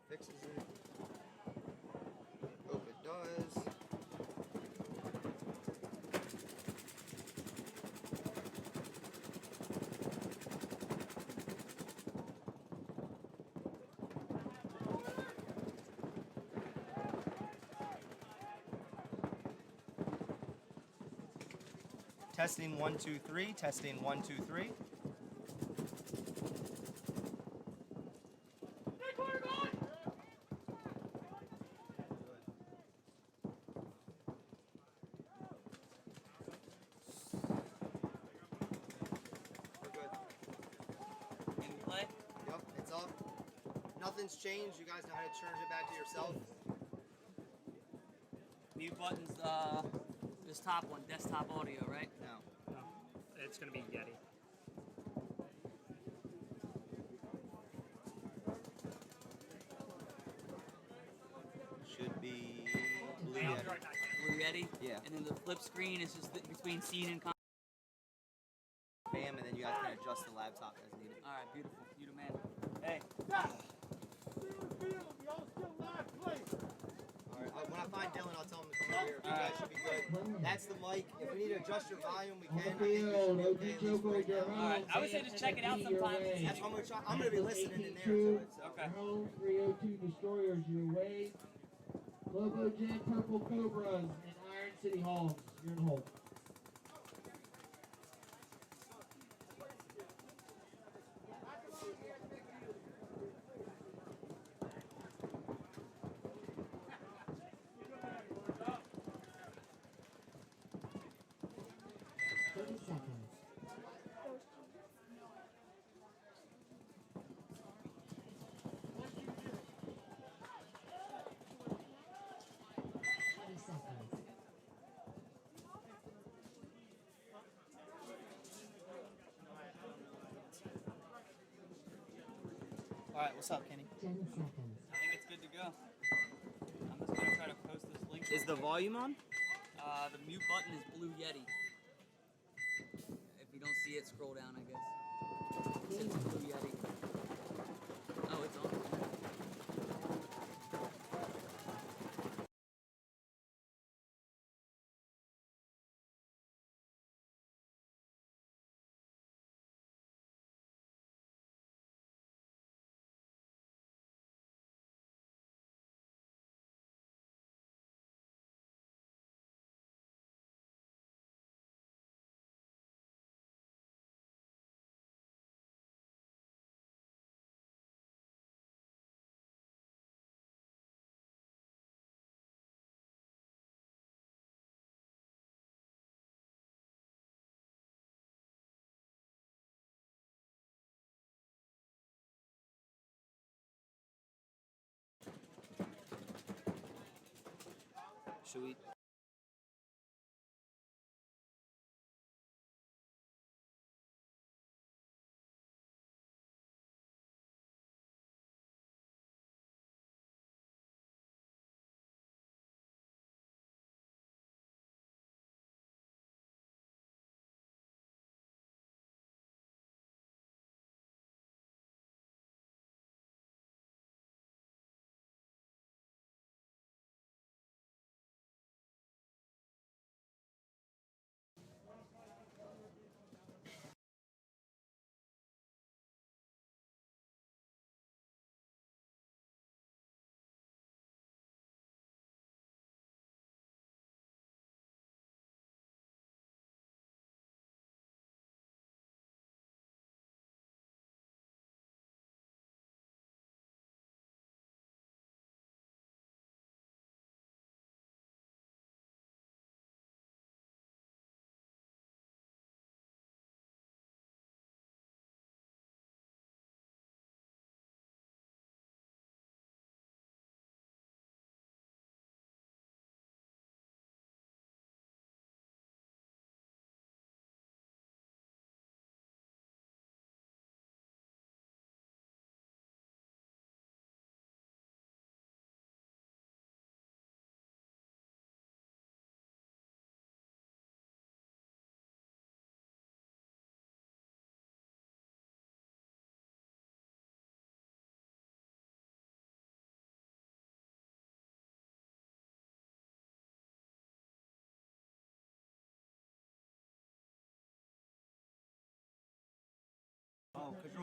fixes it. Hope it does. Testing 1 2 3. Testing 1 2 3. Yep, it's up. Nothing's changed. You guys know how to change it back to yourself. Mute button's this top one, desktop audio, right? No. No, it's going to be Yeti. Should be blue Hey, I'll be Yeti. right back. Blue Yeti? Yeah. And then the flip screen is just between scene and Bam, and then you guys can adjust the laptop as needed. Alright, beautiful. You the man. Hey. Alright, when I find Dylan, I'll tell him to come over here. You guys should be good. That's the mic. If we need to adjust your volume, we can. I think we should be okay, at least right now. Alright, I would say just check it out sometime. That's what I'm gonna be listening in there to it. So. Okay. 302 Destroyers your way. Lobo Jet Purple Cobras and Iron City Hogs. You're in hold. Alright, what's up, Kenny? 10 seconds. I think it's good to go. I'm just gonna try to post this link. Is the volume on? The mute button is Blue Yeti. If you don't see it, scroll down, I guess. It says Blue Yeti. Oh, it's on. Should we?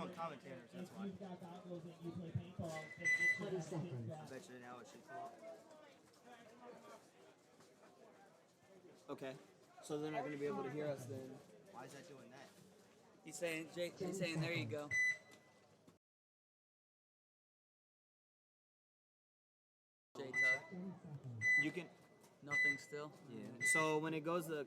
on commentators, that's why. You've got goggles and you play paintball, then it's 20 seconds. I bet you now it should come up. Okay. So they're not going to be able to hear us then. Why is that doing that? He's saying, he's saying, there you go. J-Tuck. You can. Nothing still? Yeah. So when it goes to.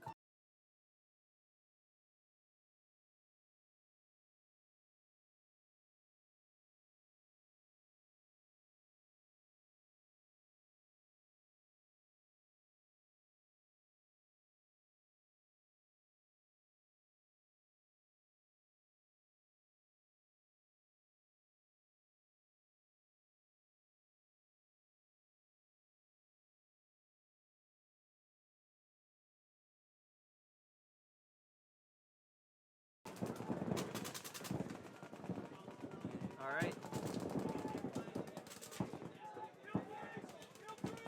All right.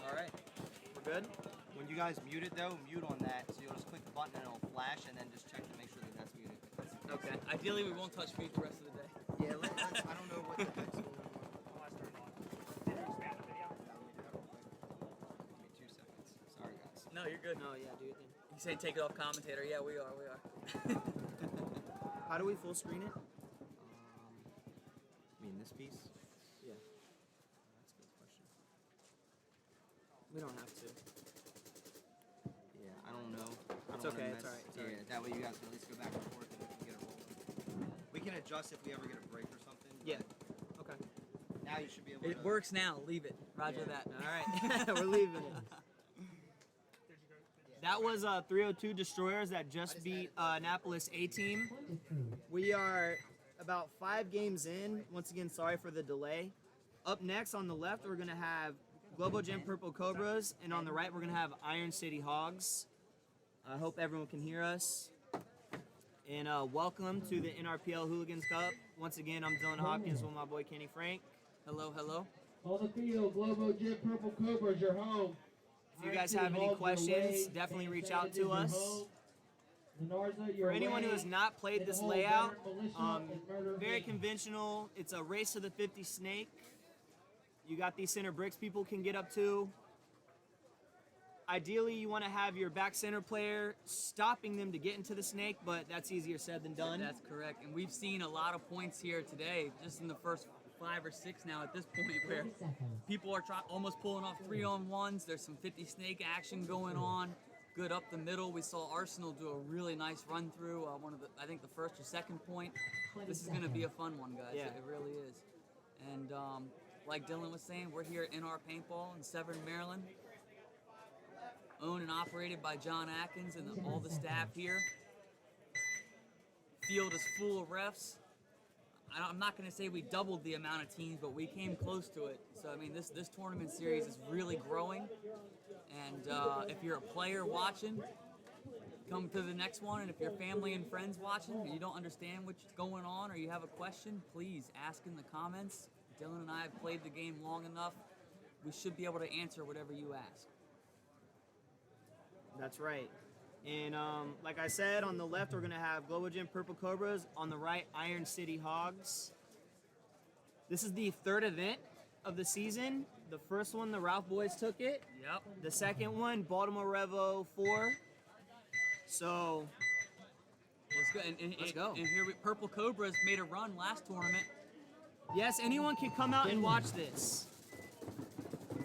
All right. We're good? When you guys mute it though, mute on that. So you'll just click the button and it'll flash and then just check to make sure that that's muted. Okay. Ideally, we won't touch mute the rest of the day. Yeah, let's, I don't know what the heck's going on. Give me 2 seconds. Sorry guys. No, you're good. No, yeah, do your thing. He's saying take it off commentator. Yeah, we are. How do we full screen it? I mean this piece? Yeah. That's a good question. We don't have to. Yeah, I don't know. It's okay, it's alright. Yeah, that way you guys can at least go back and forth and we can get it rolling. We can adjust if we ever get a break or something. Yeah. Okay. Now you should be able to. It works now. Leave it. Roger that. All right. We're leaving it. That was 302 Destroyers that just beat Annapolis A-Team. We are about 5 games in. Once again, sorry for the delay. Up next on the left, we're going to have Global Gem Purple Cobras, and on the right, we're going to have Iron City Hogs. I hope everyone can hear us. And welcome to the NRPL Hooligan Cup. Once again, I'm Dylan Hopkins with my boy Kenny Frank. Hello, hello. On the field, Global Gem Purple Cobras, you're home. If you guys have any questions, definitely reach out to us. For anyone who has not played this layout, very conventional. It's a race to the 50 snake. You got these center bricks people can get up to. Ideally, you want to have your back center player stopping them to get into the snake, but that's easier said than done. That's correct. And we've seen a lot of points here today, just in the first 5 or 6 now at this point, where people are almost pulling off 3-on-1s. There's some 50 snake action going on. Good up the middle. We saw Arsenal do a really nice run through I think the first or second point. This is going to be a fun one, guys. Yeah. It really is. And like Dylan was saying, we're here at NR Paintball in Severn, Maryland. Owned and operated by John Atkins and all the staff here. Field is full of refs. I'm not going to say we doubled the amount of teams, but we came close to it. So, I mean, this tournament series is really growing. And if you're a player watching, come to the next one. And if you're family and friends watching and you don't understand what's going on or you have a question, please ask in the comments. Dylan and I have played the game long enough. We should be able to answer whatever you ask. That's right. And like I said, on the left, we're going to have Global Gem Purple Cobras. On the right, Iron City Hogs. This is the 3rd event of the season. The first one, the Ralph boys took it. Yep. The second one, Baltimore Revo 4. So, Let's go. Let's go. And here, Purple Cobras made a run last tournament. yes, anyone can come out and watch this.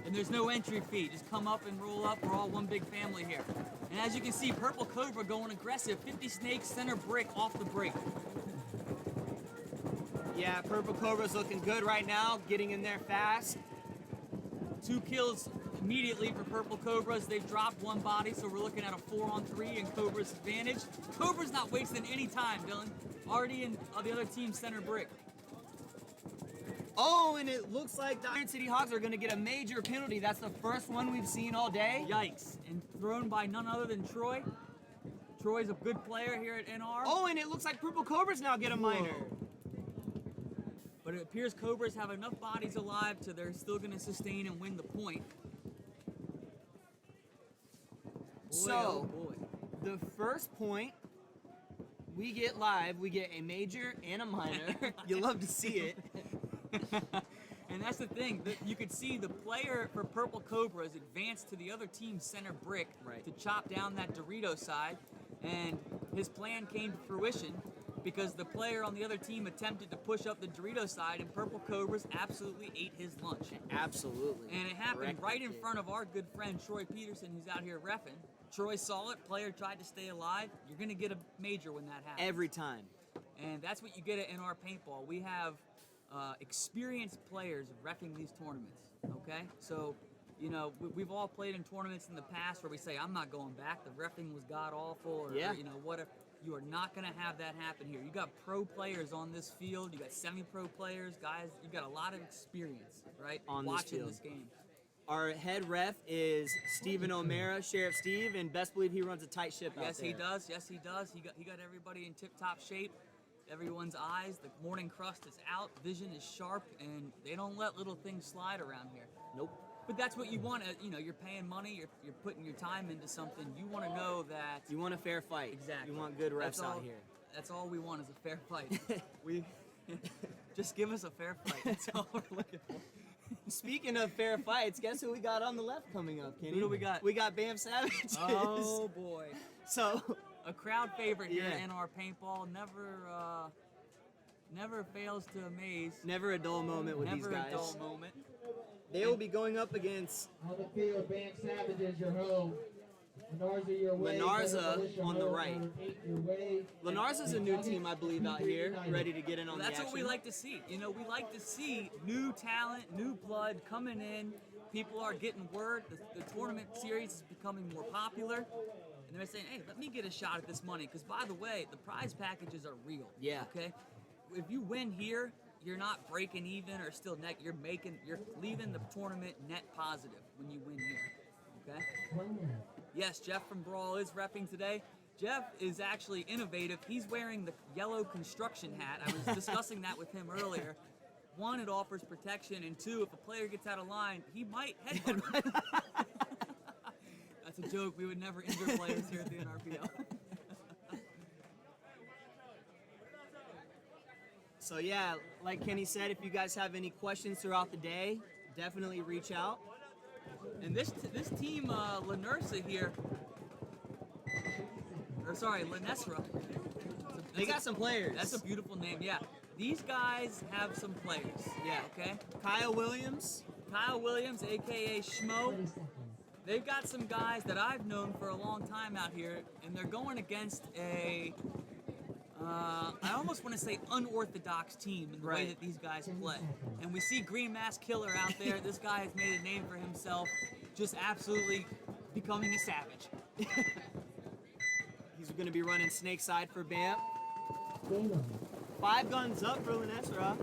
And there's no entry fee. Just come up and roll up. We're all one big family here. And as you can see, Purple Cobra going aggressive. 50 snakes, center brick, off the break. Yeah, Purple Cobra's looking good right now, getting in there fast. 2 kills immediately for Purple Cobras. They've dropped 1 body, so we're looking at a 4-on-3 in Cobra's advantage. Cobra's not wasting any time, Dylan. Already in the other team's center brick. Oh, and it looks like the Iron City Hogs are going to get a major penalty. That's the first one we've seen all day. Yikes. And thrown by none other than Troy. Troy's a good player here at NR. Oh, and it looks like Purple Cobras now get a minor. But it appears Cobras have enough bodies alive so they're still going to sustain and win the point. Boy, So, oh boy. the first point we get live, we get a major and a minor. You love to see it. And that's the thing. You could see the player for Purple Cobras advance to the other team's center brick to chop down that Dorito side, and his plan came to fruition because the player on the other team attempted to push up the Dorito side, and Purple Cobras absolutely ate his lunch. Absolutely. And it happened right in front of our good friend Troy Peterson, who's out here reffing. Troy saw it, player tried to stay alive. You're going to get a major when that happens. Every time. And that's what you get at NR Paintball. We have experienced players reffing these tournaments, okay? So, you know, we've all played in tournaments in the past where we say, I'm not going back, the reffing was god-awful, or, you know, whatever. You are not going to have that happen here. You got pro players on this field, you got semi-pro players, guys, you got a lot of experience, right, on watching this game. Our head ref is Stephen O'Mara, Sheriff Steve, and best believe he runs a tight ship out there. Yes, he does. Yes, he does. He got everybody in tip-top shape. Everyone's eyes, the morning crust is out, vision is sharp, and they don't let little things slide around here. Nope. But that's what you want. You know, you're paying money, you're putting your time into something. You want to know that... You want a fair fight. Exactly. You want good refs out here. That's all we want is a fair fight. Just give us a fair fight. That's all we're looking for. Speaking of fair fights, guess who we got on the left coming up, Kenny? Who do we got? We got Bam Savages. Oh, boy. So... A crowd favorite here at NR Paintball. Never fails to amaze. Never a dull moment with these guys. Never a dull moment. They will be going up against... On the field, Bam Savages, your home. Lenarza, your way. Lenarza on the right. Lenarza's a new team, I believe, out here, ready to get in on the action. That's what we like to see. You know, we like to see new talent, new blood coming in. People are getting word. The tournament series is becoming more popular. And they're saying, hey, let me get a shot at this money. Because, by the way, the prize packages are real. Yeah. Okay? If you win here, you're not breaking even or still net. You're leaving the tournament net positive when you win here. Okay? Yes, Jeff from Brawl is repping today. Jeff is actually innovative. He's wearing the yellow construction hat. I was discussing that with him earlier. One, it offers protection. And two, if a player gets out of line, he might headbutt him. That's a joke. We would never injure players here at the NRPL. So yeah, like Kenny said, if you guys have any questions throughout the day, definitely reach out. And this team, Lenersa here, or sorry, Lenesra. They got some players. That's a beautiful name, yeah. These guys have some players. Yeah. Okay? Kyle Williams, a.k.a. Schmo. They've got some guys that I've known for a long time out here, and they're going against a, I almost want to say unorthodox team in the way that these guys play. And we see Green Mask Killer out there. This guy has made a name for himself, just absolutely becoming a savage. He's going to be running snake side for Bam. 5 guns up for Lenesra.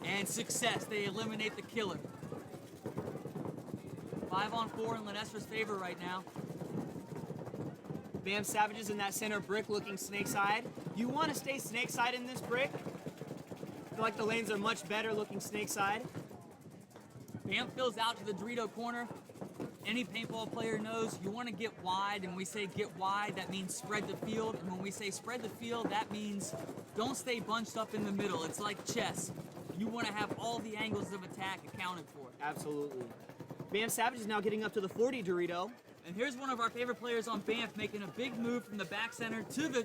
And success. They eliminate the killer. 5-on-4 in Lenesra's favor right now. Bam Savages in that center brick looking snake side. You want to stay snake side in this brick. I feel like the lanes are much better looking snake side. Bam fills out to the Dorito corner. Any paintball player knows you want to get wide, and when we say get wide, that means spread the field. And when we say spread the field, that means don't stay bunched up in the middle. It's like chess. You want to have all the angles of attack accounted for. Absolutely. Bam Savage is now getting up to the 40 Dorito. And here's one of our favorite players on Banff making a big move from the back center to the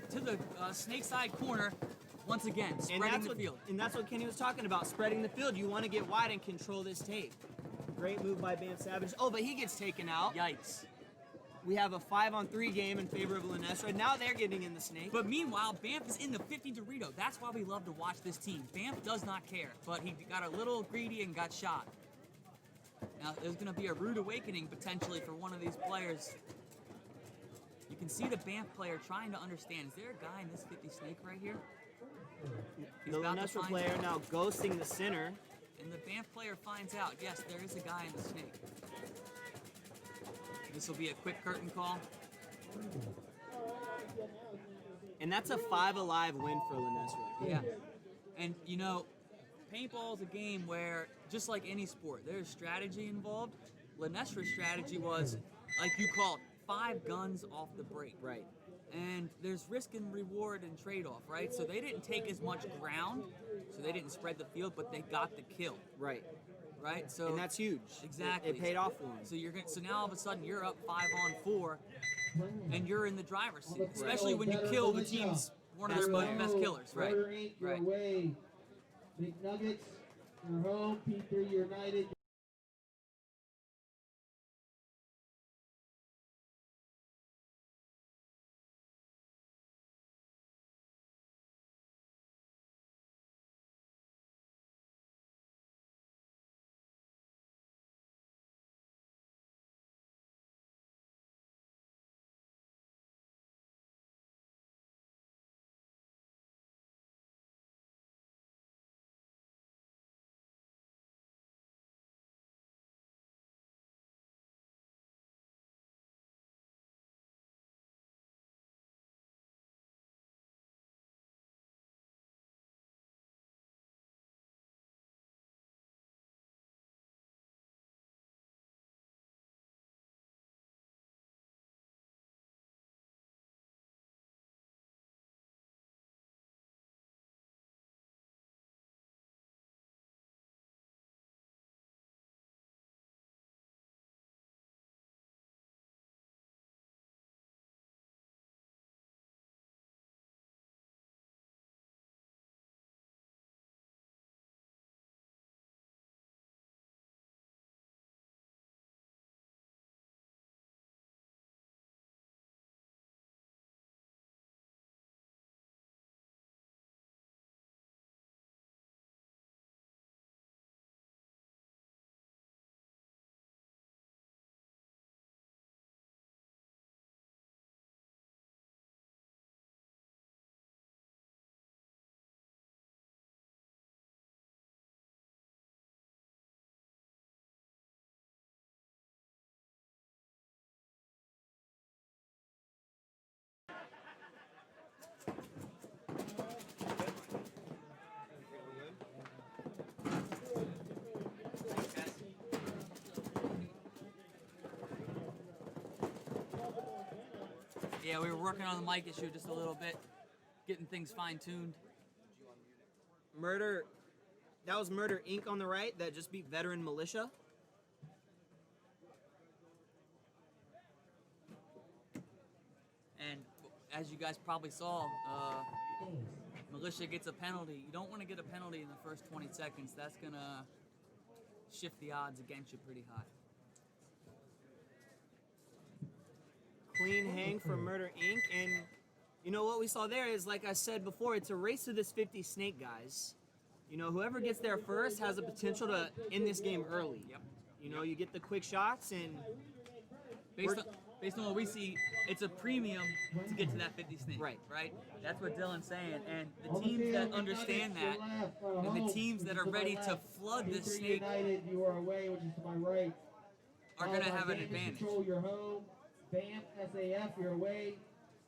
snake side corner. Once again, spreading the field. And that's what Kenny was talking about, spreading the field. You want to get wide and control this tape. Great move by Bam Savage. Oh, but he gets taken out. Yikes. We have a 5-on-3 game in favor of Lenesra. Now they're getting in the snake. But meanwhile, Banff is in the 50 Dorito. That's why we love to watch this team. Banff does not care, but he got a little greedy and got shot. Now, there's going to be a rude awakening potentially for one of these players. You can see the Banff player trying to understand, is there a guy in this 50 snake right here? The Lenesra player now ghosting the center. And the Banff player finds out, yes, there is a guy in the snake. This will be a quick curtain call. And that's a 5-alive win for Lenesra. Yeah. And, you know, paintball is a game where, just like any sport, there's strategy involved. Lenesra's strategy was, like you called, 5 guns off the break. Right. And there's risk and reward and trade-off, right? So they didn't take as much ground, so they didn't spread the field, but they got the kill. Right. Right? So And that's huge. exactly. It paid off for them. So now all of a sudden you're up 5-on-4, and you're in the driver's seat, especially when you kill the team's one of their best killers, right? Murder Inc., you're Right. away. McNuggets, you're home. P3 United. Yeah, we were working on the mic issue just a little bit, getting things fine-tuned. Murder. That was Murder Inc. on the right that just beat Veteran Militia. And as you guys probably saw, Militia gets a penalty. You don't want to get a penalty in the first 20 seconds. That's going to shift the odds against you pretty high. Clean hang for Murder Inc. And you know what we saw there is, like I said before, it's a race to this 50 snake, guys. You know, whoever gets there first has the potential to end this game early. Yep. You know, you get the quick shots and Based on what we see, it's a premium to get to that 50 snake. Right. Right? That's what Dylan's saying. And the teams that understand that, and the teams that are ready to flood this snake, United, you are away, which is to my right. are going to have an advantage. Control your home. BAM, SAF, you're away.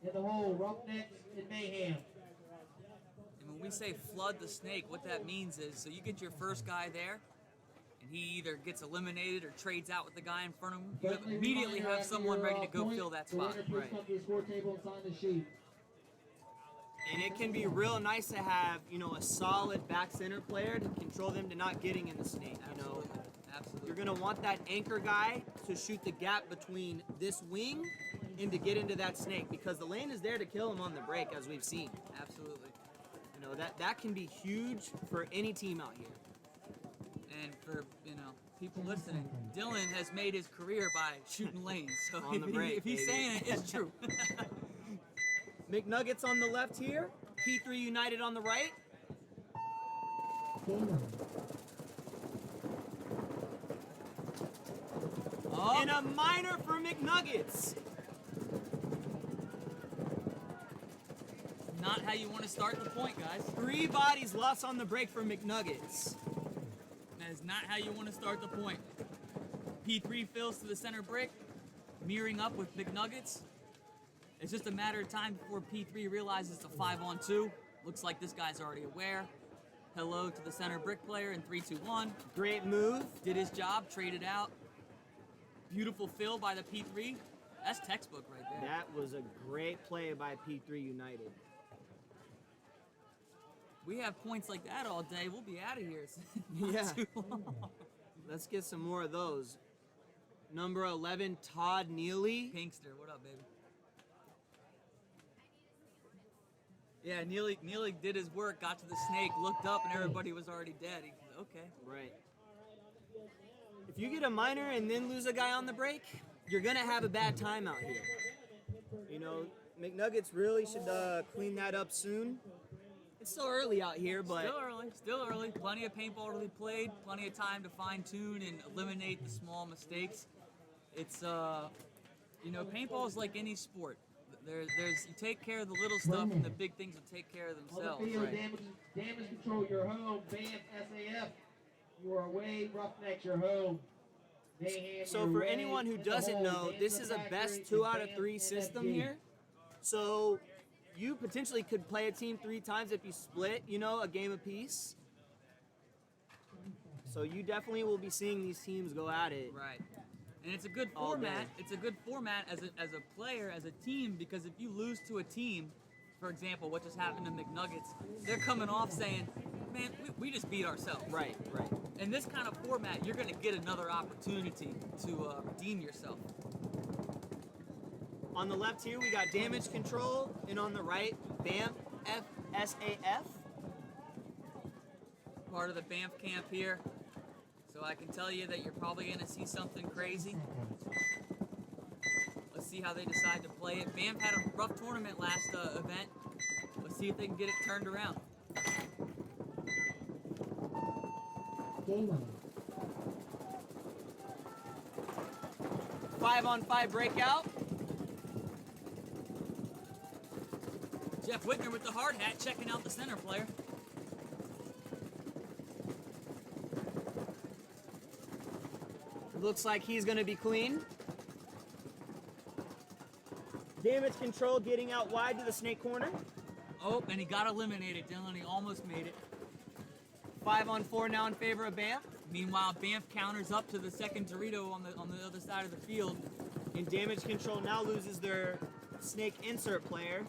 In the hole, Roughnecks and Mayhem. And when we say flood the snake, what that means is, so you get your first guy there, and he either gets eliminated or trades out with the guy in front of him. You immediately have someone ready to go fill that spot. Right. Come to the score table and sign the sheet. And it can be real nice to have, you know, a solid back center player to control them to not getting in the snake. You know, Absolutely. you're gonna want that anchor guy to shoot the gap between this wing and to get into that snake, because the lane is there to kill him on the break, as we've seen. Absolutely. You know, that can be huge for any team out here. And for, people listening, Dylan has made his career by shooting lanes. So On the break, if he's baby. saying it, it's true. McNuggets on the left here, P3 United on the right. Oh, And a minor for McNuggets. not how you want to start the point, guys. 3 bodies lost on the break for McNuggets. That is not how you want to start the point. P3 fills to the center brick, mirroring up with McNuggets. It's just a matter of time before P3 realizes it's a 5-on-2. Looks like this guy's already aware. Hello to the center brick player in 3-2-1. Great move. Did his job, traded out. Beautiful fill by the P3. That's textbook right there. That was a great play by P3 United. We have points like that all day. We'll be out of here. It's Yeah. not too long. Let's get some more of those. Number 11, Todd Neely. Pinkster, what up, baby? Yeah, Neely did his work, got to the snake, looked up, and everybody was already dead. He said, okay. Right. If you get a minor and then lose a guy on the break, you're going to have a bad time out here. You know, McNuggets really should clean that up soon. It's still early out here, but... Still early. Plenty of paintball to be played, plenty of time to fine-tune and eliminate the small mistakes. It's, you know, paintball is like any sport. There's you take care of the little stuff and the big things will take care of themselves. Right. Damage control, your home. BAM, SAF, you are away. Roughnecks, your home. Mayhem, So for anyone who doesn't know, this is a best 2 out of 3 system here. So you potentially could play a team 3 times if you split, you know, a game apiece. So you definitely will be seeing these teams go at it. Right. And it's a good All format. day. It's a good format as a player, as a team, because if you lose to a team, for example, what just happened to McNuggets, they're coming off saying, man, we just beat ourselves. Right. In this kind of format, you're going to get another opportunity to redeem yourself. On the left here, we got damage control, and on the right, BAMF FSAF. Part of the Banff camp here. So I can tell you that you're probably going to see something crazy. Let's see how they decide to play it. Banff had a rough tournament last event. Let's see if they can get it turned around. Game on. 5-on-5 breakout. Jeff Whitner with the hard hat checking out the center player. Looks like he's going to be clean. Damage control getting out wide to the snake corner. Oh, and he got eliminated, Dylan. He almost made it. 5-on-4 now in favor of Banff. Meanwhile, Banff counters up to the second Dorito on the other side of the field. And damage control now loses their snake insert player.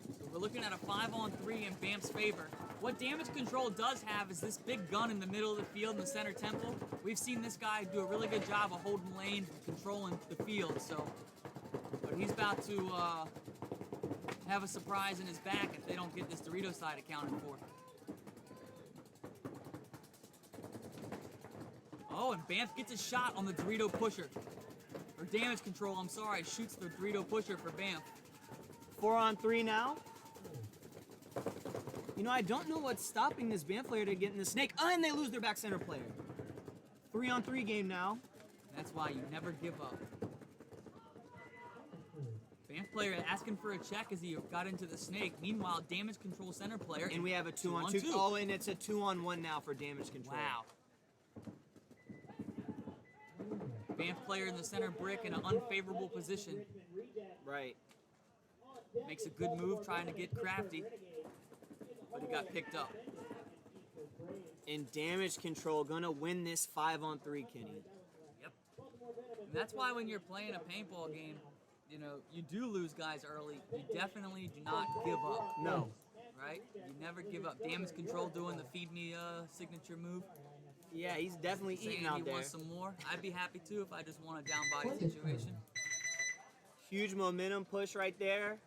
So we're looking at a 5-on-3 in Banff's favor. What damage control does have is this big gun in the middle of the field in the center temple. We've seen this guy do a really good job of holding lane and controlling the field. So, but he's about to have a surprise in his back if they don't get this Dorito side accounted for. Oh, and Banff gets a shot on the Dorito pusher. Or damage control, I'm sorry, shoots the Dorito pusher for Banff. 4-on-3 now. You know, I don't know what's stopping this Banff player to get in the snake. Oh, and they lose their back center player. 3-on-3 game now. That's why you never give up. Banff player asking for a check as he got into the snake. Meanwhile, damage control center player. And we have a 2-on-2. Oh, and it's a 2-on-1 now for damage control. Wow. Banff player in the center brick in an unfavorable position. Right. Makes a good move trying to get crafty. But he got picked up. And damage control gonna win this 5-on-3, Kenny. Yep. And that's why when you're playing a paintball game, you know, you do lose guys early. You definitely do not give up. No. Right? You never give up. Damage control doing the feed me signature move. Yeah, he's definitely Saying eating out he there. wants some more. I'd be happy too if I just won a down body situation. Huge momentum push right there.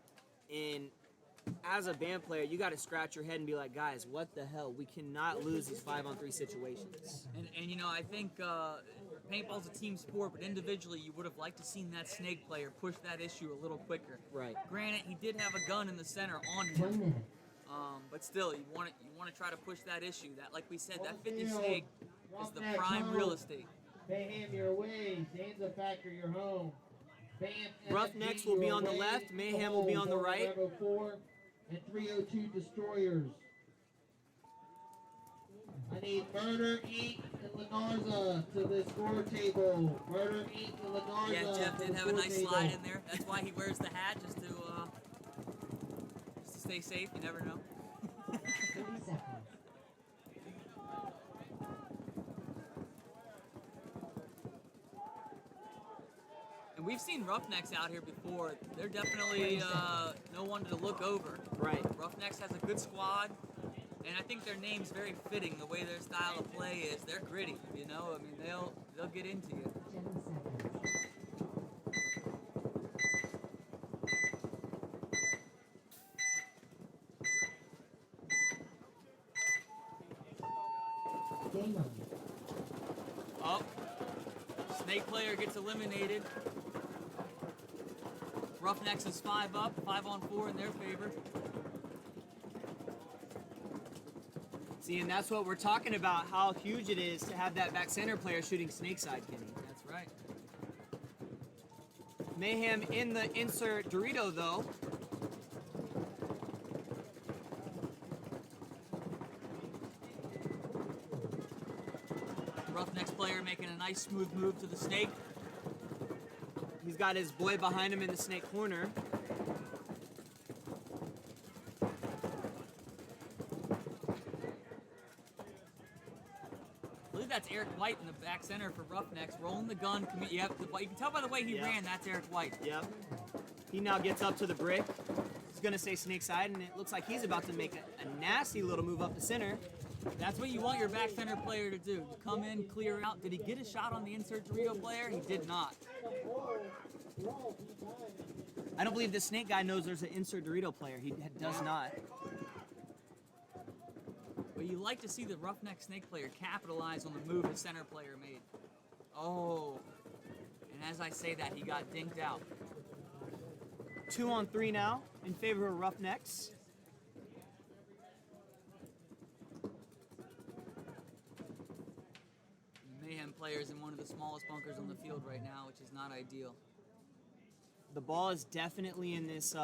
And as a band player, you got to scratch your head and be like, guys, what the hell? We cannot lose these 5-on-3 situations. And you know, I think paintball's a team sport, but individually, you would have liked to seen that snake player push that issue a little quicker. Right. Granted, he did have a gun in the center on 1 him, minute. but still, you want to try to push that issue. That, like we said, that 50 snake is the prime real estate. Mayhem, your away. Zanza Factor, your home. Roughnecks will be on the left. Mayhem will be on the right. 4 and 302 Destroyers. I need Murder, Inc. and Lenarza to the score table. Murder, Inc. and Lenarza. Yeah, Jeff to did the have a score nice table. slide in there. That's why he wears the hat, just to stay safe. You never know. 30 seconds. And we've seen Roughnecks out here before. They're definitely no one to look over. Right. Roughnecks has a good squad, and I think their name's very fitting. The way their style of play is, they're gritty. You know, I mean, they'll get into you. 10 seconds. Game on. Oh, Snake player gets eliminated. Roughnecks is 5 up, 5 on 4 in their favor. See, and that's what we're talking about, how huge it is to have that back center player shooting snake side, Kenny. That's right. Mayhem in the insert Dorito, though. Roughnecks player making a nice smooth move to the snake. He's got his boy behind him in the snake corner. I believe that's Eric White in the back center for Roughnecks, rolling the gun. You can tell by the way he ran, that's Eric White. Yep. He now gets up to the brick. He's going to say snake side, and it looks like he's about to make a nasty little move up the center. That's what you want your back center player to do. To come in, clear out. Did he get a shot on the insert Dorito player? He did not. I don't believe the snake guy knows there's an insert Dorito player. He does not. But you like to see the Roughneck snake player capitalize on the move the center player made. Oh. And as I say that, he got dinked out. 2 on 3 now in favor of Roughnecks. Mayhem players in one of the smallest bunkers on the field right now, which is not ideal. The ball is definitely in this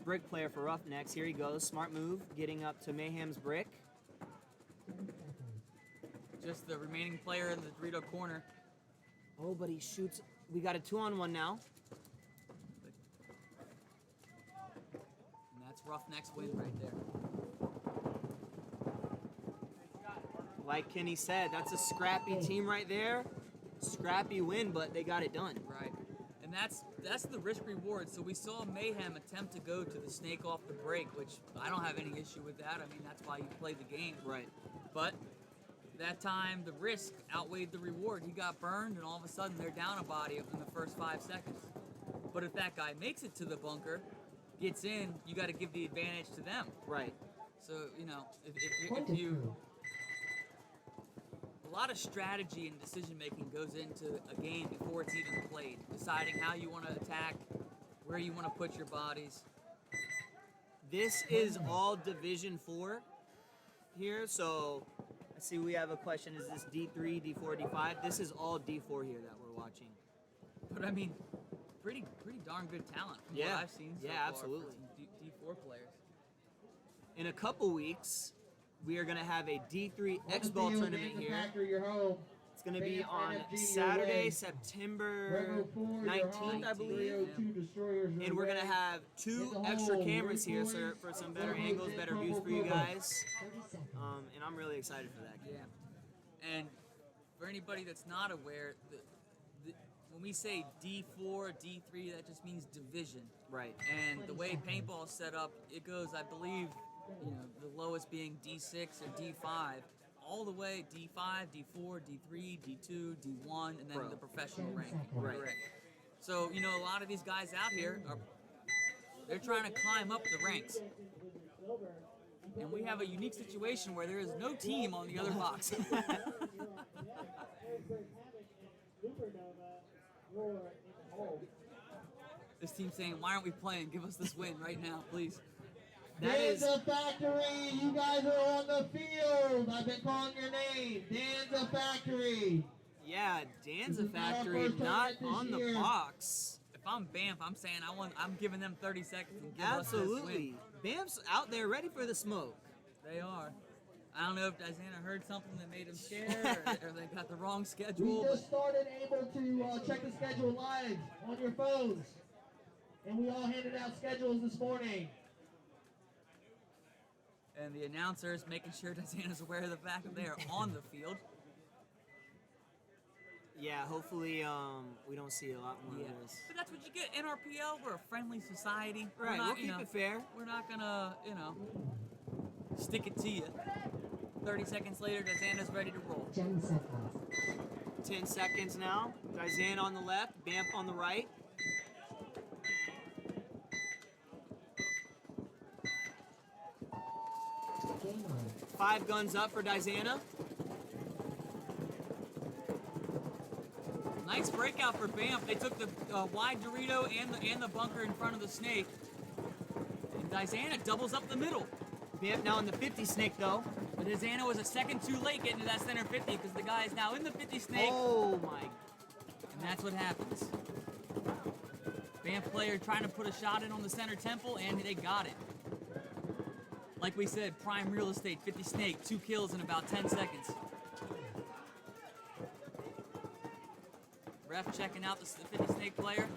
brick player for Roughnecks. Here he goes. Smart move, getting up to Mayhem's brick. Just the remaining player in the Dorito corner. Oh, but he shoots. We got a 2 on 1 now. And that's Roughnecks win right there. Like Kenny said, that's a scrappy team right there. Scrappy win, but they got it done. Right. And that's the risk reward. So we saw Mayhem attempt to go to the snake off the break, which I don't have any issue with that. I mean, that's why you play the game. Right. But that time, the risk outweighed the reward. He got burned, and all of a sudden, they're down a body in the first 5 seconds. But if that guy makes it to the bunker, gets in, you got to give the advantage to them. Right. So, you know, if you a lot of strategy and decision making goes into a game before it's even played. Deciding how you want to attack, where you want to put your bodies. This is all Division 4 here, so I see we have a question. Is this D3, D4, D5? This is all D4 here that we're watching. But I mean, pretty darn good talent from what I've seen so far absolutely. for some D4 players. In a couple weeks, we are going to have a D3 X-Ball tournament here. It's going to be on Saturday, September 19th, I believe. And we're going to have 2 extra cameras here for some better angles, better views for you guys. And I'm really excited for that. Yeah. And for anybody that's not aware, when we say D4, D3, that just means division. Right. And the way paintball is set up, it goes, I believe, you know, the lowest being D6 or D5, all the way D5, D4, D3, D2, D1, and then the professional rank. Right. So, you know, a lot of these guys out here they're trying to climb up the ranks. And we have a unique situation where there is no team on the other box. This team's saying, why aren't we playing? Give us this win right now, please. Danza Factory, you guys are on the field. I've been calling your name. Danza Factory. Yeah, Danza Factory not on the box. If I'm Banff, I'm saying I'm giving them 30 seconds and give us this Absolutely. Banff's out there ready for the smoke. They are. I don't know if Isaiah heard something that made him scared or they got the wrong schedule. We just started able to check the schedule live on your phones. And we all handed out schedules this morning. And the announcer is making sure Diana's aware of the fact that they are on the field. Yeah, hopefully we don't see a lot more Yeah. of this. But that's what you get. NRPL, we're a friendly society. Right, We're not, we'll keep it fair. We're not gonna, stick it to you. 30 seconds later, Dazana's ready to roll. 10 seconds. 10 seconds now. Dizan on the left, Bamp on the right. Game on. 5 guns up for Dizana. Nice breakout for Bamp. They took the wide Dorito and the bunker in front of the snake. And Dizana doubles up the middle. Bamp now in the 50 snake though. But Dizana was a second too late getting to that center 50 because the guy is now in the 50 snake. Oh my. And that's what happens. Bamp player trying to put a shot in on the center temple, and they got it. Like we said, prime real estate, 50 snake, 2 kills in about 10 seconds. Ref checking out the 50 snake player.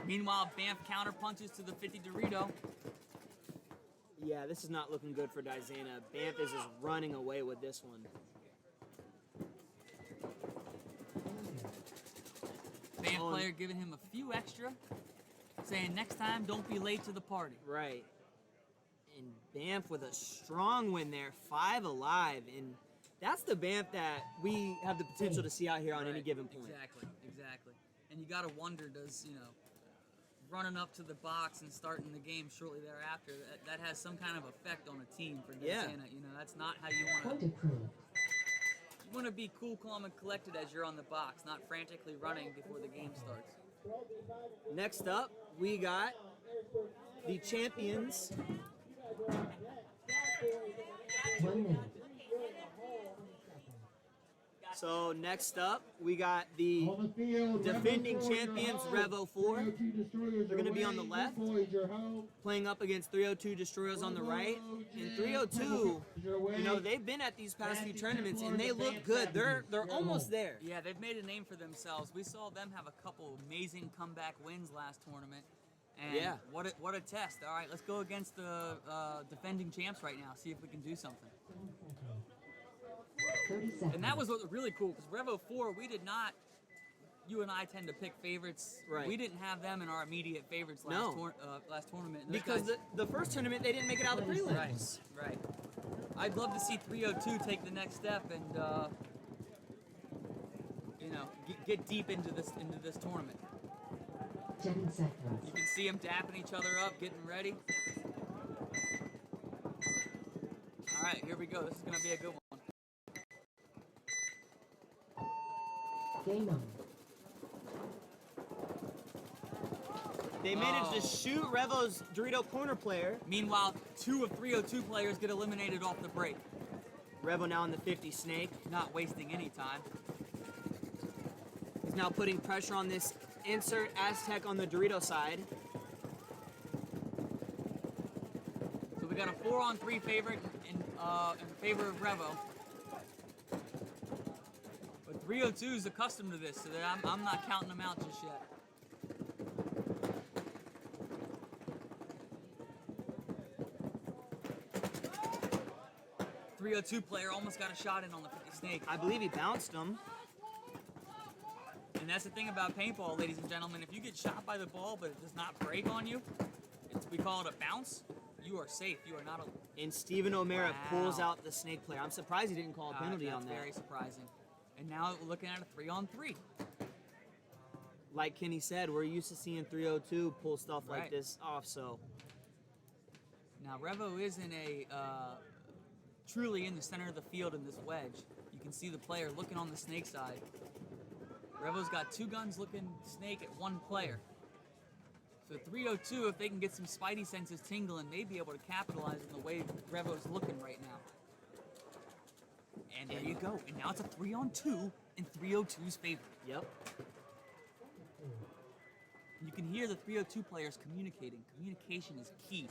Meanwhile, Bamp counter punches to the 50 Dorito. Yeah, this is not looking good for Dizana. Bamp is just running away with this one. Bamp player giving him a few extra, saying next time don't be late to the party. Right. And Bamp with a strong win there, 5 alive. And that's the Bamp that we have the potential to see out here on any Right, given point. Exactly. And you gotta wonder, does, running up to the box and starting the game shortly thereafter, that has some kind of effect on a team for Yeah. Dazana. That's not how you want Point to. approved. You want to be cool, calm, and collected as you're on the box, not frantically running before the game starts. Next up, we got the champions. 1 minute. So next up, we got the On the field, defending Revo 4, champions, you're home. Revo 4. 302 Destroyers, They're gonna be you're on the away. left. Boys, you're home. playing up against 302 Destroyers on the right. And 302, they've been at these past few tournaments and they look good. They're almost there. Yeah, they've made a name for themselves. We saw them have a couple amazing comeback wins last tournament. And Yeah. what a test. All right, let's go against the defending champs right now, see if we can do something. 30 seconds. And that was what was really cool, because Revo 4, we did not, you and I tend to pick favorites. Right. We didn't have them in our immediate favorites No. last tournament. And those Because guys- the first tournament, they didn't make it out of the prelims. Right. I'd love to see 302 take the next step and, get deep into this tournament. 10 You seconds. can see them dapping each other up, getting ready. All right, here we go. This is going to be a good one. Game on. They managed to Oh. shoot Revo's Dorito corner player. Meanwhile, 2 of 302 players get eliminated off the break. Revo now in the 50 snake. Not wasting any time. He's now putting pressure on this insert Aztec on the Dorito side. So we got a 4-on-3 favorite in favor of Revo. But 302 is accustomed to this, so that I'm not counting them out just yet. .302 player almost got a shot in on the 50 snake. I believe he bounced him. And that's the thing about paintball, ladies and gentlemen. If you get shot by the ball, but it does not break on you, we call it a bounce, you are safe. You are not a... And Steven O'Mara Wow. pulls out the snake player. I'm surprised he didn't call a penalty that's on that. very surprising. And now we're looking at a 3-on-3. Like Kenny said, we're used to seeing 302 pull stuff like Right. this off, so. Now Revo is in a truly in the center of the field in this wedge. You can see the player looking on the snake side. Revo's got 2 guns looking snake at 1 player. So 302, if they can get some spidey senses tingling, may be able to capitalize on the way Revo's looking right now. And there you go. And now it's a 3-on-2 in 302's favor. Yep. You can hear the 302 players communicating. Communication is key,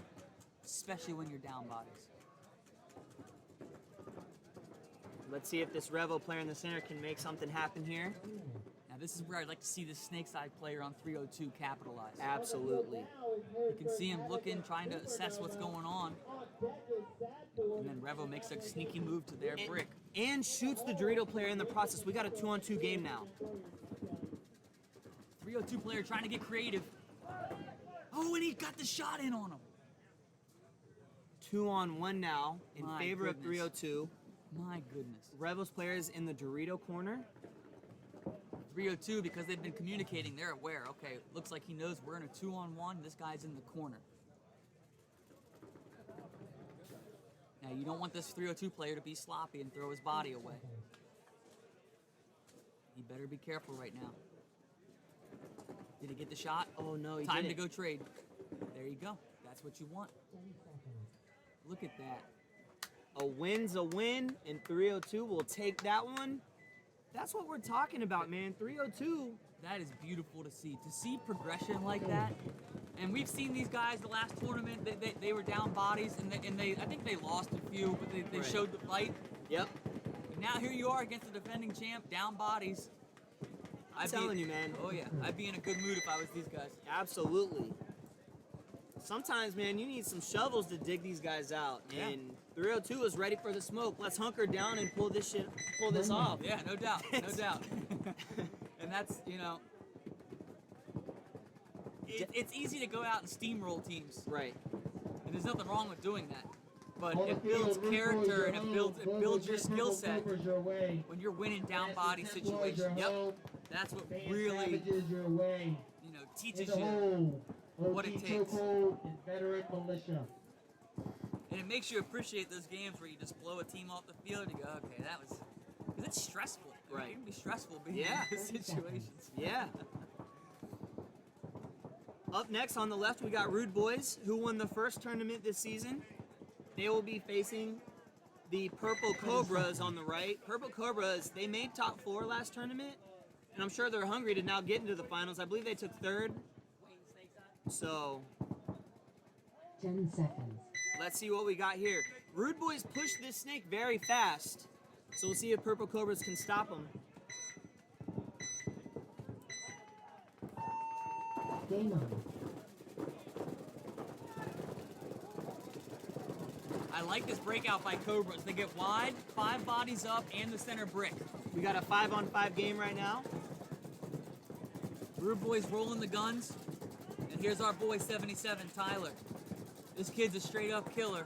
especially when you're down bodies. Let's see if this Revo player in the center can make something happen here. Now this is where I'd like to see this snake side player on 302 capitalize. Absolutely. You can see him looking, trying to assess what's going on. And then Revo makes a sneaky move to their brick. And shoots the Dorito player in the process. We got a 2-on-2 game now. 302 player trying to get creative. Oh, and he got the shot in on him. 2-on-1 now in My favor of goodness. 302. My goodness. Revo's players in the Dorito corner. 302, because they've been communicating, they're aware. Okay, looks like he knows we're in a 2-on-1. This guy's in the corner. Now, you don't want this 302 player to be sloppy and throw his body away. He better be careful right now. Did he get the shot? Oh, no, he Time didn't. to go trade. There you go. That's what you want. Look at that. A win's a win, and 302 will take that one. That's what we're talking about, man. 302. That is beautiful to see. To see progression like that. And we've seen these guys the last tournament. They were down bodies, and they I think they lost a few, but they Right. showed the fight. Yep. And now here you are against the defending champ, down bodies. I'm telling you, man. Oh yeah, I'd be in a good mood if I was these guys. Absolutely. Sometimes, man, you need some shovels to dig these guys out. Yeah. And 302 is ready for the smoke. Let's hunker down and pull this off. Yeah, no doubt, no doubt. And that's, you know, it's easy to go out and steamroll teams, Right. and there's nothing wrong with doing that. But On the it builds field, character and Root it Boys, builds your your home. skill Purple set Cobras your way. when you're winning down body Fancy Temple is your situations. Yep, home. that's what Fan really, Savages your way. you know, In teaches the you. hole. what it OT takes. Chokehold and veteran militia. And it makes you appreciate those games where you just blow a team off the field and you go, okay, that was, because it's stressful. I mean, Right. It can be stressful being Yeah. in those situations. Yeah. Up next on the left, we got Rude Boys, who won the first tournament this season. They will be facing the Purple Cobras on the right. Purple Cobras, they made top 4 last tournament, and I'm sure they're hungry to now get into the finals. I believe they took 3rd. So 10 seconds. let's see what we got here. Rude Boys push this snake very fast, so we'll see if Purple Cobras can stop them. Game on. I like this breakout by Cobras. They get wide, 5 bodies up, and the center brick. We got a 5-on-5 game right now. Rude Boys rolling the guns. And here's our boy 77, Tyler. This kid's a straight up killer.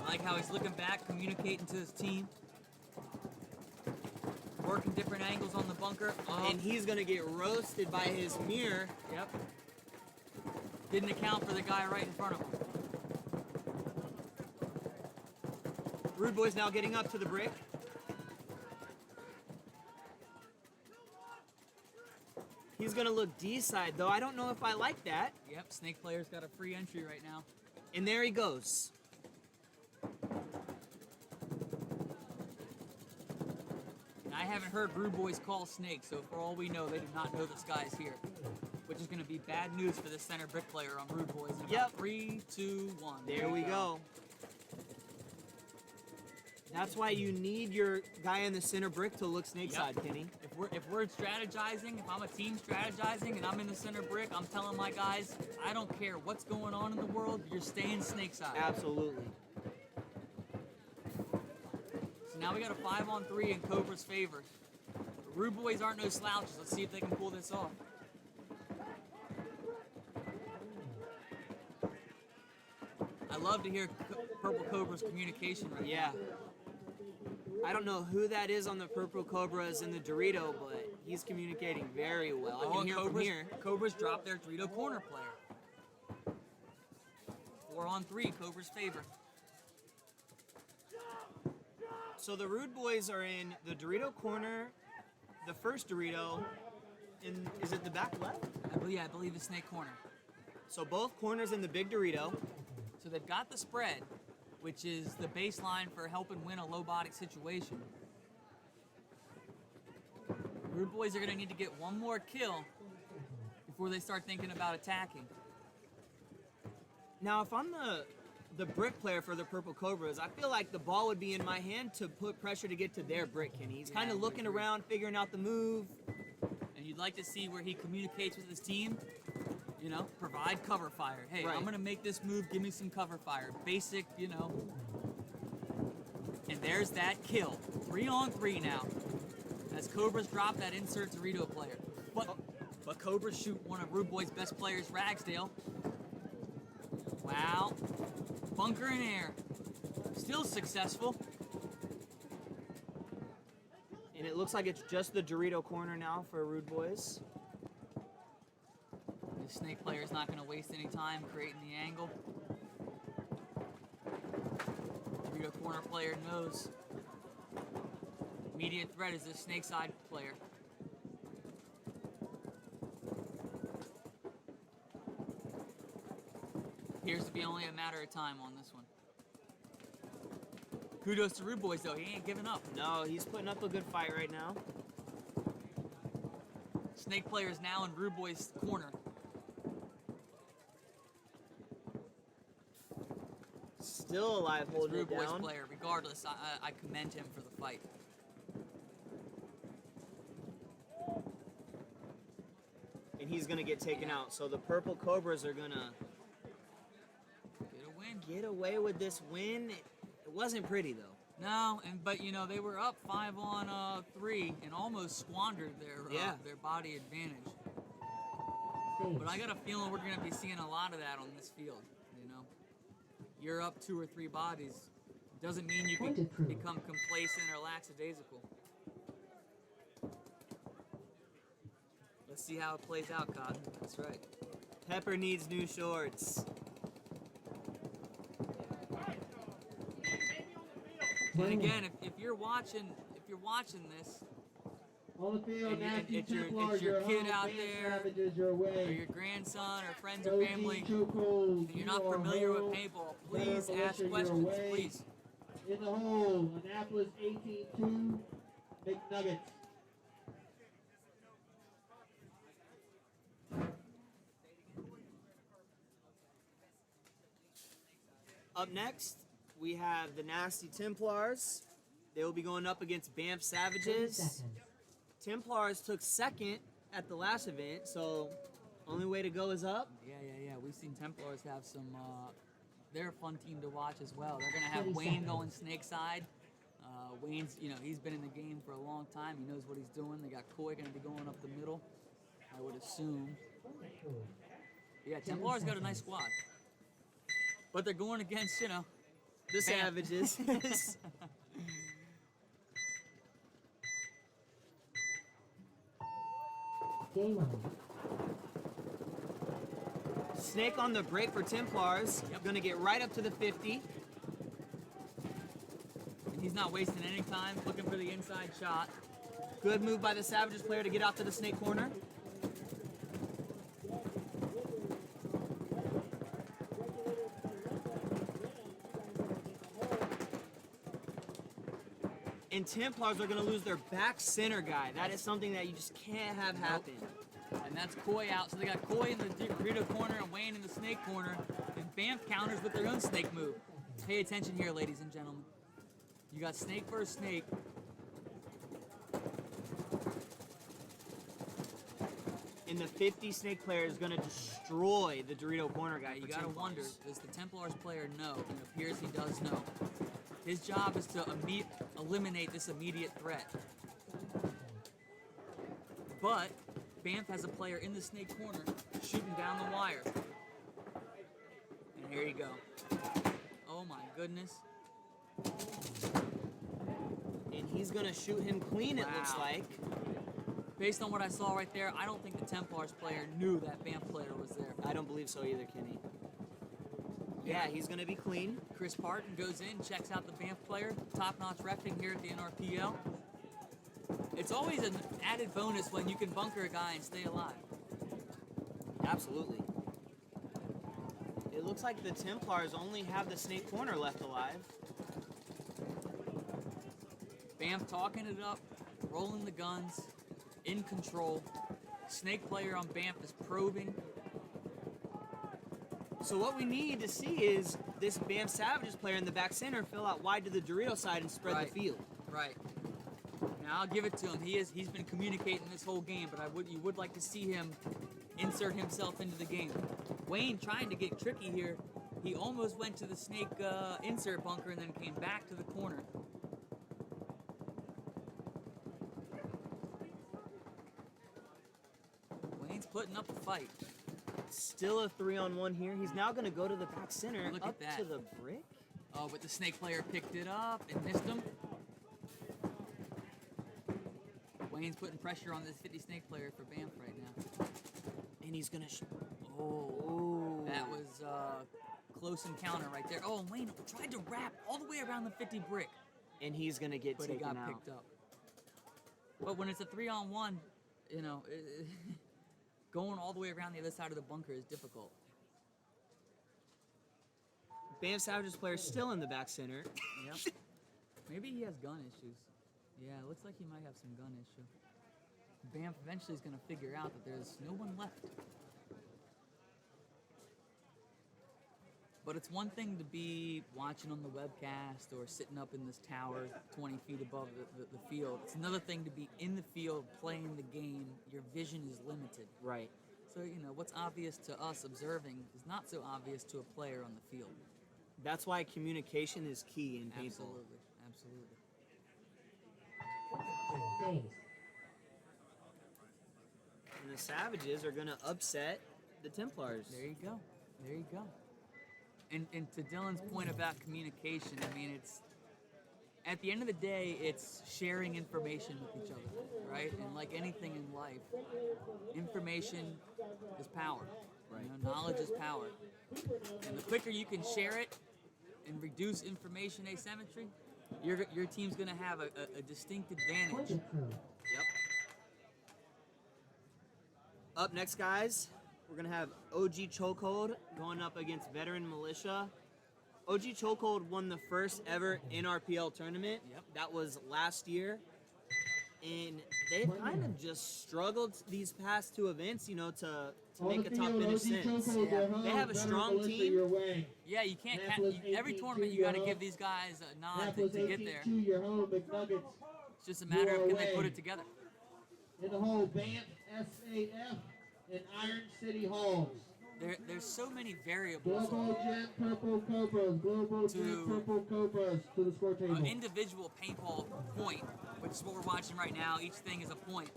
I like how he's looking back, communicating to his team. Working different angles on the bunker. And he's gonna get roasted by his mirror. Yep. Didn't account for the guy right in front of him. Rude Boys now getting up to the brick. He's gonna look D-side though. I don't know if I like that. Yep, Snake player's got a free entry right now. And there he goes. And I haven't heard Rude Boys call Snake, so for all we know, they do not know this guy's here. Which is going to be bad news for the center brick player on Rude Boys in about Yep. 3, 2, 1. There we go. That's why you need your guy in the center brick to look snake Yep. side, Kenny. If we're strategizing, if I'm a team strategizing and I'm in the center brick, I'm telling my guys, I don't care what's going on in the world, you're staying snake side. Absolutely. So now we got a 5-on-3 in Cobra's favor. The Rude Boys aren't no slouches. Let's see if they can pull this off. I love to hear Purple Cobra's communication right Yeah. I don't know who that is on the Purple Cobras in the Dorito, but he's communicating very well. I now. can hear from here. Cobras drop their Dorito corner player. 4-on-3, Cobra's favor. So the Rude Boys are in the Dorito corner, the first Dorito, is it the back left? I believe it's Snake corner. So both corners in the big Dorito. So they've got the spread, which is the baseline for helping win a low body situation. Rude Boys are going to need to get one more kill before they start thinking about attacking. Now, if I'm the brick player for the Purple Cobras, I feel like the ball would be in my hand to put pressure to get to their brick, Kenny. He's Yeah, kind I of would looking agree. around, figuring out the move. And you'd like to see where he communicates with his team. You know, provide cover fire. Hey, Right. I'm gonna make this move. Give me some cover fire. Basic, you know. And there's that kill. 3-on-3 now. As Cobras drop that insert Dorito player. But Cobras shoot one of Rude Boy's best players, Ragsdale. Wow. Bunker in air. Still successful. And it looks like it's just the Dorito corner now for Rude Boys. The Snake player is not going to waste any time creating the angle. Dorito corner player knows immediate threat is the Snake side player. Appears to be only a matter of time on this one. Kudos to Rude Boys though, he ain't giving up. No, he's putting up a good fight right now. Snake player is now in Rude Boys' corner. Still alive, This holding Rude it Boys down. player, regardless, I commend him for the fight. And he's gonna get taken out. So the purple Cobras are gonna Get a win. get away with this win. It wasn't pretty though. No, but you know they were up 5-on-3 and almost squandered their body advantage. Stage. But I got a feeling we're gonna be seeing a lot of that on this field. You know, you're up 2 or 3 bodies, doesn't mean you can Point approved. become complacent or lackadaisical. Let's see how it plays out, Cotton. That's right. Pepper needs new shorts. And again, if you're watching this, On the field, And Nasty it's your Templars, kid home, out Band there, Savages, your or way. your grandson or friends or OG family, chokeholds, and you're not you are familiar with home. paintball, Better please ask militia your questions, way. please. In the hole, Annapolis 18-2, McNuggets. Up next, we have the Nasty Templars. They will be going up against Banff 30 Savages. seconds. Templars took second at the last event, so only way to go is up. Yeah. We've seen Templars have some. They're a fun team to watch as well. They're gonna have 30 Wayne seconds. going snake side. Wayne's, he's been in the game for a long time. He knows what he's doing. They got Coy gonna be going up the middle, I would assume. Yeah, 10 Templars got a nice seconds. squad, but they're going against The Banff. Savages. Game on. Snake on the break for Templars. Yep. Gonna get right up to the 50. And he's not wasting any time looking for the inside shot. Good move by the Savages player to get out to the Snake corner. And Templars are going to lose their back center guy. That is something that you just can't have happen. And that's Coy out. So they got Coy in the Dorito corner and Wayne in the snake corner. And Banff counters with their own snake move. Pay attention here, ladies and gentlemen. You got snake versus snake. And the 50 Snake player is going to destroy the Dorito corner guy. You for gotta Templars. wonder, does the Templars player know? And it appears he does know. His job is to eliminate this immediate threat. But Banff has a player in the snake corner shooting down the wire. And here you go. Oh my goodness. And he's going to shoot him clean, it looks Wow. like. Based on what I saw right there, I don't think the Templars player knew that Banff player was there. I don't believe so either, Kenny. Yeah, he's going to be clean. Chris Parton goes in, checks out the Banff player. Top-notch reffing here at the NRPL. It's always an added bonus when you can bunker a guy and stay alive. Absolutely. It looks like the Templars only have the Snake corner left alive. Banff talking it up, rolling the guns, in control. Snake player on Banff is probing. So what we need to see is this Banff Savages player in the back center fill out wide to the Dorito side and spread Right. the field. Right. Now I'll give it to him. He's been communicating this whole game, but you would like to see him insert himself into the game. Wayne trying to get tricky here. He almost went to the snake insert bunker and then came back to the corner. Wayne's putting up a fight. Still a 3-on-1 here. He's now going to go to the back center. Look at up that. to the brick. Oh, but the snake player picked it up and missed him. Wayne's putting pressure on this 50 snake player for Banff right now. And he's going to... Oh, that was close encounter right there. Oh, and Wayne tried to wrap all the way around the 50 brick. And he's going to get But he taken got out. picked up. But when it's a 3-on-1, you know, going all the way around the other side of the bunker is difficult. Banff Savages player still in the back center. Yep. Maybe he has gun issues. Yeah, it looks like he might have some gun issue. Banff eventually is going to figure out that there's no one left. But it's one thing to be watching on the webcast or sitting up in this tower 20 feet above the field. It's another thing to be in the field playing the game. Your vision is limited. Right. So, you know, what's obvious to us observing is not so obvious to a player on the field. That's why communication is key in paintball. Absolutely, absolutely. Base. And the Savages are going to upset the Templars. There you go. There you go. And to Dylan's point about communication, I mean, it's at the end of the day, it's sharing information with each other, right? And like anything in life, information is power. Right. You know, knowledge is power. And the quicker you can share it and reduce information asymmetry, your team's going to have a distinct advantage. Point crew. Yep. Up next, guys, we're going to have OG Chokehold going up against Veteran Militia. OG Chokehold won the first ever NRPL tournament. Yep. That was last year. And they've kind of just struggled these past two events, you know, to make a top finish since. They have a strong team. Yeah, you can't. Every tournament, you got to give these guys a nod to get there. It's just a matter of can they put it together. In the whole Banff, SAF, and Iron City Halls. There's so many variables. Global Jet Purple Cobras. Global Jet Purple Cobras to the score table. Individual paintball point, which is what we're watching right now. Each thing is a point.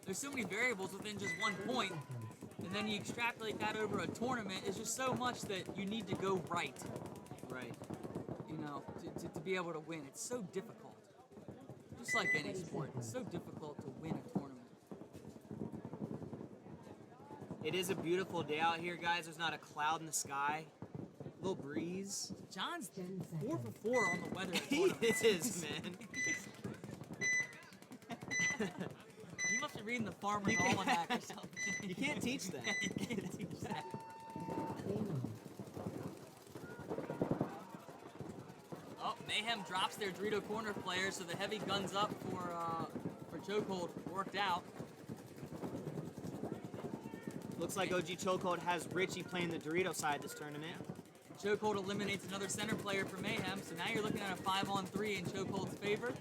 There's so many variables within just one point, and then you extrapolate that over a tournament. It's just so much that you need to go right. Right. You know, to be able to win. It's so difficult. Just like any sport, it's so difficult to win a tournament. It is a beautiful day out here, guys. There's not a cloud in the sky. A little breeze. John's 10 4 seconds. for 4 on the weather. He is, man. You must be reading the Farmer's Almanac or something. You can't teach that. You can't teach that. Game on. Oh, Mayhem drops their Dorito corner player, so the heavy guns up for Chokehold worked out. Looks like OG Chokehold has Richie playing the Dorito side this tournament. Chokehold eliminates another center player for Mayhem, so now you're looking at a 5-on-3 in Chokehold's favor.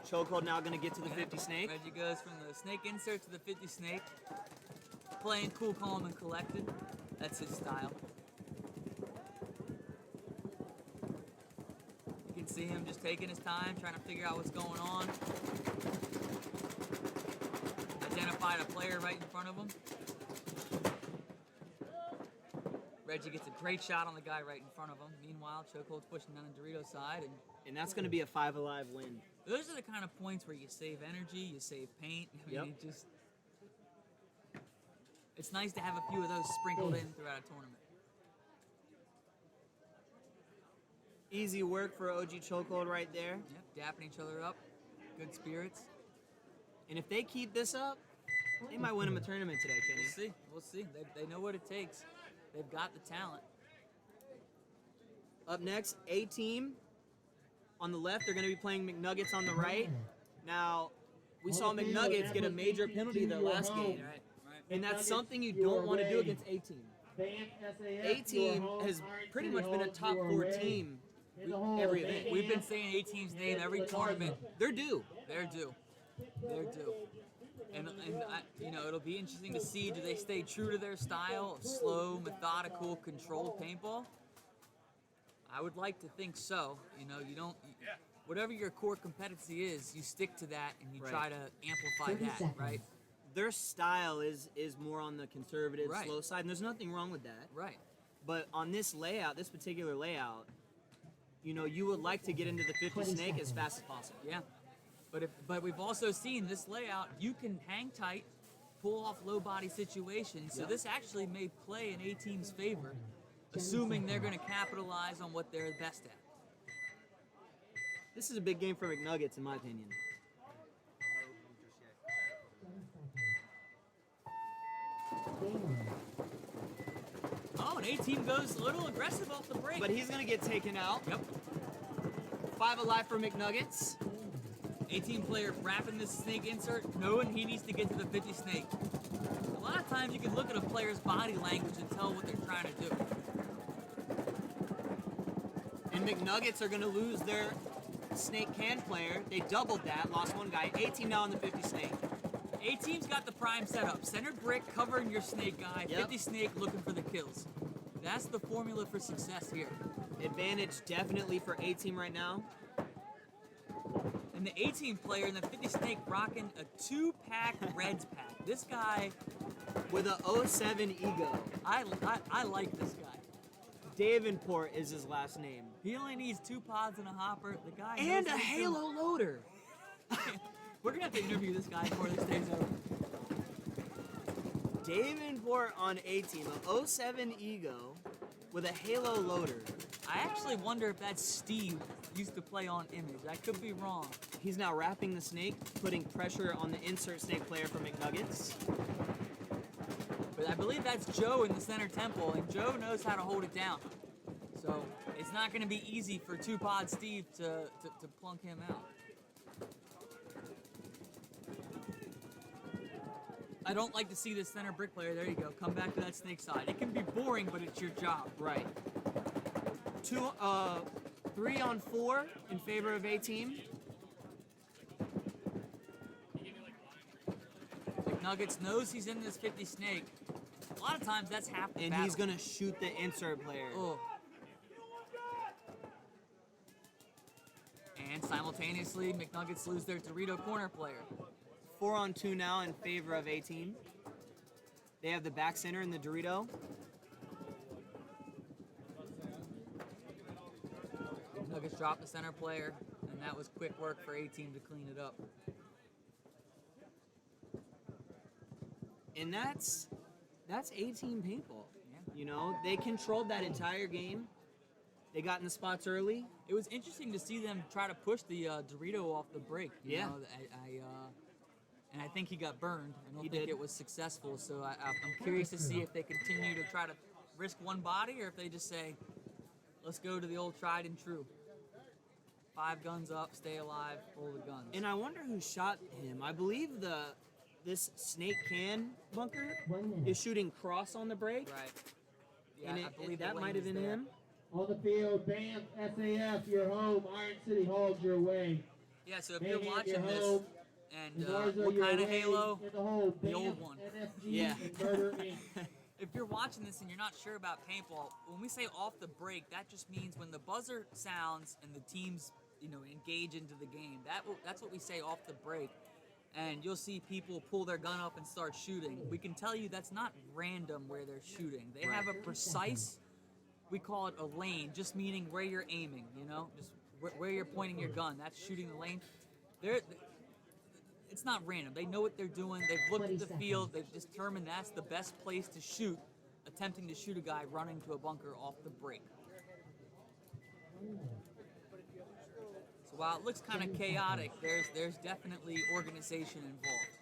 Chokehold now going to get to the 50 snake. Reggie goes from the snake insert to the 50 snake. Playing cool, calm, and collected. That's his style. You can see him just taking his time, trying to figure out what's going on. Identified a player right in front of him. Reggie gets a great shot on the guy right in front of him. Meanwhile, Chokehold's pushing down the Dorito side, And that's going to be a 5 alive win. those are the kind of points where you save energy, you save paint. I mean, Yep. it's nice to have a few of those sprinkled in throughout a tournament. Easy work for OG Chokehold right there. Yep, dapping each other up, good spirits. And if they keep this up, they might win him a tournament today, Kenny. We'll see. They know what it takes. They've got the talent. Up next, A-Team. On the left, they're going to be playing McNuggets on the right. Now, we saw McNuggets get a major penalty their last game. Right. And that's something you don't want to do against A-Team. A-Team has pretty much been a top 4 team In the hole, every main event. We've been camp, saying A-team's name every DLX tournament. They're due. They're due. They're due. And you know, it'll be interesting to see, do they stay true to their style of slow, methodical, controlled paintball? I would like to think so. You know, you don't, whatever your core competency is, you stick to that and you Right. try to amplify 30 that, seconds. right? Their style is more on the conservative, Right. slow side, and there's nothing wrong with that. Right. But on this layout, this particular layout, you know, you would like to get into the 50 20 snake as seconds. fast as possible. Yeah. But we've also seen this layout, you can hang tight, pull off low body situations. So Yep. this actually may play in A-team's favor, assuming they're going to capitalize on what they're best at. This is a big game for McNuggets, in my opinion. 10 seconds. Game on. Oh, and A-team goes a little aggressive off the break. But he's going to get taken out. Yep. 5 alive for McNuggets. A-team player wrapping this snake insert, knowing he needs to get to the 50 snake. A lot of times you can look at a player's body language and tell what they're trying to do. And McNuggets are going to lose their snake can player. They doubled that, lost one guy. A-team now on the 50 snake. A-team's got the prime setup. Center brick covering your snake guy, Yep. 50 snake looking for the kills. That's the formula for success here. Advantage definitely for A-team right now. And the A-team player in the 50 snake rocking a 2-pack Reds pack. This guy, With a 07 ego. I like this guy. Davenport is his last name. He only needs 2 pods and a hopper. The guy And knows a what he's doing. Halo loader. We're gonna have to interview this guy before this day's over. Davenport on A-team, a 07 ego with a Halo loader. I actually wonder if that's Steve used to play on Image. I could be wrong. He's now wrapping the snake, putting pressure on the insert snake player for McNuggets. But I believe that's Joe in the center temple, and Joe knows how to hold it down. So it's not going to be easy for 2-pod Steve to plunk him out. I don't like to see this center brick player, there you go, come back to that snake side. It can be boring, but it's your job. Right. 3 on 4 in favor of A-team. McNuggets knows he's in this 50 snake. A lot of times that's half the And battle. he's going to shoot the insert player. Oh. And simultaneously, McNuggets lose their Dorito corner player. 4 on 2 now in favor of A-team. They have the back center in the Dorito. McNuggets dropped the center player, and that was quick work for A-team to clean it up. And that's A-team paintball. Yeah. You know, they controlled that entire game. They got in the spots early. It was interesting to see them try to push the Dorito off the break. You Yeah. know, and I think he got burned. I don't He think did. it was successful. So I'm curious to see if they continue to try to risk one body or if they just say, let's go to the old tried and true. 5 guns up, stay alive, hold the guns. And I wonder who shot him. I believe this snake can bunker 1 minute. is shooting cross on the break. Right. Yeah, And I believe the that lane might have is been there. him. On the field, BAM, SAF, your home. Iron City Hogs, your way. Yeah, so if Main you're Camp, watching your this, home. and Garza, what your kind of way. halo? In the hole, The BAM, old one. NFG, Yeah. and Murder Inc. If you're watching this and you're not sure about paintball, when we say off the break, that just means when the buzzer sounds and the teams, engage into the game. That's what we say off the break. And you'll see people pull their gun up and start shooting. We can tell you that's not random where they're shooting. They have a precise, we call it a lane, just meaning where you're aiming, just where you're pointing your gun. That's shooting the lane. It's not random. They know what they're doing. They've looked at the 20 field. They've determined that's the best place to shoot, attempting to shoot a guy running to a bunker off the break. So while it looks kind of chaotic, there's definitely organization involved.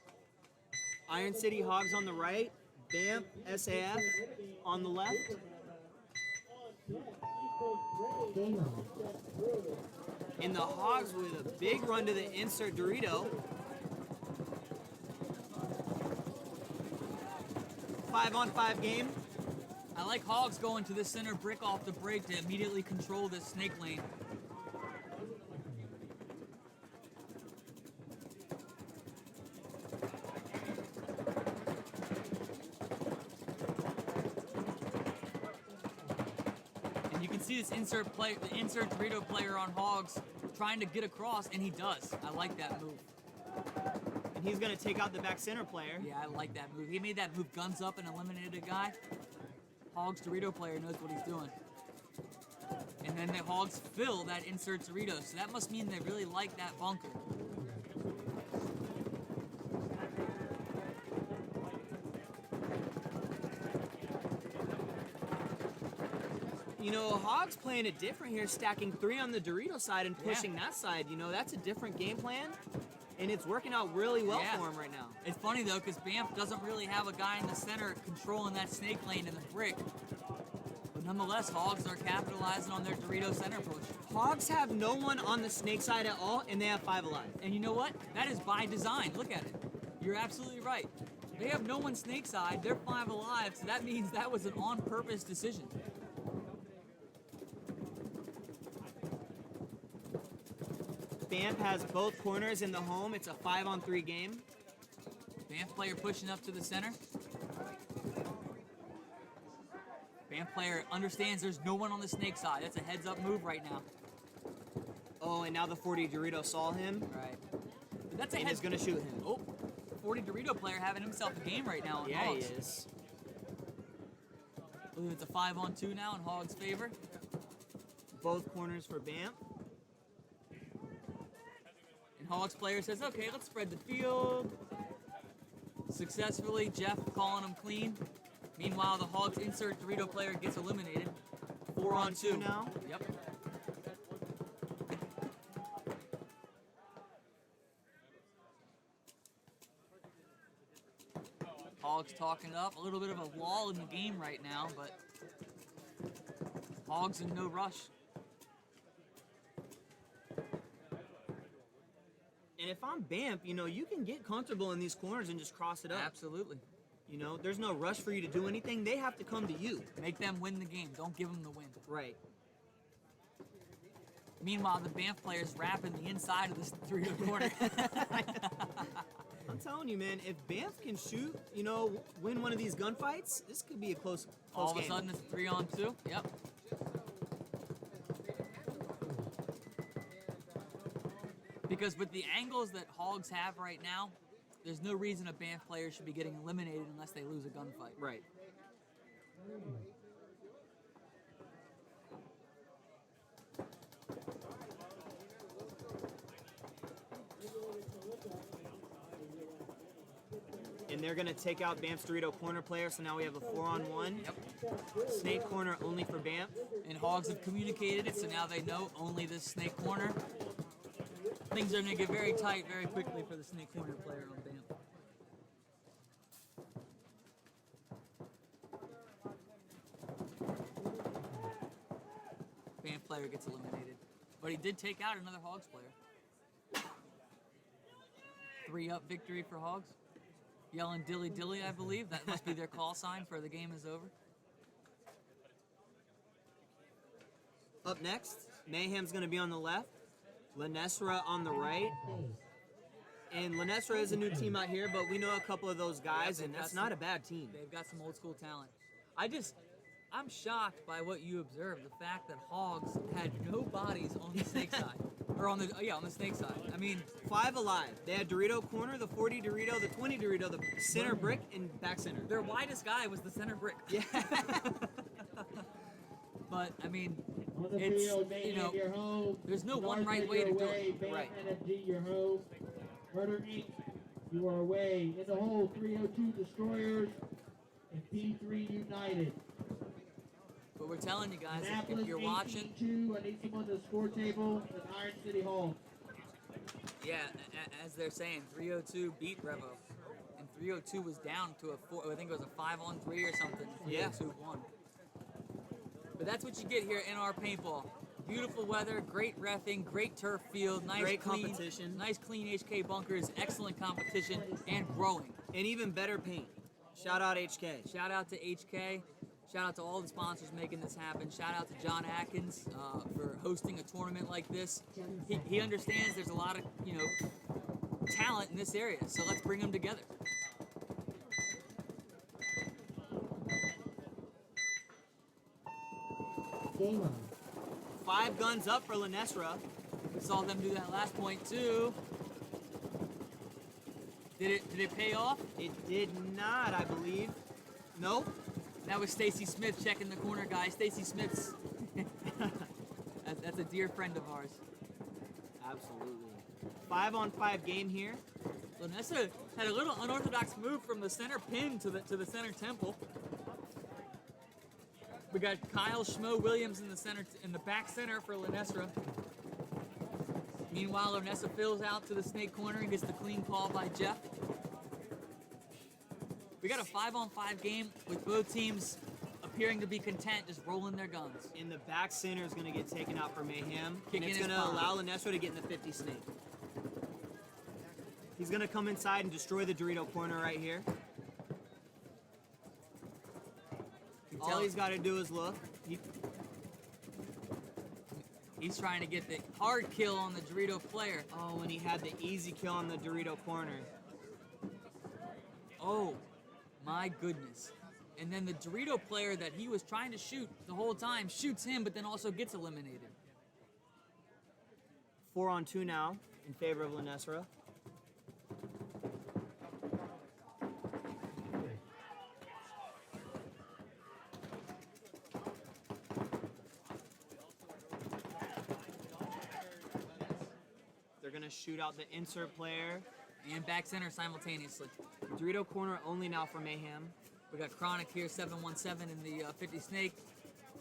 Iron City Hogs on the right. BAMP, SAF on the left. Game on. And the Hogs with a big run to the insert Dorito. 5-on-5 game. I like Hogs going to the center brick off the break to immediately control this snake lane. see this insert Dorito player on Hogs trying to get across, and he does. I like that move. And he's going to take out the back center player. Yeah, I like that move. He made that move guns up and eliminated a guy. Hogs Dorito player knows what he's doing. And then the Hogs fill that insert Dorito, so that must mean they really like that bunker. You know, Hogs playing it different here, stacking 3 on the Dorito side and pushing that side. You know, that's a different game plan, and it's working out really well for him right now. It's funny, though, because Banff doesn't really have a guy in the center controlling that snake lane in the brick. But nonetheless, Hogs are capitalizing on their Dorito center push. Hogs have no one on the snake side at all, and they have 5 alive. And you know what? That is by design. Look at it. You're absolutely right. They have no one snake side. They're 5 alive, so that means that was an on-purpose decision. Banff has both corners in the home. It's a 5-on-3 game. Banff player pushing up to the center. Banff player understands there's no one on the snake side. That's a heads-up move right now. Oh, and now the 40 Dorito saw him. Right. That's a And is going to shoot him. Oh, 40 Dorito player having himself a game right now on Yeah, Hogs. he is. I believe it's a 5-on-2 now in Hogs' favor. Both corners for Banff. And Hogs player says, okay, let's spread the field. Successfully, Jeff calling him clean. Meanwhile, the Hogs insert Dorito player gets eliminated. 4-on-2 now. Yep. Hogs talking up. A little bit of a lull in the game right now, but Hogs in no rush. And if I'm Banff, you know, you can get comfortable in these corners and just cross it up. Absolutely. You know, there's no rush for you to do anything. They have to come to you. Make them win the game. Don't give them the win. Right. Meanwhile, the Banff player's wrapping the inside of this 3-0 corner. I'm telling you, man, if Banff can shoot, you know, win one of these gunfights, this could be a close All of game. a sudden, it's 3-on-2. Yep. Because with the angles that Hogs have right now, there's no reason a Banff player should be getting eliminated unless they lose a gunfight. Right. And they're going to take out Banff's Dorito corner player, so now we have a 4-on-1. Yep. Snake corner only for Banff. And Hogs have communicated it, so now they know only this snake corner. Things are going to get very tight very quickly for the snake corner player on Banff. Banff player gets eliminated. But he did take out another Hogs player. 3-up victory for Hogs. Yelling dilly dilly, I believe. That must be their call sign for the game is over. Up next, Mayhem's going to be on the left. Lenesra on the right. And Lenesra is a new team out here, but we know a couple of those guys, and that's not a bad team. They've got some old school talent. I'm shocked by what you observed, the fact that Hogs had no bodies on the snake side. Or on the snake side. I mean, 5 alive. They had Dorito corner, the 40 Dorito, the 20 Dorito, the center brick, and back center. their widest guy was the center brick. Yeah. But, I mean, On the it's, field, you know, your home. there's no one North right way to your do away, it. Banff Right. NFG, your home. Murder Inc., you are away. In the hole, 302 Destroyers and P3 United. But we're telling you guys, Annapolis if you're watching, 18-2. I need someone to the score table at Iron City Hall. yeah, as they're saying, 302 beat Revo. And 302 was down to a 4, I think it was a 5-on-3 or something. 302 won. But that's what you get here at NR Paintball. Beautiful weather, great reffing, great turf field, nice Great clean, competition. nice clean HK bunkers, excellent competition, and growing. And even better paint. Shout out HK. Shout out to HK. Shout out to all the sponsors making this happen. Shout out to John Atkins for hosting a tournament like this. He understands there's a lot of, you know, talent in this area, so let's bring them together. Game on. 5 guns up for Lenesra. We saw them do that last point too. Did it pay off? It did not, I believe. Nope. That was Stacy Smith checking the corner, guys. Stacy Smith's that's a dear friend of ours. Absolutely. 5-on-5 game here. Lanessa had a little unorthodox move from the center pin to the center temple. We got Kyle Schmo Williams in the back center for Lenesra. Meanwhile, Lanessa fills out to the snake corner and gets the clean call by Jeff. We got a 5-on-5 game with both teams appearing to be content, just rolling their guns. And the back center is going to get taken out for Mayhem. Kicking and it's his going to palm. allow Lenesra to get in the 50 snake. He's going to come inside and destroy the Dorito corner right here. All he's got to do is look. He's trying to get the hard kill on the Dorito player. Oh, and he had the easy kill on the Dorito corner. Oh, my goodness. And then the Dorito player that he was trying to shoot the whole time shoots him, but then also gets eliminated. 4-on-2 now in favor of Lenesra. They're going to shoot out the insert player. And back center simultaneously. Dorito corner only now for Mayhem. We got Chronic here, 717 in the 50 snake.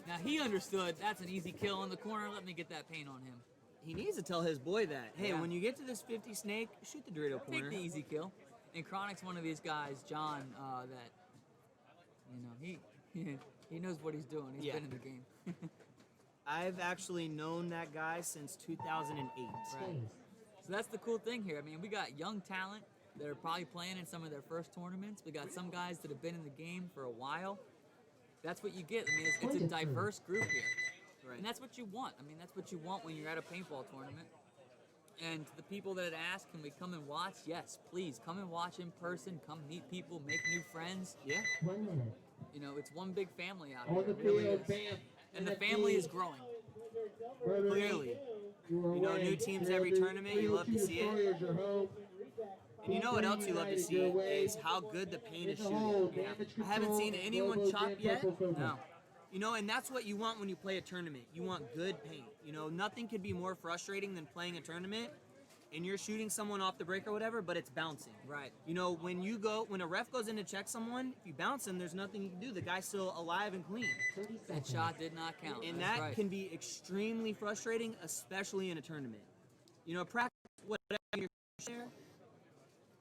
Now he understood that's an easy kill in the corner. Let me get that paint on him. He needs to tell his boy that, hey, Yeah. when you get to this 50 snake, shoot the Dorito corner. Take the easy kill. And Chronic's one of these guys, John, that, you know, he knows what he's doing. He's been in the game. I've actually known that guy since 2008. Right. So that's the cool thing here. I mean, we got young talent that are probably playing in some of their first tournaments. We got some guys that have been in the game for a while. That's what you get. I mean, it's a diverse group here. Right. And that's what you want. I mean, that's what you want when you're at a paintball tournament. And to the people that had asked, can we come and watch? Yes, please. Come and watch in person. Come meet people, make new friends. Yeah. 1 minute. You know, it's one big family out On here. the It really field, is. bam. And the family is growing. Clearly. You know, new teams every tournament, you love to see it. And you know what else you love to see is how good the paint is shooting. I haven't seen anyone chop yet. No. You know, and that's what you want when you play a tournament. You want good paint. You know, nothing could be more frustrating than playing a tournament and you're shooting someone off the break or whatever, but it's bouncing. Right. You know, when a ref goes in to check someone, if you bounce him, there's nothing you can do. The guy's still alive and clean. 30 That seconds. shot did not count. And That's that right. can be extremely frustrating, especially in a tournament. You know, practice whatever you're share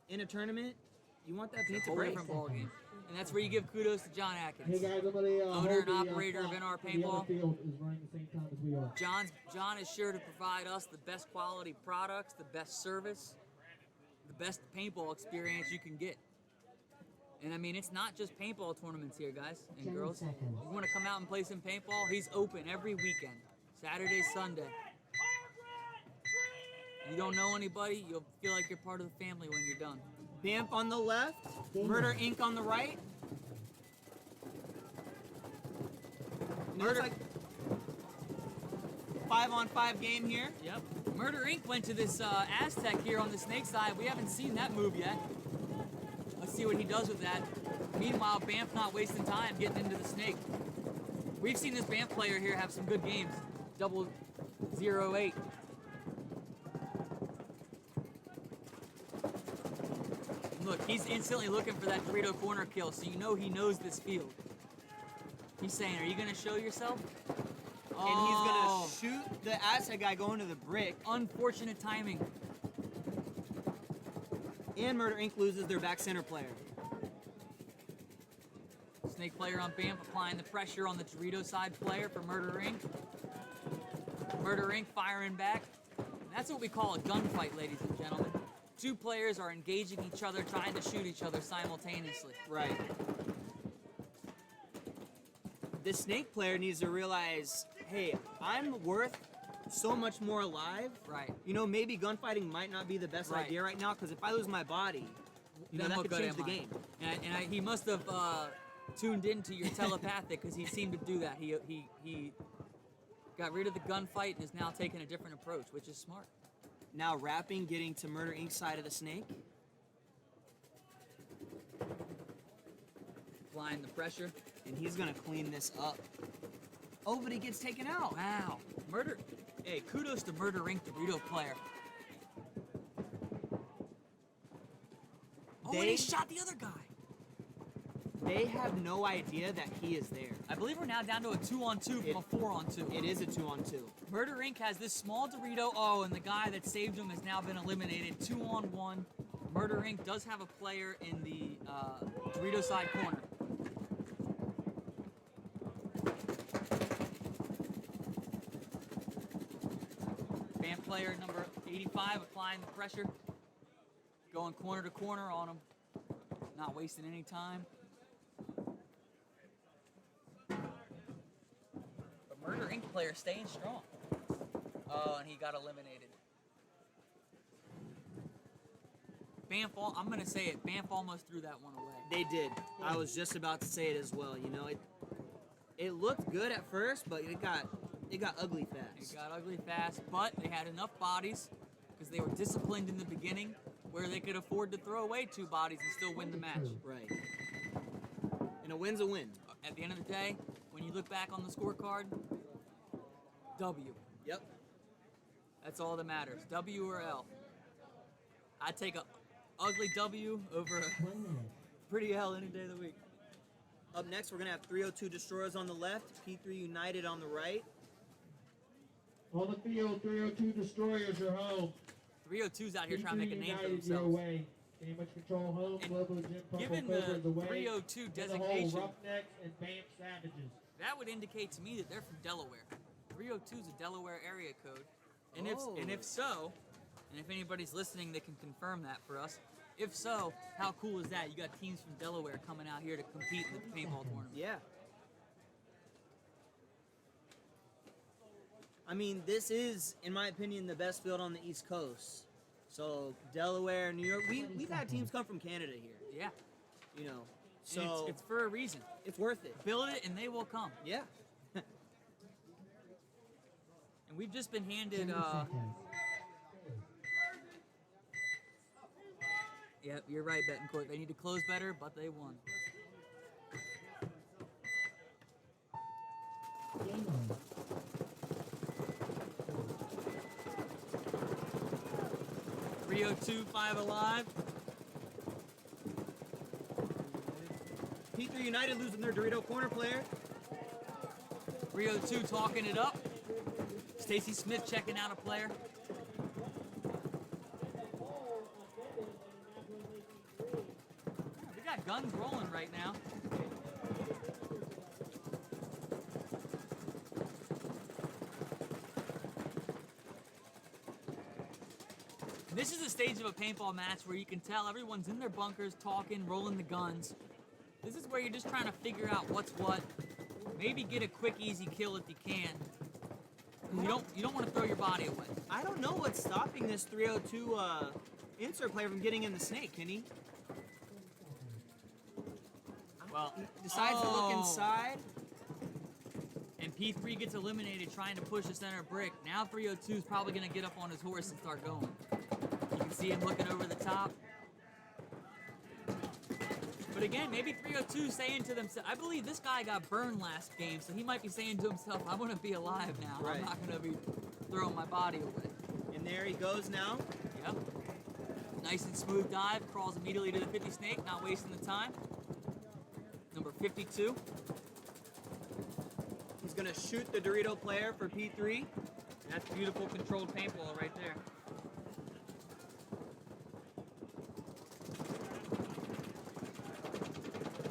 in a tournament, you want that paint to Whole break. different ball game. And that's where you give kudos to John Atkins. Hey guys, somebody, Owner and operator of NR The Paintball. other field is running the same time as we are. John is sure to provide us the best quality products, the best service, the best paintball experience you can get. And I mean, it's not just paintball tournaments here, guys and 10 girls. seconds. You want to come out and play some paintball? He's open every weekend, Saturday, Sunday. You don't know anybody, you'll feel like you're part of the family when you're done. Bamf on the left, Murder Inc. on the right. Murder- 5-on-5 game here. Yep. Murder Inc. went to this Aztec here on the snake side. We haven't seen that move yet. Let's see what he does with that. Meanwhile, Banff not wasting time getting into the snake. We've seen this Banff player here have some good games. 008. Look, he's instantly looking for that Dorito corner kill, so you know he knows this field. He's saying, are you going to show yourself? And he's gonna shoot the Aztec guy going to the brick. Unfortunate timing. And Murder Inc. loses their back center player. Snake player on Banff applying the pressure on the Dorito side player for Murder Inc. Murder Inc. firing back. And that's what we call a gunfight, ladies and gentlemen. Two players are engaging each other, trying to shoot each other simultaneously. Right. The snake player needs to realize, hey, I'm worth so much more alive. Right. You know, maybe gunfighting might not be the best Right. idea right now, because if I lose my body, you know, Then that what could good change am the I? game. And he must have tuned into your telepathic, because he seemed to do that. He got rid of the gunfight and is now taking a different approach, which is smart. Now wrapping, getting to Murder Inc. side of the snake. Applying the pressure. And he's gonna clean this up. Oh, but he gets taken out. Wow. Murder. Hey, kudos to Murder Inc., the Dorito player. Oh, and he shot the other guy. They have no idea that he is there. I believe we're now down to a 2-on-2 from a 4-on-2. It is a 2-on-2. Murder Inc. has this small Dorito. Oh, and the guy that saved him has now been eliminated. 2-on-1. Murder Inc. does have a player in the Dorito side corner. Band player number 85 applying the pressure. Going corner to corner on him. Not wasting any time. But Murder Inc. player staying strong. Oh, and he got eliminated. Banff, I'm going to say it, Banff almost threw that one away. They did. I was just about to say it as well. You know, it looked good at first, but it got ugly fast. It got ugly fast, but they had enough bodies because they were disciplined in the beginning where they could afford to throw away 2 bodies and still win the match. Right. And a win's a win. At the end of the day, when you look back on the scorecard, W. Yep. That's all that matters. W or L. I'd take a ugly W over a 1 minute. pretty L any day of the week. Up next, we're going to have 302 Destroyers on the left, P3 United on the right. On the field, 302 Destroyers are home. 302's out here trying to make a name for United, you're themselves. away. Damage control home, And Global Gym, Purple given Cobras the away. 302 In the hole, designation, Roughnecks and Banff Savages. that would indicate to me that they're from Delaware. 302 is a Delaware area code. And if so, and if anybody's listening, they can confirm that for us. If so, how cool is that? You got teams from Delaware coming out here to compete in the paintball tournament. Yeah. I mean, this is, in my opinion, the best field on the East Coast. So Delaware, New York, we've had teams come from Canada here. Yeah. You know, And so it's for a reason. it's worth it. Build it and they will come. Yeah. And we've just been 30 handed, seconds. yep, you're right, Betancourt. They need to close better, but they won. Game on. Rio 2-5 alive. P3 United losing their Dorito corner player. Rio 2 talking it up. Stacy Smith checking out a player. We got guns rolling right now. This is a stage of a paintball match where you can tell everyone's in their bunkers, talking, rolling the guns. This is where you're just trying to figure out what's what. Maybe get a quick, easy kill if you can. You don't want to throw your body away. I don't know what's stopping this 302 insert player from getting in the snake, can he? Well, He decides to look oh. inside. And P3 gets eliminated trying to push the center brick. Now 302 is probably going to get up on his horse and start going. You can see him looking over the top. But again, maybe 302 saying to themselves, I believe this guy got burned last game, so he might be saying to himself, I want to be alive now. Right. I'm not going to be throwing my body away. And there he goes now. Yep. Nice and smooth dive, crawls immediately to the 50 snake, not wasting the time. Number 52. He's going to shoot the Dorito player for P3. That's beautiful controlled paintball right there.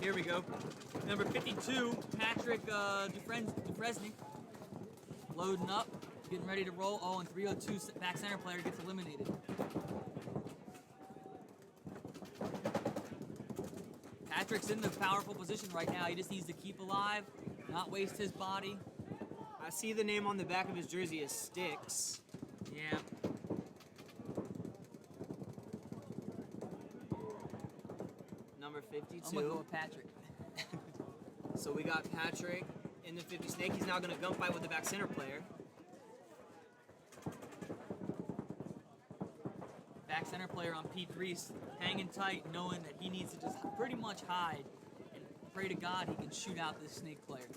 Here we go. Number 52, Patrick Dufresne. Loading up, getting ready to roll. Oh, and 302 back center player gets eliminated. Patrick's in the powerful position right now. He just needs to keep alive, not waste his body. I see the name on the back of his jersey is Sticks. Yeah. Number I'm gonna go 52. with Patrick. So we got Patrick in the 50 snake. He's now going to gunfight with the back center player. center player on P3's hanging tight, knowing that he needs to just pretty much hide and pray to God he can shoot out this snake player.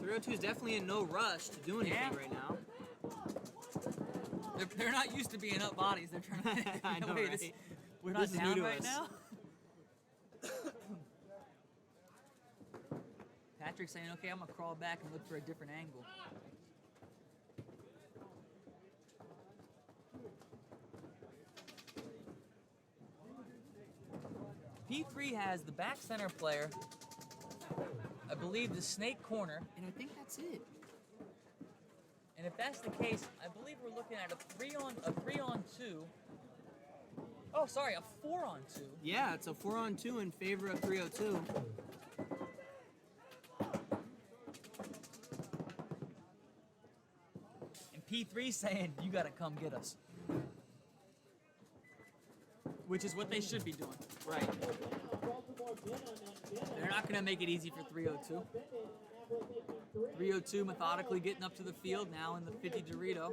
.302 is definitely in no rush to do anything Yeah. right now. They're not used to being up bodies. They're trying to. I know, wait, right? we're not This is new down to right us. now. Patrick's saying, "Okay, I'm gonna crawl back and look for a different angle." P3 has the back center player. I believe the snake corner. And I think that's it. And if that's the case, I believe we're looking at a 3-on-2. Oh, sorry, a 4-on-2. Yeah, it's a 4-on-2 in favor of 302. And P3 saying, "You gotta come get us," which is what they should be doing. Right. They're not gonna make it easy for 302. 302 methodically getting up to the field now in the 50 Dorito.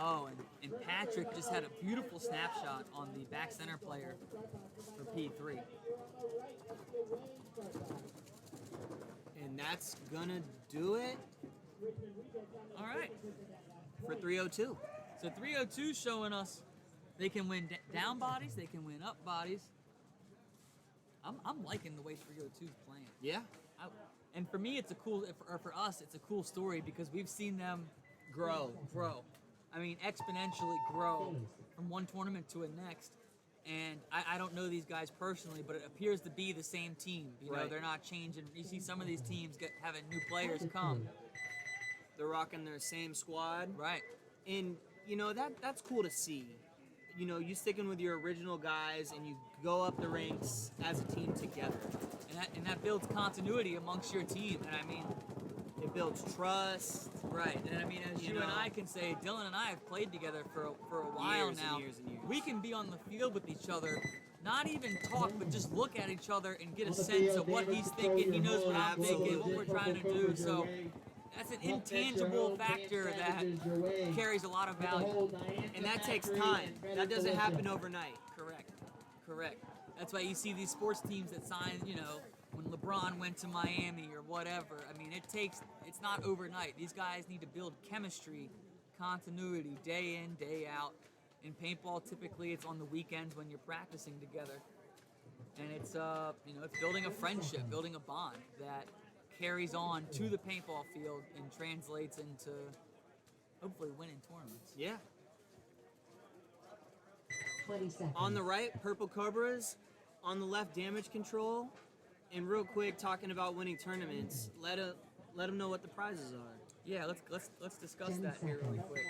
Oh, and Patrick just had a beautiful snapshot on the back center player for P3. And that's gonna do it All right. for 302. So 302 showing us they can win down bodies, they can win up bodies. I'm liking the way 302 is playing. Yeah. And for me, it's a cool, or for us, it's a cool story because we've seen them grow. I mean, exponentially grow from one tournament to a next. And I don't know these guys personally, but it appears to be the same team. You know, Right. they're not changing. You see some of these teams having new players come. They're rocking their same squad. Right. And, you know, that's cool to see. You know, you sticking with your original guys and you go up the ranks as a team together. And that builds continuity amongst your team. And I mean, It builds trust. right. And I mean, as You you and know. I can say, Dylan and I have played together for a while Years and now. years and years. We can be on the field with each other, not even talk, but just look at each other and get a On the sense field, of what damage he's control thinking. He your knows what hold, I'm thinking, what we're purple trying to cobras do. your So way. that's an Up next, your intangible hold, factor dance that savages your way. carries a lot of With the value. hold, Diane And that takes Factory time. and Better That doesn't Collision. happen overnight. Correct. That's why you see these sports teams that sign, you know, when LeBron went to Miami or whatever. I mean, it's not overnight. These guys need to build chemistry, continuity, day in, day out. In paintball, typically it's on the weekends when you're practicing together. And it's, you know, it's building a friendship, building a bond that carries on to the paintball field and translates into hopefully winning tournaments. Yeah. 20 seconds. On the right, Purple Cobras. On the left, Damage Control. And real quick, talking about winning tournaments, let them know what the prizes are. Yeah, let's discuss 10 that here really quick.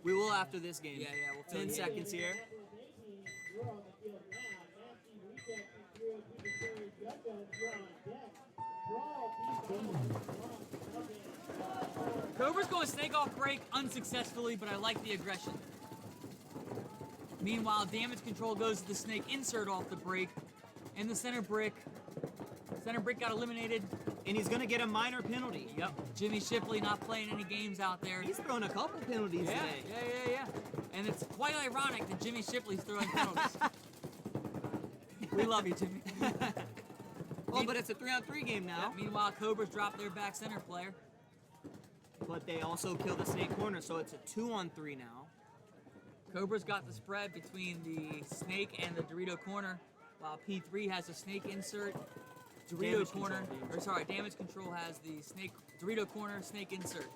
We will after this game. Yeah, we'll fill 10 you in. seconds here. Cobra's going snake off break unsuccessfully, but I like the aggression. Meanwhile, damage control goes to the snake insert off the break, and the center brick got eliminated. And he's going to get a minor penalty. Yep, Jimmy Shipley not playing any games out there. He's thrown a couple penalties today. Yeah. And it's quite ironic that Jimmy Shipley's throwing penalties. We love you, Jimmy. Oh, but it's a 3-on-3 game now. Meanwhile, Cobras dropped their back center player. But they also kill the snake corner, so it's a 2-on-3 now. Cobra's got the spread between the snake and the Dorito corner, while P3 has a snake insert. Dorito Damage corner, control, or sorry, damage control has the snake Dorito corner snake insert.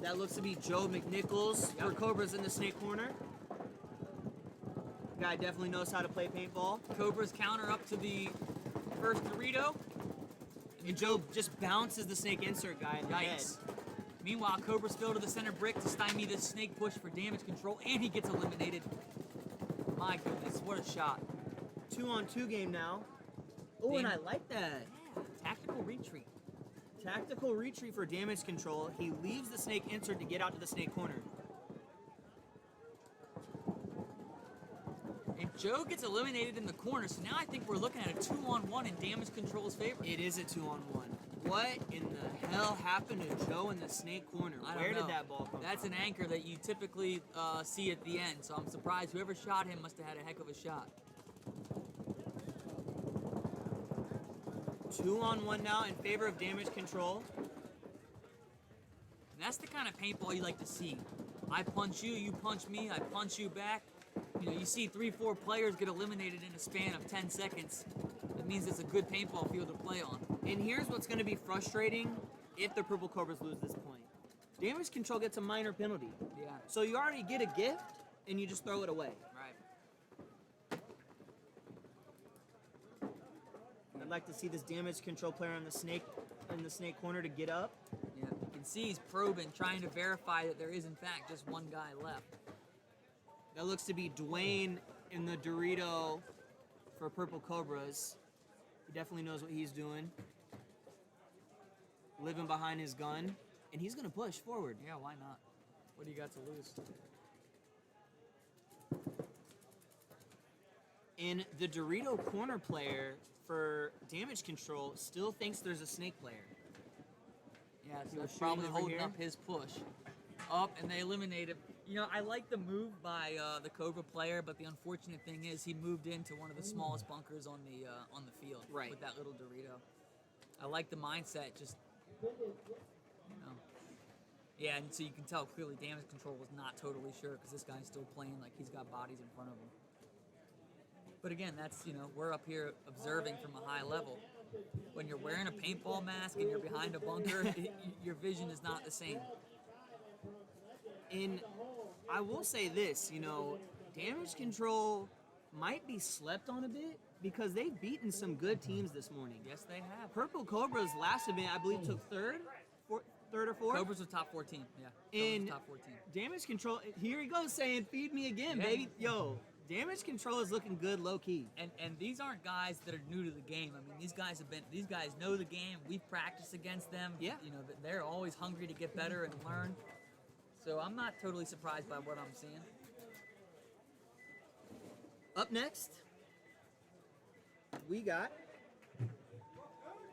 That looks to be Joe McNichols for Yep. Cobras in the snake corner. Guy definitely knows how to play paintball. Cobra's counter up to the first Dorito. And Joe just bounces the snake insert guy in the head. Yikes. Meanwhile, Cobra's filled to the center brick to stymie this snake push for damage control, and he gets eliminated. My goodness, what a shot. 2-on-2 game now. Oh, and Damn. I like that. Yeah, tactical retreat. Tactical retreat for damage control. He leaves the snake insert to get out to the snake corner. And Joe gets eliminated in the corner, so now I think we're looking at a 2-on-1 in damage control's favor. It is a 2-on-1. What in the hell happened to Joe in the snake corner? I don't Where know. did that ball come That's from? an anchor that you typically see at the end, so I'm surprised whoever shot him must have had a heck of a shot. 2-on-1 now in favor of damage control. And that's the kind of paintball you like to see. I punch you, you punch me, I punch you back. You know, you see 3-4 players get eliminated in a span of 10 seconds. That means it's a good paintball field to play on. And here's what's going to be frustrating if the Purple Cobras lose this point. Damage control gets a minor penalty. Yeah. So you already get a gift, and you just throw it away. Right. I'd like to see this damage control player in the snake corner to get up. Yeah. You can see he's probing, trying to verify that there is in fact just one guy left. That looks to be Dwayne in the Dorito for Purple Cobras. He definitely knows what he's doing. Living behind his gun. And he's going to push forward. Yeah, why not? What do you got to lose? And the Dorito corner player for damage control still thinks there's a snake player. Yeah, so He was he's probably shooting over holding here. up his push. Up, and they eliminate him. You know, I like the move by the Cobra player, but the unfortunate thing is he moved into one of the smallest bunkers on the field. Right. With that little Dorito. I like the mindset, just, you know. Yeah, and so you can tell clearly damage control was not totally sure because this guy's still playing like he's got bodies in front of him. But again, that's, you know, we're up here observing from a high level. When you're wearing a paintball mask and you're behind a bunker, your vision is not the same. And I will say this, you know, damage control might be slept on a bit because they've beaten some good teams this morning. Yes, they have. Purple Cobra's last event, I believe, took third or fourth. Cobras was top 14, yeah. Cobras In was top 14. damage control, here he goes saying, feed me again, Yeah. baby. Yo, damage control is looking good low-key. And these aren't guys that are new to the game. I mean, these guys know the game. We've practiced against them. Yeah. You know, they're always hungry to get better and learn. So I'm not totally surprised by what I'm seeing. Up next, we got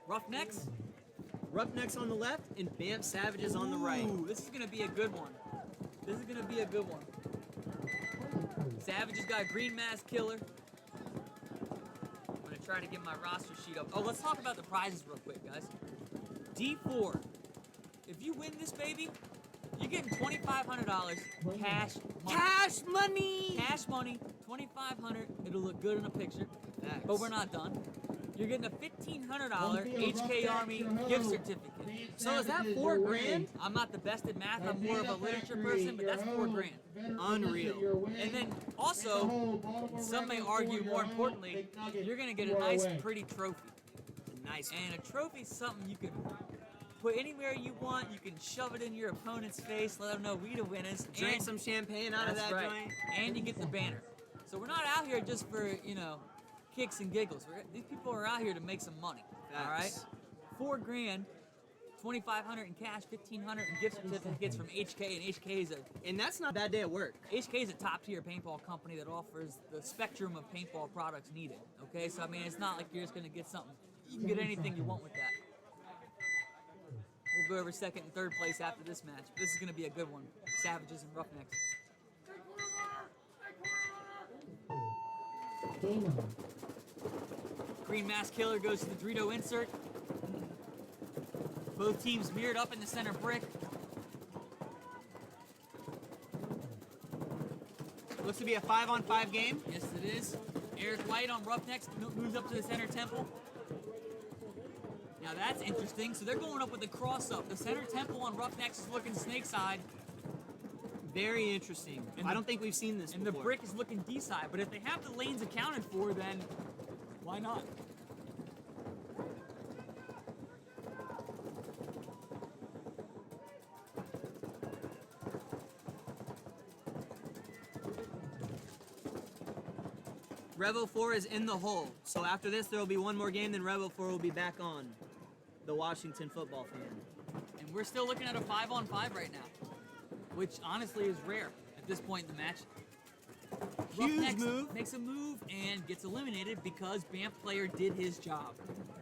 Roughnecks. Roughnecks on the left and Bamf Savages on the right. Ooh, this is gonna be a good one. This is gonna be a good one. Savage has got a green mask killer. I'm gonna try to get my roster sheet up. Oh, let's talk about the prizes real quick, guys. D4. If you win this baby, you're getting $2,500 cash money. Cash money! Cash money, $2,500. It'll look good in a picture. Facts. But we're not done. You're getting a $1,500 HK Army gift certificate. So is that $4 grand? I'm not the best at math. I'm more of a literature person, but that's $4 grand. Unreal. And then also, some may argue more importantly, you're gonna get a nice, pretty trophy. Nice. And a trophy's something you can put anywhere you want. You can shove it in your opponent's face, let them know we the winners. Drink and some champagne out of that's that right. joint. And you get the banner. So we're not out here just for, you know, kicks and giggles. These people are out here to make some money. All right, Facts. $4 grand, $2,500 in cash, $1,500 in gift certificates from HK, and And that's not a bad day at work. HK is a top-tier paintball company that offers the spectrum of paintball products needed. Okay, so I mean, it's not like you're just gonna get something. You can get anything you want with that. We'll go over second and third place after this match. This is gonna be a good one. Savages and Roughnecks. Game on. Green mask killer goes to the Dorito insert. Both teams mirrored up in the center brick. Looks to be a 5-on-5 game. Yes, it is. Eric White on Roughnecks moves up to the center temple. Now that's interesting. So they're going up with the cross up. The center temple on Roughnecks is looking snake side, Very interesting. And I don't think we've seen this and before. the brick is looking D side. But if they have the lanes accounted for, then why not? Revo 4 is in the hole. So after this, there will be one more game, then Revo 4 will be back on the Washington football fan. And we're still looking at a 5-on-5 right now, which honestly is rare at this point in the match. Huge Roughneck move. makes a move and gets eliminated because Banff player did his job.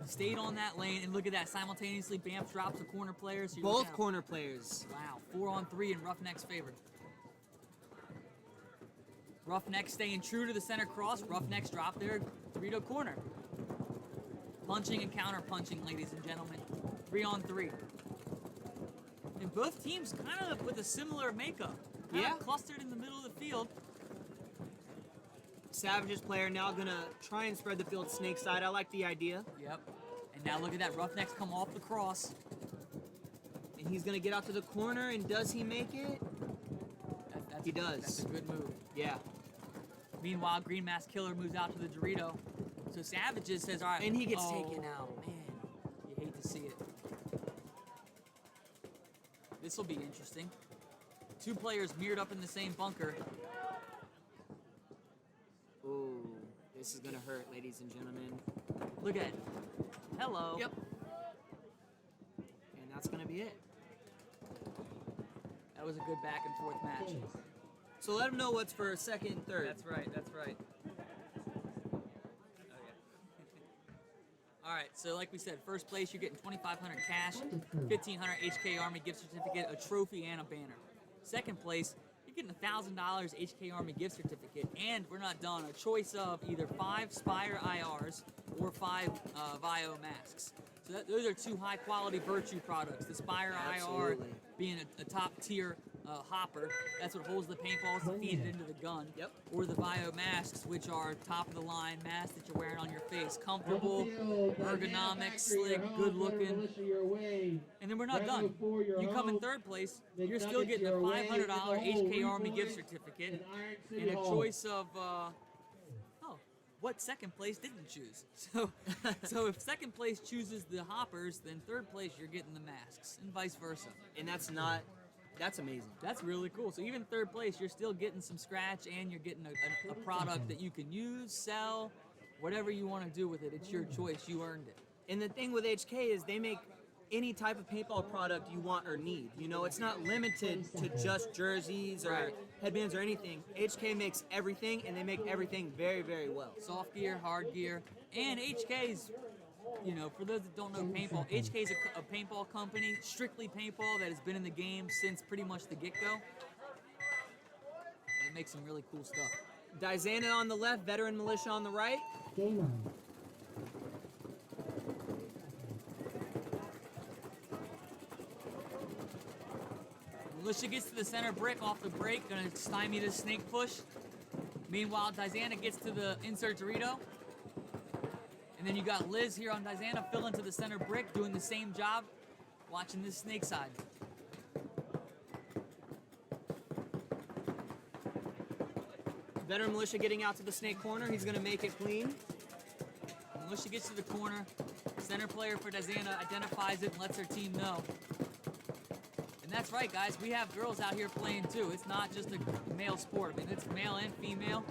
Stayed on that lane, and look at that. Simultaneously, Banff drops a corner player. So you're looking Both at- corner players. Wow, 4-on-3 in Roughneck's favor. Roughnecks staying true to the center cross. Roughnecks drop their Dorito corner. Punching and counter punching, ladies and gentlemen. 3-on-3. And both teams kind of with a similar makeup. Kind Yeah. of clustered in the middle of the field. Savage's player now gonna try and spread the field snake side. I like the idea. Yep. And now look at that. Roughnecks come off the cross. And he's gonna get out to the corner, and does he make it? He does. That's a good move. Yeah. Meanwhile, Green Mask Killer moves out to the Dorito. So Savages says, all right. And he gets oh, taken out. Man, you hate to see it. This will be interesting. Two players mirrored up in the same bunker. Ooh, this is gonna hurt, ladies and gentlemen. Look at it. Hello. Yep. And that's gonna be it. That was a good back and forth match. Chase. So let him know what's for second and third. That's right, that's right. All right, so like we said, first place, you're getting $2,500 cash, $1,500 HK Army gift certificate, a trophy, and a banner. Second place, you're getting $1,000 HK Army gift certificate, and we're not done. A choice of either 5 Spire IRs or 5 Vio masks. So those are two high-quality Virtue products. The Spire IR Absolutely. being a top-tier hopper, that's what holds the paintballs to feed it into the gun. Yep. Or the Vio masks, which are top-of-the-line masks that you're wearing on your face. Comfortable, ergonomic, slick, good-looking. And then we're not done. You come in third place, you're still getting a $500 HK Army gift certificate and a choice of, what second place didn't choose. So if second place chooses the hoppers, then third place you're getting the masks, and vice versa. And that's amazing. That's really cool. So even third place, you're still getting some scratch, and you're getting a product that you can use, sell, whatever you want to do with it. It's your choice. You earned it. And the thing with HK is they make any type of paintball product you want or need. You know, it's not limited to just jerseys or Right. headbands or anything. HK makes everything, and they make everything very, very well. Soft gear, hard gear, and HK's, you know, for those that don't know paintball, HK's a paintball company, strictly paintball, that has been in the game since pretty much the get-go. They make some really cool stuff. Dizana on the left, Veteran Militia on the right. Game on. Militia gets to the center brick off the break, gonna stymie the snake push. Meanwhile, Dizana gets to the insert Dorito. And then you got Liz here on Dizana filling to the center brick, doing the same job, watching this snake side. Veteran Militia getting out to the snake corner. He's going to make it clean. Militia gets to the corner. Center player for Dizana identifies it and lets her team know. And that's right, guys. We have girls out here playing too. It's not just a male sport. I mean, it's male and female.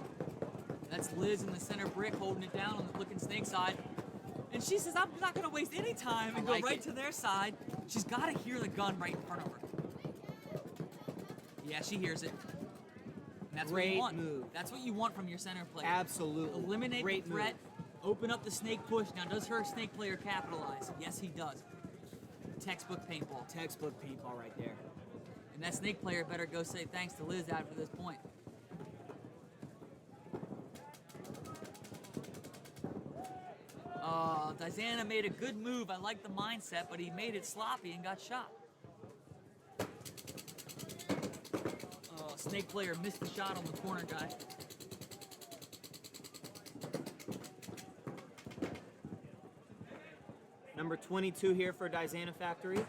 That's Liz in the center brick holding it down on the looking snake side. And she says, I'm not going to waste any time and I like go right it. to their side. She's got to hear the gun right in front of her. Yeah, she hears it. And that's what Great you want. move. That's what you want from your center player. Absolutely. Eliminate Great the threat. move. Open up the snake push. Now, does her snake player capitalize? Yes, he does. Textbook paintball. Textbook paintball right there. And that snake player better go say thanks to Liz after this point. Dizana made a good move. I like the mindset, but he made it sloppy and got shot. Snake player missed the shot on the corner guy. Number 22 here for Dizana Factory.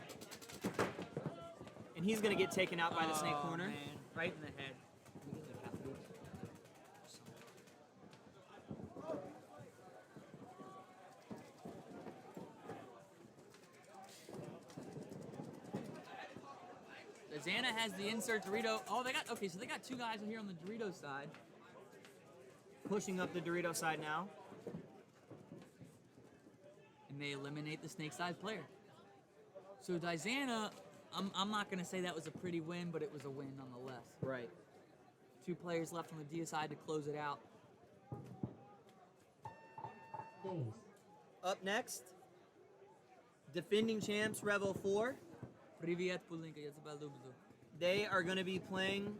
And he's going to get taken out by the snake corner. Man, right in the head. Dizana has the insert Dorito. Oh, so they got two guys here on the Dorito side. Pushing up the Dorito side now. And they eliminate the snake side player. So Dizana, I'm not gonna say that was a pretty win, but it was a win nonetheless. Right. 2 players left on the D side to close it out. Days. Up next, defending champs Revo 4. Привет, Pulinka, я тебя люблю. They are going to be playing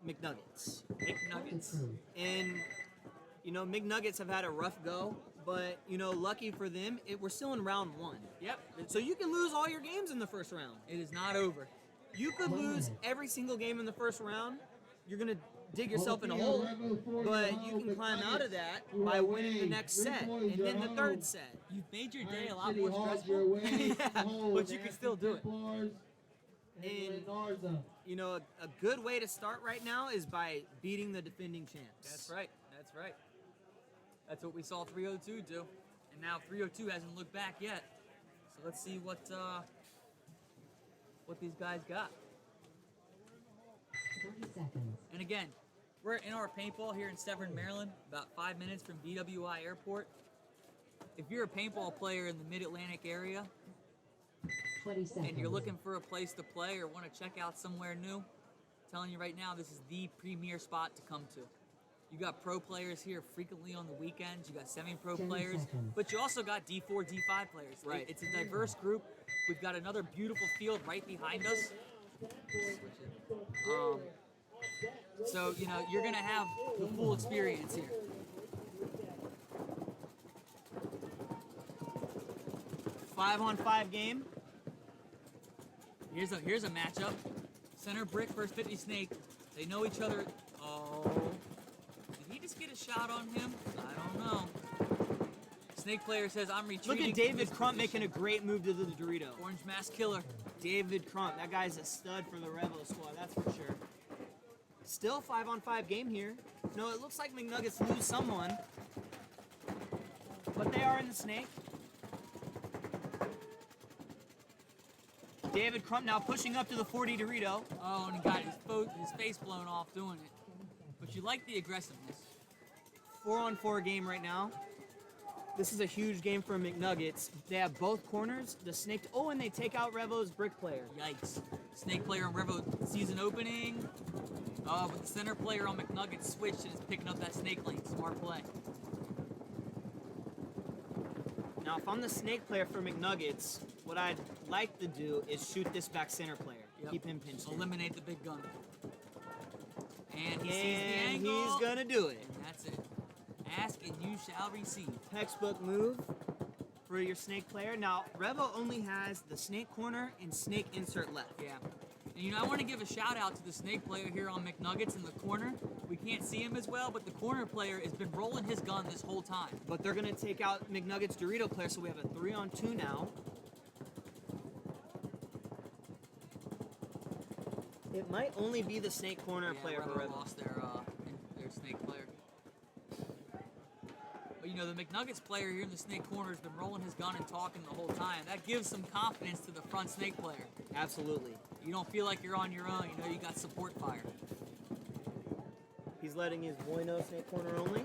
McNuggets. McNuggets. And, you know, McNuggets have had a rough go, but, you know, lucky for them, we're still in round 1. Yep, So you can lose all your games in the first round. it is not over. You could lose every single game in the first round. You're going to dig yourself in a hole, but you can climb out of that by winning the next set and then the third set. You've made your day a lot more stressful, but you can still do it. And, you know, a good way to start right now is by beating the defending champs. That's right. That's right. That's what we saw 302 do, and now 302 hasn't looked back yet. So let's see what these guys got. 30 seconds. And again, we're at NR Paintball here in Severn, Maryland, about 5 minutes from BWI Airport. If you're a paintball player in the Mid-Atlantic area 20 seconds. and you're looking for a place to play or want to check out somewhere new, I'm telling you right now, this is the premier spot to come to. You got pro players here frequently on the weekends. You got semi-pro 10 players, seconds. but you also got D4, D5 players. Right. It's a diverse group. We've got another beautiful field right behind us. So, you know, you're going to have the full experience here. Five-on-5 game. Here's a matchup. Center brick versus 50 snake. They know each other. Oh. Did he just get a shot on him? I don't know. Snake player says, I'm retreating. Look at David Crump making a great move to the Dorito. Orange mask killer. David Crump, that guy's a stud for the Revo squad, that's for sure. Still 5-on-5 game here. No, it looks like McNuggets lose someone, but they are in the snake. David Crump now pushing up to the 40 Dorito. Oh, and he got his face blown off doing it. But you like the aggressiveness. 4-on-4 game right now. This is a huge game for McNuggets. They have both corners. The snake. Oh, and they take out Revo's brick player. Yikes. Snake player on Revo season opening. But the center player on McNuggets switched and is picking up that snake lane. Smart play. Now, if I'm the snake player for McNuggets, what I'd like to do is shoot this back center player. Yep. Keep him pinched. in. Eliminate the big gun. And he sees the And angle. he's gonna do it. And that's it. Ask and you shall receive. Textbook move for your snake player. Now, Revo only has the snake corner and snake insert left. Yeah. And you know, I want to give a shout out to the snake player here on McNuggets in the corner. We can't see him as well, but the corner player has been rolling his gun this whole time. But they're gonna take out McNuggets Dorito player, so we have a 3-on-2 now. It might only be the snake corner player for Revo Revo. lost their snake player. But you know, the McNuggets player here in the snake corner has been rolling his gun and talking the whole time. That gives some confidence to the front snake player. Absolutely. You don't feel like you're on your own. You know you got support fire. He's letting his bueno snake corner only.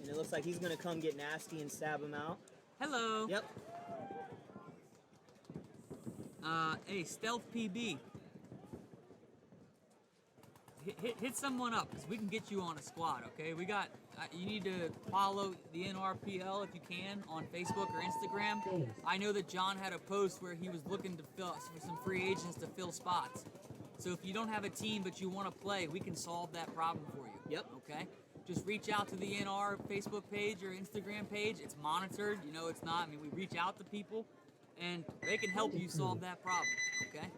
And it looks like he's gonna come get nasty and stab him out. Hello. Yep. Hey, Stealth PB. Hit someone up, because we can get you on a squad, okay? We got, you need to follow the NRPL if you can on Facebook or Instagram. I know that John had a post where he was looking to fill for some free agents to fill spots. So if you don't have a team but you want to play, we can solve that problem for you. Yep. Okay? Just reach out to the NR Facebook page or Instagram page. It's monitored, you know it's not. I mean, we reach out to people and they can help you solve that problem, okay?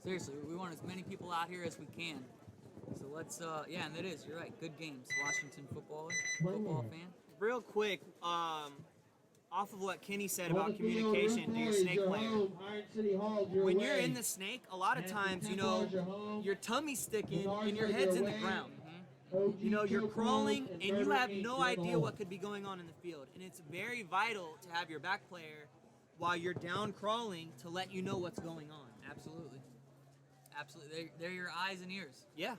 Seriously, we want as many people out here as we can. So let's, yeah, and it is, you're right, good games. Washington football fan. Real quick, off of what Kenny said about communication to your snake player. When you're in the snake, a lot of times, you know, your tummy's sticking and your head's in the ground. You know, you're crawling and you have no idea what could be going on in the field. And it's very vital to have your back player while you're down crawling to let you know what's going on. Absolutely. Absolutely. They're your eyes and ears. Yeah.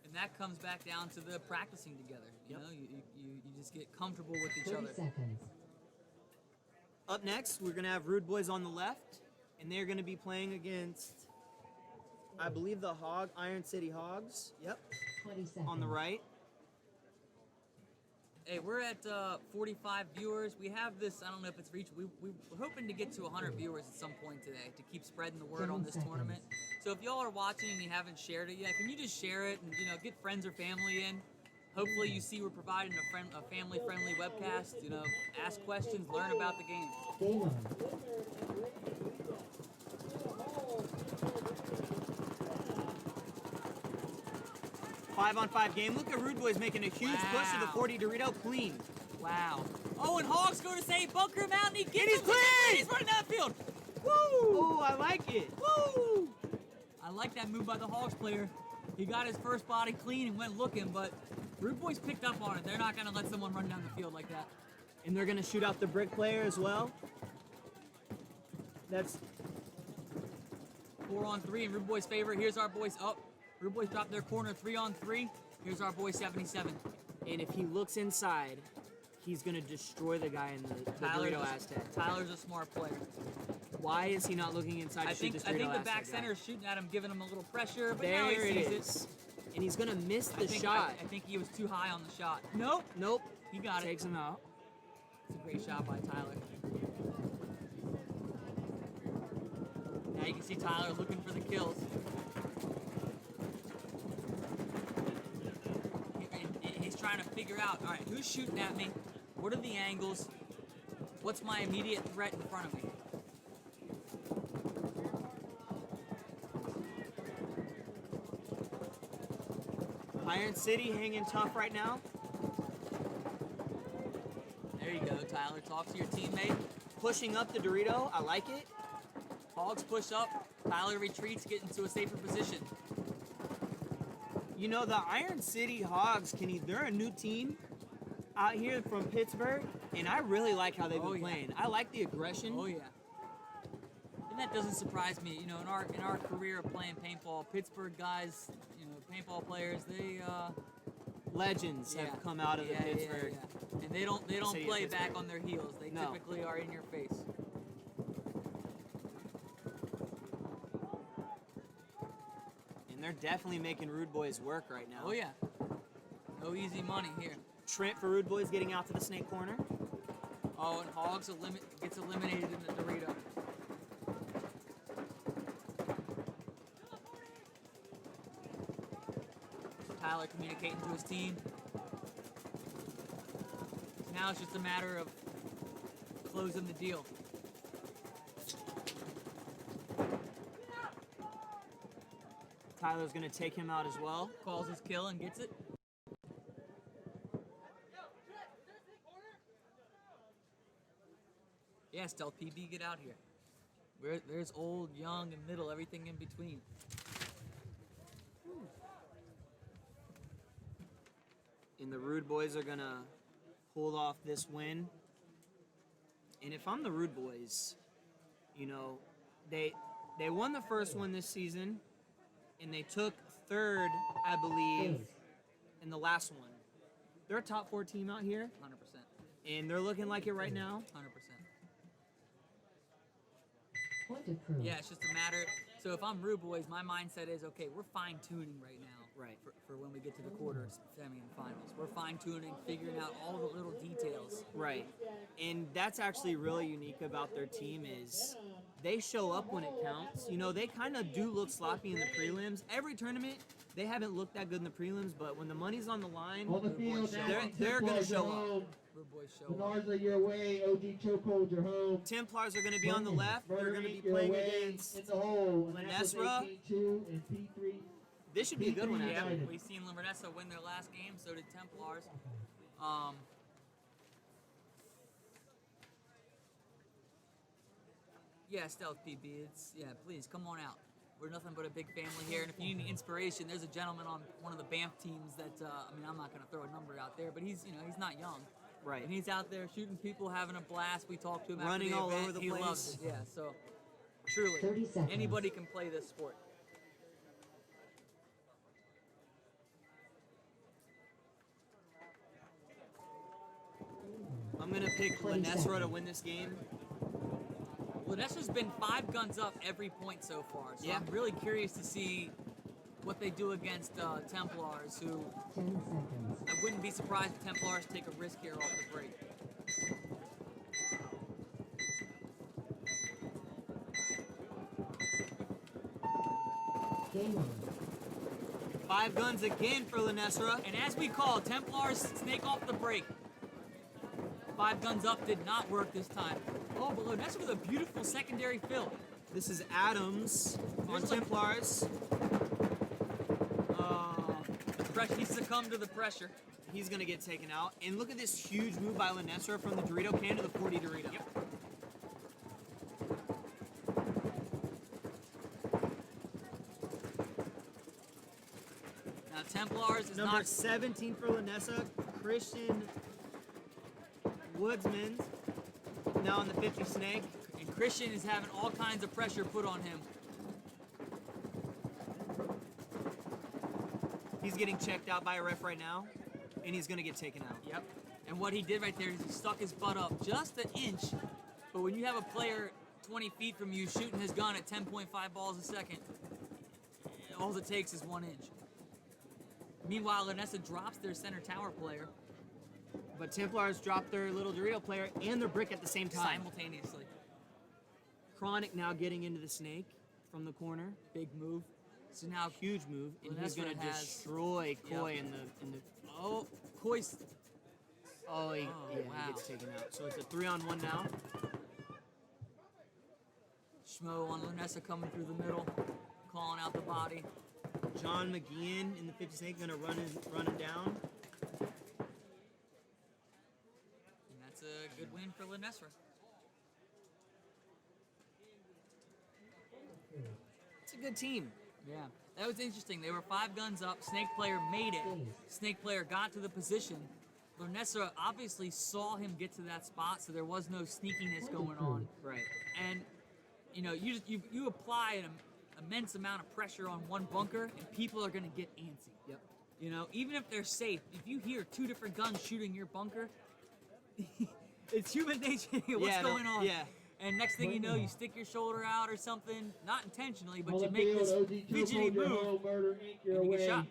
And that comes back down to the practicing together. You Yep. know, you just get comfortable with each 30 other. seconds. Up next, we're gonna have Rude Boys on the left, and they're gonna be playing against, I believe, the Iron City Hogs. Yep, 20 seconds. on the right. Hey, we're at 45 viewers. We have this, I don't know if it's reached, we're hoping to get to 100 viewers at some point today to keep spreading the word 10 on this seconds. tournament. So if y'all are watching and you haven't shared it yet, can you just share it and, you know, get friends or family in? Hopefully you see we're providing a family-friendly webcast. You know, ask questions, learn about the game. Game on. 5-on-5 game. Look at Rude Boys making a huge push to the Wow. 40 Dorito clean. Wow. Oh, and Hogs go to save, bunker him out, and he gets he's him. clean! He's running down the field. Woo! Oh, I like it. Woo! I like that move by the Hogs player. He got his first body clean and went looking, but Rude Boys picked up on it. They're not going to let someone run down the field like that. And they're gonna shoot out the brick player as well. That's 4-on-3 in Rude Boys' favor. Here's our boys up. Rude Boys dropped their corner 3-on-3. Here's our boy 77. and if he looks inside, he's gonna destroy the guy in the Dorito Aztec. Tyler's a smart player. Why is he not looking inside to I shoot think this the Dorito back Aztec center guy? is shooting at him, giving him a little pressure, but There now he it sees is. And he's gonna miss the I think, shot. I think he was too high on the shot. Nope. Nope. He got it. Takes him out. It's a great shot by Tyler. Now you can see Tyler looking for the kills. He's trying to figure out, all right, who's shooting at me? What are the angles? What's my immediate threat in front of me? Iron City hanging tough right now. There you go, Tyler. Talk to your teammate. Pushing up the Dorito. I like it. Hogs push up. Tyler retreats, get into a safer position. You know, the Iron City Hogs, Kenny, they're a new team out here from Pittsburgh, and I really like how they've been Oh, yeah. playing. I like the aggression. Oh yeah. And that doesn't surprise me. You know, in our career of playing paintball, Pittsburgh guys, you know, paintball players, they Legends yeah. have come out of the Pittsburgh. Yeah. And they don't City of play Pittsburgh. back on their heels. They No. typically are in your face. And they're definitely making Rude Boys work right now. Oh yeah. No easy money here. Trent for Rude Boys getting out to the snake corner. Oh, and Hogs gets eliminated in the Dorito. Tyler communicating to his team. Now it's just a matter of closing the deal. Tyler's gonna take him out as well. Calls his kill and gets it. Yeah, Stealth PB, get out here. There's old, young, and middle, everything in between. And the Rude Boys are gonna hold off this win. And if I'm the Rude Boys, you know, they won the first one this season, and they took third, I believe, in the last one. They're a top 4 team out here, 100%. and they're looking like it right now. 100%. Point approved. Yeah, it's just a matter. So if I'm Rude Boys, my mindset is, okay, we're fine-tuning right now. Right. For when we get to the quarters, semi, and finals. We're fine-tuning, figuring out all the little details. Right. And that's actually really unique about their team is they show up when it counts. You know, they kind of do look sloppy in the prelims. Every tournament, they haven't looked that good in the prelims, but when the money's on the line, On the field now. they're going to Templars show are up. home. Rude Boys show up. Menards are your way. OG Chokeholds are home. Templars are going to be on the left. They're going to be Your playing way against. in the hole. Lenesra. 18-2 and P3. This should be a good one, Yeah. actually. We've seen Limbernessa win their last game, so did Templars. Yeah, Stealth PB, please, come on out. We're nothing but a big family here, and if you need any inspiration, there's a gentleman on one of the BAMF teams that, I'm not going to throw a number out there, but he's not young. Right. And he's out there shooting people, having a blast. We talked to him Running after the all event. over the He place. loves it, yeah, so 30 truly, seconds. anybody can play this sport. I'm gonna pick 20 Lenesra to seconds. win this game. Lenesra's been 5 guns up every point so far, so Yeah. I'm really curious to see what they do against Templars, who 10 seconds. I wouldn't be surprised if Templars take a risk here off the break. Game on. 5 guns again for Lenesra. And as we call, Templars snake off the break. 5 guns up did not work this time. Oh, but Lenesra with a beautiful secondary fill. This is Adams on There's like- Templars. The pressure, he succumbed to the pressure. He's gonna get taken out. And look at this huge move by Lenesra from the Dorito can to the 40 Dorito. Yep. Now Templars is Number not 17 for Lenesra, Christian Woodsman. Now on the 50 snake. and Christian is having all kinds of pressure put on him. He's getting checked out by a ref right now, and he's gonna get taken out. Yep. And what he did right there is he stuck his butt up just an inch. But when you have a player 20 feet from you shooting his gun at 10.5 balls a second, all it takes is 1 inch. Meanwhile, Lanessa drops their center tower player But Templars dropped their little Dorito player and their brick at the same time. simultaneously. Chronic now getting into the snake from the corner. Big move. So now, Huge move, and he's Lenesra gonna has- destroy Coy Yep. in the. oh, Koi's Oh, yeah, Oh, he wow. gets taken out. So it's a 3-on-1 now. Schmo on Lanessa coming through the middle, calling out the body. John McGeehan in the 50 snake gonna run him down. And that's a good win for Lenesra. It's a good team. Yeah, that was interesting. They were 5 guns up. Snake player made it. Snake player got to the position. Lenesra obviously saw him get to that spot, so there was no sneakiness going on. Right. And you know, you apply an immense amount of pressure on one bunker, and people are gonna get antsy. Yep. You know, even if they're safe, if you hear 2 different guns shooting your bunker, it's human nature. What's Yeah, no, going on? yeah. And next thing you know, you stick your shoulder out or something, not intentionally, but On you the make field, this OG fidgety Chokehold, your move. home, Murder Inc., you're and you get away. shot.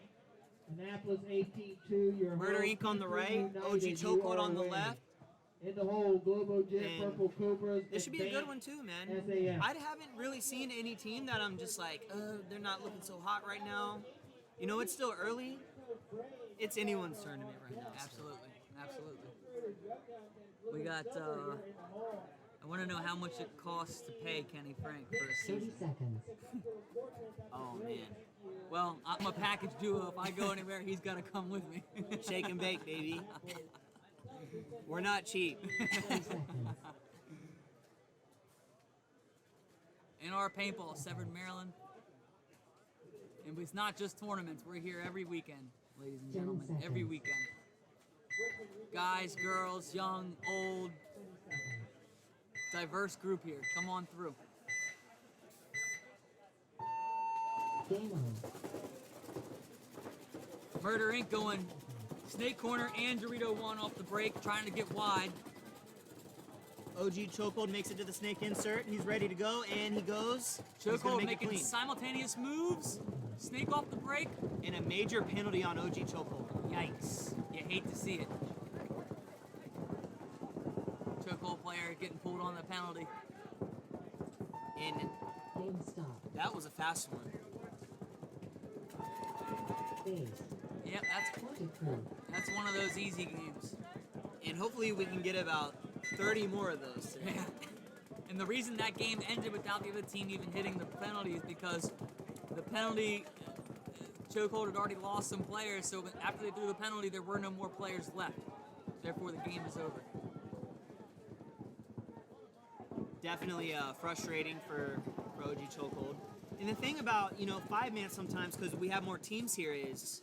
Annapolis 18-2, your Murder home, Inc. on the Eastern right, United, OG you Chokehold are on the away. left. In the hole, Globo Jet, And Purple Cobras. This should be a good Advanced one too, man. SAF. I haven't really seen any team that I'm just like, they're not looking so hot right now. You know, it's still early. It's anyone's tournament right now. so. Absolutely, absolutely. We got. I want to know how much it costs to pay Kenny Frank for a 30 season. seconds. Oh man, Well, I'm a package duo. If I go anywhere, he's got to come with me. shake and bake, baby. We're not cheap. 20 seconds. NR Paintball, Severn, Maryland. And it's not just tournaments. We're here every weekend, ladies and 10 gentlemen. Every seconds. weekend. Guys, girls, young, old, diverse group here. Come on through. Game on. Murder Inc. going snake corner and Dorito 1 off the break, trying to get wide. OG Chokehold makes it to the snake insert, and he's ready to go, and he goes. He's gonna Chokehold make it making clean. simultaneous moves. Snake off the break. And a major penalty on OG Chokehold. Yikes. You hate to see it. Chokehold player getting pulled on the penalty. And Game stop. that was a fast one. Base. Yep, 20 crew. that's one of those easy games. And hopefully we can get about 30 more of those today. Yeah. And the reason that game ended without the other team even hitting the penalty is because the penalty, Chokehold had already lost some players, so after they threw the penalty, there were no more players left. Therefore, the game is over. Definitely frustrating for OG Chokehold. And the thing about, 5-man sometimes, because we have more teams here, is,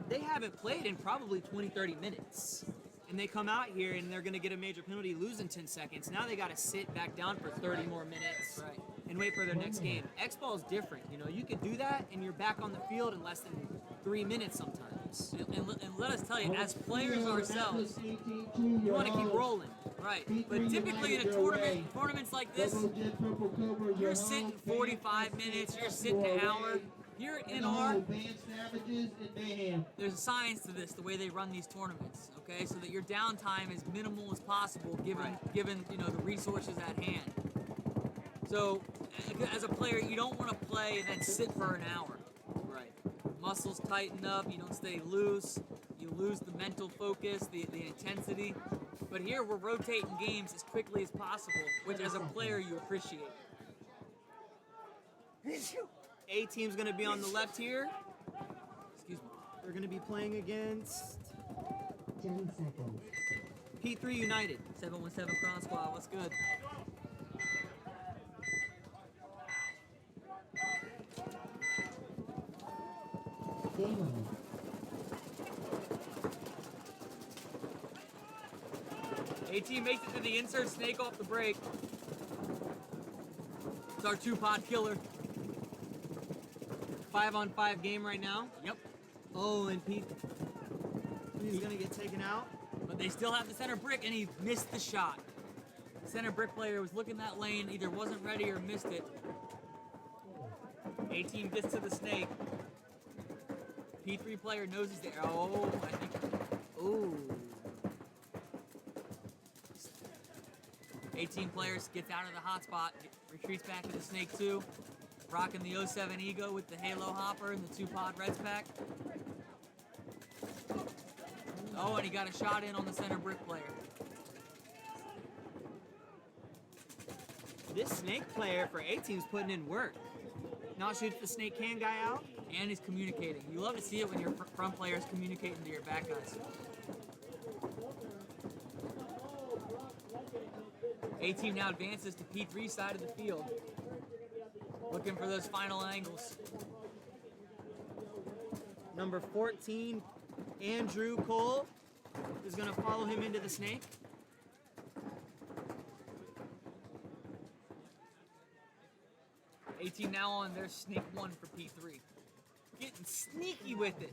they haven't played in probably 20, 30 minutes. And they come out here and they're going to get a major penalty, lose in 10 seconds. Now they got to sit back down for 30 more minutes Right. and wait for their next game. X-Ball is different. You could do that and you're back on the field in less than 3 minutes sometimes. games. And let us tell you, as players ourselves, you want to keep rolling, right? But typically in a tournaments like this, you're sitting 45 minutes, you're sitting an hour. Here at NR, there's a science to this, the way they run these tournaments, okay? So that your downtime is minimal as possible, given you know the resources at hand. So, as a player, you don't want to play and then sit for an hour. Right. Muscles tighten up, you don't stay loose, you lose the mental focus, the intensity. But here we're rotating games as quickly as possible, which as a player you appreciate. A team's gonna be on the left here. Excuse me. They're gonna be playing against 10 seconds. P3 United. 717 Cross Squad, what's good? Game on. A-team makes it to the insert snake off the break. It's our 2-pod killer. 5-on-5 game right now. Yep. Oh, and Pete, he's gonna get taken out. But they still have the center brick, and he missed the shot. The center brick player was looking that lane, either wasn't ready or missed it. A-team gets to the snake. P3 player knows he's there. Oh, I think. Ooh. A-team player gets out of the hot spot, retreats back to the snake 2. Rocking the 07 Ego with the Halo Hopper and the 2-pod Reds pack. Oh, and he got a shot in on the center brick player. This snake player for A-team's putting in work. Not shoot the snake can guy out. And he's communicating. You love to see it when your front player is communicating to your back guys. A-team now advances to P3 side of the field. Looking for those final angles. Number 14, Andrew Cole, is gonna follow him into the snake. A-team now on their snake 1 for P3. Getting sneaky with it.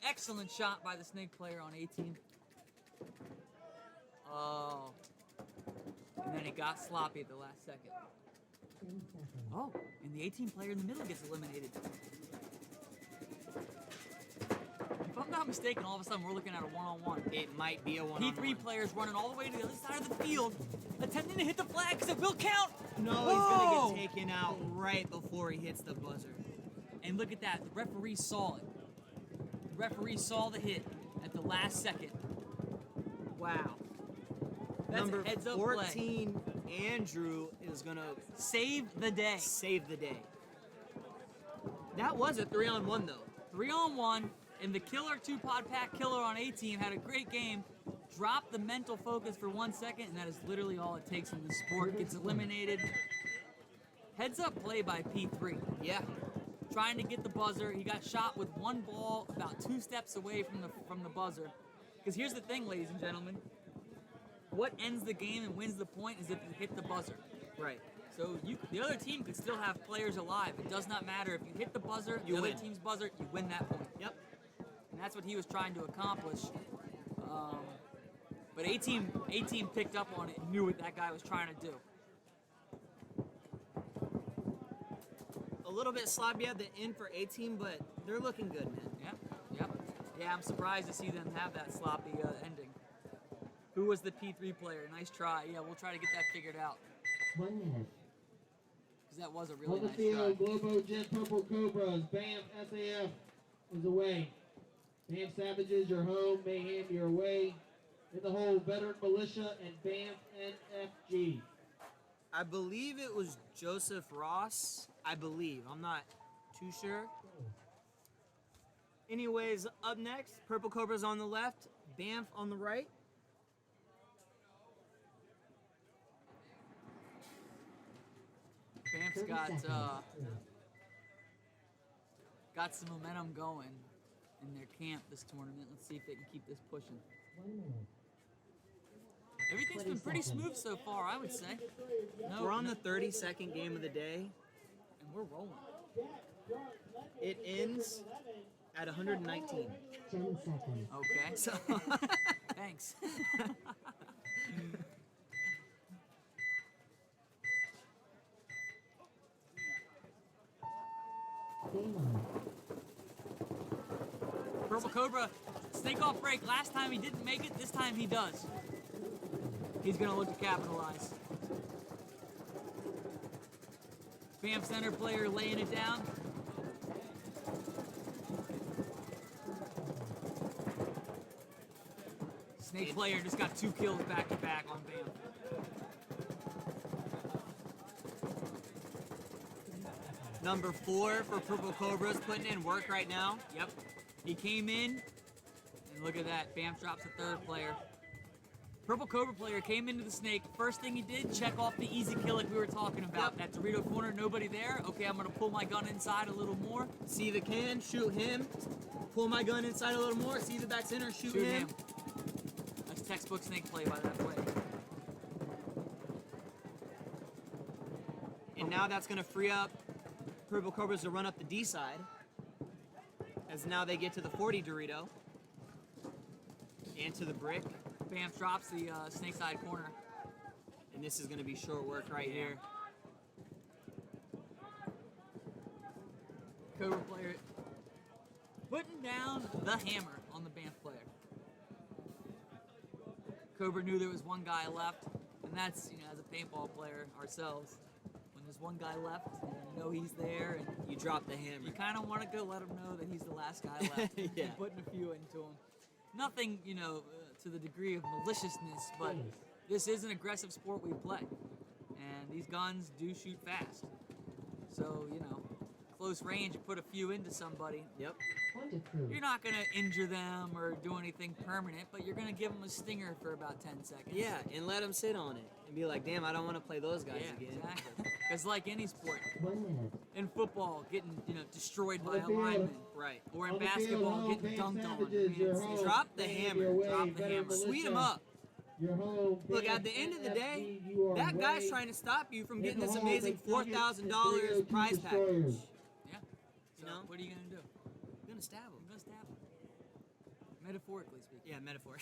Excellent shot by the snake player on A-team. Oh. And then he got sloppy at the last second. 10 seconds. Oh, and the A-team player in the middle gets eliminated. If I'm not mistaken, all of a sudden we're looking at a one-on-one. It might be a one-on-one. P3 players running all the way to the other side of the field, attempting to hit the flag because it will count. No, he's gonna get taken out right before he hits the buzzer. And look at that, the referee saw it. The referee saw the hit at the last second. Wow. That's Number a heads-up play. 14, Andrew, is gonna Save the day. save the day. That was a 3-on-1 though. 3-on-1, and the killer 2-pod pack killer on A-team had a great game. Dropped the mental focus for 1 second, and that is literally all it takes in the sport. Gets eliminated. Heads up play by P3. Yeah. Trying to get the buzzer. He got shot with one ball about 2 steps away from the buzzer. Because here's the thing, ladies and gentlemen. What ends the game and wins the point is if you hit the buzzer. Right. So the other team could still have players alive. It does not matter. If you hit the buzzer, You the win. other team's buzzer, you win that point. Yep. And that's what he was trying to accomplish. But A-team picked up on it and knew what that guy was trying to do. A little bit sloppy at the end for A-team, but they're looking good, man. Yep. Yeah, I'm surprised to see them have that sloppy ending. Who was the P3 player? Nice try. Yeah, we'll try to get that figured out. 1 minute. Because that was a really On the nice field, try. Globo Jet Purple Cobras, BAM SAF is away. BAM Savages, your home. Mayhem, your away. In the hole, Veteran Militia and BAM NFG. I believe it was Joseph Ross. I believe. I'm not too sure. Anyways, up next, Purple Cobra's on the left, Banff on the right. Banff's 30 seconds. got some momentum going in their camp this tournament. Let's see if they can keep this pushing. 1 minute. Everything's been pretty smooth so far, I would say. No, We're on the 32nd game of the day. and we're rolling. It ends at 119. 10 seconds. Okay. So Thanks. Game on. Purple Cobra, snake off break. Last time he didn't make it, this time he does. He's gonna look to capitalize. Bam center player laying it down. Snake player just got 2 kills back to back on Bam. number 4 for Purple Cobra's putting in work right now. Yep. He came in, and look at that. Bam drops the 3rd player. Purple Cobra player came into the snake. First thing he did, check off the easy kill like we were talking about. That Dorito corner, nobody there. Okay, I'm gonna pull my gun inside a little more. See the can, shoot him. Pull my gun inside a little more. See the back center, shoot him. That's textbook snake play by that play. And now that's gonna free up Purple Cobras to run up the D side. As now they get to the 40 Dorito. And to the brick. Bam drops the snake side corner. And this is gonna be short work right here. Cobra player putting down the hammer on the Banff player. Cobra knew there was one guy left, and that's, you know, as a paintball player ourselves, when there's one guy left, and you know he's there, and You drop the hammer. you kind of want to go let him know that he's the last guy left. Yeah. And putting a few into him. Nothing, you know, to the degree of maliciousness, but this is an aggressive sport we play, and these guns do shoot fast. So, you know, close range, you put a few into somebody, Yep. Point approved. you're not going to injure them or do anything permanent, but you're going to give them a stinger for about 10 seconds. Yeah, and let them sit on it. And be like, damn, I don't want to play those guys Yeah, again. exactly. Because like any sport, 1 minute. in football, getting, you know, destroyed by On the a field. lineman, Right. or in On the field, basketball, home, getting Bam dunked on. I Savages, mean, your it's- home. Drop the Bam, hammer, your way, drop the better hammer. Sweet him militia. up. Your home, Look, Bam, at the end of the day, NFB, you are that guy's way. trying to stop you from In getting the this hall, amazing the Nuggets $4,000 and 302 prize package. destroyers. Yeah. So, You know? what are you going to do? I'm gonna stab him. I'm going to stab him. Metaphorically speaking. Yeah, metaphor.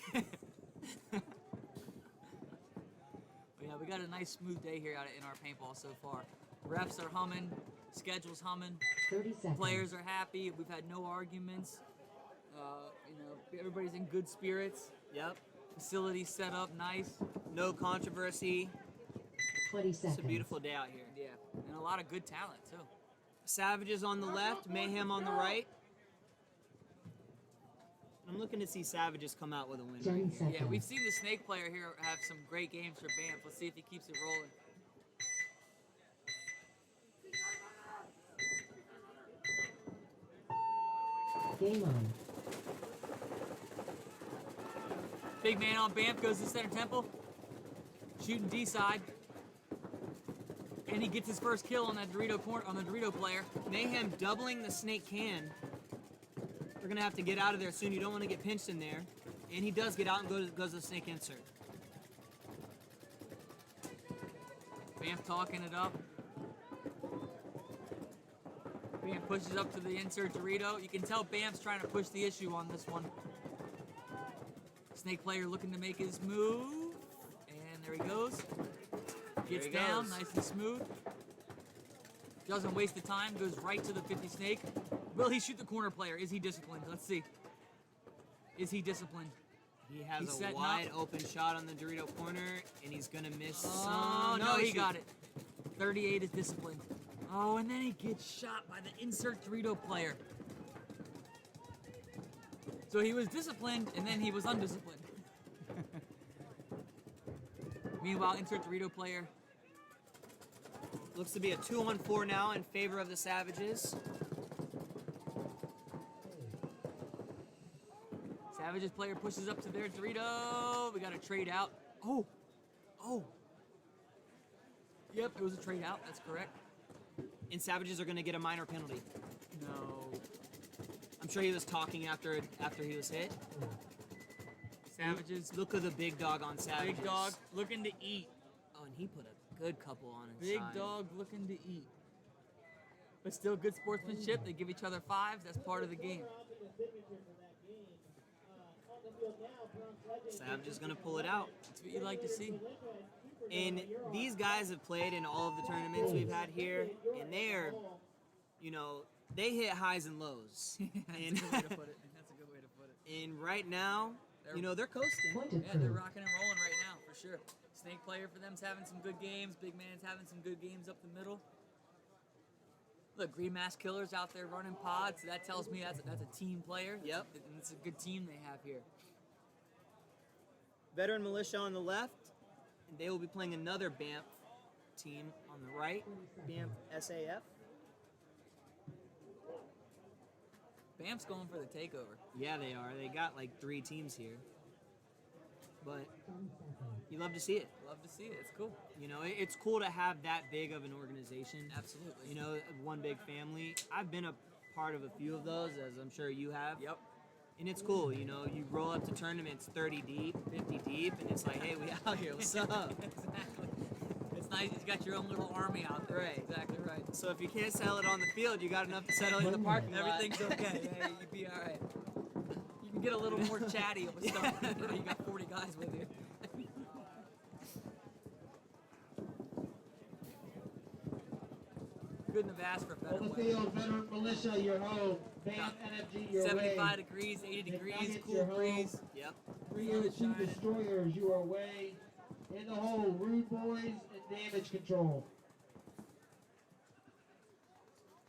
But yeah, we got a nice smooth day here out at NR Paintball so far. Refs are humming, schedule's humming, 30 seconds. players are happy. We've had no arguments. You know, everybody's in good spirits. Yep. Facilities set up nice. No controversy. 20 It's seconds. a beautiful day out here. Yeah, and a lot of good talent too. Savages on the left, Mayhem on the right. I'm looking to see Savages come out with a win. 10 seconds. Yeah, we've seen the snake player here have some great games for Banff. Let's see if he keeps it rolling. Game on. Big man on Banff goes to center temple, shooting D side, and he gets his first kill on that Dorito corner on the Dorito player. Mayhem doubling the snake can. We're gonna have to get out of there soon. You don't want to get pinched in there. And he does get out and goes to the snake insert. Banff talking it up. Banff pushes up to the insert Dorito. You can tell Banff's trying to push the issue on this one. Snake player looking to make his move. And there he goes. Gets he down, goes. nice and smooth. Doesn't waste the time, goes right to the 50 snake. Will he shoot the corner player? Is he disciplined? Let's see. Is he disciplined? He has He's a setting wide up. open shot on the Dorito corner, and he's gonna miss Oh, some. no, he shoot. got it. 38 is disciplined. Oh, and then he gets shot by the insert Dorito player. So he was disciplined, and then he was undisciplined. Meanwhile, insert Dorito player. Looks to be a 2-on-4 now in favor of the Savages. Savages player pushes up to their Dorito. We got a trade out. Oh, oh. Yep, it was a trade out. That's correct. And Savages are gonna get a minor penalty. No. I'm sure he was talking after he was hit. Savages. Look at the big dog on Savages. Big dog looking to eat. Oh, and he put a good couple on his Big side. dog looking to eat. but still good sportsmanship. They give each other fives. That's part of the game. Savage is going to pull it out. That's what you like to see. And these guys have played in all of the tournaments we've had here, and they're, you know, they hit highs and lows. And, That's a good way to put it. That's a good way to put it. and right now, you know, they're coasting. Point Yeah, they're approved. rocking and rolling right now, for sure. Snake player for them's having some good games. Big man's having some good games up the middle. Look, Green Mask Killer's out there running pods. So that tells me that's a team player. Yep. And it's a good team they have here. Veteran Militia on the left, and they will be playing another BAMF team on the right, BAMF SAF. Bam's going for the takeover. Yeah, they are. They got like 3 teams here. But you love to see it. Love to see it. It's cool. You know, it's cool to have that big of an organization. Absolutely. You know, one big family. I've been a part of a few of those, as I'm sure you have. Yep. And it's cool, you know, you roll up to tournaments 30 deep, 50 deep, and it's like, hey, we out here, what's up? Exactly. It's nice. You got your own little army out there. Right. Exactly right. So if you can't settle it on the field, you got enough to settle in the parking lot. Everything's okay. Hey, you'd be all right. You can get a little more chatty with stuff. You got 40 guys with you. Couldn't have asked for a better On the weather. field, Veteran Militia, your home. BAMF NFG, your 75 way. degrees, 80 degrees, McNuggets, cool your home. breeze. Yep. 302 shining. Destroyers, you are away. In the hole, Rude Boys and Damage Control.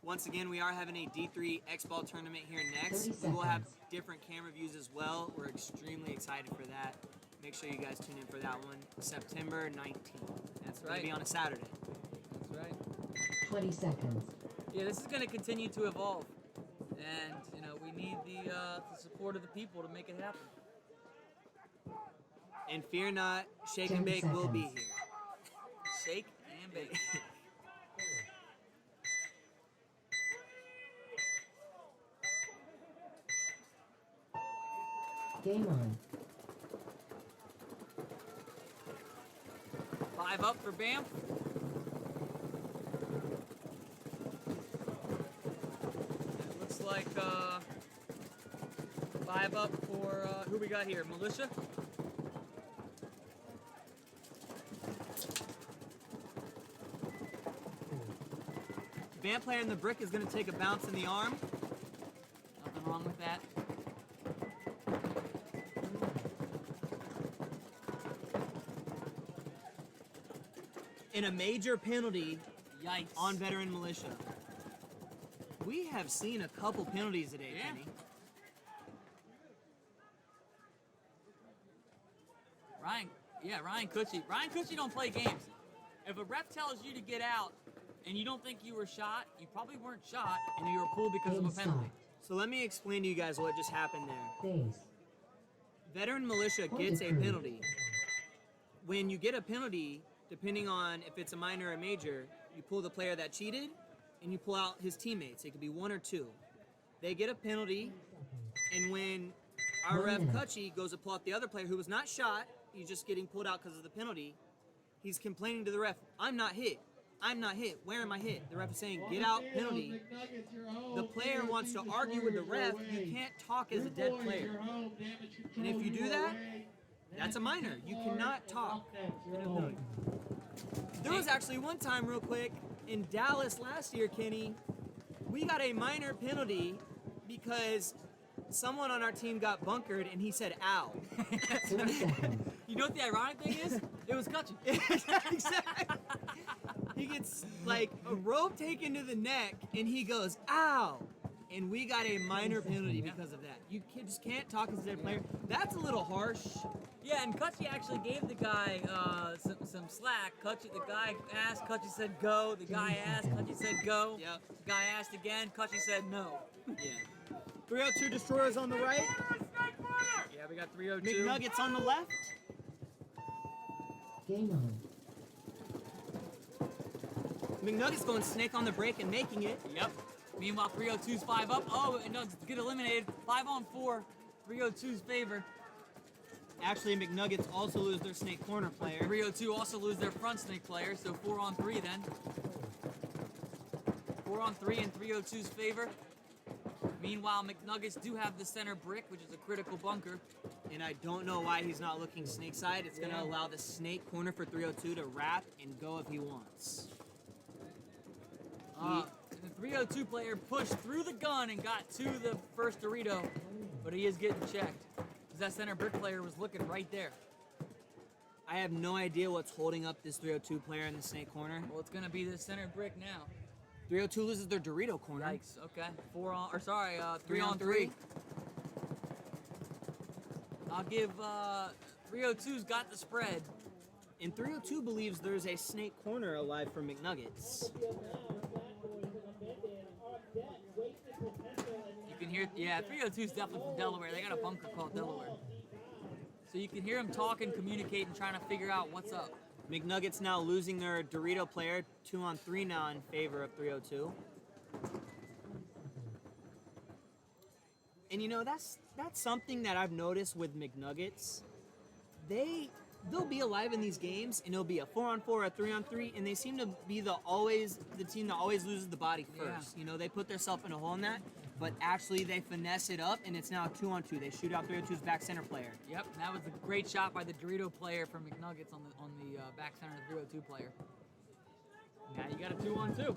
Once again, we are having a D3 X-Ball tournament here next. 30 We will have seconds. different camera views as well. We're extremely excited for that. Make sure you guys tune in for that one. September 19th. That's It's gonna right. be on a Saturday. That's right. 20 seconds. Yeah, this is going to continue to evolve. And, you know, we need the support of the people to make it happen. And fear not, Shake 10 and Bake will be seconds. Shake here. and bake. Game on. 5 up for Bam. It looks like 5 up for who we got here? Militia. Band player in the brick is going to take a bounce in the arm. Nothing wrong with that. And a major penalty Yikes. on Veteran Militia. We have seen a couple penalties today, Yeah. Kenny. Ryan Cucci. Ryan Cucci don't play games. If a ref tells you to get out and you don't think you were shot, you probably weren't shot and you were pulled because of Game a penalty. stopped. So let me explain to you guys what just happened there. Base. Veteran Militia gets a penalty. When you get a penalty, depending on if it's a minor or a major, you pull the player that cheated and you pull out his teammates. It could be 1 or 2. They get a penalty, and when our ref Cucci goes to pull out the other player who was not shot, he's just getting pulled out because of the penalty, he's complaining to the ref, I'm not hit. I'm not hit. Where am I hit? The ref is saying, get out, penalty. The player wants to argue with the ref. You can't talk as a dead player. And if you do that, that's a minor. You cannot talk in a penalty. There was actually one time, real quick, in Dallas last year, Kenny, we got a minor penalty because someone on our team got bunkered and he said, ow. 30 seconds. You know what the ironic thing is? It was Cucci. Exactly. He gets like a rope taken to the neck and he goes, ow. And we got a minor penalty because of that. You just can't talk as a dead player. That's a little harsh. Yeah, and Cucci actually gave the guy some slack. Cucci, the guy asked, Cucci said go. The guy asked, Cucci said go. Yep. The guy asked again, Cucci said no. Yeah. 302 Destroyers on the right. Yeah, we got 302. McNuggets on the left. Game on. McNuggets going snake on the break and making it. Yep. Meanwhile, 302's 5 up. Oh, no, get eliminated. 5 on 4. 302's favor. Actually, McNuggets also lose their snake corner player. 302 also lose their front snake player, so 4 on 3 then. 4 4-on-3 in 302's favor. Meanwhile, McNuggets do have the center brick, which is a critical bunker. And I don't know why he's not looking snake side. It's going to allow the snake corner for 302 to wrap and go if he wants. The 302 player pushed through the gun and got to the first Dorito, but he is getting checked. Because that center brick player was looking right there. I have no idea what's holding up this 302 player in the snake corner. Well, it's going to be the center brick now. 302 loses their Dorito corner. Yikes, okay. 3-on-3. I'll give 302's got the spread. And 302 believes there's a snake corner alive for McNuggets. You can hear, yeah, 302's definitely from Delaware. They got a bunker called Delaware. So you can hear them talking, communicating, trying to figure out what's up. McNuggets now losing their Dorito player, 2-on-3 now in favor of 302. And you know, that's something that I've noticed with McNuggets. They'll be alive in these games, and it'll be a 4-on-4 or a 3-on-3, and they seem to be the team that always loses the body first. Yeah. You know, they put themselves in a hole in that, but actually they finesse it up, and it's now 2-on-2. They shoot out 302's back center player. Yep, and that was a great shot by the Dorito player from McNuggets on the back center of the 302 player. Now you got a 2-on-2.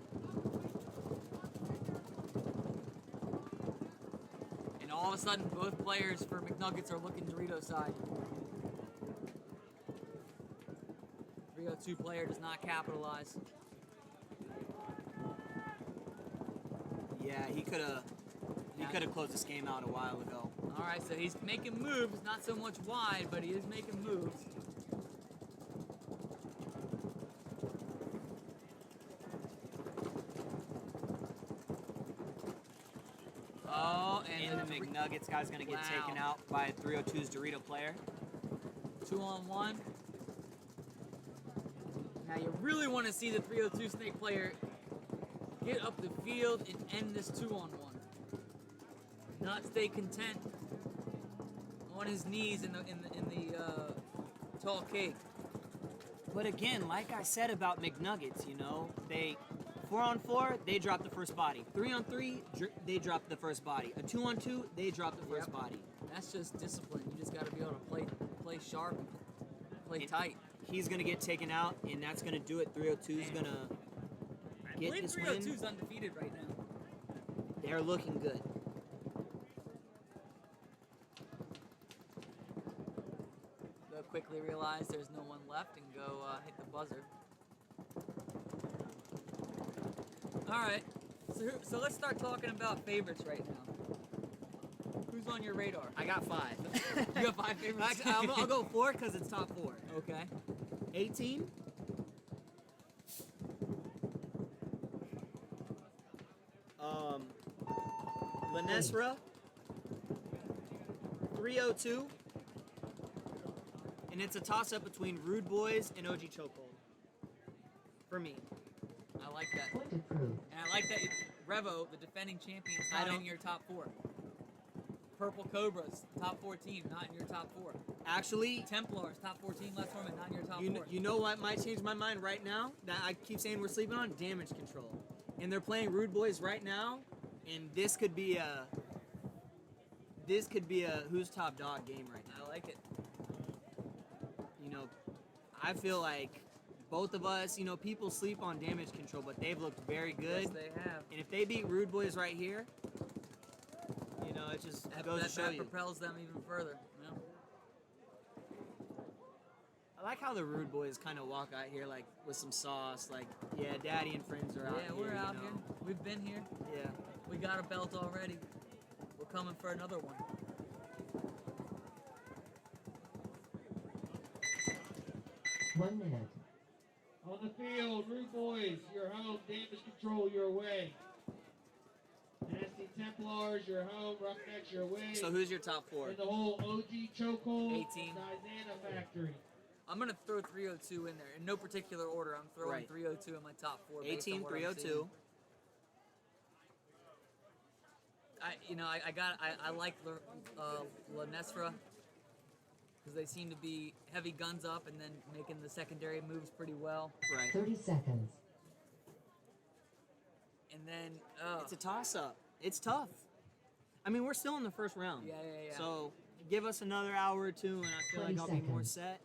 And all of a sudden, both players for McNuggets are looking Dorito side. 302 player does not capitalize. Yeah, he could have closed this game out a while ago. All right, so he's making moves, not so much wide, but he is making moves. Oh, And the McNuggets guy's gonna get taken out by 302's Dorito player. 2-on-1. Now you really want to see the 302 snake player get up the field and end this 2-on-1. Not stay content on his knees in the tall cake. But again, like I said about McNuggets, you know, they 4-on-4, they drop the first body. 3-on-3, they drop the first body. A 2-on-2, they drop the first body. That's just discipline. You just got to be able to play sharp, play tight. He's gonna get taken out, and that's gonna do it. 302's gonna get this win. 302's undefeated right now. They're looking good. They'll quickly realize there's no one left and go hit the buzzer. All right, so let's start talking about favorites right now. Who's on your radar? I got 5. You got 5 favorites? I'll go 4 because it's top 4. Okay. 18. Lanesra. 302. And it's a toss-up between Rude Boys and OG Chokehold. For me. I like that. Point approved. And I like that Revo, the defending champion, is not in your top 4. Purple Cobras, top 14, not in your top 4. Actually, Templars, top 14, left Foreman, not in your top 4. you know what might change my mind right now that I keep saying we're sleeping on? Damage control. And they're playing Rude Boys right now, and this could be a who's top dog game right now. I like it. You know, I feel like both of us, you know, people sleep on damage control, but they've looked very good. Yes, they have. And if they beat Rude Boys right here, you know, it just goes to show that you. propels them even further. You know? I like how the Rude Boys kind of walk out here like with some sauce, like, yeah, Daddy and friends are out here. Yeah, we're out you know? here. We've been here. Yeah. We got a belt already. We're coming for another one. One minute. On the field, Rude Boys, your home. Damage control, your way. Nasty Templars, your home. Roughnecks, your way. So who's your top 4? In the whole OG Chokehold, 18. Dizana Factory. I'm going to throw 302 in there. In no particular order, I'm throwing Right. 302 in my top 4. based on 18, what I'm 302. seeing. I like La Nesra because they seem to be heavy guns up and then making the secondary moves pretty well. Right. 30 seconds. And then It's a toss-up. It's tough. I mean, we're still in the first round. Yeah. So give us another hour or two, and I feel like 20 I'll be more seconds. set.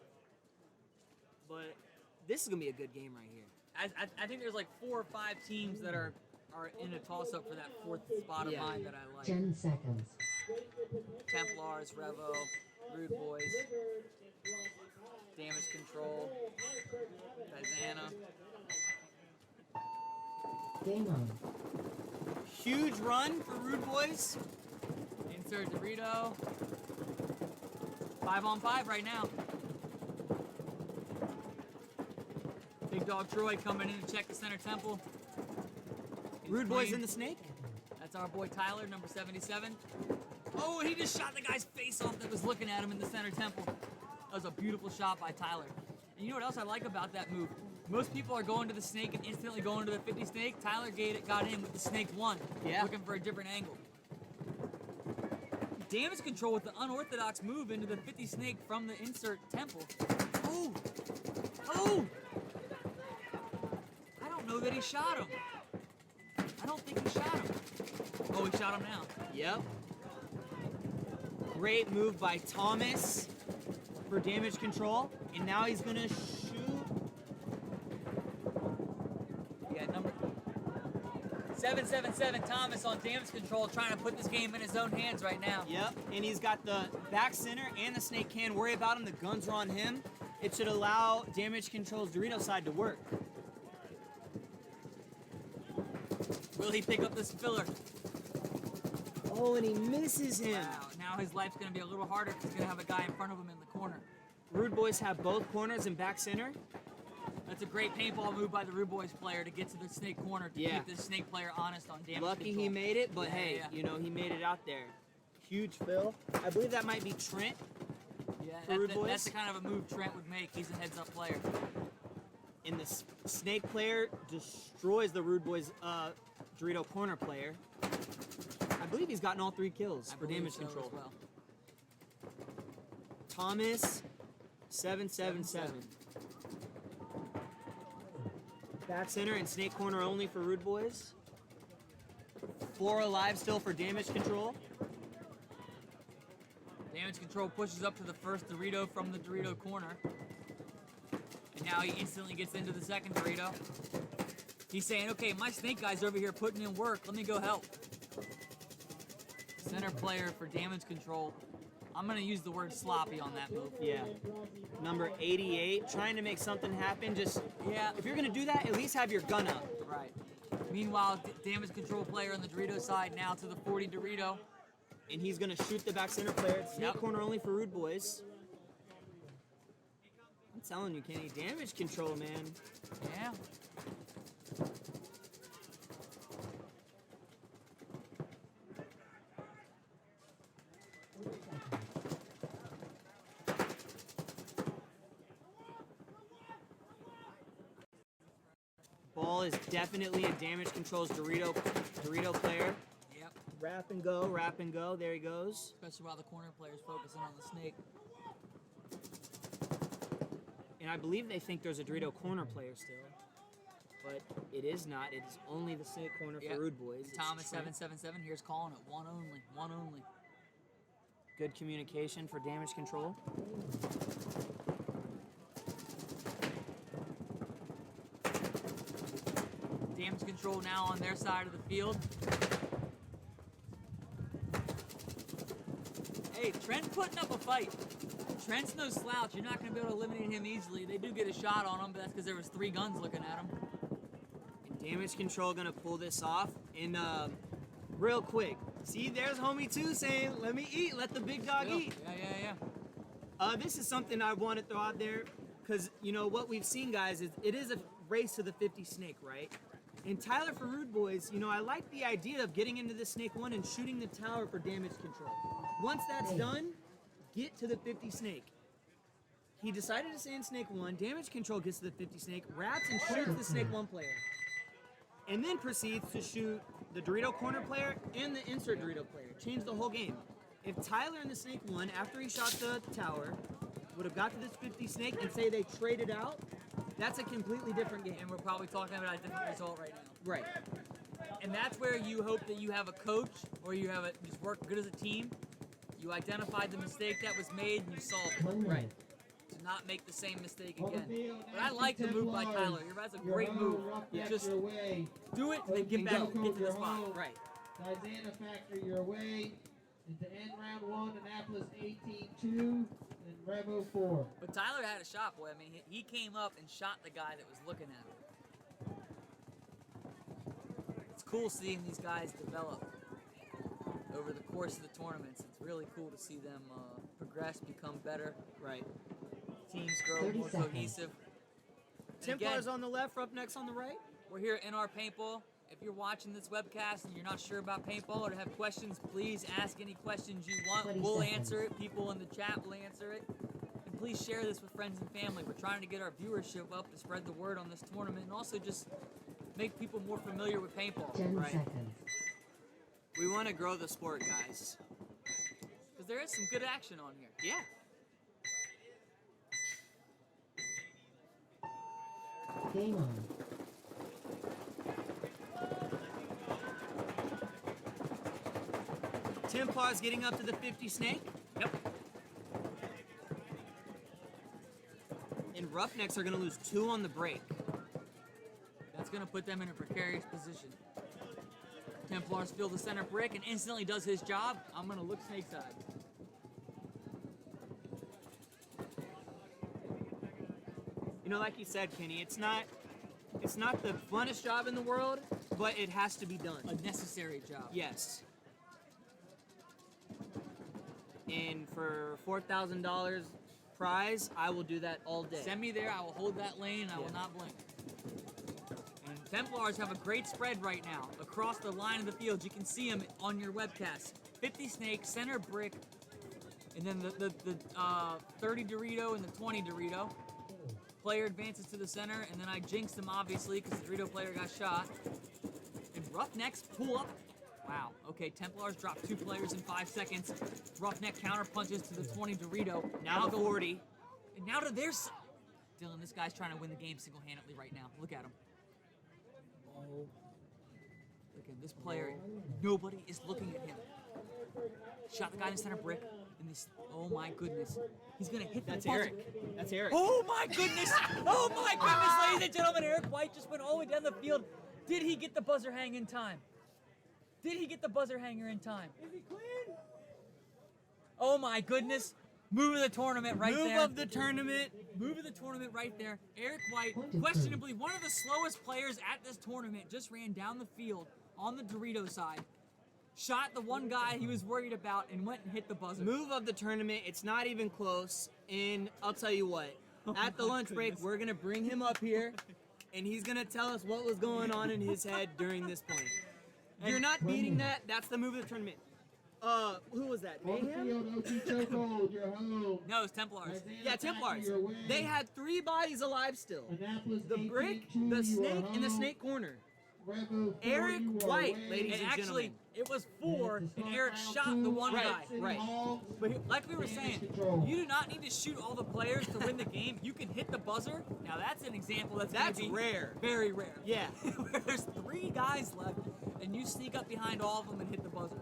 But this is gonna be a good game right here. I think there's like 4 or 5 teams that are in a toss-up for that 4th spot of Yeah. mine that I like. 10 seconds. Templars, Revo, Rude Boys, Damage Control, Diana. Game on. Huge run for Rude Boys. Insert Dorito. 5 on 5 right now. Big Dog Troy coming in to check the center temple. He's Rude Boys clean. in the snake. That's our boy Tyler, number 77. Oh, he just shot the guy's face off that was looking at him in the center temple. That was a beautiful shot by Tyler. And you know what else I like about that move? Most people are going to the snake and instantly going to the 50 snake. Tyler got in with the snake 1, Yeah. looking for a different angle. Damage control with the unorthodox move into the 50 snake from the insert temple. Oh! Oh! I don't know that he shot him. I don't think he shot him. Oh, he shot him now. Yep. Great move by Thomas for damage control. And now he's gonna shoot. Yeah, number 777 Thomas on damage control, trying to put this game in his own hands right now. Yep. And he's got the back center and the snake can't worry about him. The guns are on him. It should allow damage control's Dorito side to work. Will he pick up this filler? Oh, and he misses him. Wow, now his life's gonna be a little harder because he's gonna have a guy in front of him in the corner. Rude Boys have both corners and back center. That's a great paintball move by the Rude Boys player to get to the snake corner to Yeah. keep the snake player honest on damage Lucky control. he made it, but Yeah, hey, yeah. you know, he made it out there. Huge fill. I believe that might be Trent. Yeah, for Rude Boys? that's the kind of a move Trent would make. He's a heads-up player. And the snake player destroys the Rude Boys Dorito corner player. I believe he's gotten all 3 kills I for believe damage so control. as well. Thomas, 777. Back center and snake corner only for Rude Boys. 4 alive still for damage control. Damage control pushes up to the first Dorito from the Dorito corner. And now he instantly gets into the second Dorito. He's saying, okay, my snake guy's over here putting in work. Let me go help. Center player for damage control. I'm going to use the word sloppy on that move. Yeah. Number 88, trying to make something happen. Just, Yeah. if you're going to do that, at least have your gun up. Right. Meanwhile, damage control player on the Dorito side now to the 40 Dorito. And he's going to shoot the back center player. Snake Yep. corner only for Rude Boys. I'm telling you, Kenny, damage control, man. Yeah. Ball is definitely in damage control's Dorito player. Yep. Wrap and go. There he goes. Especially while the corner player's focusing on the snake. And I believe they think there's a Dorito corner player still. But it is not. It is only the snake corner Yep. for Rude Boys. It's Thomas Trent. 777 here's calling it. One only. One only. Good communication for damage control. Damage control now on their side of the field. Hey, Trent putting up a fight. Trent's no slouch. You're not going to be able to eliminate him easily. They do get a shot on him, but that's because there was 3 guns looking at him. And damage control gonna pull this off. And real quick. See, there's homie 2 saying, let me eat. Let the big dog eat. Yeah. This is something I want to throw out there. Because, you know, what we've seen, guys, is it is a race to the 50 snake, right? And Tyler for Rude Boys, you know, I like the idea of getting into the snake 1 and shooting the tower for damage control. Once that's done, get to the 50 snake. He decided to stay in snake 1, damage control gets to the 50 snake, wraps and shoots the snake 1 player. And then proceeds to shoot the Dorito corner player and the insert Dorito player. Change the whole game. If Tyler in the snake 1, after he shot the tower, would have got to this 50 snake and say they traded out, that's a completely different game. And we're probably talking about a different result right now. Right. And that's where you hope that you have a coach or you have just work good as a team. You identified the mistake that was made and you solved it. 1 minute. To not make the same mistake On the again. field, But I like the move by Tyler. That's a great move. Just do it and then get back, get to the spot. Right. Diana Factory your way. Into end round 1, Annapolis 18-2, and Revo 4. But Tyler had a shot, boy. I mean, he came up and shot the guy that was looking at him. It's cool seeing these guys develop over the course of the tournaments. It's really cool to see them progress, become better. Right. Teams grow 30 more seconds. cohesive. And Templars again, on the left, up next on the right. we're here at NR Paintball. If you're watching this webcast and you're not sure about paintball or have questions, please ask any questions you want. 20 We'll seconds. answer it. People in the chat will answer it. And please share this with friends and family. We're trying to get our viewership up to spread the word on this tournament and also just make people more familiar with paintball. 10 Right. seconds. We want to grow the sport, guys. Because there is some good action on here. Yeah. Game on. Templars getting up to the 50 snake. Yep. And Roughnecks are going to lose 2 on the break. That's going to put them in a precarious position. Templars field the center brick and instantly does his job. I'm going to look snake side. You know, like you said, Kenny, it's not the funnest job in the world, but it has to be done. A necessary job. Yes. And for $4,000 prize, I will do that all day. Send me there. I will hold that lane and I will Yeah. not blink. And Templars have a great spread right now across the line of the field. You can see them on your webcast. 50 snake, center brick, and then the 30 Dorito and the 20 Dorito. Player advances to the center, and then I jinxed him obviously because the Dorito player got shot. And Roughnecks pull up. Wow. Okay, Templars drop 2 players in 5 seconds. Roughneck counter punches to the 20 Dorito. Now the 40. And now to their side. Dylan, this guy's trying to win the game single-handedly right now. Look at him. Oh. Look at him. This player, nobody is looking at him. Shot the guy in the center brick. And this, oh my goodness. He's going to hit the That's buzzer. Eric. That's Eric. Oh my goodness! Oh my goodness, ladies and gentlemen, Eric White just went all the way down the field. Did he get the buzzer hang in time? Did he get the buzzer hanger in time? Is he clean? Oh my goodness. Move of the tournament right there. Move of the tournament. Move of the tournament right there. Eric White, Wonderful. questionably one of the slowest players at this tournament, just ran down the field on the Dorito side. Shot the one guy he was worried about and went and hit the buzzer. Move of the tournament. It's not even close. And I'll tell you what. At the lunch break, we're going to bring him up here. And he's going to tell us what was going on in his head during this point. You're not beating that. That's the move of the tournament. Who was that? On the Mayhem? field, OT Chokehold, your home. No, it's Templars. Yeah, Templars. They had 3 bodies alive still. Annapolis The brick, 18-2, the you are snake, and the home. snake corner. Revo 4, Eric you are White, away. ladies And and actually, gentlemen. it was 4, and Eric shot the one guy. Right. But like we were saying, you do not need to shoot all the players to win the game. You can hit the buzzer. Now that's an example that's gonna That's be rare. very rare. Yeah. Where there's 3 guys left, and you sneak up behind all of them and hit the buzzer.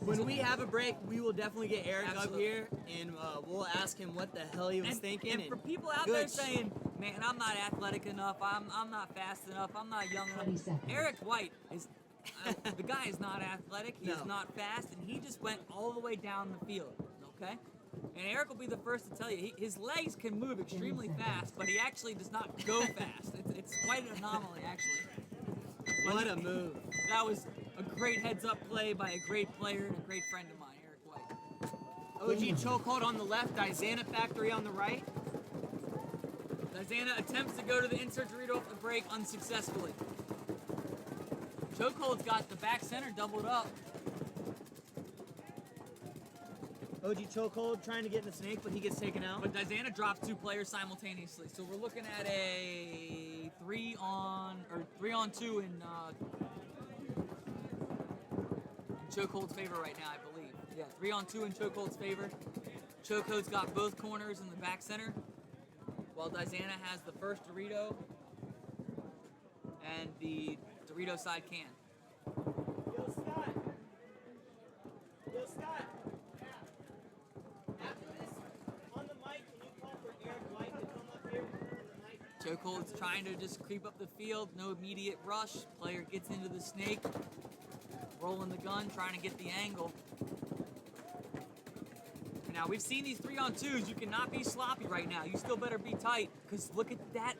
When we have a break, we will definitely get Eric Absolutely. up here, and we'll ask him what the hell he was thinking. And for people out good there sh- saying, man, I'm not athletic enough, I'm not fast enough, I'm not young 20 enough. seconds. Eric White is, the guy is not athletic, he is No. not fast, and he just went all the way down the field, okay? And Eric will be the first to tell you, his legs can move extremely fast, but he actually does not go fast. It's quite an anomaly, actually. What a move. That was a great heads-up play by a great player and a great friend of mine, Eric White. OG chokehold on the left, Diana Factory on the right. Diana attempts to go to the insert Dorito off the break unsuccessfully. Chokehold's got the back center doubled up. OG chokehold trying to get in the snake, but he gets taken out. But Diana drops 2 players simultaneously. So we're looking at a 3 on 2 in Chokehold's favor right now, I believe. Yeah, 3 on 2 in Chokehold's favor. Chokehold's got both corners in the back center, while Diana has the first Dorito and the Dorito side can. Chokehold's trying to just creep up the field, no immediate rush. Player gets into the snake, rolling the gun, trying to get the angle. Now, we've seen these 3-on-2s. You cannot be sloppy right now. You still better be tight, because look at that.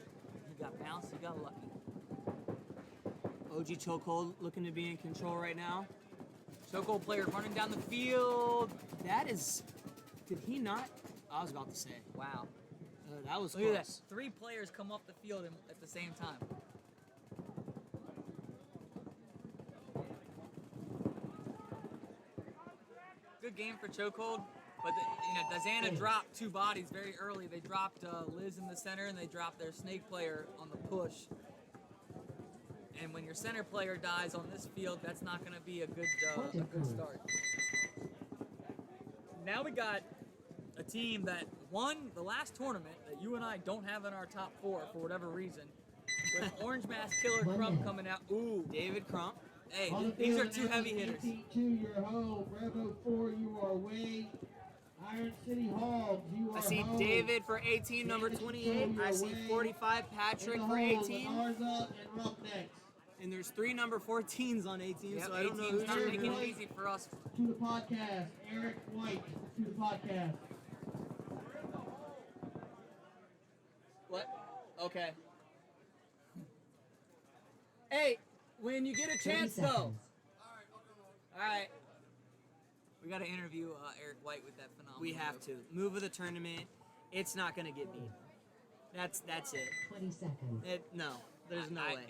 You got bounced, you got lucky. OG Chokehold looking to be in control right now. Chokehold player running down the field. That is, did he not? I was about to say. Wow. That was Look close. at that. 3 players come off the field at the same time. Good game for Chokehold, but Dazana dropped 2 bodies very early. They dropped Liz in the center, and they dropped their snake player on the push. And when your center player dies on this field, that's not going to be a good start. Now we got a team that won the last tournament that you and I don't have in our top 4 for whatever reason. With Orange Mask Killer Crump coming out. Ooh, David Crump. Hey, On the these are field 2 now, heavy hitters. 18-2, you're home. Revo 4, you are away. Iron City Hogs, you are I see home. David for 18, number 28. I see 45, Patrick for 18. Garza and Roughnecks. And there's 3 number 14s on 18, Yep, so I don't know 18's who's not your making boy. it easy for us. To the podcast, Eric White to the podcast. What? Okay. Hey, when you get a 30 chance, though. seconds. All right. We got to interview Eric White with that phenomenal. We have to. Move of the tournament. It's not going to get beat. That's it. 20 seconds. No, there's no way.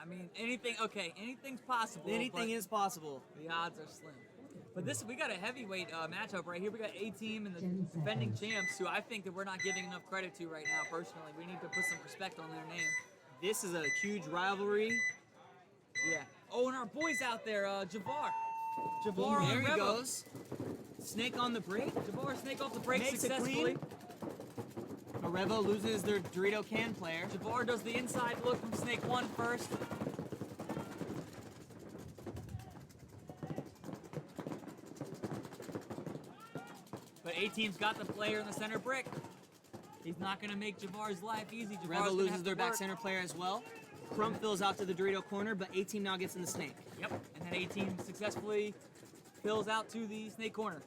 I mean, anything's possible. Anything but is possible. The odds are slim. But we got a heavyweight matchup right here. We got A-Team and the 10 defending seconds. champs, who I think that we're not giving enough credit to right now, personally. We need to put some respect on their name. This is a huge rivalry. Yeah. Oh, and our boys out there, Javar. Javar There on he Revo. goes. Snake on the break. Javar snake off the break Makes it successfully. clean. Revo loses their Dorito can player. Javar does the inside look from Snake 1 first. But A-Team's got the player in the center brick. He's not going to make Javar's life easy. Javar's Revo gonna loses have their to back work. center player as well. Crump fills out to the Dorito corner, but A-Team now gets in the snake. Yep, and then A-Team successfully fills out to the snake corner.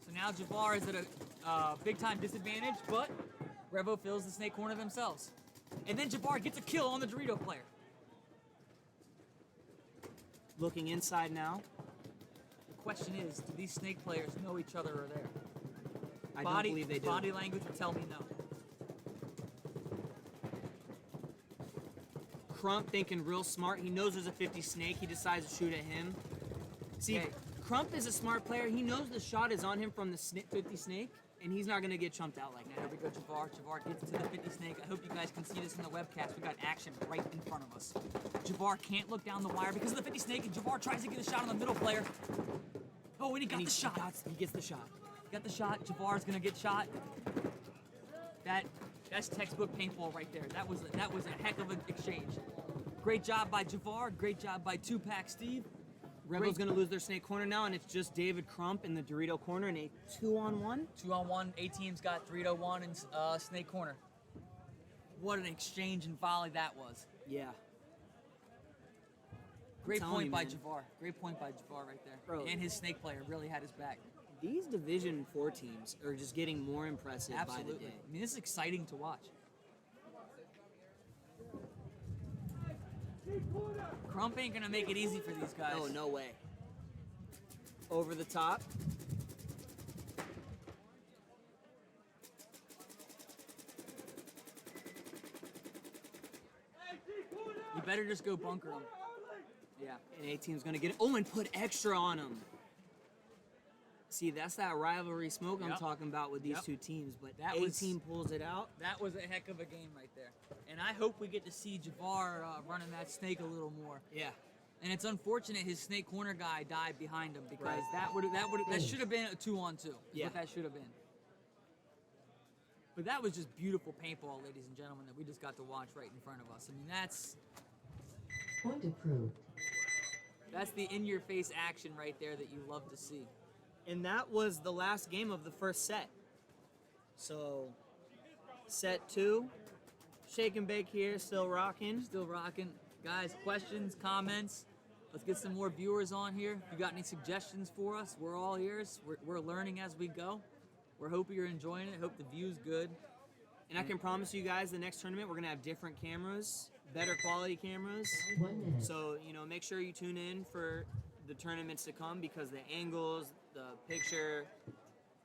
So now Javar is at a big-time disadvantage, but Revo fills the snake corner themselves. And then Javar gets a kill on the Dorito player. Looking inside now. The question is, do these snake players know each other are there? I don't believe they do. Body language would tell me no. Crump thinking real smart. He knows there's a 50 snake. He decides to shoot at him. See, Okay. Crump is a smart player. He knows the shot is on him from the 50 snake, and he's not going to get chumped out like Here that. we go, Javar. Javar gets to the 50 snake. I hope you guys can see this in the webcast. We got action right in front of us. Javar can't look down the wire because of the 50 snake, and Javar tries to get a shot on the middle player. Oh, and he got the shot. He gets the shot. Got the shot. Javar's gonna get shot. That's textbook paintball right there. That was a heck of an exchange. Great job by Javar. Great job by 2-Pack Steve. Rebel's going to lose their snake corner now, and it's just David Crump in the Dorito corner in a 2-on-1. 2-on-1. A-Team's got Dorito 1 and snake corner. What an exchange and volley that was. Yeah. Great telling point you, by man. Javar. Great point by Javar right there. Bro. And his snake player really had his back. These Division 4 teams are just getting more impressive by the Absolutely. day. I mean, this is exciting to watch. Crump ain't gonna make it easy for these guys. Oh, no way. Over the top. You better just go bunker him. Yeah. And A-Team's going to get it. Oh, and put extra on him. See, that's that rivalry smoke I'm Yep. talking about with these Yep. two teams. But That was- A-Team pulls it out. That was a heck of a game right there. And I hope we get to see Javar running that snake a little more. Yeah. And it's unfortunate his snake corner guy died behind him because Right. that should have been a 2-on-2. Is Yeah. what that should have been. But that was just beautiful paintball, ladies and gentlemen, that we just got to watch right in front of us. I mean, that's Point approved. the in-your-face action right there that you love to see. And that was the last game of the first set. So, set 2 Shake and bake here, still rocking. Still rocking. Guys, questions, comments? Let's get some more viewers on here. If you got any suggestions for us, we're all ears. We're learning as we go. We're hoping you're enjoying it. Hope the view's good. And I can promise you guys the next tournament we're going to have different cameras, better quality cameras. 1 minute. So, make sure you tune in for the tournaments to come because the angles, the picture,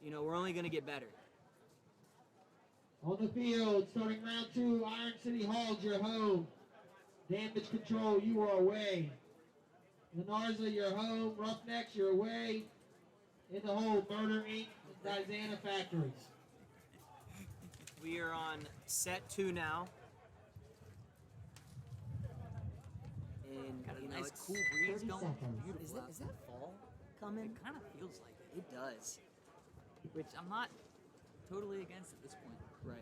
we're only going to get better. On the field, starting round 2, Iron City Hogs, your home. Damage Control, you are away. Lenarza, your home. Roughnecks, you're away. In the hole, Murder Inc., Diana Factories. We are on set 2 now. And Got a you know, nice it's- cool breeze 30 going. seconds. Beautiful. Is that fall coming? It kind of feels like it, It does. which I'm not totally against at this point. Right.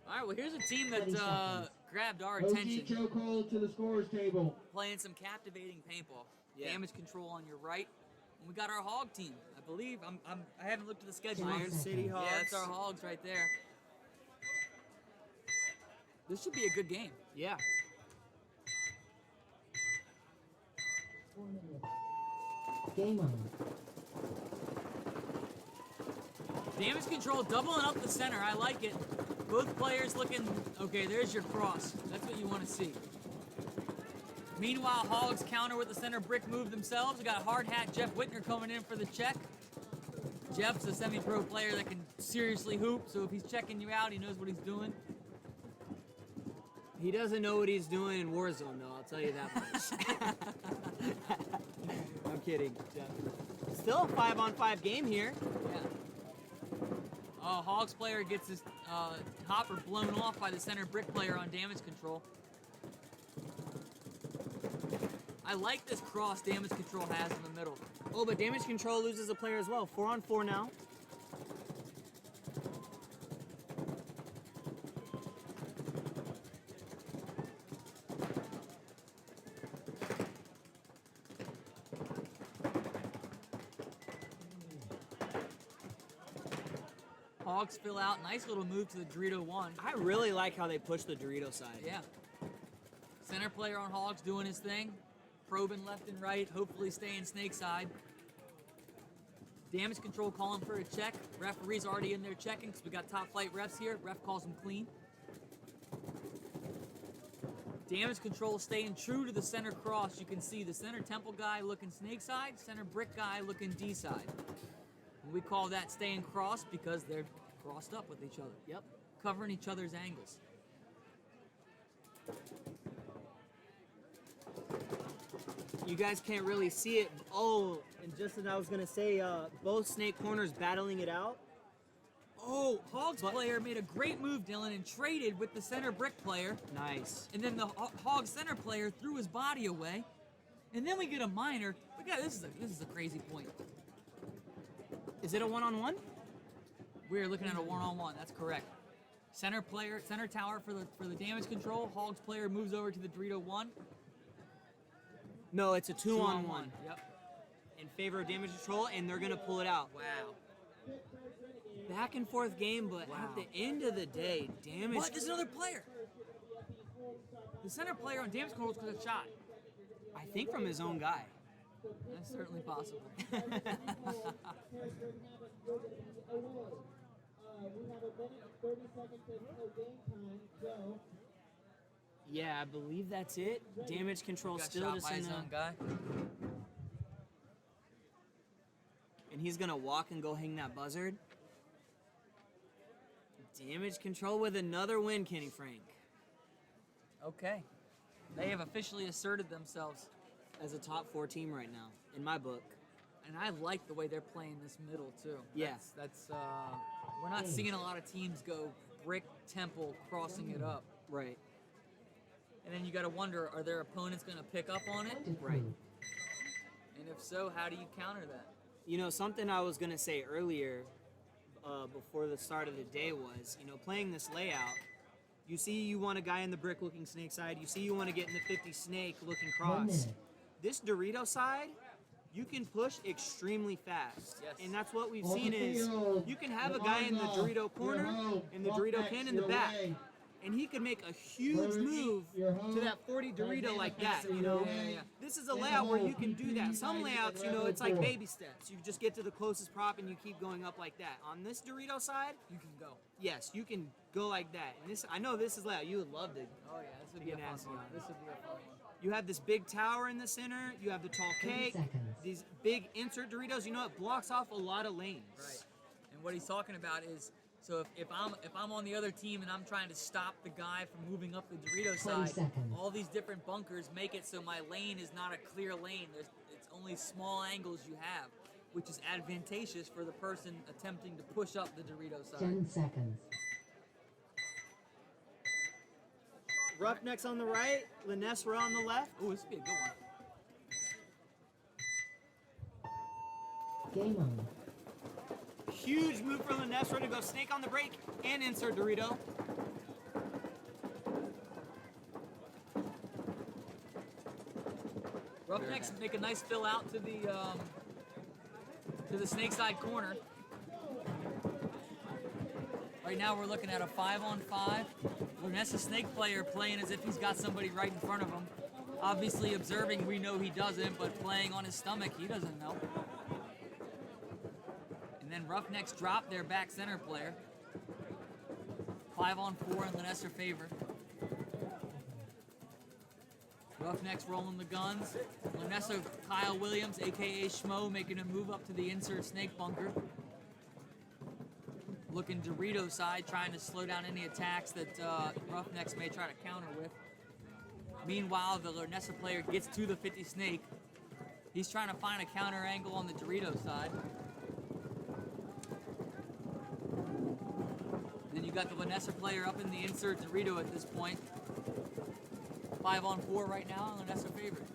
All right, well, here's a team 20 that seconds. grabbed our OG attention. chokehold to the scores table. Playing some captivating paintball. Yeah. Damage Control on your right. And we got our hog team, I believe. I haven't looked at the schedule. Iron City Hogs. Yeah, that's our hogs right there. This should be a good game. Yeah. 4 minutes. Game on. Damage Control doubling up the center. I like it. Both players looking... Okay, there's your cross. That's what you want to see. Meanwhile, Hogs counter with the center brick move themselves. We got hard hat Jeff Whitner coming in for the check. Jeff's a semi-pro player that can seriously hoop, so if he's checking you out, he knows what he's doing. He doesn't know what he's doing in Warzone, though. I'll tell you that much. I'm kidding. Jeff. Still a 5-on-5 game here. Yeah. Oh, Hogs player gets his hopper blown off by the center brick player on Damage Control. I like this cross Damage Control has in the middle. Oh, but Damage Control loses a player as well. 4-on-4 now. Hogs fill out. Nice little move to the Dorito 1. I really like how they push the Dorito side. Yeah. Center player on Hogs doing his thing. Probing left and right. Hopefully staying snake side. Damage Control calling for a check. Referee's already in there checking because we got top flight refs here. Ref calls them clean. Damage Control staying true to the center cross. You can see the center temple guy looking snake side, center brick guy looking D side. And we call that staying crossed because they're crossed up with each other. Yep. Covering each other's angles. You guys can't really see it. Oh, and just as I was going to say, both snake corners battling it out. Oh, Hogs But- player made a great move, Dylan, and traded with the center brick player. Nice. And then the Hog center player threw his body away. And then we get a minor. Look at this is a crazy point. Is it a 1-on-1? We're looking at a one-on-one. That's correct. Center player, center tower for the damage control. Hogs player moves over to the Dorito 1. No, it's a 2-on-1 Yep. in favor of Damage Control, and they're going to pull it out. Wow. Back and forth game, but Wow. at the end of the day, Damage... What? There's another player. The center player on damage control took a shot. I think from his own guy. That's certainly possible. We have a minute and 30 seconds until game time. Go. Yeah, I believe that's it. Damage Control Got still shot just by in his the... own guy. And he's going to walk and go hang that buzzard. Damage Control with another win, Kenny Frank. Okay. They have officially asserted themselves. As a top 4 team right now, in my book. And I like the way they're playing this middle too. Yeah. That's we're not seeing a lot of teams go brick temple crossing it up. Right. And then you got to wonder, are their opponents going to pick up on it? Right. And if so, how do you counter that? You know, something I was going to say earlier before the start of the day was, playing this layout, you see you want a guy in the brick looking snake side, you see you want to get in the 50 snake looking 1 cross. minute. This Dorito side, you can push extremely fast. Yes. And that's what we've On the seen is field, you can have a guy in the Lenarza, Dorito corner your home. and the Dorito Roughnecks, pin in the your back. way. and he could make a huge move to that 40 Dorito like that, you know? This is a layout where you can do that. Some layouts, you know, it's like baby steps. You just get to the closest prop and you keep going up like that. On this Dorito side, You can go. yes, you can go like that. And this, I know this is layout you would love to. Oh yeah, this would be a Get fun nasty one. on it. This would be a fun one. You have this big tower in the center. You have the tall 30 cake. seconds. These big insert Doritos. You know, it blocks off a lot of lanes. Right. And what he's talking about is, so if I'm on the other team and I'm trying to stop the guy from moving up the Dorito 20 side, seconds. all these different bunkers make it so my lane is not a clear lane. It's only small angles you have, which is advantageous for the person attempting to push up the Dorito side. 10 seconds. Roughnecks on the right, Linesra on the left. Oh, this would be a good one. Game on. Huge move for Linesra to go snake on the break and insert Dorito. Roughnecks make a nice fill out to the snake side corner. Right now we're looking at a 5-on-5. Lunessa snake player playing as if he's got somebody right in front of him. Obviously observing, we know he doesn't, but playing on his stomach, he doesn't know. And then Roughnecks drop their back center player. 5-on-4 in Lunessa favor. Roughnecks rolling the guns. Lunessa, Kyle Williams, aka Schmo, making a move up to the insert snake bunker. Looking Dorito side, trying to slow down any attacks that Roughnecks may try to counter with. Meanwhile, the Lunessa player gets to the 50 snake. He's trying to find a counter angle on the Dorito side. Then you got the Lunessa player up in the insert Dorito at this point. 5-on-4 right now, Lunessa favored.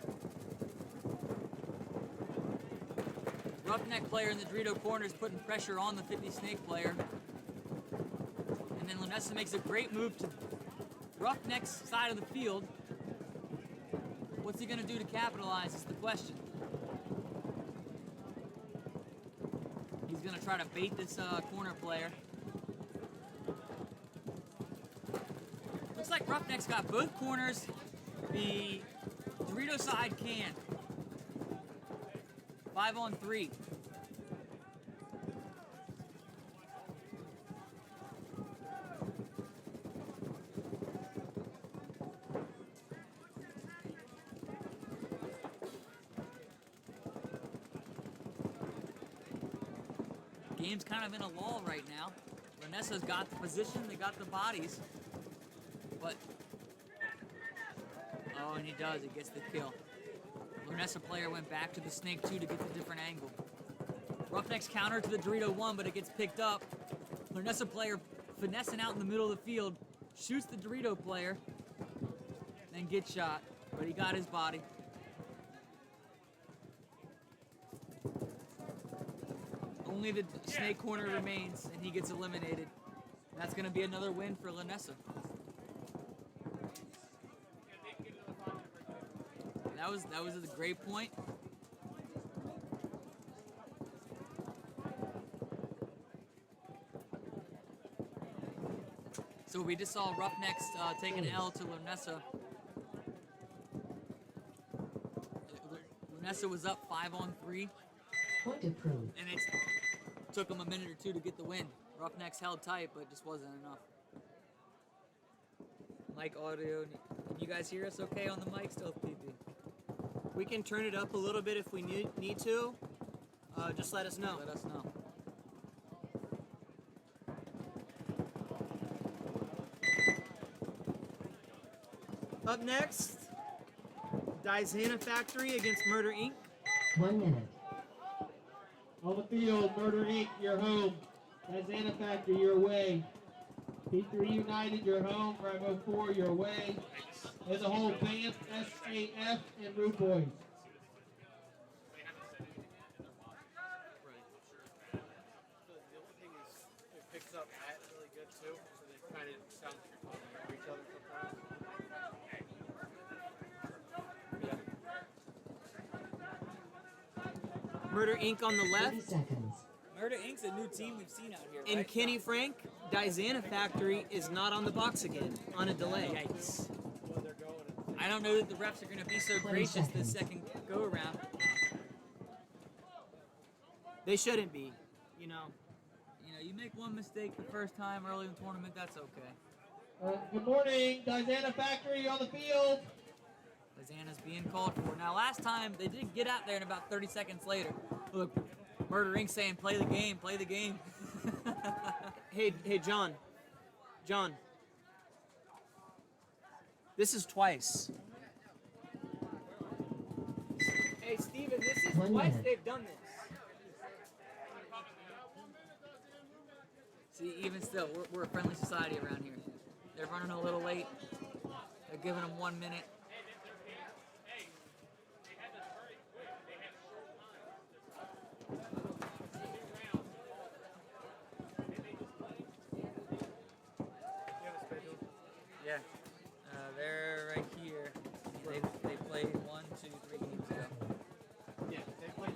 Roughneck player in the Dorito corner is putting pressure on the 50 snake player. And then Lunessa makes a great move to Roughneck's side of the field. What's he going to do to capitalize is the question. He's going to try to bait this corner player. Looks like Roughneck's got both corners. The Dorito side can. 5-on-3. Game's kind of in a lull right now. Lunessa's got the position, they got the bodies, but oh, and he does, he gets the kill. Lunessa player went back to the snake 2 to get the different angle. Roughnecks counter to the Dorito 1, but it gets picked up. Lunessa player finessing out in the middle of the field, shoots the Dorito player, then gets shot, but he got his body. Only the snake corner remains, and he gets eliminated. That's going to be another win for Lunessa. That was a great point. So we just saw Roughnecks take an L to Lunessa. Lunessa was up 5-on-3. Point approved. And it took them a minute or two to get the win. Roughnecks held tight, but just wasn't enough. Mic audio. Can you guys hear us okay on the mic? Still PP. We can turn it up a little bit if we need to. Just let us know. Let us know. Up next, Dizana Factory against Murder Inc. 1 minute. On the field, Murder Inc., your home. Dizana Factory, your way. P3 United, your home. Bravo 4, your way. As a whole, BAMF, SAF, and Rude Boys. Picks up that really good too, so they kind of sound like you're talking over each other sometimes. Murder Inc. on the 30 left, seconds. Murder Inc.'s a new team we've seen out here, and right? Kenny Frank Diana Factory is not on the box again, on a delay. Yikes. I don't know that the refs are going to be so 20 gracious this seconds. second go around. They shouldn't be, you know. You know, you make one mistake the first time early in the tournament, that's okay. Good morning, Diana Factory on the field. Lizana's being called for. Now, last time, they did get out there, and about 30 seconds later, look, Murder Inc. saying, play the game, play the game. Hey, John. John. This is twice. Hey, Steven, this is 1 twice minute. they've done this. See, even still, we're a friendly society around here. They're running a little late. They're giving them 1 minute. Yeah, they're right here. They played 1, 2, 3 games ago. Yeah, they played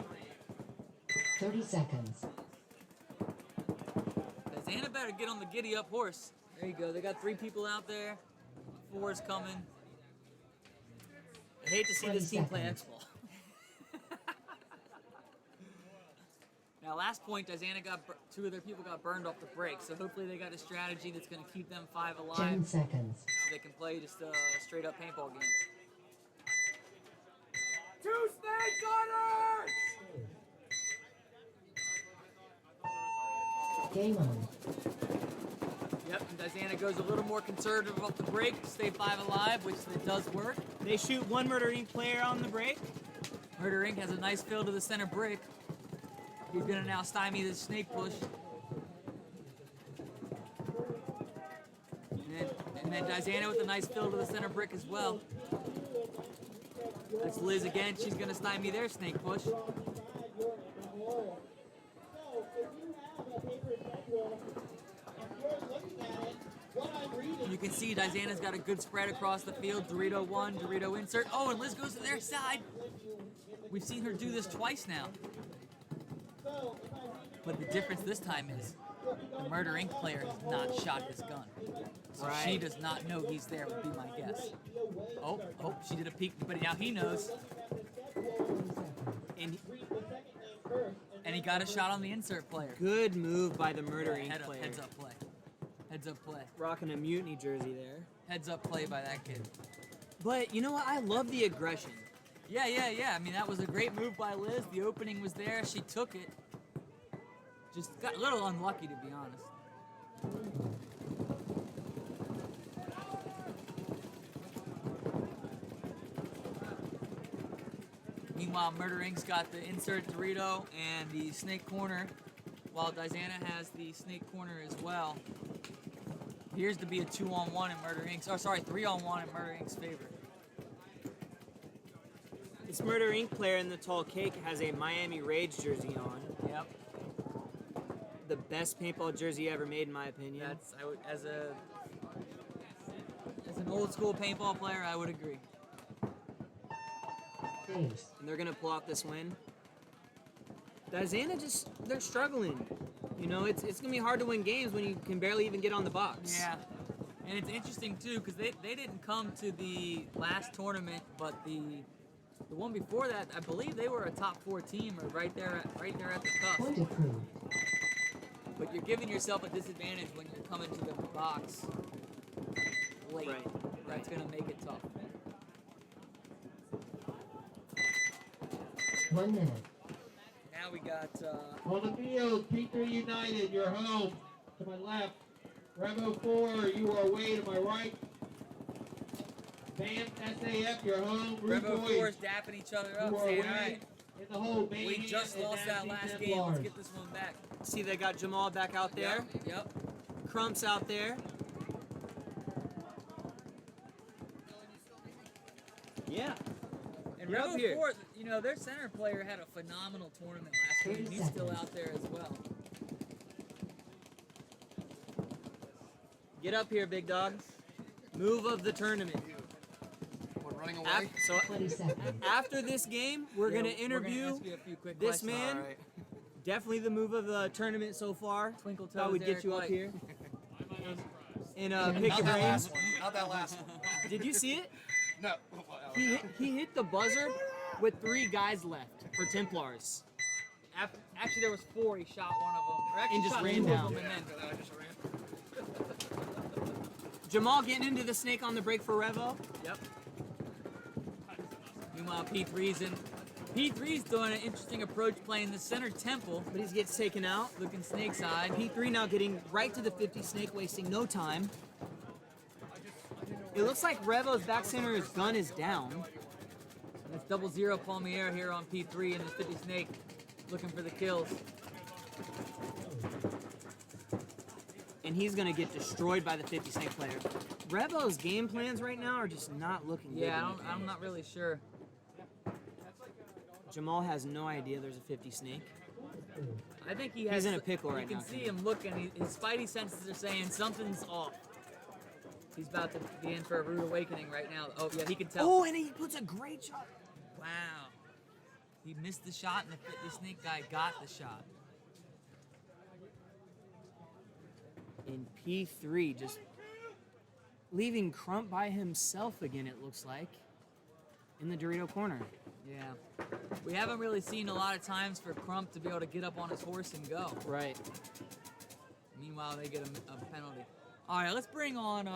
3. 30 seconds. Xana better get on the giddy up horse. There you go. They got 3 people out there. 4 is coming. I hate to see 20 this team play seconds. X-Ball. Now, last point, Xana got 2 of their people got burned off the break, so hopefully they got a strategy that's going to keep them 5 alive, 10 so seconds. they can play just a straight up paintball game. 2 snake gunners! Game on. Yep, and Xana goes a little more conservative off the break to stay 5 alive, which it does work. They shoot 1 Murder Inc. player on the break. Murder Inc. has a nice fill to the center brick. He's gonna now stymie the snake push. And then Diana with a nice fill to the center brick as well. That's Liz again. She's gonna stymie their snake push. You can see Diana's got a good spread across the field. Dorito 1, Dorito insert. Oh, and Liz goes to their side. We've seen her do this twice now. But the difference this time is the Murder Inc. player has not shot his gun. So she Right. does not know he's there, would be my guess. Oh, she did a peek, but now he knows. And he got a shot on the insert player. Good move by the Murder Inc. Heads player. up play. Heads up play. Rocking a mutiny jersey there. Heads up play by that kid. But you know what? I love the aggression. Yeah. I mean, that was a great move by Liz. The opening was there. She took it. Just got a little unlucky, to be honest. Meanwhile, Murder Inc.'s got the insert Dorito and the snake corner, while Diana has the snake corner as well. Appears to be a 2-on-1 in Murder Inc.'s, or sorry, 3-on-1 in Murder Inc.'s favor. This Murder Inc. player in the tall cake has a Miami Rage jersey on. Yep. The best paintball jersey ever made, in my opinion. That's as an old school paintball player, I would agree. Ace. And they're gonna pull out this win. Diana they're struggling. You know, it's gonna be hard to win games when you can barely even get on the box. Yeah, and it's interesting too because they didn't come to the last tournament, but the one before that, I believe they were a top 4 team or right there at the cusp. Point approved. But you're giving yourself a disadvantage when you're coming to the box late. Right. That's gonna make it tough. 1 minute. Now we got On the field, P3 United, you're home. To my left. Revo 4, you are away to my right. BAM SAF, you're home. Rude Revo Boys, 4 is dapping each other you up, are saying, away all right, in the hole. Main we hand just and lost that Nasty last Templars. game. Let's get this one back. See, they got Jamal back out there. Yep. Crump's out there. Yeah. And Get up Revo here. 4, you know, their center player had a phenomenal tournament last game. 30 He's still seconds. out there as well. Get up here, big dog. Move of the tournament. We're running away. So 20 seconds. after this game, we're gonna interview ask you a few quick this questions. man. All right. Definitely the move of the tournament so far. Twinkle Thought toes we'd get Eric you up White. here. in Pick Your Brains. Not that last one. Did you see it? No. He hit the buzzer with 3 guys left for Templars. Actually, there was 4. He shot one of them. Or actually And just shot ran 2 of down. them, and then I just ran. Jamal getting into the snake on the break for Revo. Yep. Meanwhile, P3's in. P3's doing an interesting approach, playing the center temple, But he gets taken out. looking snake side. P3 now getting right to the 50 snake, wasting no time. It looks like Revo's back center's gun is down. That's 0-0 Palmiere here on P3 and the 50 snake, looking for the kills. And he's gonna get destroyed by the 50 snake player. Revo's game plans right now are just not looking good. Yeah, I'm not really sure. Jamal has no idea there's a 50 snake. I think he has. in a pickle right You now, can see Kenny. him looking. His spidey senses are saying something's off. He's about to be in for a rude awakening right now. Oh yeah, he can tell. Oh, and he puts a great shot. Wow. He missed the shot, and the snake guy got the shot. In P3, just leaving Crump by himself again, it looks like, in the Dorito corner. Yeah. We haven't really seen a lot of times for Crump to be able to get up on his horse and go. Right. Meanwhile, they get a penalty. All right, let's bring on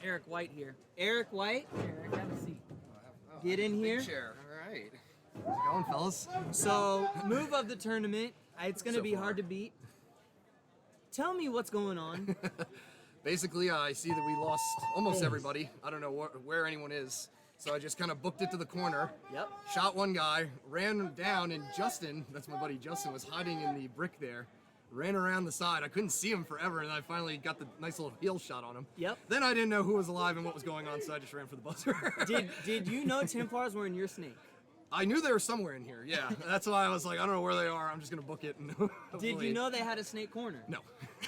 Eric White here. Eric White, Eric, have a seat. get in here. Chair. All right. How's it going, fellas? So, move of the tournament. It's going to So be far. hard to beat. Tell me what's going on. Basically, I see that we lost almost everybody. I don't know where anyone is. So I just kind of booked it to the corner. Yep. Shot one guy, ran down, and Justin, that's my buddy Justin, was hiding in the brick there. Ran around the side. I couldn't see him forever, and I finally got the nice little heel shot on him. Yep. Then I didn't know who was alive and what was going on, so I just ran for the buzzer. Did you know Templars were in your snake? I knew they were somewhere in here, yeah. That's why I was like, I don't know where they are. I'm just going to book it. And Did hopefully- you know they had a snake corner? No.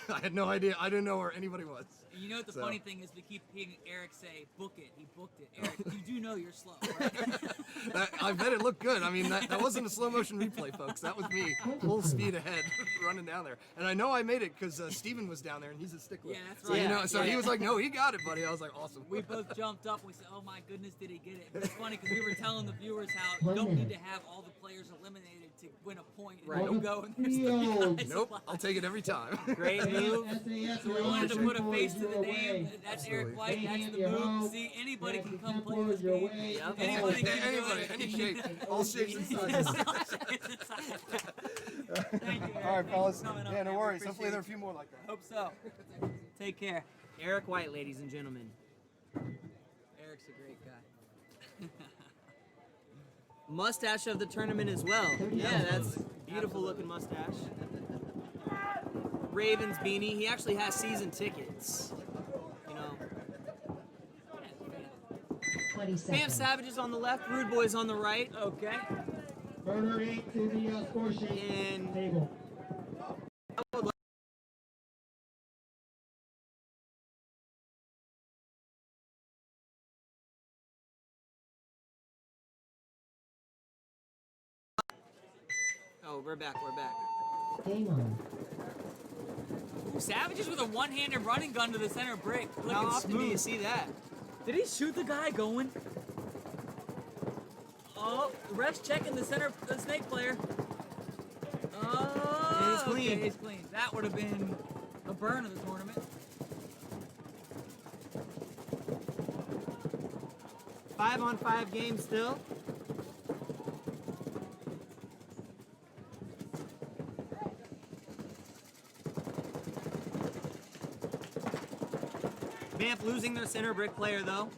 I had no idea. I didn't know where anybody was. You know what the So- funny thing is? We keep hearing Eric say, "Book it." He booked it. Eric, you do know you're slow, right? I bet it looked good. I mean, that wasn't a slow motion replay, folks. That was me, full speed ahead, running down there. And I know I made it because Steven was down there, and he's a stickler. Yeah, that's So, right. you know, so Yeah. he was like, no, he got it, buddy. I was like, awesome. We both jumped up and we said, "Oh my goodness, did he get it?" But it's funny because we were telling the viewers how you don't need to have all the players eliminated to win a point. And Right. you go and there's 3 guys Nope, alive. I'll take it every time. Great move. SAS, So we wanted to put a face to the you're name. away. That's Absolutely. Eric White. That's the You're move. home. See, anybody Yes, can the come play Templars, this you're game. away. Yep. Anybody can do Anybody, it. any shape, all shapes and sizes. Thank you. All right, fellas. Coming up, Yeah, no man. We worries. Hopefully appreciate there are a few more like that. Hope so. Take care. Eric White, ladies and gentlemen. Eric's a great guy. Mustache of the tournament as well. Yeah, that's beautiful looking mustache. Ravens beanie. He actually has season tickets. You know. 20 Bam seconds. Savages on the left, Rude Boys on the right. Okay. Murder Inc. to the score sheet And table. oh, we're back. We're back. Game on. Ooh, Savages with a one-handed running gun to the center brick. Looking How often do you smooth. see that? Did he shoot the guy going? Oh, the ref's checking the snake player. Oh, And he's clean. Okay, he's clean. That would have been a burn of the tournament. 5-on-5 game still. Vamp losing their center brick player though.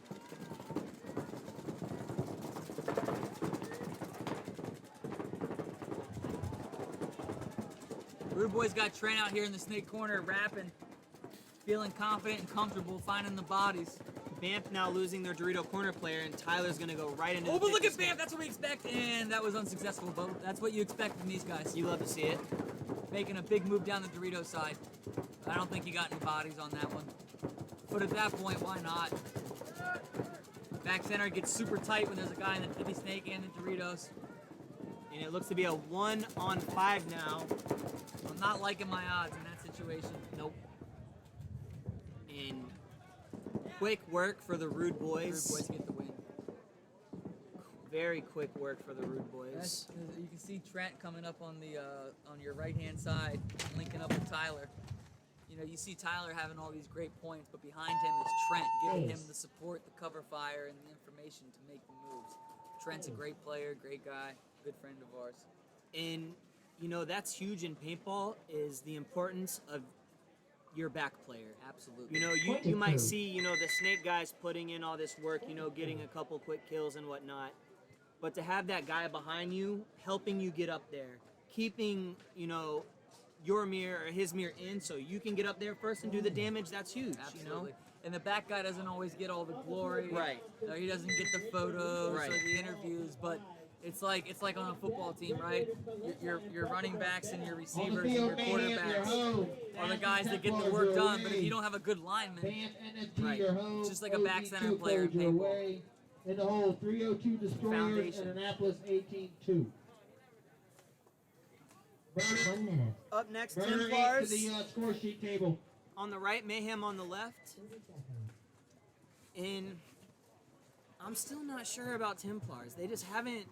Rude Boy's got Trent out here in the snake corner rapping, feeling confident and comfortable finding the bodies. Vamp now losing their Dorito corner player, and Tyler's gonna go right into Oh, the but look 50 at Bam, that's what we expect, and that was unsuccessful, but that's what you expect from these guys. You love to see it. Making a big move down the Dorito side. I don't think he got any bodies on that one. But at that point, why not? Back center gets super tight when there's a guy in the 50 snake and the Doritos. And it looks to be a 1-on-5 now. I'm not liking my odds in that situation. Nope. And quick work for the Rude Boys. Rude boys get the win. Very quick work for the Rude Boys. You can see Trent coming up on the on your right-hand side, linking up with Tyler. You know, you see Tyler having all these great points, but behind him is Trent, giving him the support, the cover fire, and the information to make the moves. Trent's a great player, great guy, good friend of ours. And, you know, that's huge in paintball, is the importance of your back player. Absolutely. You know, you might see, you know, the snake guys putting in all this work, you know, getting a couple quick kills and whatnot. But to have that guy behind you, helping you get up there, keeping, you know, your mirror or his mirror in so you can get up there first and do the damage, that's huge. Absolutely. You know? And the back guy doesn't always get all the glory. Right. He doesn't get the photos Right. or the interviews, but it's like on a football team, right? Your running backs and your receivers and your quarterbacks are the guys that get the work done. But if you don't have a good lineman, Right. it's just like a back center player in paintball. In the hole, 302 Destroyers Foundation. and Annapolis 18-2. 1 minute. Up next, Burner 8 to Templars. the score sheet table. On the right, Mayhem on the left. 30 seconds. And I'm still not sure about Templars. They just haven't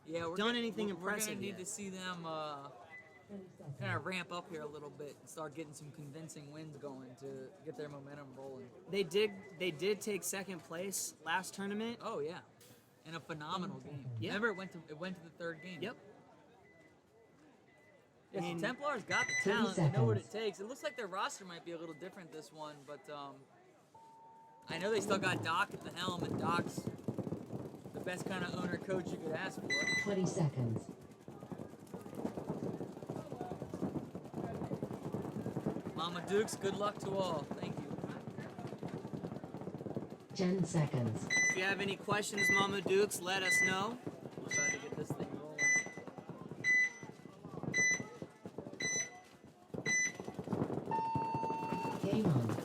Yeah, we're done gonna- anything we're impressive gonna need yet. to see them 30 seconds. kind of ramp up here a little bit and start getting some convincing wins going to get their momentum rolling. They did take second place last tournament. Oh yeah, and a phenomenal game. Yeah. Remember, it went to the third game. Yep. Yeah, so And- Templars got the 30 talent. They know what it seconds. takes. It looks like their roster might be a little different this one, but I know they still got Doc at the helm, and Doc's the best kind of owner coach you could ask for. 20 seconds. Mama Dukes, good luck to all. Thank you. 10 seconds. If you have any questions, Mama Dukes, let us know. We'll try to get this thing rolling. Game on.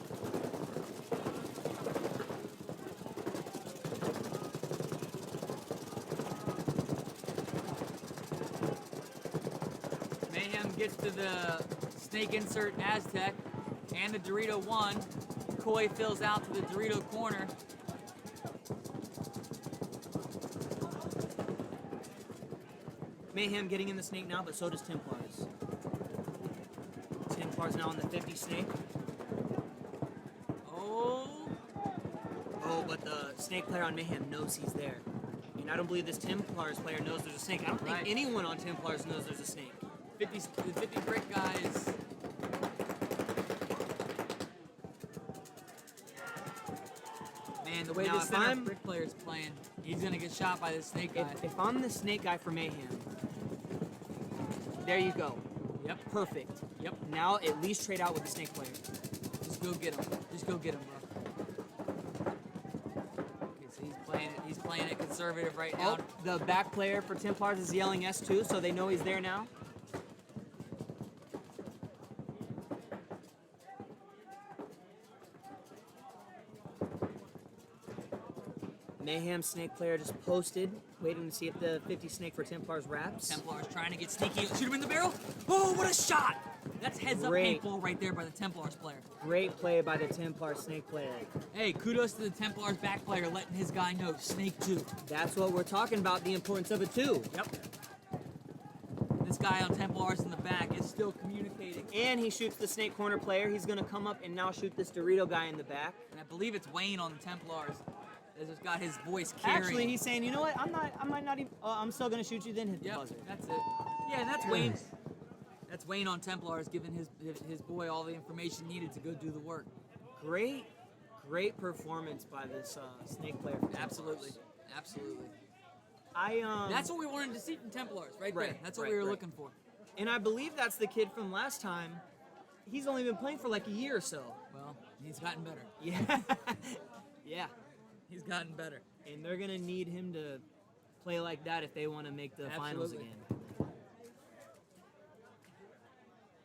Mayhem gets to the snake insert Aztec and the Dorito 1. Coy fills out to the Dorito corner. Mayhem getting in the snake now, but so does Templars. Templars now on the 50 snake. Oh, Oh, but the snake player on Mayhem knows he's there. And I don't believe this Templars player knows there's a snake. I don't think Right. anyone on Templars knows there's a snake. the 50 brick guys. Man, the way Now, this if center I'm- brick player is playing, he's gonna get shot by this snake guy. If I'm the snake guy for Mayhem, there you go. Yep. Perfect. Yep. Now at least trade out with the snake player. Just go get him. Just go get him, bro. Okay, so he's playing it conservative right now. Oh, the back player for Templars is yelling S2, so they know he's there now. Mayhem snake player just posted, waiting to see if the 50 snake for Templars wraps. Templars trying to get sneaky. Shoot him in the barrel. Oh, what a shot! That's heads up Great. paintball right there by the Templars player. Great play by the Templar snake player. Hey, kudos to the Templars back player letting his guy know snake 2. That's what we're talking about, the importance of it too. Yep. This guy on Templars in the back is still communicating. And he shoots the snake corner player. He's gonna come up and now shoot this Dorito guy in the back. And I believe it's Wayne on the Templars that just got his voice carrying. Actually, he's saying, you know what? I might not even. I'm still gonna shoot you. Then hit the Yep, buzzer. that's it. Yeah, and that's Wayne. That's Wayne on Templars giving his boy all the information needed to go do the work. Great performance by this snake player. For Templars. Absolutely. Absolutely. I That's what we wanted to see from Templars, right there. Right, That's what right, we were right. looking for. and I believe that's the kid from last time. He's only been playing for like a year or so. Well, he's gotten better. Yeah, yeah. He's gotten better. And they're gonna need him to play like that if they want to make the finals Absolutely. again.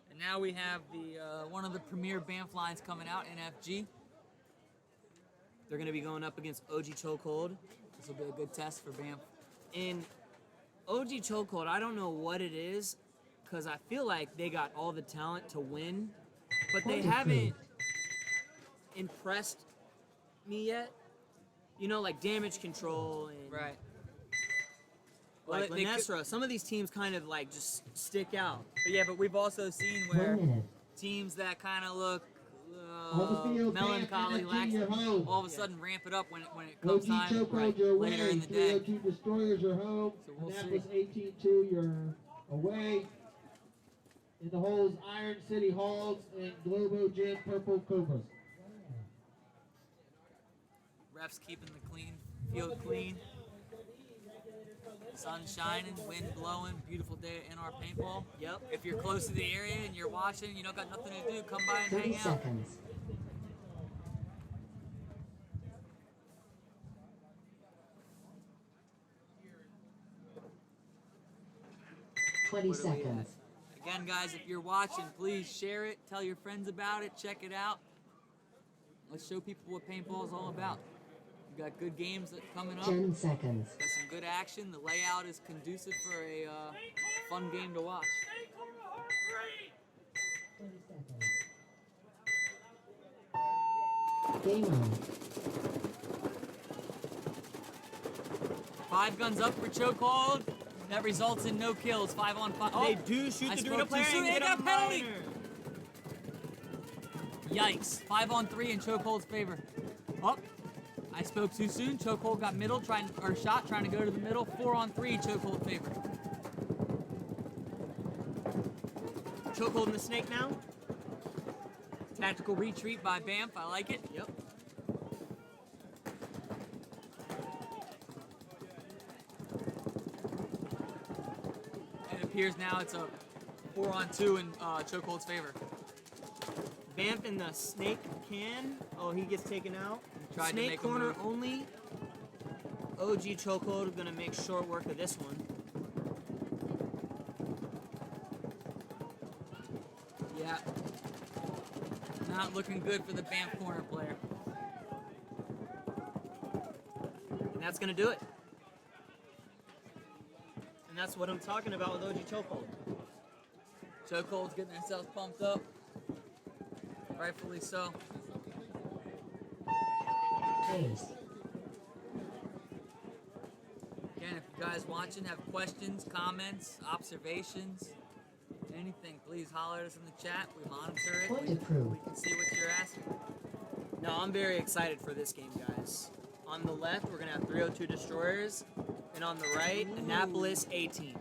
And now we have the one of the premier Banff lines coming out, NFG. They're gonna be going up against OG Chokehold. This will be a good test for Banff. And OG Chokehold, I don't know what it is, because I feel like they got all the talent to win, but they haven't impressed me yet. You know, like damage control and Right. like Well, they could- Lenestra. Some of these teams kind of like just stick out. But yeah, but we've also seen where 1 minute. teams that kind of look On the field, melancholy, Banff lax, your home. all of a sudden ramp it up when it comes OG time Chokehold, you're later away. in the day. 302 Destroyers, you're home. So we'll Annapolis see. 18-2, you're away. In the holes, Iron City Hogs and Globo Gym Purple Cobras. Refs keeping the field clean. Sun shining, wind blowing, beautiful day at NR Paintball. Yep. If you're close to the area and you're watching, you don't got nothing to do, come by and 30 hang out. seconds. What 20 do we seconds. have? Again, guys, if you're watching, please share it, tell your friends about it, check it out. Let's show people what paintball is all about. We got good games coming up. 10 seconds. Got some good action. The layout is conducive for a fun game to watch. 30 seconds. Game on. 5 guns up for chokehold. That results in no kills. 5 on 5. Oh, They do shoot I the spoke Dorito player too soon. and They get got a a penalty. minor. Yikes. 5 on 3 in chokehold's favor. Up. I spoke too soon. Chokehold got middle, trying to go to the middle. 4 on 3, chokehold favor. Chokehold in the snake now. Tactical retreat by Banff. I like it. Yep. It appears now it's a 4 on 2 in chokehold's favor. Banff in the snake can. Oh, he gets taken out. Tried to Snake make a corner move. only. OG chokehold gonna make short work of this one. Yeah. Not looking good for the Banff corner player. And that's gonna do it. And that's what I'm talking about with OG chokehold. Chokehold's getting themselves pumped up. Rightfully so. Ace. Again, if you guys watching have questions, comments, observations, anything, please holler at us in the chat. We monitor it. Point We approved. can see what you're asking. No, I'm very excited for this game, guys. On the left, we're gonna have 302 Destroyers, and on the right, Annapolis A-Team.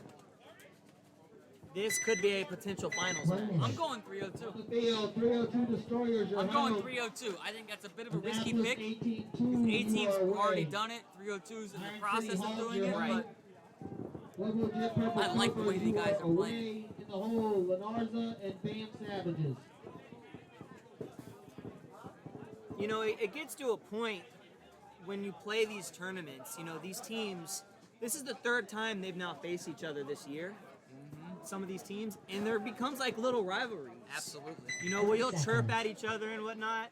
This could be a potential finals 1 match. minute. I'm going On 302. the field, 302 Destroyers, you're I'm home. going 302. I think that's a bit of a risky Annapolis pick. 18-2, A teams you are have already away. done it. 302's in the Iron process City of Hogs, doing you're it, home. but Global Gym Purple I like the way Cobras, the you guys are away playing. in the hole, Lenarza and Bam Savages. You know, it gets to a point when you play these tournaments, you know, these teams, this is the third time they've now faced each other this year. Some of these teams, and there becomes like little rivalries. absolutely. You know, where you'll chirp at each other and whatnot.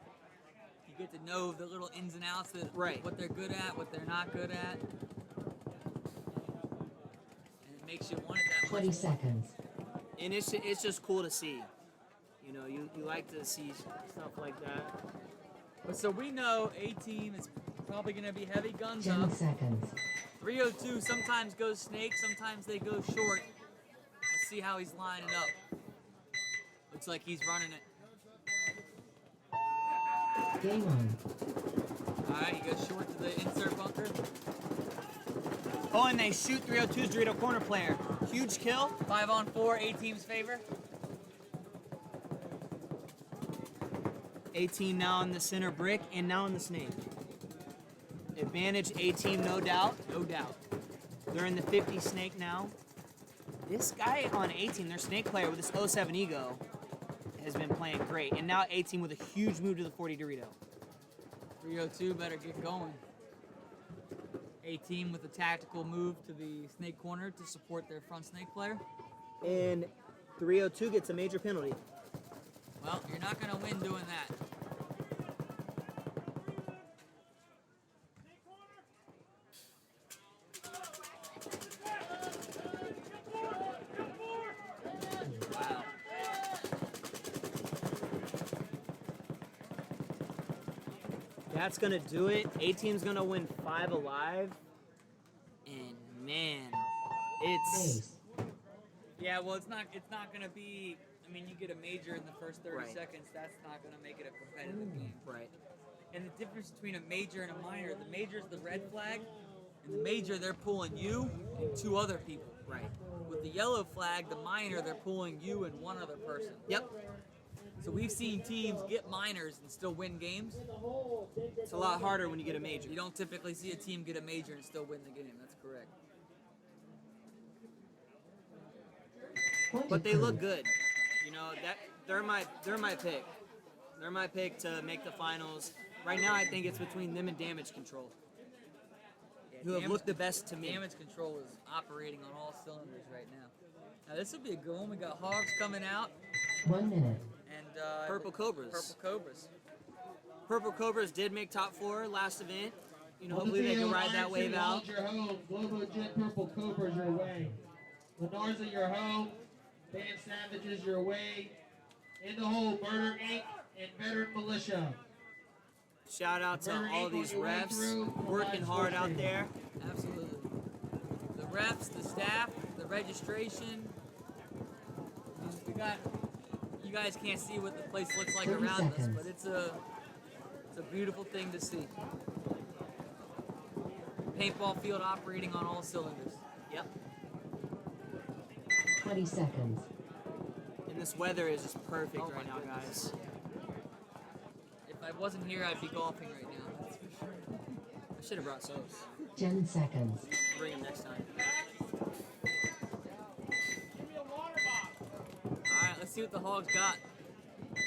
You get to know the little ins and outs, that Right. what they're good at, what they're not good at. And it makes you want it that 20 much. seconds. And it's just cool to see. You know, you like to see stuff like that. But so we know A-Team is probably going to be heavy guns 10 up. seconds. 302 sometimes goes snake, sometimes they go short. Let's see how he's lining up. Looks like he's running it. Game on. All right, he goes short to the insert bunker. Oh, and they shoot 302's Dorito corner player. Huge kill. 5 on 4, A-Team's favor. A-Team now in the center brick and now in the snake. Advantage A-Team, no doubt. No doubt. They're in the 50 snake now. This guy on A-Team, their snake player with this 07 ego, has been playing great. And now A-Team with a huge move to the 40 Dorito. 302 better get going. A-Team with a tactical move to the snake corner to support their front snake player. And 302 gets a major penalty. Well, you're not going to win doing that. Wow. That's gonna do it. A team's gonna win 5 alive. And man, it's Ace. Yeah, well, it's not gonna be. I mean, you get a major in the first 30 Right. seconds. That's not gonna make it a competitive game. right. And the difference between a major and a minor, the major's the red flag, and the major they're pulling you and 2 other people. Right. With the yellow flag, the minor they're pulling you and 1 other person. Yep. So we've seen teams get minors and still win games. It's a lot harder when you get a major. You don't typically see a team get a major and still win the game. That's correct. Point But they look approved. good. You know, that they're my pick. They're my pick to make the finals. Right now I think it's between them and Damage Control, Yeah, who have damage looked the best to me. Damage control is operating on all cylinders right now. Now this will be a good one. We got Hogs coming out 1 minute. and Purple Cobras. Purple Cobras. Purple Cobras did make top 4 last event. You know, On the hopefully they can field, ride that Iron wave City out. Hall's your home. Globo Jet Purple Cobras your way. Lenarza your home. Band Savages your way. In the hole, Murder Inc. and Veteran Militia. Shout out to Murder all Inc. these on your way refs through. working hard out there. Absolutely. The refs, the staff, the registration. We got. You guys can't see what the place looks like 30 around us, seconds. but it's a beautiful thing to see. Paintball field operating on all cylinders. Yep. 20 seconds. And this weather is just perfect Oh right my now, goodness. guys. If I wasn't here, I'd be golfing right now. That's for sure. I should have brought soaps. 10 seconds. Bring them next time. All right, let's see what the Hogs got.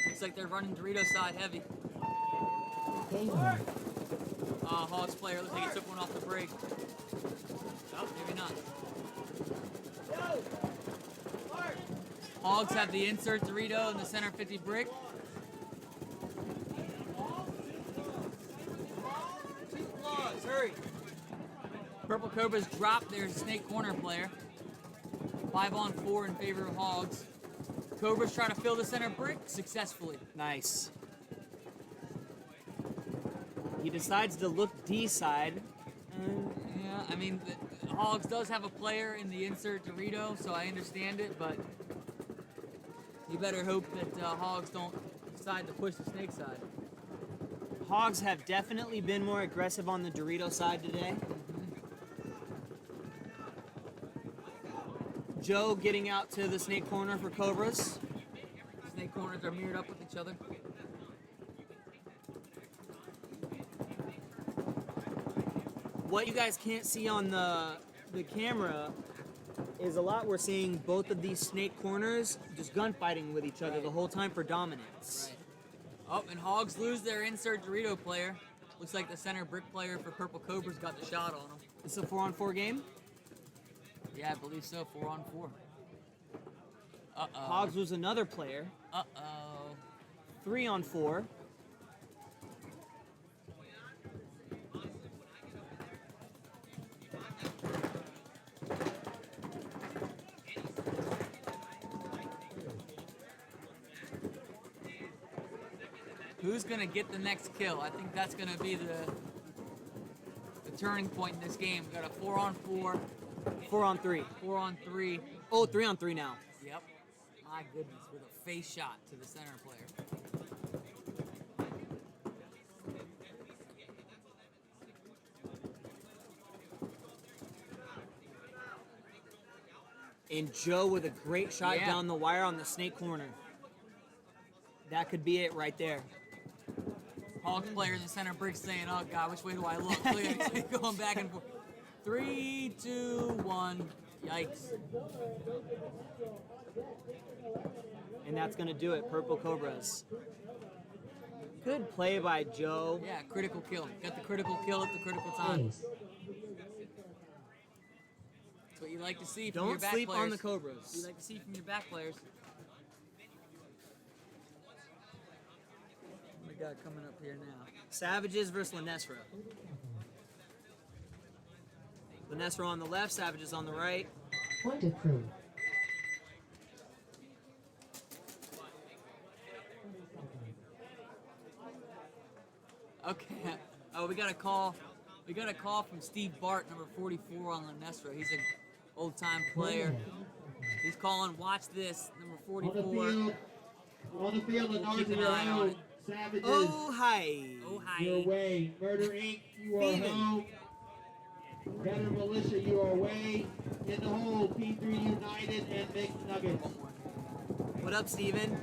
Looks like they're running Dorito side heavy. Game on. Hogs player looks like he took one off the break. Oh, maybe not. Hogs have the insert Dorito in the center 50 brick. Hurry. Purple Cobras drop their snake corner player. 5-on-4 in favor of Hogs. Cobras try to fill the center brick successfully. Nice. He decides to look D side. Yeah, I mean, the Hogs does have a player in the insert Dorito, so I understand it, but you better hope that Hogs don't decide to push the snake side. Hogs have definitely been more aggressive on the Dorito side today. Joe getting out to the snake corner for Cobras. Snake corners are mirrored up with each other. What you guys can't see on the camera is a lot we're seeing both of these snake corners just gunfighting with each other Right. the whole time for dominance. Right. Oh, and Hogs lose their insert Dorito player. Looks like the center brick player for Purple Cobras got the shot on him. It's a 4-on-4 game. Yeah, I believe so. 4-on-4. Uh-oh. Hogs lose another player. Uh-oh. 3-on-4. Who's gonna get the next kill? I think that's gonna be the turning point in this game. We got a 4-on-4, 4-on-3. 4-on-3. Oh, 3-on-3 now. Yep. My goodness, with a face shot to the center player. And Joe with a great shot Yeah. down the wire on the snake corner. That could be it right there. Hogs player in the center brick saying, oh God, which way do I look? Look at it, going back and forth. 3, 2, 1. Yikes. And that's going to do it. Purple Cobras. Good play by Joe. Yeah, critical kill. Got the critical kill at the critical time. Ace. That's what you like to see from your Don't back sleep players. on the You Cobras. like to see from your back players. What we got coming up here now? Savages versus Lanesra. Lanesra on the left, Savages on the right. Point approved. Okay. Oh, we got a call. We got a call from Steve Bart, number 44 on Lenestra. He's an old-time player. He's calling. Watch this, number 44. On the field, the We'll North keep of an your eye on home. it. Savages, Oh, hi. Oh, you're hi. away. Murder Inc., you are Steven. home. Veteran Militia, you are away. In the hole, P3 United and Mixed Nuggets. What up, Steven?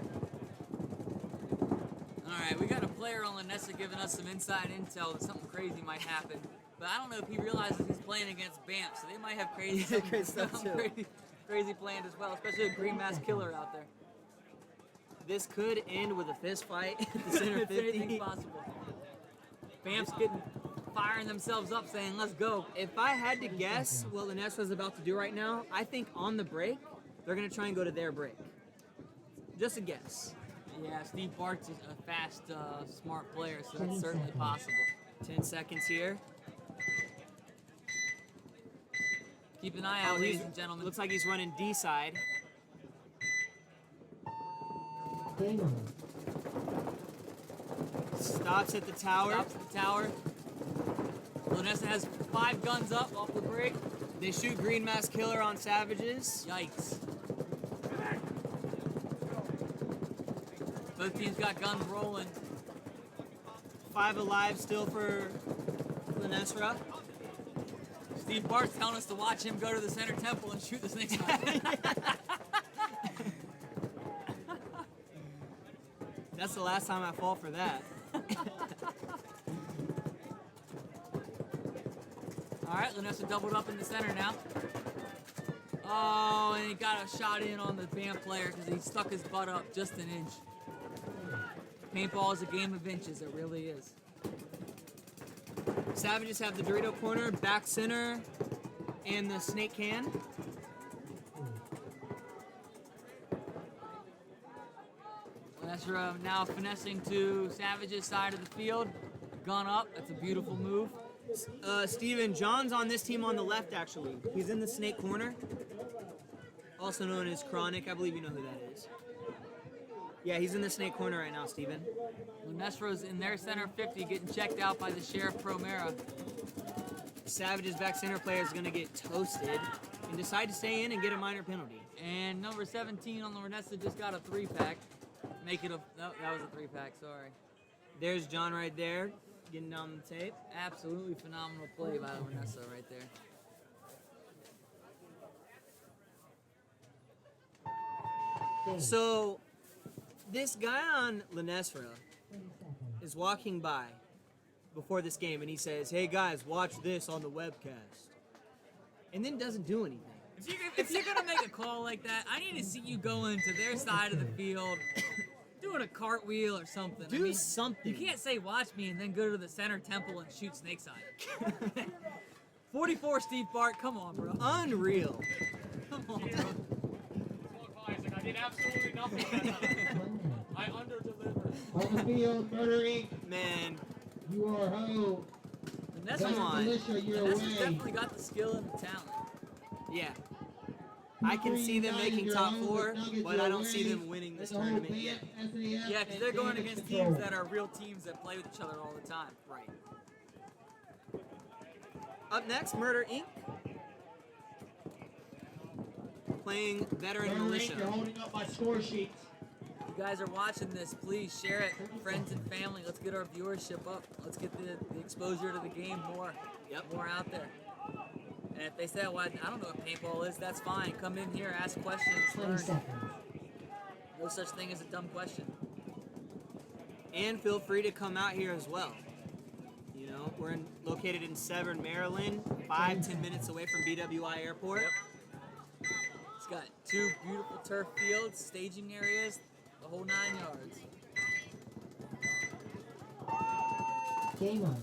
All right, we got a player on Lanessa giving us some inside intel that something crazy might happen. But I don't know if he realizes he's playing against BAMP, so they might have crazy, Crazy stuff, too. crazy planned as well, especially a Green Mask Killer out there. This could end with a fist fight at the center It's anything 50. possible. BAMP's firing themselves up, saying, "Let's go." If I had to guess what Lenestra's about to do right now, I think on the break, they're going to try and go to their break. Just a guess. Yeah, Steve Bart's a fast, smart player, so that's certainly possible. 10 seconds here. Keep an eye out, Oh, ladies and gentlemen. looks like he's running D side. Game on. Stops at the tower. Stops at the tower. Lanessa has 5 guns up off the break. They shoot Green Mask Killer on Savages. Yikes. Both teams got guns rolling. 5 alive still for Lenestra. Steve Bart's telling us to watch him go to the center temple and shoot the snake eye. That's the last time I fall for that. All right, Lanessa doubled up in the center now. Oh, and he got a shot in on the BAMP player because he stuck his butt up just an inch. Paintball is a game of inches, it really is. Savages have the Dorito corner, back center, and the snake can. Lanessa now finessing to Savage's side of the field. Gun up, that's a beautiful move. Steven, John's on this team on the left, actually. He's in the snake corner, also known as Chronic. I believe you know who that is. Yeah, he's in the snake corner right now, Steven. Lenestro's in their center 50, getting checked out by the Sheriff Promera. Savage's back center player is going to get toasted and decide to stay in and get a minor penalty. And number 17 on the Lanessa just got a 3-pack. Make it a, no, that was a 3-pack, sorry. There's John right there, getting down the tape. Absolutely phenomenal play by Lanessa right there. So, this guy on Lenestra is walking by before this game and he says, "Hey guys, watch this on the webcast," and then doesn't do anything. If you're gonna make a call like that, I need to see you going to their side of the field, doing a cartwheel or something. Do something. You can't say "watch me" and then go to the center temple and shoot snake eye. 44 Steve Bart, come on, bro. Unreal. Come on, bro. Isaac, I did absolutely nothing that time. I under-delivered. On the field, Murder Inc., Man, you are home. Vanessa, Come on. Militia, you're Vanessa's away. definitely got the skill and the talent. yeah. I can see them making top 4, but I don't see them winning this tournament yet. Yeah, because they're going against teams that are real teams that play with each other all the time. Right. Up next, Murder Inc. Playing Veteran Militia. You're holding up my score sheets. If you guys are watching this, please share it. Friends and family, let's get our viewership up. Let's get the exposure to the game more. Yep. More out there. And if they say, well, I don't know what paintball is, that's fine. Come in here, ask questions, 20 learn. seconds. No such thing as a dumb question. And feel free to come out here as well. You know, we're located in Severn, Maryland, 5-10 minutes away from BWI Airport. Yep. It's got 2 beautiful turf fields, staging areas, the whole 9 yards. Game on.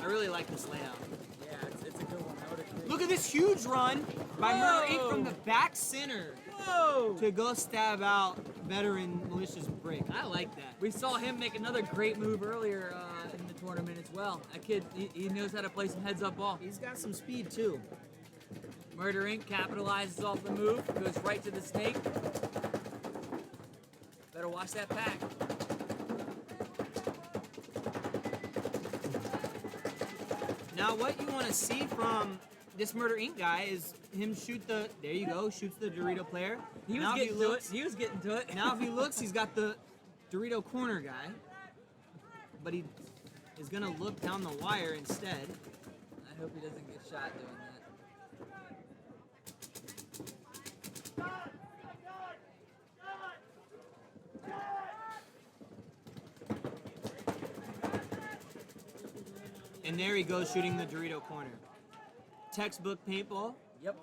I really like this layout. Yeah, it's a good one. I would agree. Look at this huge run by Murder Inc. Whoa. from the back center Whoa! to go stab out Veteran Militia's break. I like that. We saw him make another great move earlier in the tournament as well. That kid, he knows how to play some heads-up ball. He's got some speed too. Murder Inc. capitalizes off the move, goes right to the snake. Better watch that pack. Now, what you want to see from this Murder Inc. guy is him shoot the. There you go, shoots the Dorito player. He was Now if getting to it. looks- He was getting to it. Now, if he looks, he's got the Dorito corner guy, but he is gonna look down the wire instead. I hope he doesn't get shot doing that. And there he goes shooting the Dorito corner. Textbook paintball. Yep.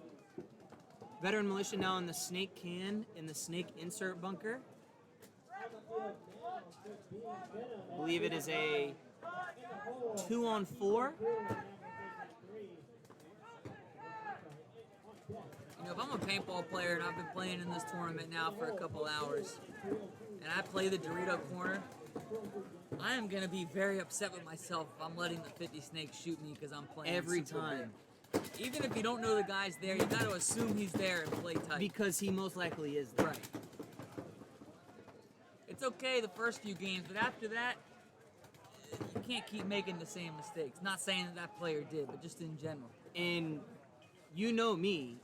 Veteran militia now in the snake can in the snake insert bunker. I believe it is a 2-on-4. You know, if I'm a paintball player and I've been playing in this tournament now for a couple hours, and I play the Dorito corner, I am gonna be very upset with myself if I'm letting the 50 snakes shoot me because I'm playing Every super time. big. Even if you don't know the guy's there, you gotta assume he's there and play tight. Because he most likely is there. Right. It's okay the first few games, but after that, you can't keep making the same mistakes. Not saying that that player did, but just in general. And you know me,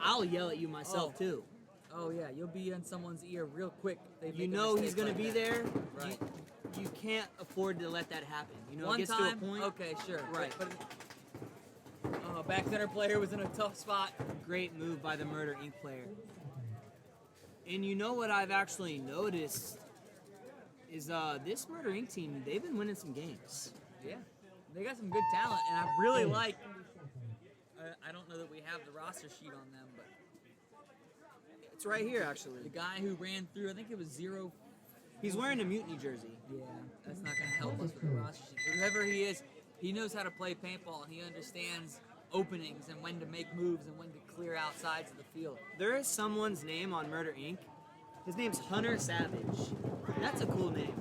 I'll yell at you myself Oh. too. Oh yeah, you'll be in someone's ear real quick. If they You make a know he's mistake gonna like be that. there. Right. You can't afford to let that happen. You know, One it gets time, to a point. okay, sure. Right. But back center player was in a tough spot. Great move by the Murder Inc. player. And you know what I've actually noticed is this Murder Inc. team, they've been winning some games. Yeah, they got some good talent, and I really like. I don't know that we have the roster sheet on them, but It's right here, actually. the guy who ran through, I think it was 0. He's wearing a mutiny jersey. Yeah, that's not going to help us with the roster sheet. But whoever he is, he knows how to play paintball, and he understands openings and when to make moves and when to clear out sides of the field. There is someone's name on Murder Inc. His name's Hunter Savage. That's a cool name.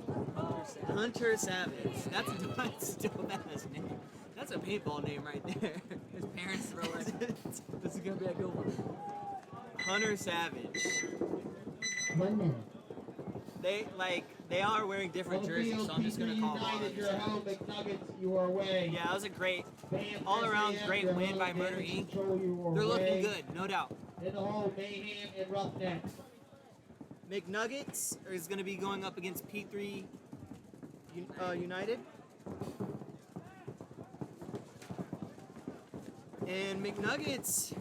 Hunter Savage. That's a dope ass name. That's a paintball name right there. His parents throw it. This is going to be a good one. Hunter Savage. 1 minute. They all are wearing different On the jerseys, field, so I'm just gonna P3 call them all. United, your home. McNuggets, you are away. Yeah, that was a great, Bam, all-around SAF, great your win home. by Murder Damage Inc. Control, you are They're looking away. good, no doubt. In the hole, Mayhem and Roughnecks. McNuggets is going to be going up against P3 United. And McNuggets,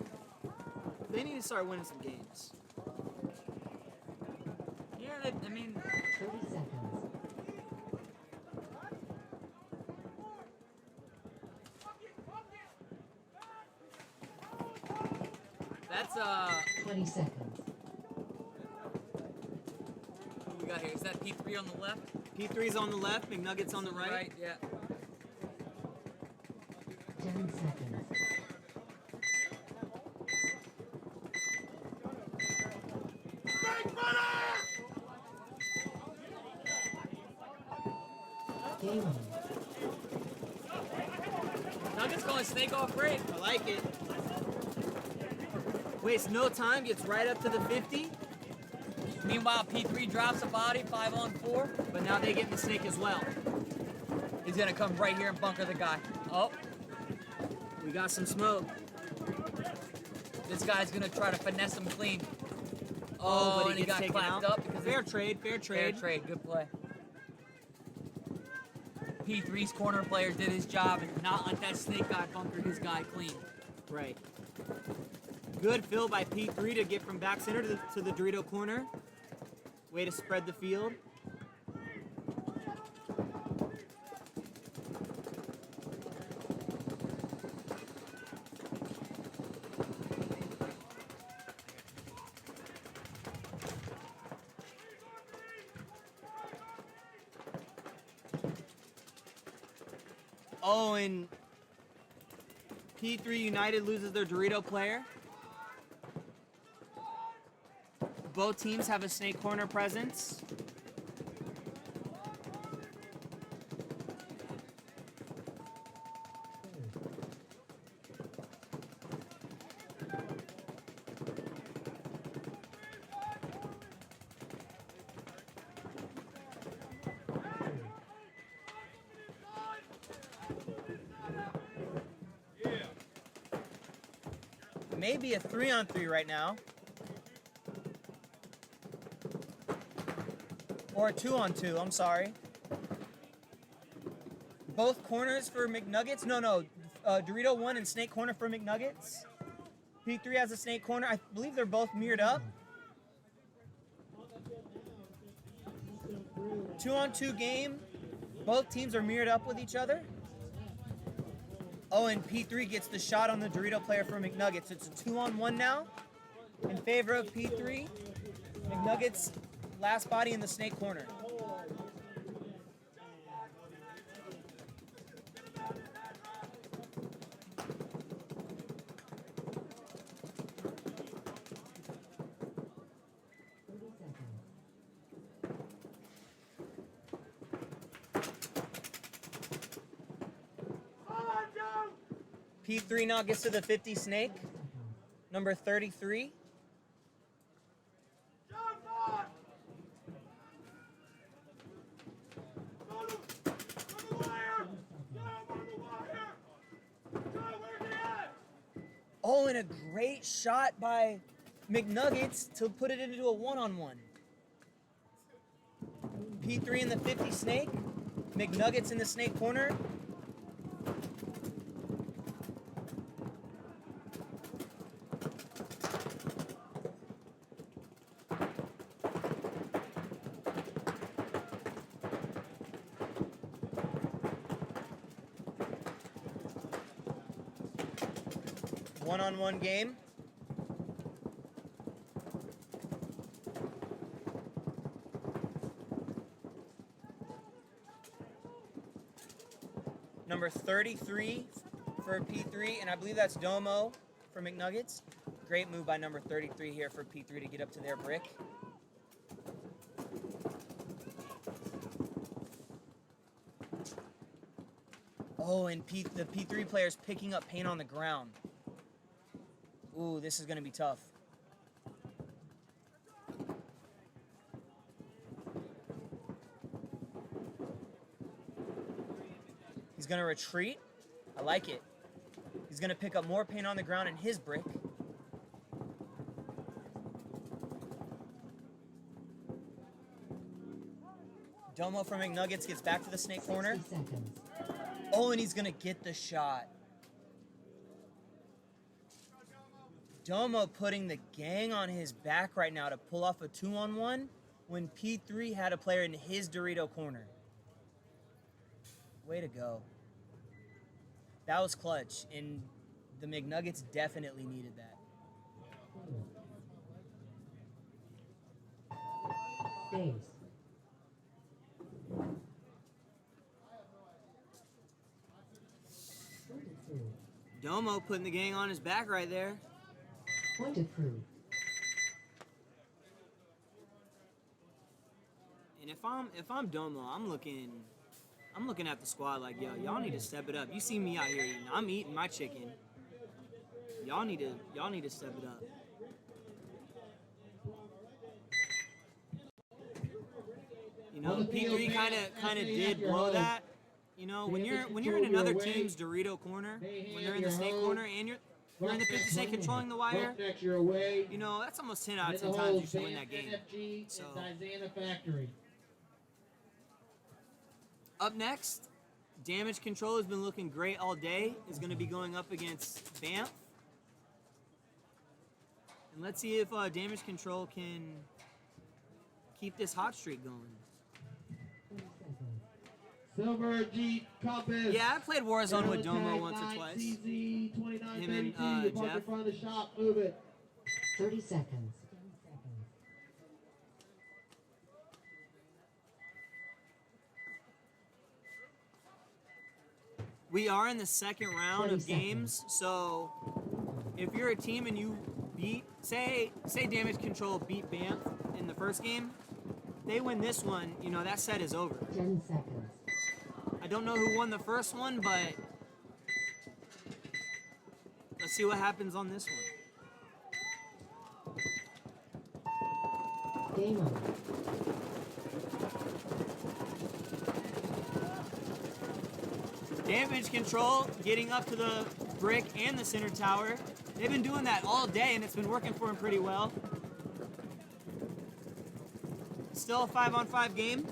they need to start winning some games. Yeah, I mean, 30 seconds. that's 20 seconds. what we got here. Is that P3 on the left? P3's on the left, McNuggets on the right. Yeah. 10 seconds. Game on. Nuggets going snake off break. I like it. Wastes no time, gets right up to the 50, Meanwhile, P3 drops a body, 5-on-4. but now they get the snake as well. He's gonna come right here and bunker the guy. Oh, We got some smoke. this guy's gonna try to finesse him clean. Oh, but and he gets got taken clapped out. up because Fair trade, fair fair trade. trade, good play. P3's corner player did his job and not let that snake guy bunker his guy clean. Right. Good fill by P3 to get from back center to the Dorito corner. Way to spread the field. Oh, and P3 United loses their Dorito player. Both teams have a snake corner presence. may be a 3-on-3 right now. Or a 2-on-2, I'm sorry. Both corners for McNuggets. No. Dorito 1 and Snake Corner for McNuggets. P3 has a Snake Corner. I believe they're both mirrored up. 2-on-2 game. Both teams are mirrored up with each other. Oh, and P3 gets the shot on the Dorito player for McNuggets. It's a 2-on-1 now in favor of P3. McNuggets last body in the Snake Corner. P3 now gets to the 50 Snake, number 33. Oh, and a great shot by McNuggets to put it into a 1-on-1. P3 in the 50 Snake, McNuggets in the Snake Corner. One-on-one game. Number 33 for P3, and I believe that's Domo for McNuggets. Great move by number 33 here for P3 to get up to their brick. Oh, and the P3 player's picking up paint on the ground. Ooh, this is going to be tough. He's going to retreat. I like it. He's going to pick up more paint on the ground in his brick. Domo from McNuggets gets back to the Snake Corner. 60 seconds. Oh, and he's going to get the shot. Domo putting the gang on his back right now to pull off a 2-on-1 when P3 had a player in his Dorito corner. Way to go. That was clutch, and the McNuggets definitely needed that. Days. Domo putting the gang on his back right there. Point approved. And if I'm Domo, I'm looking at the squad like, yo, y'all need to step it up. You see me out here eating. I'm eating my chicken. Y'all need to step it up. You know, P3 kind of did blow that. You know, when you're in another team's Dorito corner, when they're in the Snake Corner and you're in the 50 Snake controlling the wire, you know, that's almost 10 out of 10 times you should win that game. So, up next, Damage Control has been looking great all day. Is going to be going up against Banff. And let's see if Damage Control can keep this hot streak going. Silver Jeep Compass. Yeah, I played Warzone with Domo once or twice. Him and Jeff. In front of the shop, move it. 30 seconds. We are in the second round 30 of games, so if you're a team and you beat, say Damage Control beat Banff in the first game, they win this one, you know, that set is over. 10 seconds. I don't know who won the first one, but let's see what happens on this one. Game on. Damage control, getting up to the brick and the center tower. They've been doing that all day, and it's been working for him pretty well. Still a 5-on-5 game.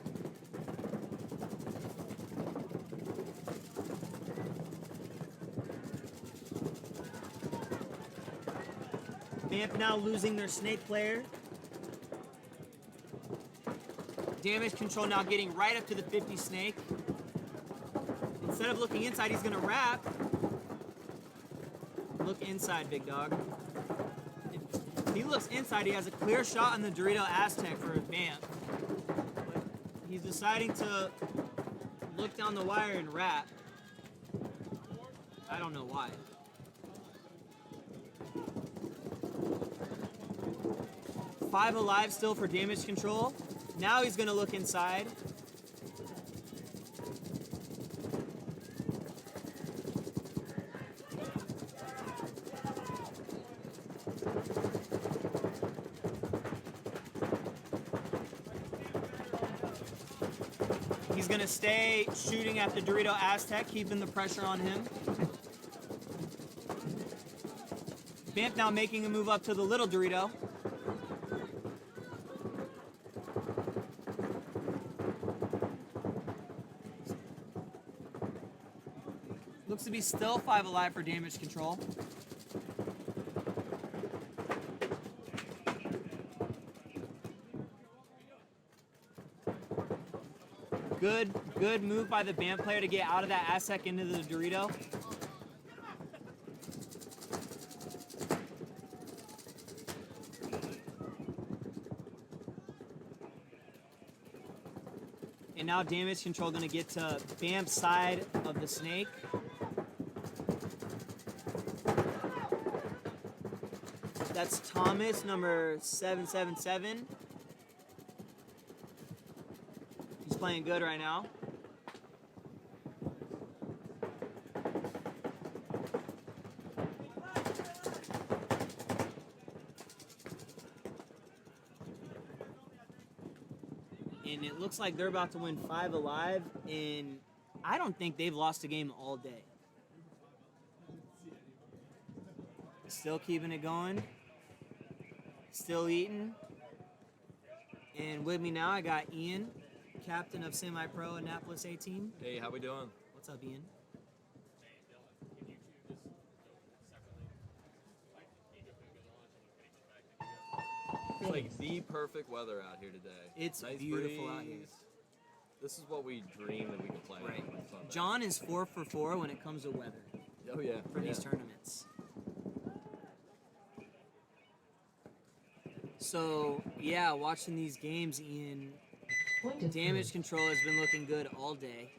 Vamp now losing their snake player. Damage control now getting right up to the 50 snake. Instead of looking inside, he's gonna wrap. Look inside, big dog. If he looks inside, he has a clear shot on the Dorito Aztec for his Vamp. But he's deciding to look down the wire and wrap. I don't know why. Five alive still for damage control. Now he's gonna look inside. He's gonna stay shooting at the Dorito Aztec, keeping the pressure on him. Vamp now making a move up to the little Dorito. Looks to be still 5 alive for damage control. Good move by the band player to get out of that Aztec into the Dorito. And now damage control gonna get to Vamp's side of the snake. That's Thomas, number 777. He's playing good right now. And it looks like they're about to win 5 alive, and I don't think they've lost a game all day. Still keeping it going. Still eating. And with me now, I got Ian, captain of Semi-Pro Annapolis A team. Hey, how we doing? What's up, Ian? It's like the perfect weather out here today. It's nice beautiful breeze. out here. This is what we dream that we could play. Right. on Sunday. John is 4 for 4 when it comes to weather Oh yeah. for yeah. these tournaments. So, yeah, watching these games, Ian, Point of damage view. control has been looking good all day.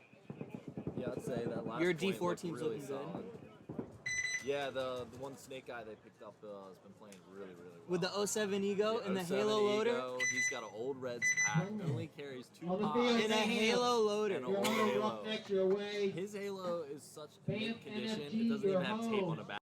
Yeah, I'd say that last. Your point D4 looked team's really looking good. solid. Yeah, the one snake guy they picked up has been playing really well. With the 07 Ego and the 07 Halo loader. Ego, he's got an old Reds pack. Only carries 2 On the pods. field. And a Halo loader. And a Your old home, Halo. Roughnecks, your way. His Halo is such Bam, mint condition. NFG, It doesn't your even have tape home. on the back.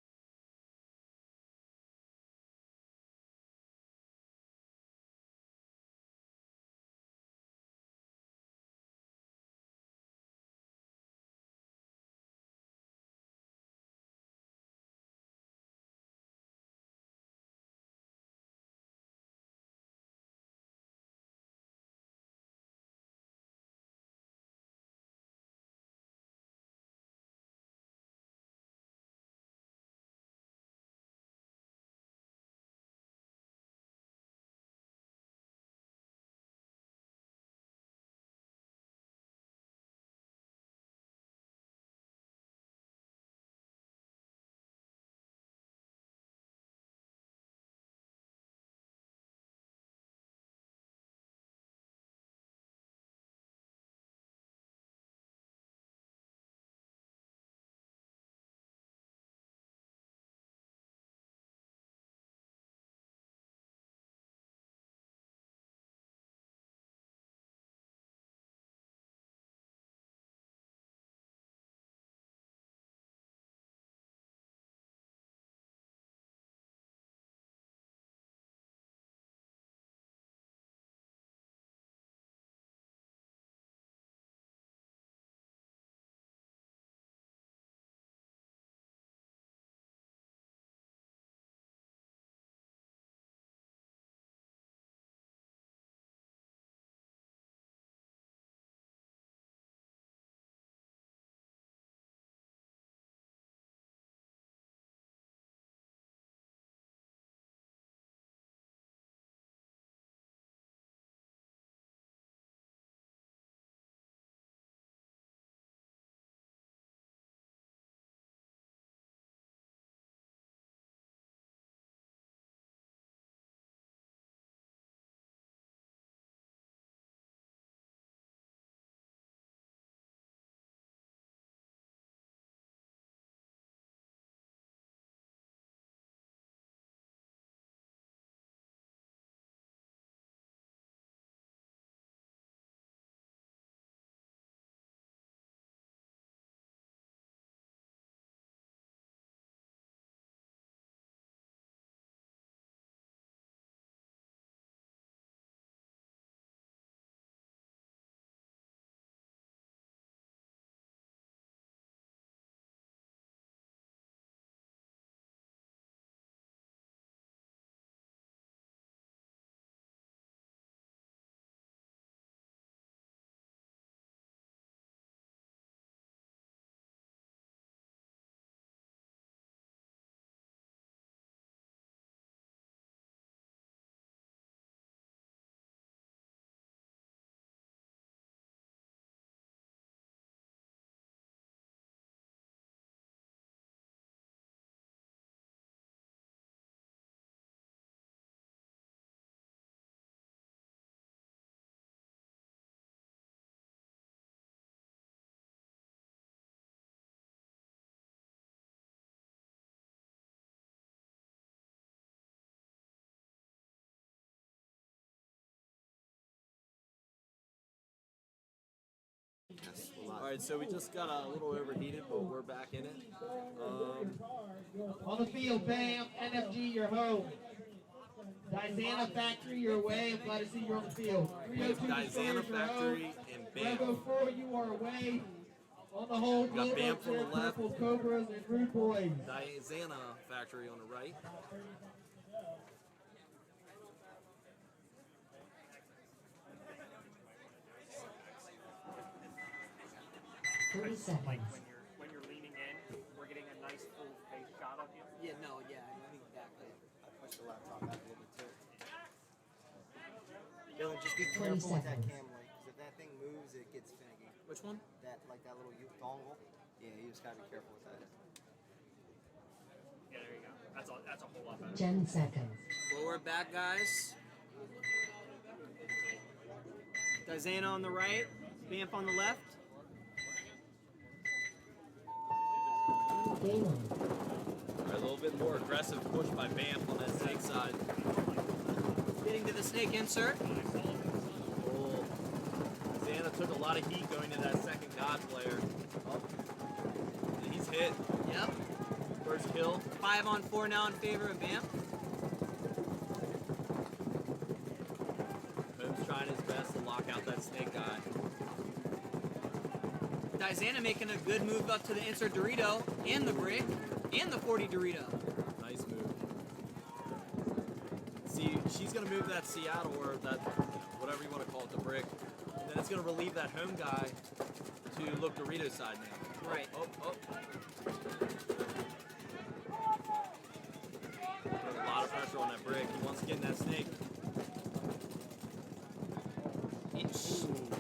All right, so we just got a little overheated, but we're back in it. On the field, BAM, NFG, you're home. Dizana Factory, you're away. I'm glad to see you on the field. 302 Dizana Destroyers, you're Factory home. and BAM. Bravo 4, you are away. On the whole, We got BAM on the left. Purple Cobras and Rude Boys. Dizana Factory on the right. Thirty seconds. When you're leaning in, we're getting a nice full face shot of you. Yeah, no, yeah, I think exactly. I pushed the laptop back a little bit too. Dylan, just be 20 careful with that seconds. cam link, because if that thing moves, it gets finicky. Which one? That, like that little dongle. Yeah, you just gotta be careful with that. Yeah, there you go. That's a whole lot better. 10 seconds. Well, we're back, guys. Dizana on the right, Bamf on the left. Game on. All right, a little bit more aggressive push by BAM on that snake side. Getting to the snake insert. Oh, Dizana took a lot of heat going to that second God player. Oh, and he's hit. Yep. First kill. 5-on-4 now in favor of Bamf. Boom's trying his best to lock out that snake guy. Dizana making a good move up to the insert Dorito and the brick and the 40 Dorito. Nice move. See, she's gonna move that Seattle or that, whatever you want to call it, the brick, and then it's gonna relieve that home guy to look Dorito side now. Right. Oh, oh. Put a lot of pressure on that brick. He wants to get in that snake.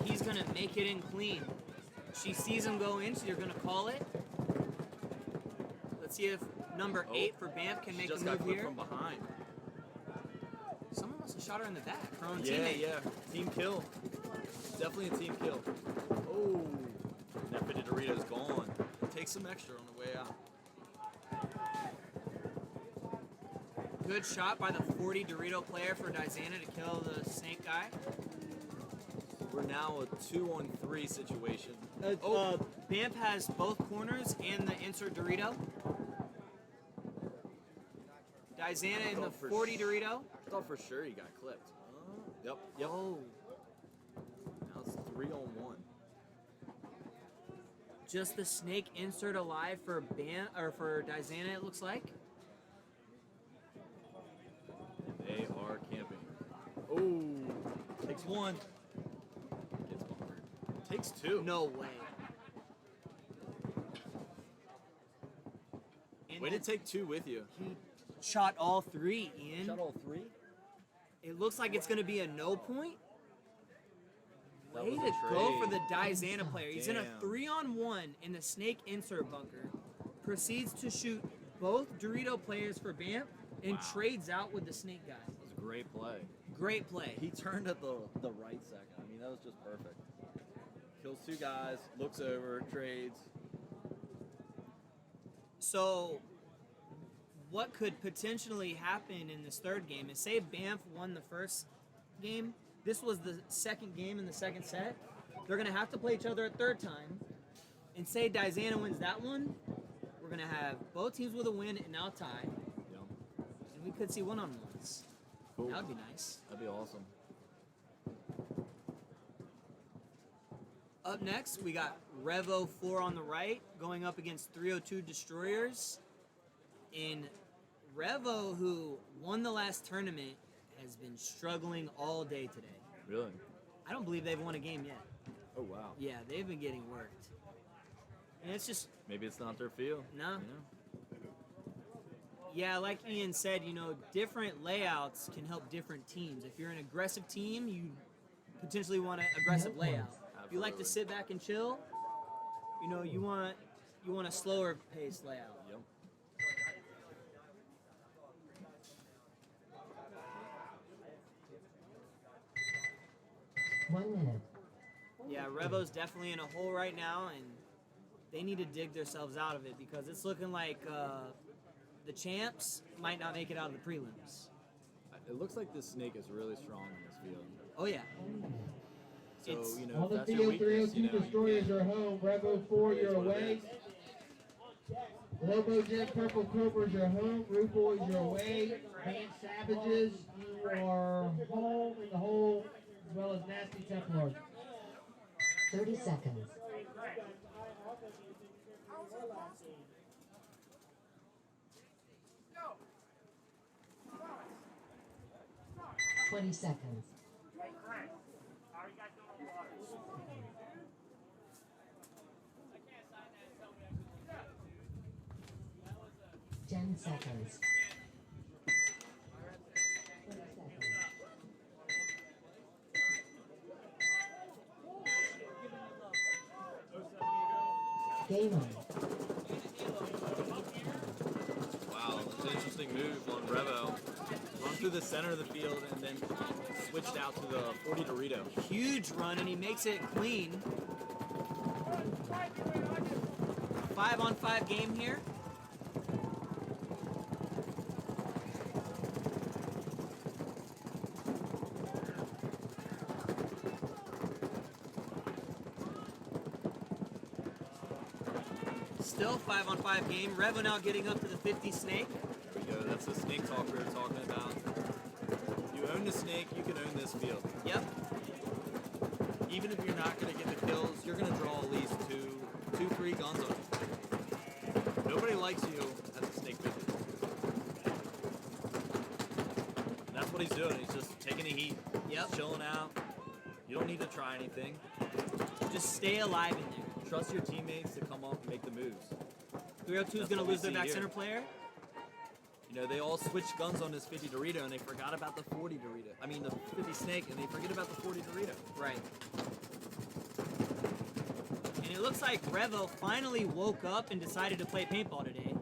He's gonna make it in clean. She sees him go in, so you're gonna call it. Let's see if number 8 for Bamf can She make a just got move clipped here. from behind. Someone must have shot her in the back. Her own Yeah, teammate. yeah. Team kill. Definitely a team kill. Oh. That bit of Dorito's gone. Take some extra on the way out. Good shot by the 40 Dorito player for Dizana to kill the snake guy. We're now a 2-on-3 situation. Bamf has both corners and the insert Dorito. Dizana in the 40 Dorito. I thought for sure he got clipped. Yep, yep. Oh, Now it's 3-on-1. just the snake insert alive for for Dizana. It looks like. They are camping. Oh, takes one. Gets bunkered. Takes two. No way. And Way to take two with you. he shot all 3, Ian. Shot all 3? It looks like it's going to be a no point. That Way was to a go for trade. the Dizana player. He's in a Damn. 3-on-1 in the snake insert bunker. Proceeds to shoot both Dorito players for Bamf and Wow. trades out with the snake guy. That was a great play. Great play. He turned at the right second. I mean, that was just perfect. Kills 2 guys, looks over, trades. So, what could potentially happen in this third game is, say Bamf won the first game. This was the second game in the second set. They're going to have to play each other a third time. And say Dizana wins that one, we're going to have both teams with a win and now tie. Yep. And we could see one-on-ones. Cool. That would be nice. That'd be awesome. Up next, we got Revo 4 on the right going up against 302 Destroyers. In Revo, who won the last tournament, has been struggling all day today. Really? I don't believe they've won a game yet. Oh, wow. Yeah, they've been getting worked. And it's just, Maybe it's not their field. no. You know? Yeah, like Ian said, different layouts can help different teams. If you're an aggressive team, you potentially want an aggressive layout. If you like to sit back and chill, you want a slower paced layout. Yep. One minute. Yeah, Revo's definitely in a hole right now, and they need to dig themselves out of it because it's looking like the champs might not make it out of the prelims. It looks like this snake is really strong in this field. Oh yeah. So, It's- you know, On if the that's your field, weakness, 302 you know, Destroyers are home. Revo 4, you're what it away. is. Lobo Jet Purple Cobras are home. Rude Boys are away. Band Savages, you are home in the hole, as well as Nasty Templars. 30 seconds. 20 seconds. 10 seconds. 20 seconds. Game on. Wow, it's an interesting move on Revo. Run through the center of the field and then switched out to the 40 Dorito. Huge run, and he makes it clean. 5-on-5 game here. Still 5-on-5 game. Revo now getting up to the 50 snake. There we go, that's the snake talk we were talking about. You own the snake, you can own this field. Yep. Even if you're not going to get the kills, you're going to draw at least two, 3 guns on you. Nobody likes you as a snake 50. And that's what he's doing. He's just taking the heat. Yep. Just chilling out. You don't need to try anything. Just stay alive in there. Trust your teammates to come up and make the moves. 302 is That's going to what we lose their see back here. center player. You know, they all switched guns on this 50 Dorito and they forgot about the 40 Dorito. I mean, the 50 Snake, and they forget about the 40 Dorito. Right. And it looks like Revo finally woke up and decided to play paintball today.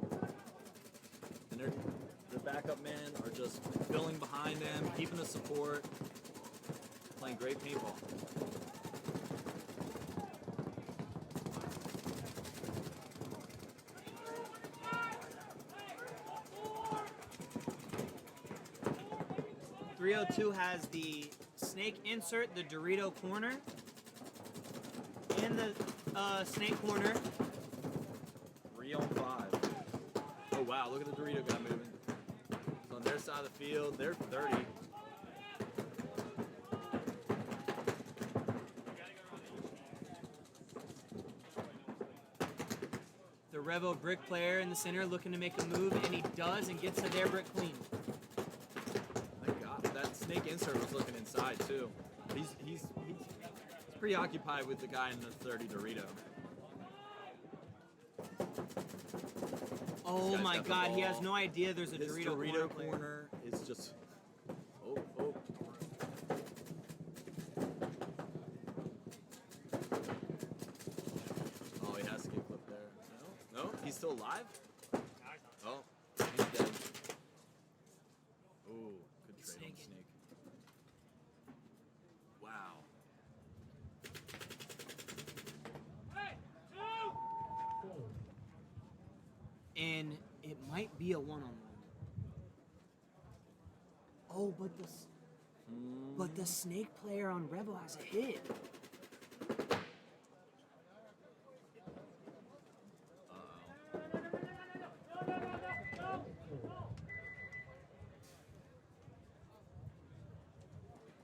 And their backup men are just filling behind them, keeping the support, playing great paintball. .302 has the snake insert, the Dorito corner, and the snake corner. 3 on 5. Oh wow, look at the Dorito guy moving. It's on their side of the field, they're 30. The Revo brick player in the center looking to make a move, and he does and gets to their brick clean. My God, that snake insert was looking inside too. He's preoccupied with the guy in the 30 Dorito. Oh guy's my got the God, he ball. has no idea there's a This Dorito, Dorito player. corner is just. Oh. Oh, he has to get clipped there. No, he's still alive. Oh, he's dead. Oh, good trade on Snake. the snake. Wow. And it might be a one-on-one. Oh, but the snake player on Revo has a hit.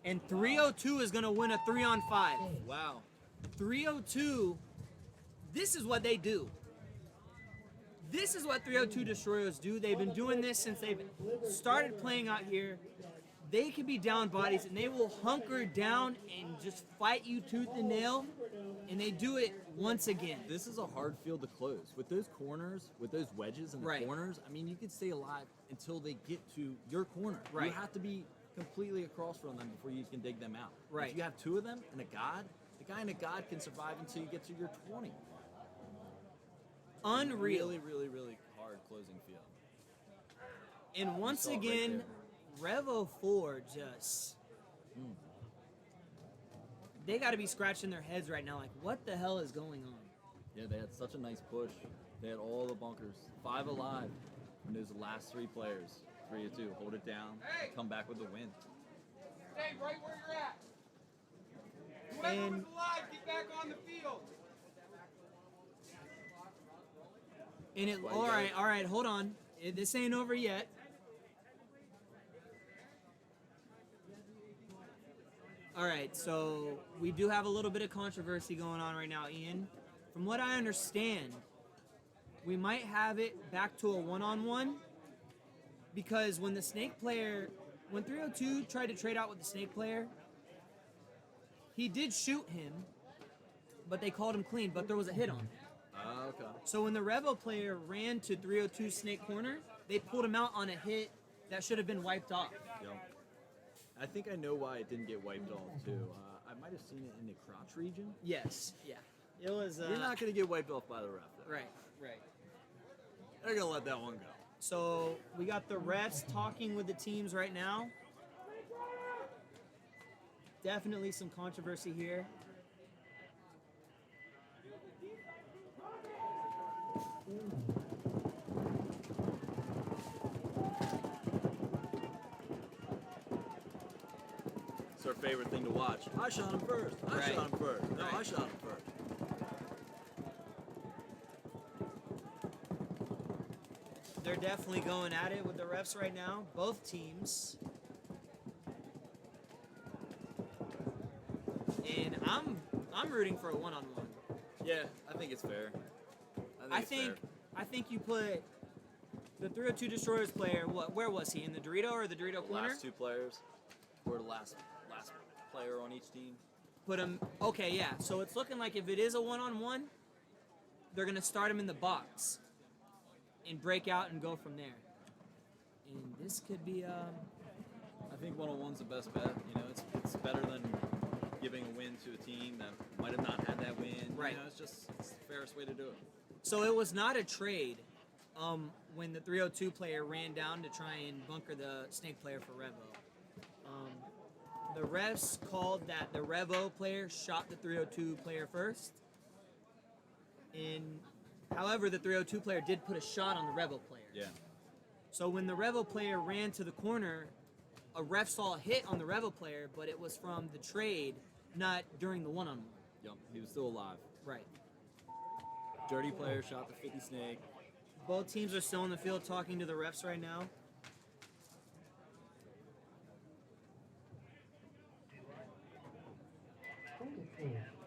And 302 is going to win a 3-on-5. Wow. 302, this is what they do. This is what 302 Destroyers do. They've been doing this since they've started playing out here. They can be down bodies, and they will hunker down and just fight you tooth and nail, and they do it once again. This is a hard field to close. With those corners, with those wedges in the Right. corners, I mean, you could stay alive until they get to your corner. Right. You have to be completely across from them before you can dig them out. Right. If you have 2 of them and a god, the guy in a god can survive until you get to your 20. Unreal. Really, really, really hard closing field. And once saw it right again, Revo 4 just... They got to be scratching their heads right now, like, what the hell is going on? Yeah, they had such a nice push. They had all the bunkers. 5 alive. And those last 3 players. 3 or 2. Hold it down. Come back with the win. Stay right where you're at. And Get back on the field. and it all right, hold on. This ain't over yet. All right, so we do have a little bit of controversy going on right now, Ian. From what I understand, we might have it back to a one-on-one because when 302 tried to trade out with the snake player, he did shoot him, but they called him clean, but there was a hit on him. Okay. So when the Revo player ran to 302 snake corner, they pulled him out on a hit that should have been wiped off. Yep. I think I know why it didn't get wiped off too. I might have seen it in the crotch region. Yes, yeah. It was... You're not going to get wiped off by the ref. Though. Right. They're going to let that one go. So we got the refs talking with the teams right now. Definitely some controversy here. It's our favorite thing to watch. I shot him first. I Right. shot him first. No, Right. I shot him first. They're definitely going at it with the refs right now. Both teams. And I'm rooting for a one-on-one. Yeah, I think it's fair. I think you put the 302 Destroyers player. Where was he? In the Dorito or the Dorito corner? Last two players, or the last player on each team. Put him. Okay, yeah. So it's looking like if it is a one-on-one, they're gonna start him in the box and break out and go from there. And this could be. I think one-on-one's the best bet. You know, it's better than giving a win to a team that might have not had that win. Right. You know, it's the fairest way to do it. So it was not a trade when the 302 player ran down to try and bunker the snake player for Revo. The refs called that the Revo player shot the 302 player first. However, the 302 player did put a shot on the Revo player. Yeah. So when the Revo player ran to the corner, a ref saw a hit on the Revo player, but it was from the trade, not during the one-on-one. Yep. He was still alive. Right. Dirty player shot the 50 snake. Both teams are still in the field talking to the refs right now.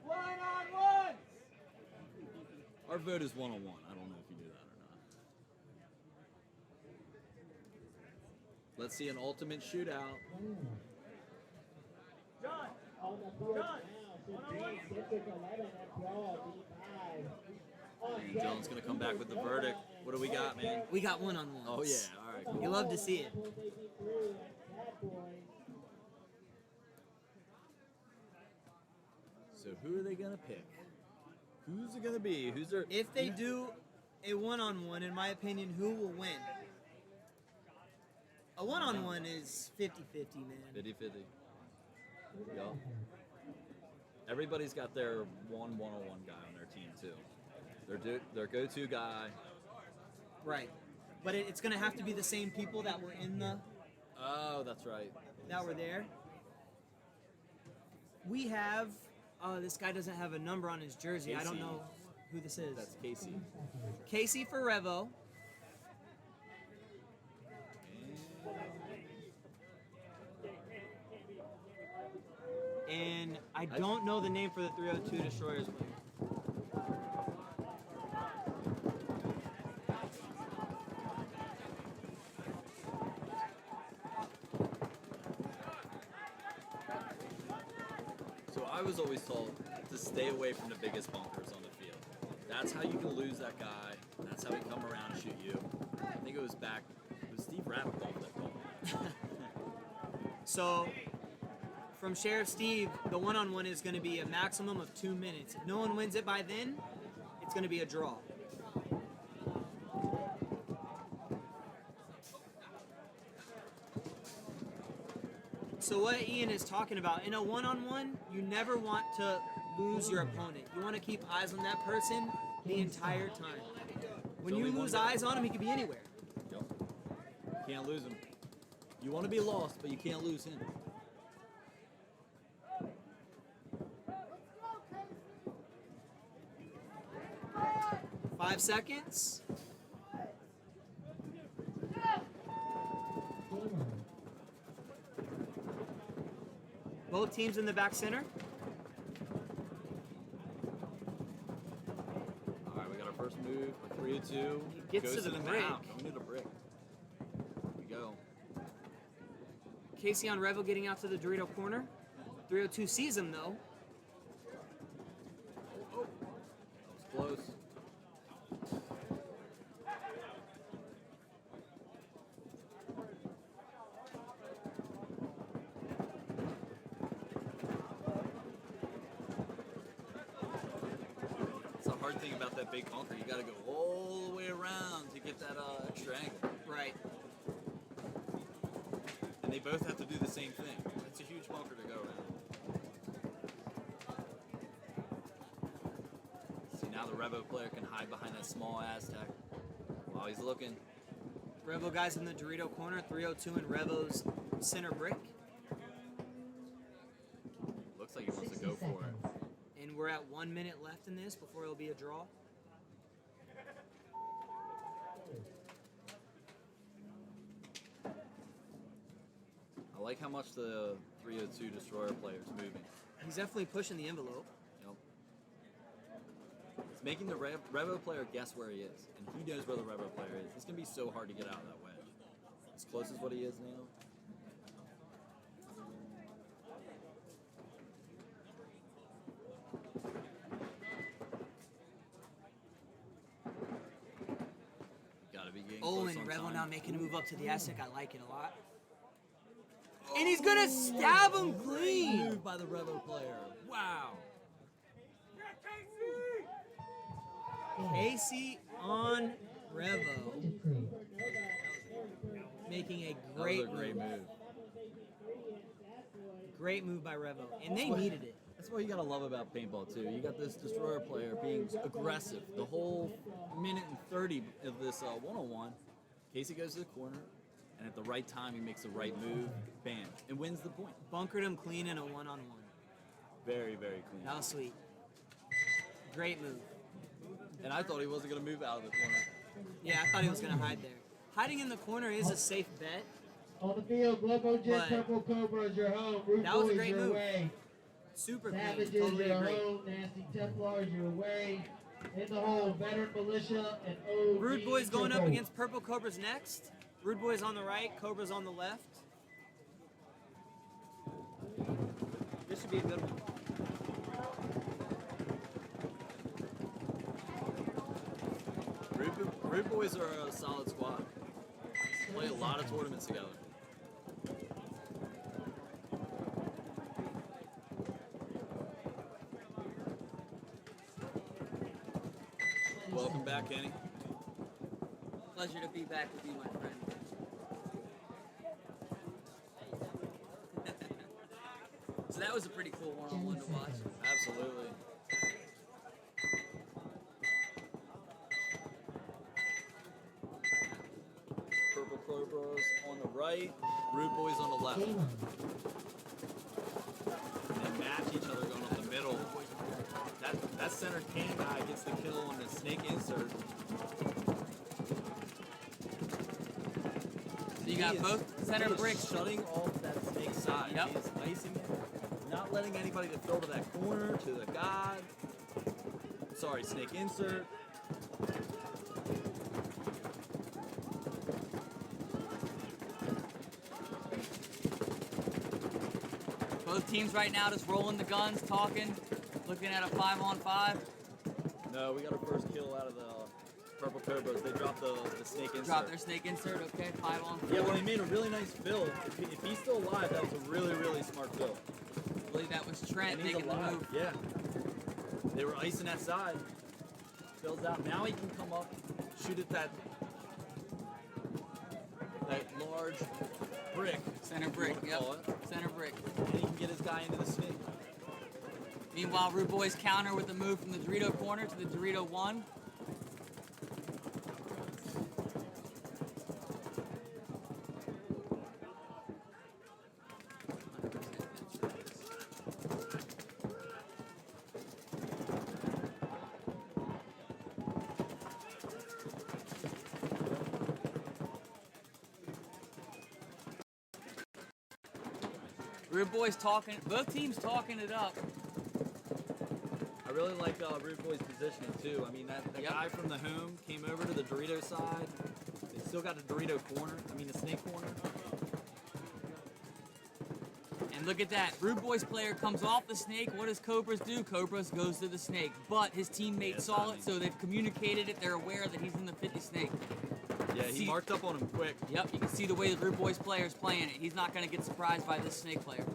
One-on-one. Our vote is one-on-one. I don't know if you knew that or not. Let's see an ultimate shootout. And John's gonna come back with the verdict. What do we got, man? We got one-on-ones. Oh yeah, all right. You love to see it. So who are they gonna pick? Who's it gonna be? Who's their? If they do a one-on-one, in my opinion, who will win? A one-on-one is 50-50, man. 50-50. Yup. Everybody's got their one-on-one guy on their team too. Their go-to guy. Right. But it's going to have to be the same people that were in the... Oh, that's right. That were there. We have... this guy doesn't have a number on his jersey. I don't Casey. know who this is. That's Casey. Casey for Revo. And I don't know the name for the 302 Destroyers player. So I was always told to stay away from the biggest bunkers on the field. That's how you can lose that guy. That's how he come around and shoot you. I think it was Steve Rappaport that called me. So, from Sheriff Steve, the one-on-one is going to be a maximum of 2 minutes. If no one wins it by then, it's going to be a draw. So what Ian is talking about, in a one-on-one, you never want to lose your opponent. You want to keep eyes on that person the entire time. When you lose eyes on him, he could be anywhere. Yep. Can't lose him. You want to be lost, but you can't lose him. 5 seconds. Game on. Both teams in the back center. All right, we got our first move. 3-2. He gets Goes to the in break. out. Going to the brick. Here we go. Casey on Revel getting out to the Dorito corner. 302 sees him though. That was close. It's a hard thing about that big bunker. You got to go all the way around to get that extra angle. Right. And they both have to do the same thing. It's a huge bunker to go around. See, now the Revo player can hide behind that small Aztec while he's looking. Revo guys in the Dorito corner. 302 in Revo's center brick. Looks like he wants to 60 go for it. seconds. And we're at 1 minute left in this before it'll be a draw. I like how much the 302 Destroyer player is moving. He's definitely pushing the envelope. Yep. It's making the Revo player guess where he is, and he knows where the Revo player is. It's going to be so hard to get out of that wedge. As close as what he is now. Gotta be getting Oh, close and on Revo time. now making a move up to the Aztec. I like it a lot. And he's gonna stab him clean. Move by the Revo player. Wow. Casey on Revo, Approved. making a That great was a great move. Great move by Revo, and they needed it. That's what you gotta love about paintball too. You got this Destroyer player being aggressive the whole minute and 30 of this one-on-one. Casey goes to the corner, and at the right time he makes the right move, bam, and wins the point. Bunkered him clean in a one-on-one. Very, very clean. That was sweet. Great move. And I thought he wasn't gonna move out of the corner. Yeah, I thought he was gonna hide there. Hiding in the corner is a safe bet. On the field, Globo Jet, But Purple Cobra is your home. Rude that was a Boys great your move. way. Super clean. Savage is Totally your agree. home. Nasty Templars your way. In the hole, Veteran Militia and OG. Rude Boys going up Triple. against Purple Cobras next. Rude Boys on the right, Cobras on the left. This should be a good one. Rude Boys are a solid squad. Play a lot of tournaments together. Welcome back, Kenny. Pleasure to be back with you, my friend. So that was a pretty cool one-on-one to watch. Absolutely. Purple Cobras on the right, Rude Boys on the left. Game on. They match each other going up the middle. That center can guy gets the kill on the snake insert. So you got He is- both center he is bricks. shutting off that snake side. Yep. He is icing it, not letting anybody to throw to that corner, to the god. Sorry, snake insert. Both teams right now just rolling the guns, talking, looking at a 5-on-5. No, we got our first kill out of the Purple Cobras. They dropped the snake insert. Drop their snake insert, okay, 5-on-4. Yeah, well, they made a really nice fill. If he's still alive, that was a really, really smart fill. I believe that was Trent And he's making the alive. move. Yeah. They were icing that side. Fills out. Now he can come up, shoot at that large brick. Center brick, you yep. wanna call it. Center brick. And he can get his guy into the snake. Meanwhile, Rude Boys counter with the move from the Dorito corner to the Dorito 1. Rude Boys talking, both teams talking it up. I really like Rude Boy's positioning too. I mean, that Yep. guy from the home came over to the Dorito side. They still got the Dorito corner. I mean, the snake corner. And look at that. Rude Boys player comes off the snake. What does Cobras do? Cobras goes to the snake. But his teammate Yeah, saw timing. it, so they've communicated it. They're aware that he's in the 50 snake. Yeah, he See- marked up on him quick. Yep, you can see the way the Rude Boys player is playing it. He's not going to get surprised by this snake player.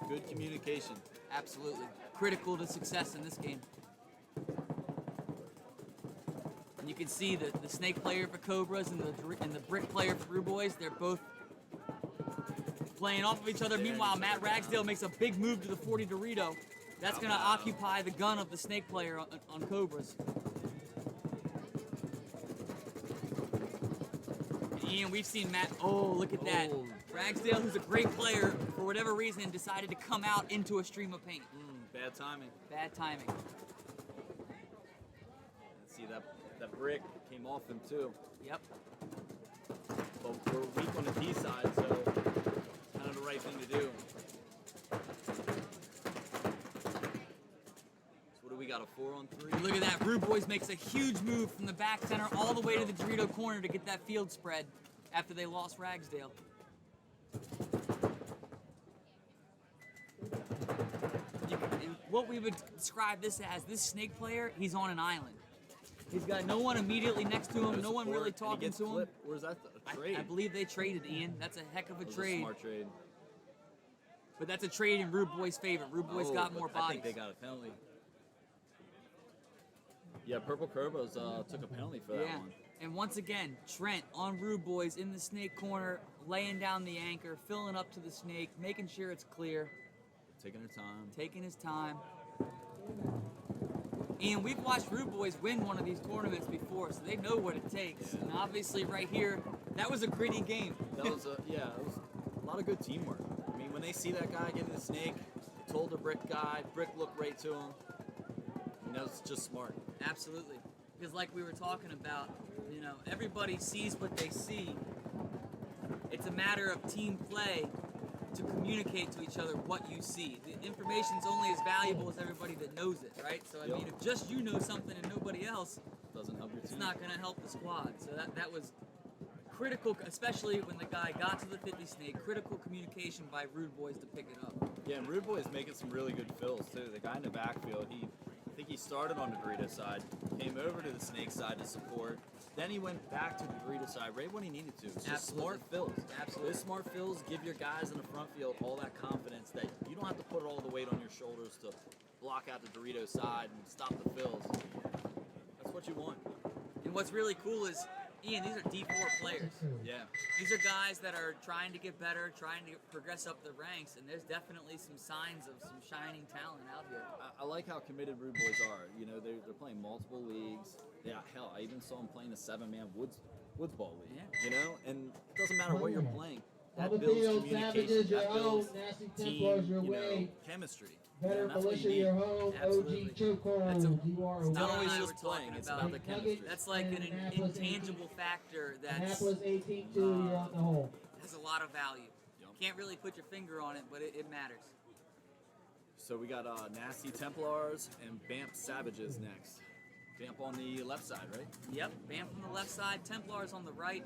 Good communication. Absolutely. Critical to success in this game. And you can see the snake player for Cobras and the brick player for Rude Boys. They're both playing off of each other. Meanwhile, Matt Ragsdale makes a big move to the 40 Dorito. That's going to occupy the gun of the snake player on Cobras. And Ian, we've seen Matt. Oh, look at that. Oh. Ragsdale, who's a great player, for whatever reason, decided to come out into a stream of paint. Bad timing. Bad timing. Let's see that brick came off him too. Yep. But we're weak on the D side, so kind of the right thing to do. So what do we got? A 4-on-3? Look at that. Rude Boys makes a huge move from the back center all the way to the Dorito corner to get that field spread after they lost Ragsdale. And what we would describe this as, this snake player, he's on an island. He's got no one immediately next to him, no one really talking to him. Where's that? A trade? I believe they traded, Ian. That's a heck of a That was trade. A smart trade. But that's a trade in Rude Boys' favor. Rude Boys Oh, got but more I bodies. think they got a penalty. Yeah, Purple Cobras took a penalty for that Yeah. one. And once again, Trent on Rude Boys in the snake corner, laying down the anchor, filling up to the snake, making sure it's clear, Taking her time. taking his time. And we've watched Rude Boys win one of these tournaments before, so they know what it takes. Yeah. And obviously right here, that was a gritty game. That was yeah, it was a lot of good teamwork. I mean, when they see that guy getting the snake, they told the brick guy, brick looked right to him. And that was just smart. Absolutely. Because like we were talking about, you know, everybody sees what they see. It's a matter of team play to communicate to each other what you see. The information's only as valuable as everybody that knows it, right? So I Yep. mean, if just you know something and nobody else, Doesn't help your it's team. not going to help the squad. So that was critical, especially when the guy got to the 50 snake, critical communication by Rude Boys to pick it up. Yeah, and Rude Boy is making some really good fills too. The guy in the backfield, I think he started on the Dorito side, came over to the snake side to support. Then he went back to the Dorito side right when he needed to. It's just Absolutely. smart fills. Absolutely. Those smart fills give your guys in the front field all that confidence that you don't have to put all the weight on your shoulders to block out the Dorito side and stop the fills. That's what you want. And what's really cool is, Ian, these are D4 players. Yeah. These are guys that are trying to get better, trying to progress up the ranks, and there's definitely some signs of some shining talent out here. I like how committed Rude Boys are. You know, they're playing multiple leagues. Yeah, hell, I even saw them playing a 7-man woods ball league. Yeah. You know, and it doesn't matter what you're playing. On That the builds field, communication. Savages, your That own, builds Nasty team, Templars, your you know, way. chemistry. Better And that's what you Militia, need. your home. Absolutely. OG chokehold, That's a- you are it's Not Don away. and always I just were talking playing, it's about about the chemistry. That's like an Annapolis intangible factor that's Annapolis 18-2, you're on the hole. has a lot of value. Yep. Can't really put your finger on it, but it matters. So we got Nasty Templars and Bamp Savages next. Bamp on the left side, right? Yep, Bamf on the left side, Templars on the right.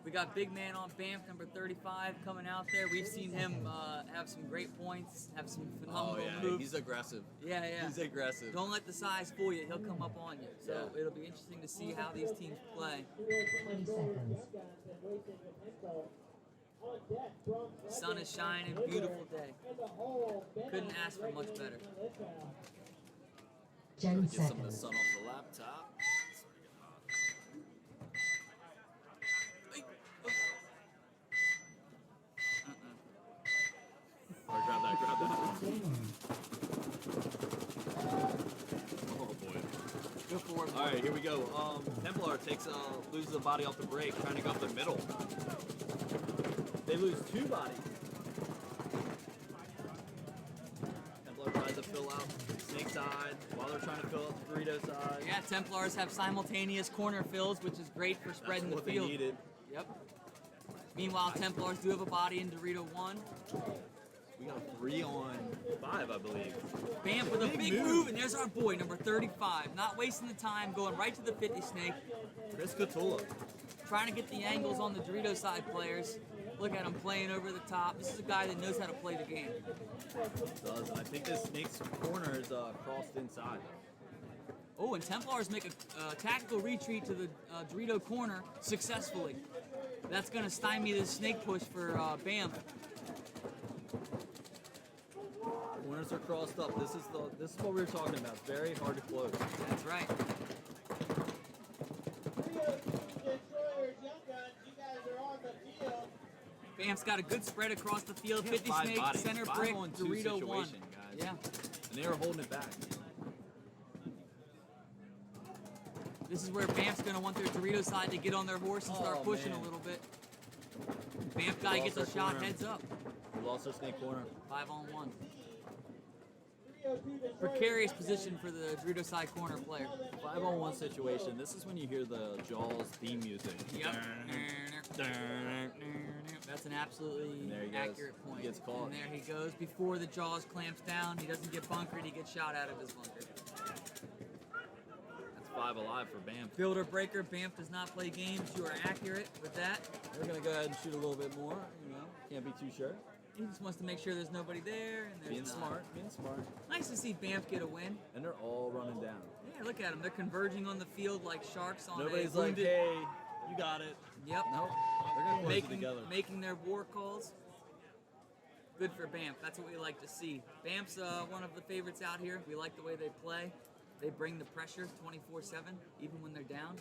We got big man on Bamf, number 35, coming out there. We've seen him have some great points, have some phenomenal moves. He's aggressive. Yeah, yeah. He's aggressive. Don't let the size fool you. He'll come up on you. So Yeah. it'll be interesting to see how these teams play. 20 seconds. Sun is shining, beautiful day. Couldn't ask for much better. 10 Get some of the seconds. sun off the laptop. All right, grab that. Oh boy. Go for it. All right, here we go. Templar loses a body off the break, trying to go up the middle. They lose 2 bodies. Templar tries to fill out snake side while they're trying to fill out the Dorito side. Yeah, Templars have simultaneous corner fills, which is great for spreading That's what the field. they needed. Yep. Meanwhile, Templars do have a body in Dorito 1. We got a 3-on-5, I believe. Bam with a big move, and there's our boy, number 35. Not wasting the time, going right to the 50 snake. Chris Cotula. Trying to get the angles on the Dorito side players. Look at him playing over the top. This is a guy that knows how to play the game. Does. I think this snake's corner is crossed inside. Oh, and Templars make a tactical retreat to the Dorito corner successfully. That's going to stymie this snake push for Bam. Corners are crossed up. This is what we were talking about. It's very hard to close. That's right. Bam's got a good spread across the field. 50 5 snake, bodies. center 5 brick, on 2 Dorito 1. situation, guys. Yeah. And they were holding it back. This is where Bam's going to want their Dorito side to get on their horse and start pushing a little bit. Bamf guy gets a Lost our shot corner. heads up. We lost our snake corner. 5-on-1. Precarious position for the Dorito side corner player. 5-on-1 situation. This is when you hear the Jaws theme music. Yep. That's an absolutely And there he goes. accurate point. He gets caught. And there he goes. Before the Jaws clamps down, he doesn't get bunkered, he gets shot out of his bunker. That's 5 alive for Bam. Builder breaker, Bamf does not play games. You are accurate with that. We're gonna go ahead and shoot a little bit more. You know, can't be too sure. He just wants to make sure there's nobody there. And there's Being not. smart, being smart. Nice to see Bamf get a win. And they're all running down. Yeah, look at them. They're converging on the field like sharks on Nobody's a like, wounded. hey, you got it. Yep. Nope. They're gonna close it together. Making their war calls. Good for Bamf. That's what we like to see. Bamf's one of the favorites out here. We like the way they play. They bring the pressure 24/7, even when they're down.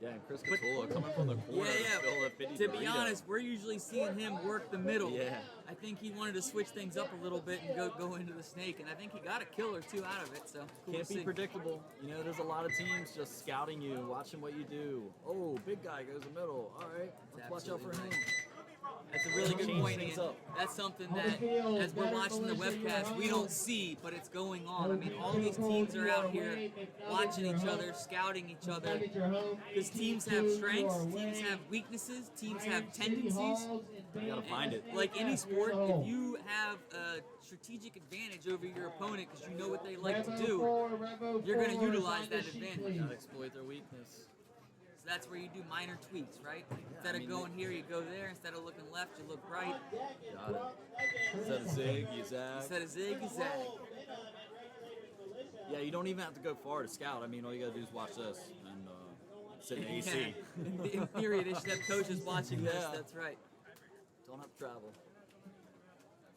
Yeah, and Chris Cotula coming from the corner. Fill the 50 To be Dorito. honest, we're usually seeing him work the middle. Yeah. I think he wanted to switch things up a little bit and go into the snake, and I think he got a kill or two out of it. So cool Can't to be see. predictable. You know, there's a lot of teams just scouting you, watching what you do. Oh, big guy goes the middle. All right, let's watch out for him. Absolutely That's a really good Change point, things Ian. up. That's something that, as we're watching the webcast, we don't see, but it's going on. I mean, all these teams are out here watching each other, scouting each other, because teams have strengths, teams have weaknesses, teams have tendencies. You gotta find it. Like any sport, if you have a strategic advantage over your opponent because you know what they like to do, you're going to utilize that advantage. Gotta exploit their weakness. So that's where you do minor tweaks, right? Instead of going here, you go there. Instead of looking left, you look right. Got it. Instead of zig, you zag. Instead of zig, you zag. Yeah, you don't even have to go far to scout. I mean, all you gotta do is watch this and sit in the AC. In theory, they should have coaches watching this. Yeah. That's right. Don't have to travel.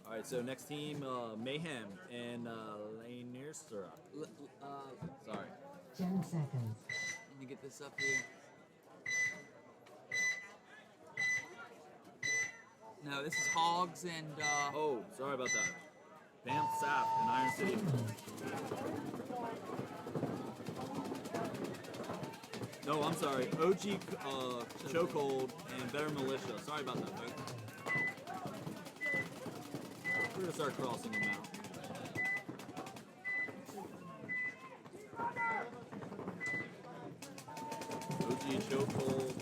All right, so next team, Mayhem and Lanierster. Sorry. 10 seconds. Let me get this up here. No, this is Hogs and Oh, sorry about that. Bam Sap in Iron City. No, I'm sorry. OG Chokehold and Better Militia. Sorry about that, folks. We're gonna start crossing them out. OG Chokehold.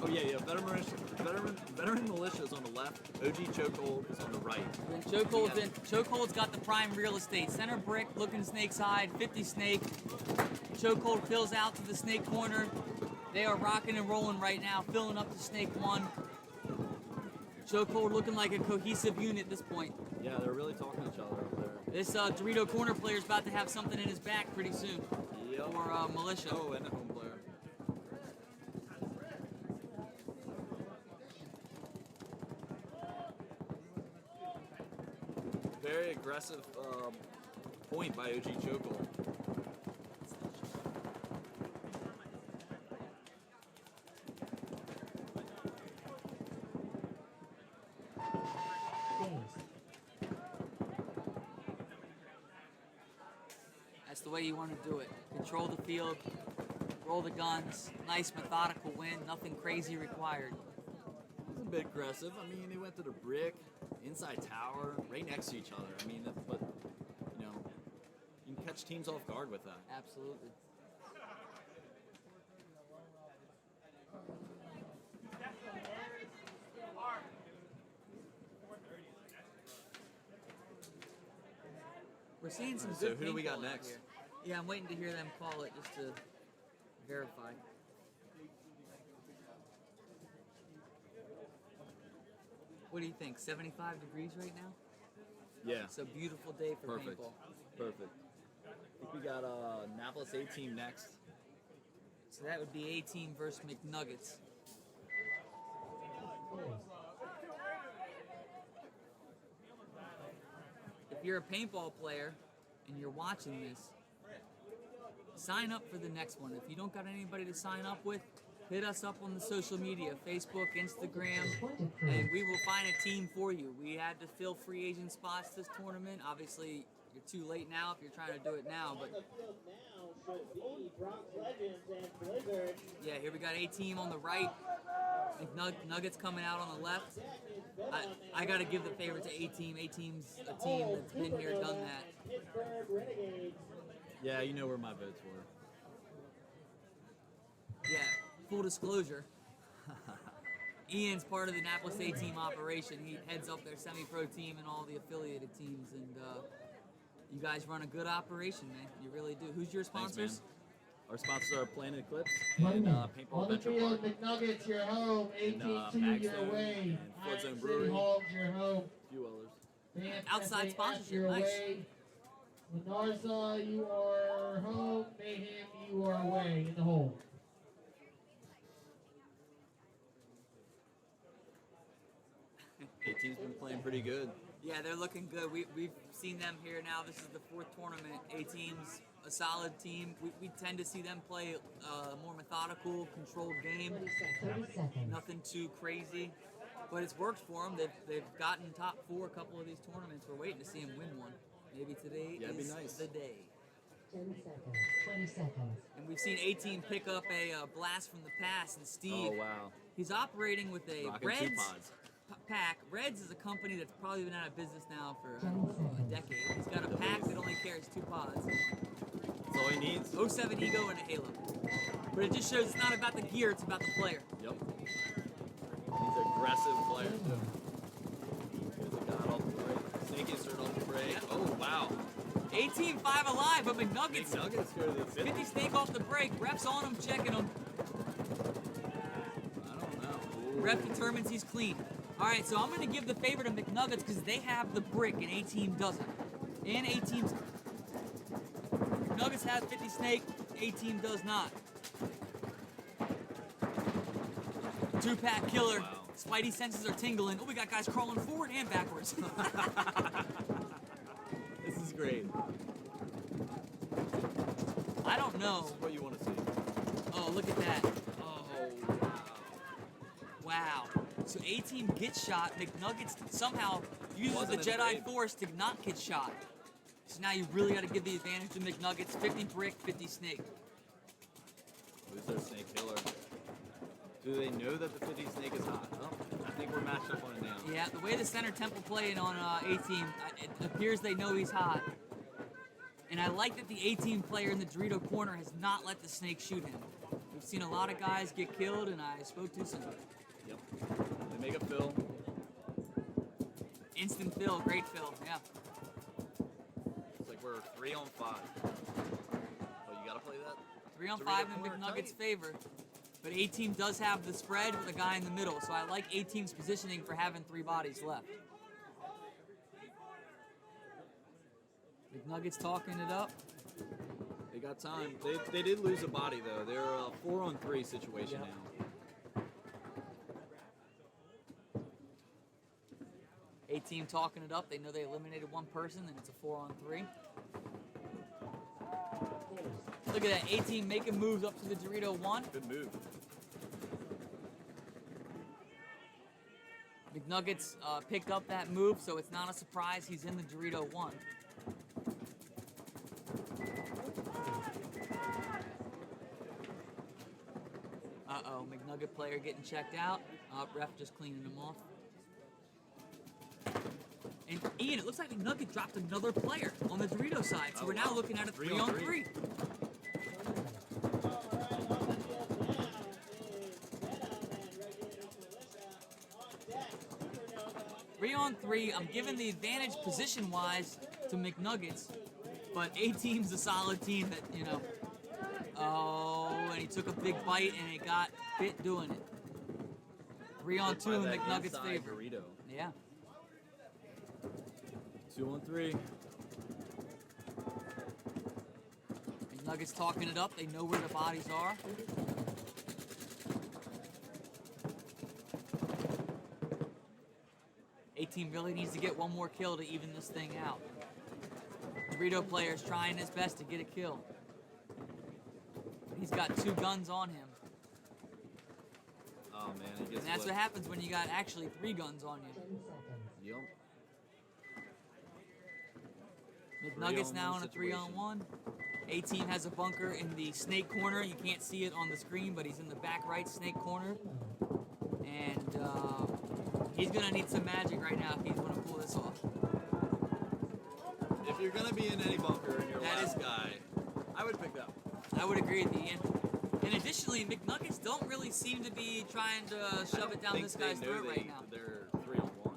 Oh yeah, Veteran Militia is on the left. OG Chokehold is on the right. and Chokehold's got the prime real estate. Center brick, looking snake side, 50 snake. Chokehold fills out to the snake corner. They are rocking and rolling right now, filling up to snake one. Chokehold looking like a cohesive unit at this point. Yeah, they're really talking to each other up there. This Dorito corner player is about to have something in his back pretty soon. Yep. For Militia. Oh, and a home player. Very aggressive point by OG Chokehold. That's the way you want to do it. Control the field, roll the guns, nice methodical win, nothing crazy required. It was a bit aggressive. I mean, they went to the brick, inside tower, right next to each other. I mean, but, you know, you can catch teams off guard with that. Absolutely. We're seeing some So good who do we got paintball out next? here. Yeah, I'm waiting to hear them call it just to verify. What do you think? 75 degrees right now? Yeah. It's a beautiful day for Perfect. paintball. Perfect. I think we got Annapolis A team next. So that would be A team versus McNuggets. If you're a paintball player and you're watching this, sign up for the next one. If you don't got anybody to sign up with, hit us up on the social media, Facebook, Instagram, and we will find a team for you. We had to fill free agent spots this tournament. Obviously, you're too late now if you're trying to do it now, but yeah, here we got A team on the right, Nuggets coming out on the left. I got to give the favor to A team. A team's a team that's been here, done that. Yeah, you know where my votes were. Yeah, full disclosure. Ian's part of the Annapolis A team operation. He heads up their semi-pro team and all the affiliated teams, and you guys run a good operation, man. You really do. Who's your Thanks, sponsors? man. Our sponsors are Planet Eclipse One and minute. Paintball On the Adventure field, Park, McNuggets, your home. 18-2, Maxt your Zone away. and Flood Zone Iron Brewery. City Hogs, your home. a few others. Vance Outside SAS, sponsorship, your nice. away. Lenarza, you are home. Mayhem, you are away in the hole. A team's been playing pretty good. Yeah, they're looking good. We've seen them here now. This is the fourth tournament. A team's a solid team. We tend to see them play a more methodical, controlled game. 30 seconds. Nothing too crazy, but it's worked for them. They've gotten top four a couple of these tournaments. We're waiting to see them win one. Maybe today Yeah, it'd be is nice. the day. 10 seconds. 20 seconds. And we've seen A team pick up a blast from the past, and Steve, Oh wow. he's operating with a Rocking two Reds pods. pack. Reds is a company that's probably been out of business now for I 10 don't know, a seconds. decade. He's got a pack that only carries 2 pods. That's all he needs. 07 Ego and a Halo. But it just shows it's not about the gear, it's about the player. Yep. He's an aggressive player too. Here's a guy off the break. Snake insert off the break. Oh wow. 18 5 alive, but McNuggets. Nuggets go to the 50. 50 snake off the break. Ref's on him, checking him. I don't know. Ooh. Ref determines he's clean. All right, so I'm going to give the favor to McNuggets because they have the brick and A team doesn't. And A team's Nuggets has 50 snake. A team does not. 2-pack killer. Wow. Spidey senses are tingling. Oh, we got guys crawling forward and backwards. This is great. I don't know. This is what you want to see. Oh, look at that. Oh wow. Wow. So A team gets shot. McNuggets somehow uses the Wasn't Jedi afraid. Force to not get shot. So now you really got to give the advantage to McNuggets. 50 brick, 50 snake. Who's their snake killer? Do they know that the 50 snake is hot? Oh, I think we're matched up on it now. Yeah, the way the center temple playing on A team, it appears they know he's hot. And I like that the A team player in the Dorito corner has not let the snake shoot him. We've seen a lot of guys get killed, and I spoke too soon. Yep. They make a fill. Instant fill, great fill, yeah. It's like we're 3 on 5. Oh, you gotta play that? 3 on Dorito 5 in corner McNuggets' tight. favor. But A team does have the spread with a guy in the middle, so I like A team's positioning for having 3 bodies left. McNuggets talking it up. They got time. They did lose a body though. They're a 4 on 3 situation Yep. now. A team talking it up. They know they eliminated one person, and it's a 4 on 3. Look at that. A team making moves up to the Dorito 1. Good move. McNuggets picked up that move, so it's not a surprise he's in the Dorito 1. Uh-oh, McNugget player getting checked out. Ref just cleaning him off. And Ian, it looks like McNugget dropped another player on the Dorito side, so Oh, we're now wow. looking at a 3 3 on on 3. 3. Three on 3. I'm giving the advantage position-wise to McNuggets. But A-Team's a solid team that, you know. Oh, and he took a big bite and it got bit doing it. 3-on-2 in By that McNuggets' inside favor. Dorito. Yeah. 2-on-3. McNuggets talking it up. They know where the bodies are. A-Team really needs to get one more kill to even this thing out. Dorito player's trying his best to get a kill. He's got 2 guns on him. Oh man, he gets And that's what happens when you got actually 3 guns on you. 10 seconds. Yup. McNuggets now in a situation. 3-on-1. A-Team has a bunker in the snake corner. You can't see it on the screen, but he's in the back right snake corner. And he's gonna need some magic right now if he's gonna pull this off. If you're gonna be in any bunker and you're That last is- guy, I would pick that one. I would agree with Ian. And additionally, McNuggets don't really seem to be trying to shove it down this guy's throat right now. They're 3-on-1.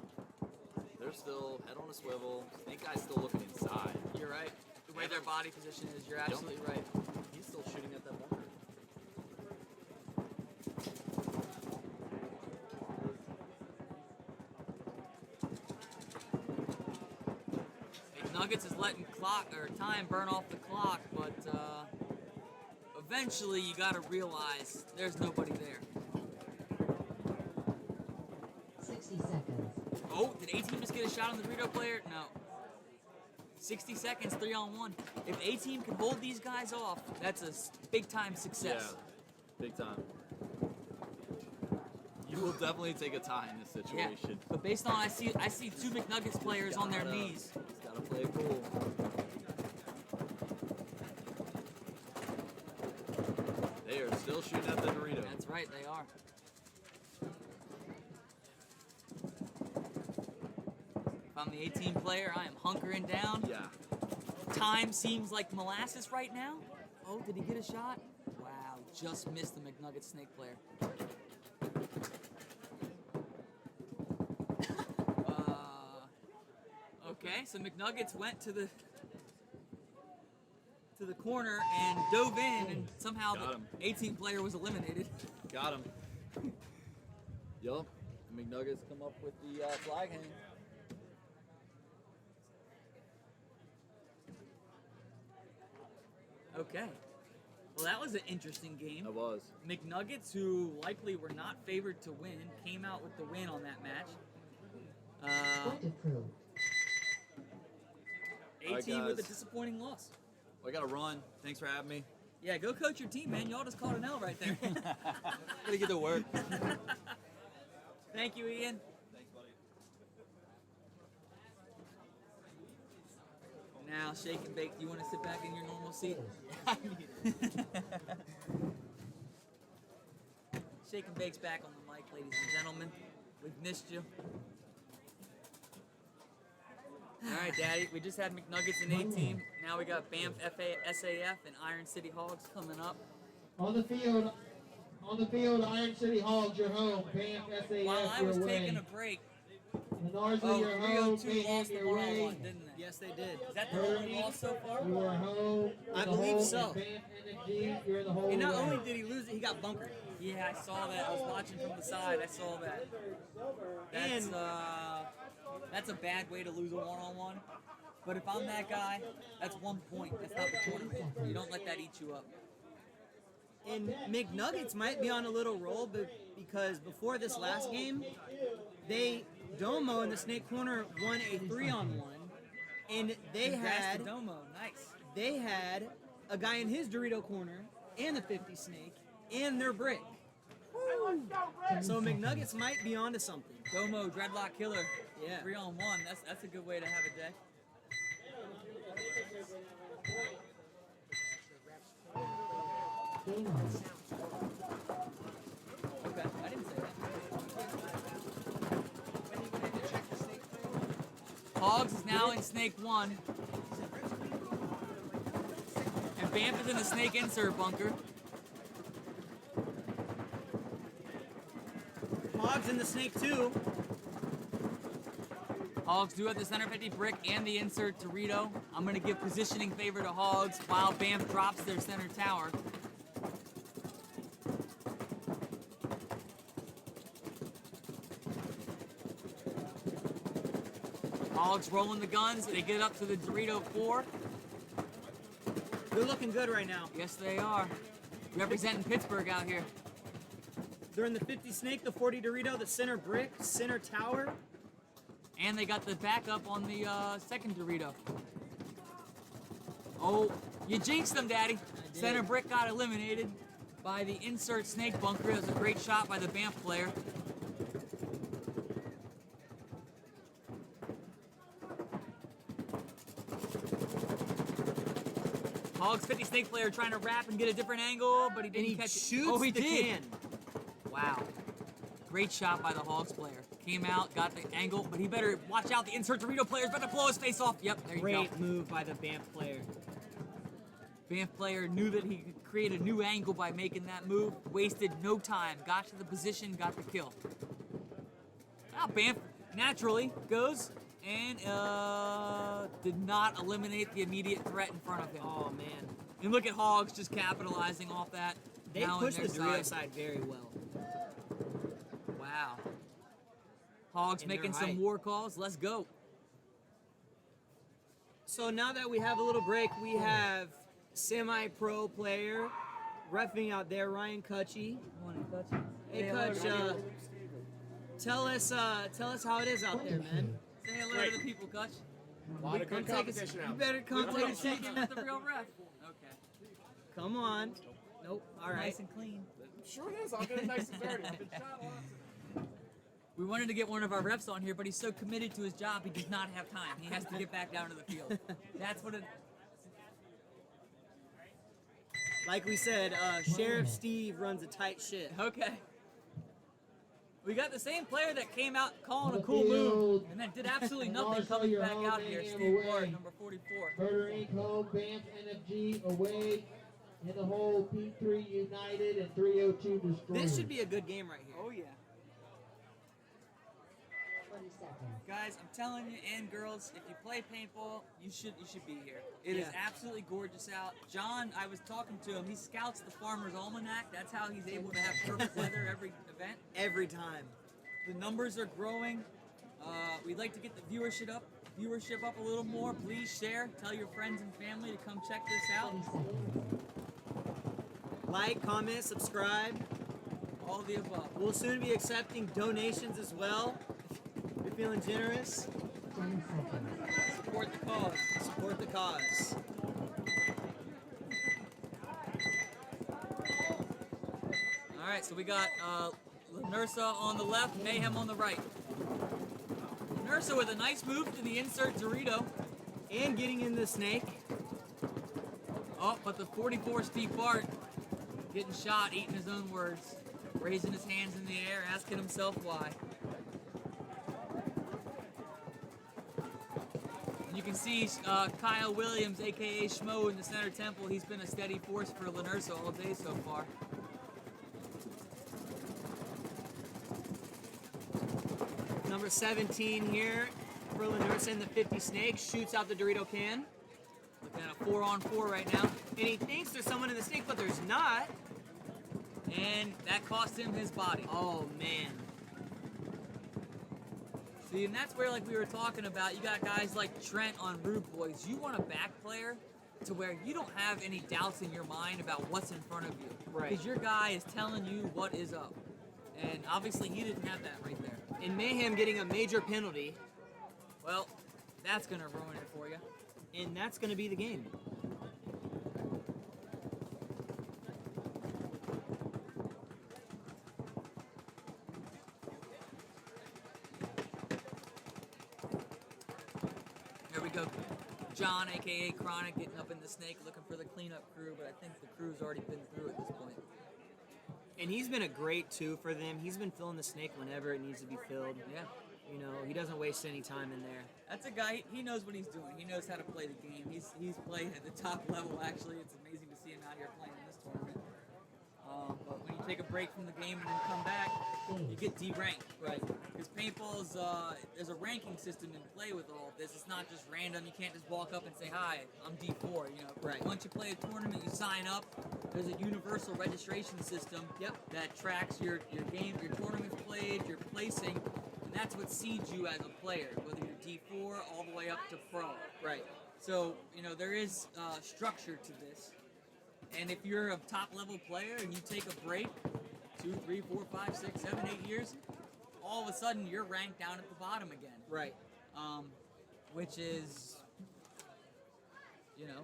They're still head on a swivel. Snake guy's still looking inside. You're right. The way their body position is, you're absolutely right. He's still shooting at that bunker. McNuggets is letting time burn off the clock, but eventually you gotta realize there's nobody there. 60 seconds. Oh, did A-Team just get a shot on the Dorito player? No. 60 seconds, 3-on-1. If A-Team can hold these guys off, that's a big time success. Yeah, big time. You will definitely take a tie in this Yeah. situation. But based on I see 2 McNuggets players on their knees. He's gotta play it cool. They are still shooting at the Dorito. That's right, they are. If I'm the A-Team player, I am hunkering down. Yeah. Time seems like molasses right now. Oh, did he get a shot? Wow, just missed the McNugget snake player. Okay, so McNuggets went to the corner and dove in, and somehow Got the him. 18 player was eliminated. Got him. Yup. McNuggets come up with the flag hang. Okay. Well, that was an interesting game. That was. McNuggets, who likely were not favored to win, came out with the win on that match. Point approved. A-Team Alright, with a guys. disappointing loss. Well, I gotta run. Thanks for having me. Yeah, go coach your team, man. Y'all just caught an L right there. Gotta get to work. Thank you, Ian. Thanks, buddy. Now, Shake and Bake, do you want to sit back in your normal seat? Shake and Bake's back on the mic, ladies and gentlemen. We've missed you. All right, Daddy. We just had McNuggets and A-Team. Now we got BAMF SAF and Iron City Hogs coming up. On the field, Iron City Hogs, your home. BAM SAF, While I your was way. taking a break, Menards, oh, your Rio home. 2 BAM, lost the your way. 1-on-1, didn't they? Yes, they did. Is that the only loss so far? You are home. I the believe hole, so. and BAM Energy, you're in the hole. And not away. only did he lose it, he got bunkered. Yeah, I saw that. I was watching from the side. I saw that. That's a bad way to lose a 1-on-1. But if I'm that guy, that's 1 point. That's not the tournament. You don't let that eat you up. And McNuggets might be on a little roll, but because before this last game, Domo in the snake corner won a 3-on-1, and they Congrats had to Domo. Nice. they had a guy in his Dorito corner and the 50 snake and their brick. So McNuggets might be onto something. Domo, Dreadlock Killer. Yeah. 3-on-1. That's a good way to have a day. Game on. Okay, I didn't say that. Hogs is now in snake 1. And BAMF is in the snake insert bunker. Hogs in the snake 2. Hogs do have the center 50 brick and the insert Dorito. I'm going to give positioning favor to Hogs while Banff drops their center tower. Hogs rolling the guns. They get up to the Dorito 4. They're looking good right now. Yes, they are. Representing Pittsburgh out here. They're in the 50 snake, the 40 Dorito, the center brick, center tower. And they got the backup on the second Dorito. Oh, you jinxed them, Daddy. Center brick got eliminated by the insert snake bunker. That was a great shot by the Banff player. Hogs 50 snake player trying to wrap and get a different angle, but he didn't catch it. Shoots Oh, he the did. can. Wow. Great shot by the Hogs player. Came out, got the angle, but he better watch out. The insert Dorito player's about to blow his face off. Yep, there you go. Great move by the Banff player. Banff player knew that he could create a new angle by making that move. Wasted no time. Got to the position, got the kill. Now Banff naturally goes and did not eliminate the immediate threat in front of him. Oh, man. And look at Hogs just capitalizing off that. They now pushed in the their Dorito side very well. Wow. Hogs And making they're some right. war calls. Let's go. So now that we have a little break, we have semi-pro player reffing out there, Ryan Cutchy. Hey, Cutch, tell us how it is out there, man. Say hello to the people, Kutch. A lot of good competition You out better come take a seat. With the real ref. Okay. Come on. Nope. All right. Nice and clean. Sure it is. I'll get it nice and dirty. I've been shot a lot. We wanted to get one of our refs on here, but he's so committed to his job, he does not have time. He has to get back down to the field. That's what it. Like we said, Sheriff Steve runs a tight ship. Okay. We got the same player that came out calling a cool move and then did absolutely nothing coming back out here. Steve Ward, number 44. Murder Inc. home, Banff NFG away. In the hole, P3 United and 302 Destroyer. This should be a good game right here. Oh, yeah. 20 seconds. Guys, I'm telling you, and girls, if you play paintball, you should be here. It is absolutely gorgeous out. John, I was talking to him. He scouts the Farmer's Almanac. That's how he's able to have perfect weather every event. Every time. The numbers are growing. We'd like to get the viewership up a little more. Please share. Tell your friends and family to come check this out. 30 seconds. Like, comment, subscribe. All the above. We'll soon be accepting donations as well. If you're feeling generous, 10 seconds. Support the cause. support the cause. All right, so we got Nursa on the left, Mayhem on the right. Nursa with a nice move to the insert Dorito. And getting in the snake. Oh, but the 44 Steve Bart getting shot, eating his own words, raising his hands in the air, asking himself why. And you can see Kyle Williams, aka Schmo, in the center temple. He's been a steady force for Lenursa all day so far. Number 17 here for Lenursa in the 50 snake. Shoots out the Dorito can. Looking at a 4-on-4 right now. And he thinks there's someone in the snake, but there's not. And that cost him his body. Oh, man. See, and that's where, like we were talking about, you got guys like Trent on Rude Boys. You want a back player to where you don't have any doubts in your mind about what's in front of you. Right. Because your guy is telling you what is up. And obviously he didn't have that right there. And Mayhem getting a major penalty. Well, that's going to ruin it for you. And that's going to be the game. Here we go. John, aka Chronic, getting up in the snake looking for the cleanup crew, but I think the crew's already been through at this point. And he's been a great two for them. He's been filling the snake whenever it needs to be filled. Yeah. You know, he doesn't waste any time in there. That's a guy, he knows what he's doing. He knows how to play the game. He's played at the top level, actually. It's amazing to see him out here playing in this tournament. But when you take a break from the game and then come back, you get deranked. Right. Because paintball is, there's a ranking system in play with all of this. It's not just random. You can't just walk up and say, hi, I'm D4. You know, Right. Once you play a tournament, you sign up. There's a universal registration system that tracks your game, your tournaments played, your placing, and that's what seeds you as a player, whether you're D4 all the way up to pro. Right. So, you know, there is structure to this. And if you're a top level player and you take a break, 2, 3, 4, 5, 6, 7, 8 years, all of a sudden you're ranked down at the bottom again. Right. Which is, you know,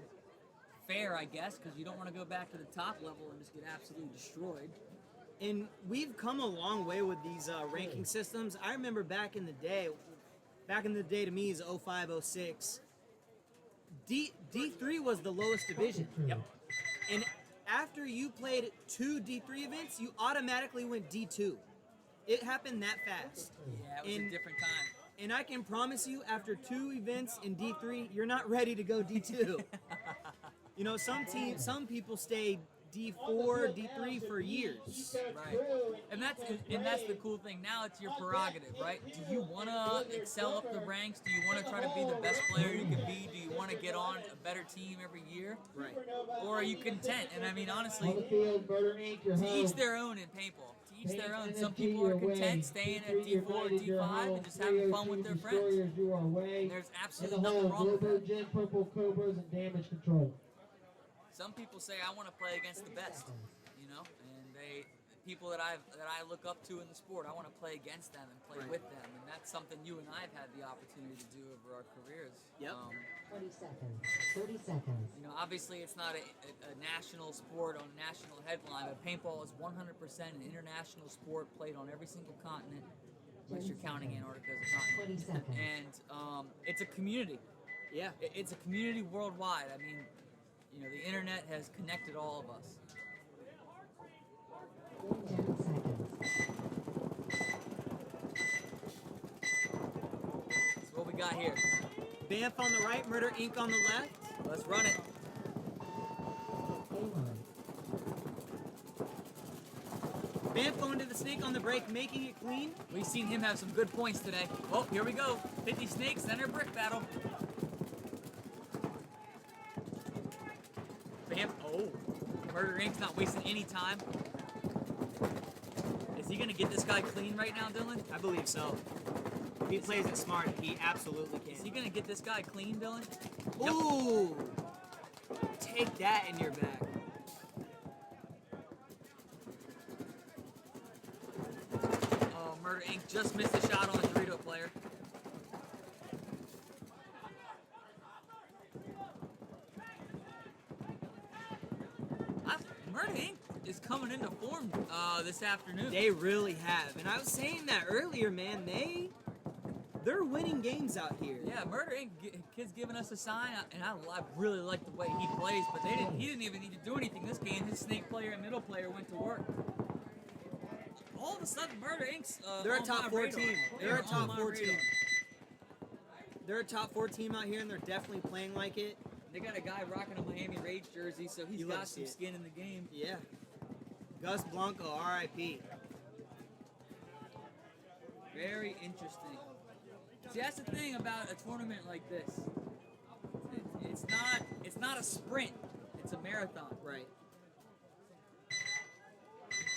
fair, I guess, because you don't want to go back to the top level and just get absolutely destroyed. And we've come a long way with these ranking systems. I remember back in the day to me is 05, 06. D3 was the lowest division. Yep. And after you played 2 D3 events, you automatically went D2. It happened that fast. Yeah, it was And- a different time. And I can promise you, after 2 events in D3, you're not ready to go D2. You know, some people stay D4, D3 for years. Right. And that's the cool thing. Now it's your prerogative, right? Do you want to excel up the ranks? Do you want to try to be the best player you can be? Do you want to get on a better team every year? Right. Or are you content? And I mean, honestly, On the field, Murder Inc., your to home. each their own in paintball. To each their own. Some people are content staying at D4 or D5 and just having fun with their friends. You are away. And there's In the absolutely nothing hole, wrong with Globo that. Gin, Purple Cobras, and Damage Control. Some people say I want to play against the best, you know, and people that I look up to in the sport, I want to play against them and play with them, and that's something you and I have had the opportunity to do over our careers. Yep. 20 seconds. 30 seconds. You know, obviously it's not a national sport on a national headline, but paintball is 100% an international sport played on every single continent, unless you're counting Antarctica as a 20 continent. seconds. And it's a community. Yeah. It's a community worldwide. I mean, you know, the internet has connected all of us. 10 seconds. That's what we got here. Banff on the right, Murder Inc. on the left. Let's run it. A-line. Banff going to the snake on the break, making it clean. We've seen him have some good points today. Oh, here we go. 50 snakes, center brick battle. Bam. Oh. Murder Inc.'s not wasting any time. Is he going to get this guy clean right now, Dylan? I believe so. If he plays it smart, he absolutely Is he can. going to get this guy clean, Dylan? Ooh! Take that in your back. Oh, Murder Inc. just missed a shot on the Dorito player. Murder Inc. is coming into form this afternoon. They really have. And I was saying that earlier, man. They're winning games out here. Yeah, Murder Inc. Kid's giving us a sign, and I really like the way he plays. But he didn't even need to do anything this game. His snake player and middle player went to work. All of a sudden, Murder Inc.'s They're a on top my 4 radar. team. They They're are a top on my 4 team. radar. They're a top 4 team out here, and they're definitely playing like it. They got a guy rocking a Miami Rage jersey, so he's You love got to see some it. skin in the game. Yeah. Gus Blanco, R.I.P. Very interesting. See, that's the thing about a tournament like this. It's not a sprint. It's a marathon. Right.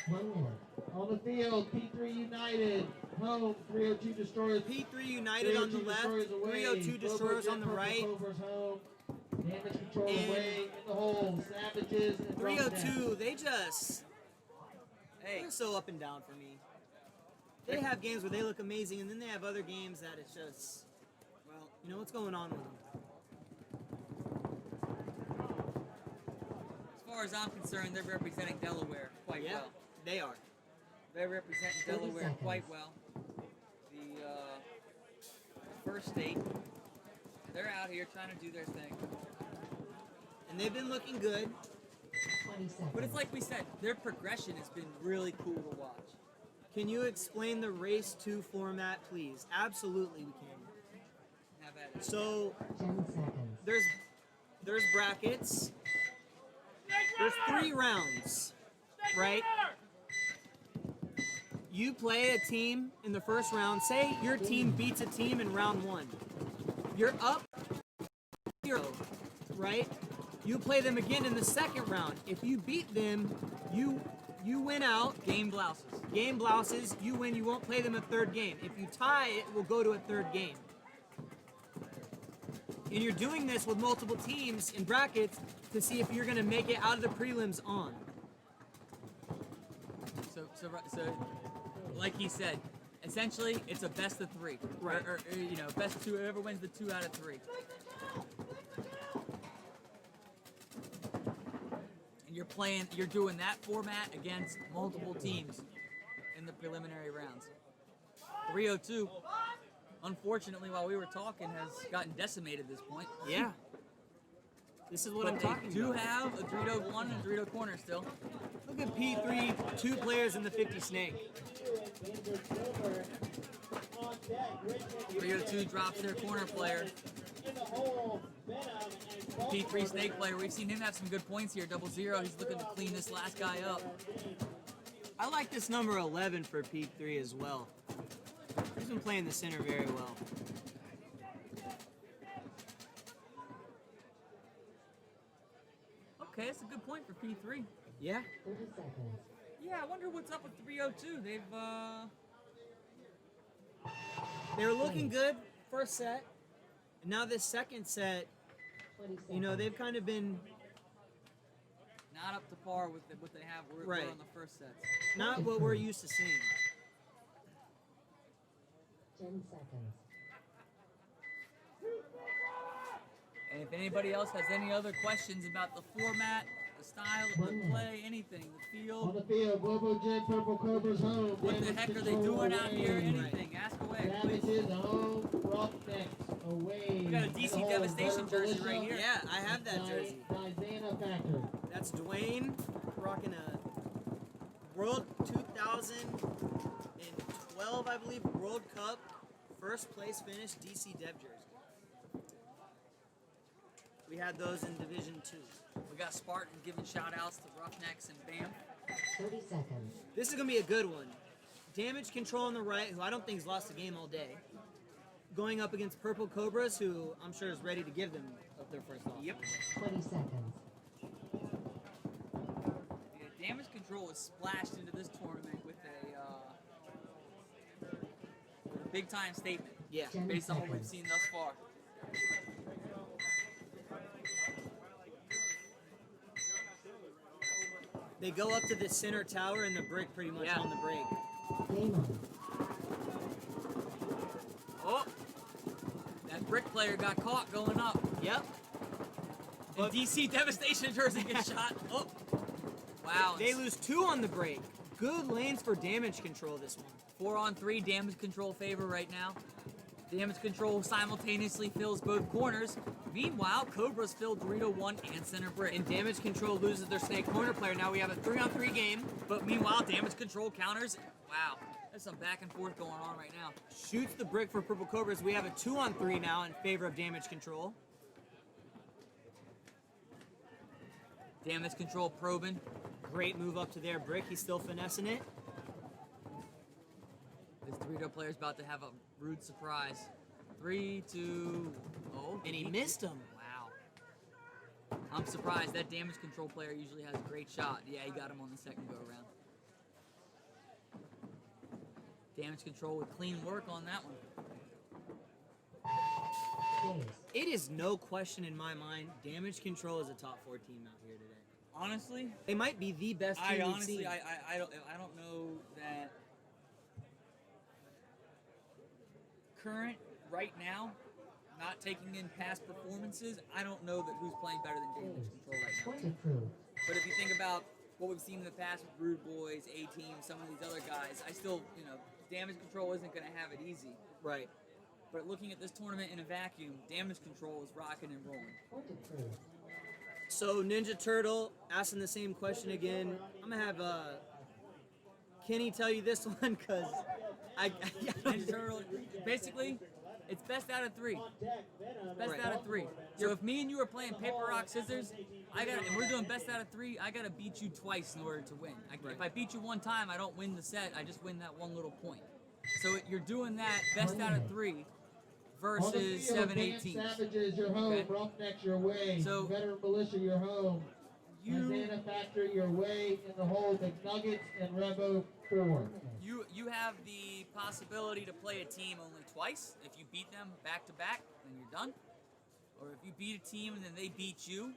1 minute. On the field, P3 United, home, 302 Destroyers. P3 United on the 302 left, Destroyers away. 302 Destroyers on the Purple right, Cobras home. Damage Control And- away in the hole. Savages and 302. They just, Hey, they're so up and down for me. They have games where they look amazing, and then they have other games that it's just, well, you know what's going on with them. as far as I'm concerned, they're representing Delaware quite Yeah, well. they are. They're representing 30 Delaware seconds. quite well. The first state, they're out here trying to do their thing. And they've been looking good. 20 seconds. But it's like we said, their progression has been really cool to watch. Can you explain the race 2 format, please? Absolutely, we can. Have at it. So 10 seconds. there's brackets. There's 3 rounds, right? You play a team in the first round. Say your team beats a team in round 1. You're up 0, right? You play them again in the second round. If you beat them, you win out. Game blouses. Game blouses, you win. You won't play them a third game. If you tie, it will go to a third game. And you're doing this with multiple teams in brackets to see if you're going to make it out of the prelims on. So, like he said, essentially it's a best of 3. Right. Or you know, best of 2. Whoever wins the 2 out of 3. And you're doing that format against multiple teams in the preliminary rounds. 302, unfortunately, while we were talking, has gotten decimated at this point. Yeah. This is what I'm talking They do about. have a Dorito 1 and a Dorito corner still. Look at P3, 2 players in the 50 snake. 302 drops their corner player. P3 snake player, we've seen him have some good points here. 0-0, he's looking to clean this last guy up. I like this number 11 for P3 as well. He's been playing the center very well. Okay, that's a good point for P3. Yeah. 30 seconds. Yeah, I wonder what's up with 302. They were looking good first set. And now this second set, 20 seconds. you know, they've kind of been not up to par with what they have were Right. on the first sets. not what we're used to seeing. 10 seconds. And if anybody else has any other questions about the format, the style of the play, anything, the On field, the field, Bobo Jen, Purple Cobra's home. what the Damage heck are they control doing out here, away. anything, ask away, please. Savages home, Roughnecks away. We got a DC To the home, Devastation jersey Militia, right here. Yeah, I have that jersey. Dizana Factor. That's Dwayne rocking a World 2012, I believe, World Cup first place finish DC Dev jersey. We had those in Division 2. We got Spartan giving shout outs to Roughnecks and Bam. 30 seconds. This is going to be a good one. Damage Control on the right, who I don't think's lost a game all day. Going up against Purple Cobras, who I'm sure is ready to give them up their first loss. Yep. 20 seconds. Yeah, Damage Control is splashed into this tournament with a big time statement. Yeah. 10 Based on what we've seconds. seen thus far. They go up to the center tower and the brick pretty much Yeah. on the break. Game on. Oh! That brick player got caught going up. Yep. And DC Devastation jersey gets shot. Oh! Wow. They lose 2 on the break. Good lanes for Damage Control this one. 4-on-3 Damage Control favor right now. Damage Control simultaneously fills both corners. Meanwhile, Cobras fill Dorito 1 and center brick. And Damage Control loses their snake corner player. Now we have a 3-on-3 game. But meanwhile, Damage Control counters. Wow. There's some back and forth going on right now. Shoots the brick for Purple Cobras. We have a 2-on-3 now in favor of Damage Control. Damage Control probing. Great move up to their brick. He's still finessing it. This Dorito player's about to have a rude surprise. 3, 2, oh. And he missed him. Wow. I'm surprised. That Damage Control player usually has a great shot. Yeah, he got him on the second go around. Damage Control with clean work on that one. Days. It is no question in my mind, Damage Control is a top 4 team out here today. Honestly, They might be the best team we've seen. I don't know that current right now, not taking in past performances, I don't know that who's playing better than Damage Control right now. 20 crew. But if you think about what we've seen in the past with Rude Boys, A-Team, some of these other guys, I still, Damage Control isn't going to have it easy. Right. But looking at this tournament in a vacuum, Damage Control is rocking and rolling. 20 crew. So Ninja Turtle asking the same question again. I'm gonna have Kenny tell you this one because I Ninja Turtle, basically, It's best out of 3. Best Right. out of 3. So if me and you are playing paper, rock, scissors, and we're doing best out of 3, I gotta beat you twice in order to win. If I beat you one time, I don't win the set. I just win that one little point. So you're doing that best out of 3 On the versus field, 7 Band 18s. Savages, your home. Okay. Roughnecks, your way. So- Veteran Militia, your home. Isaiah Factory, your way. In the hole, McNuggets and Revo 4. You have the possibility to play a team only twice. If you beat them back to back, then you're done. Or if you beat a team and then they beat you,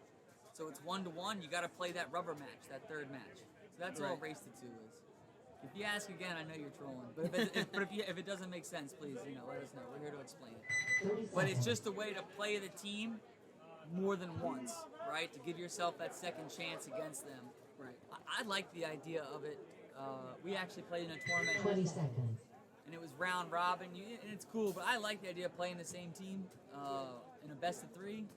so it's 1-1, you got to play that rubber match, that third match. So that's all Right. Race to 2 is. If you ask again, I know you're trolling. But if it doesn't make sense, please, let us know. We're here to explain it. 30 But it's seconds. just a way to play the team more than once, right? To give yourself that second chance against them. Right. I like the idea of it. We actually played in a tournament 20 seconds. and it was round robin, and it's cool. But I like the idea of playing the same team in a best of 3.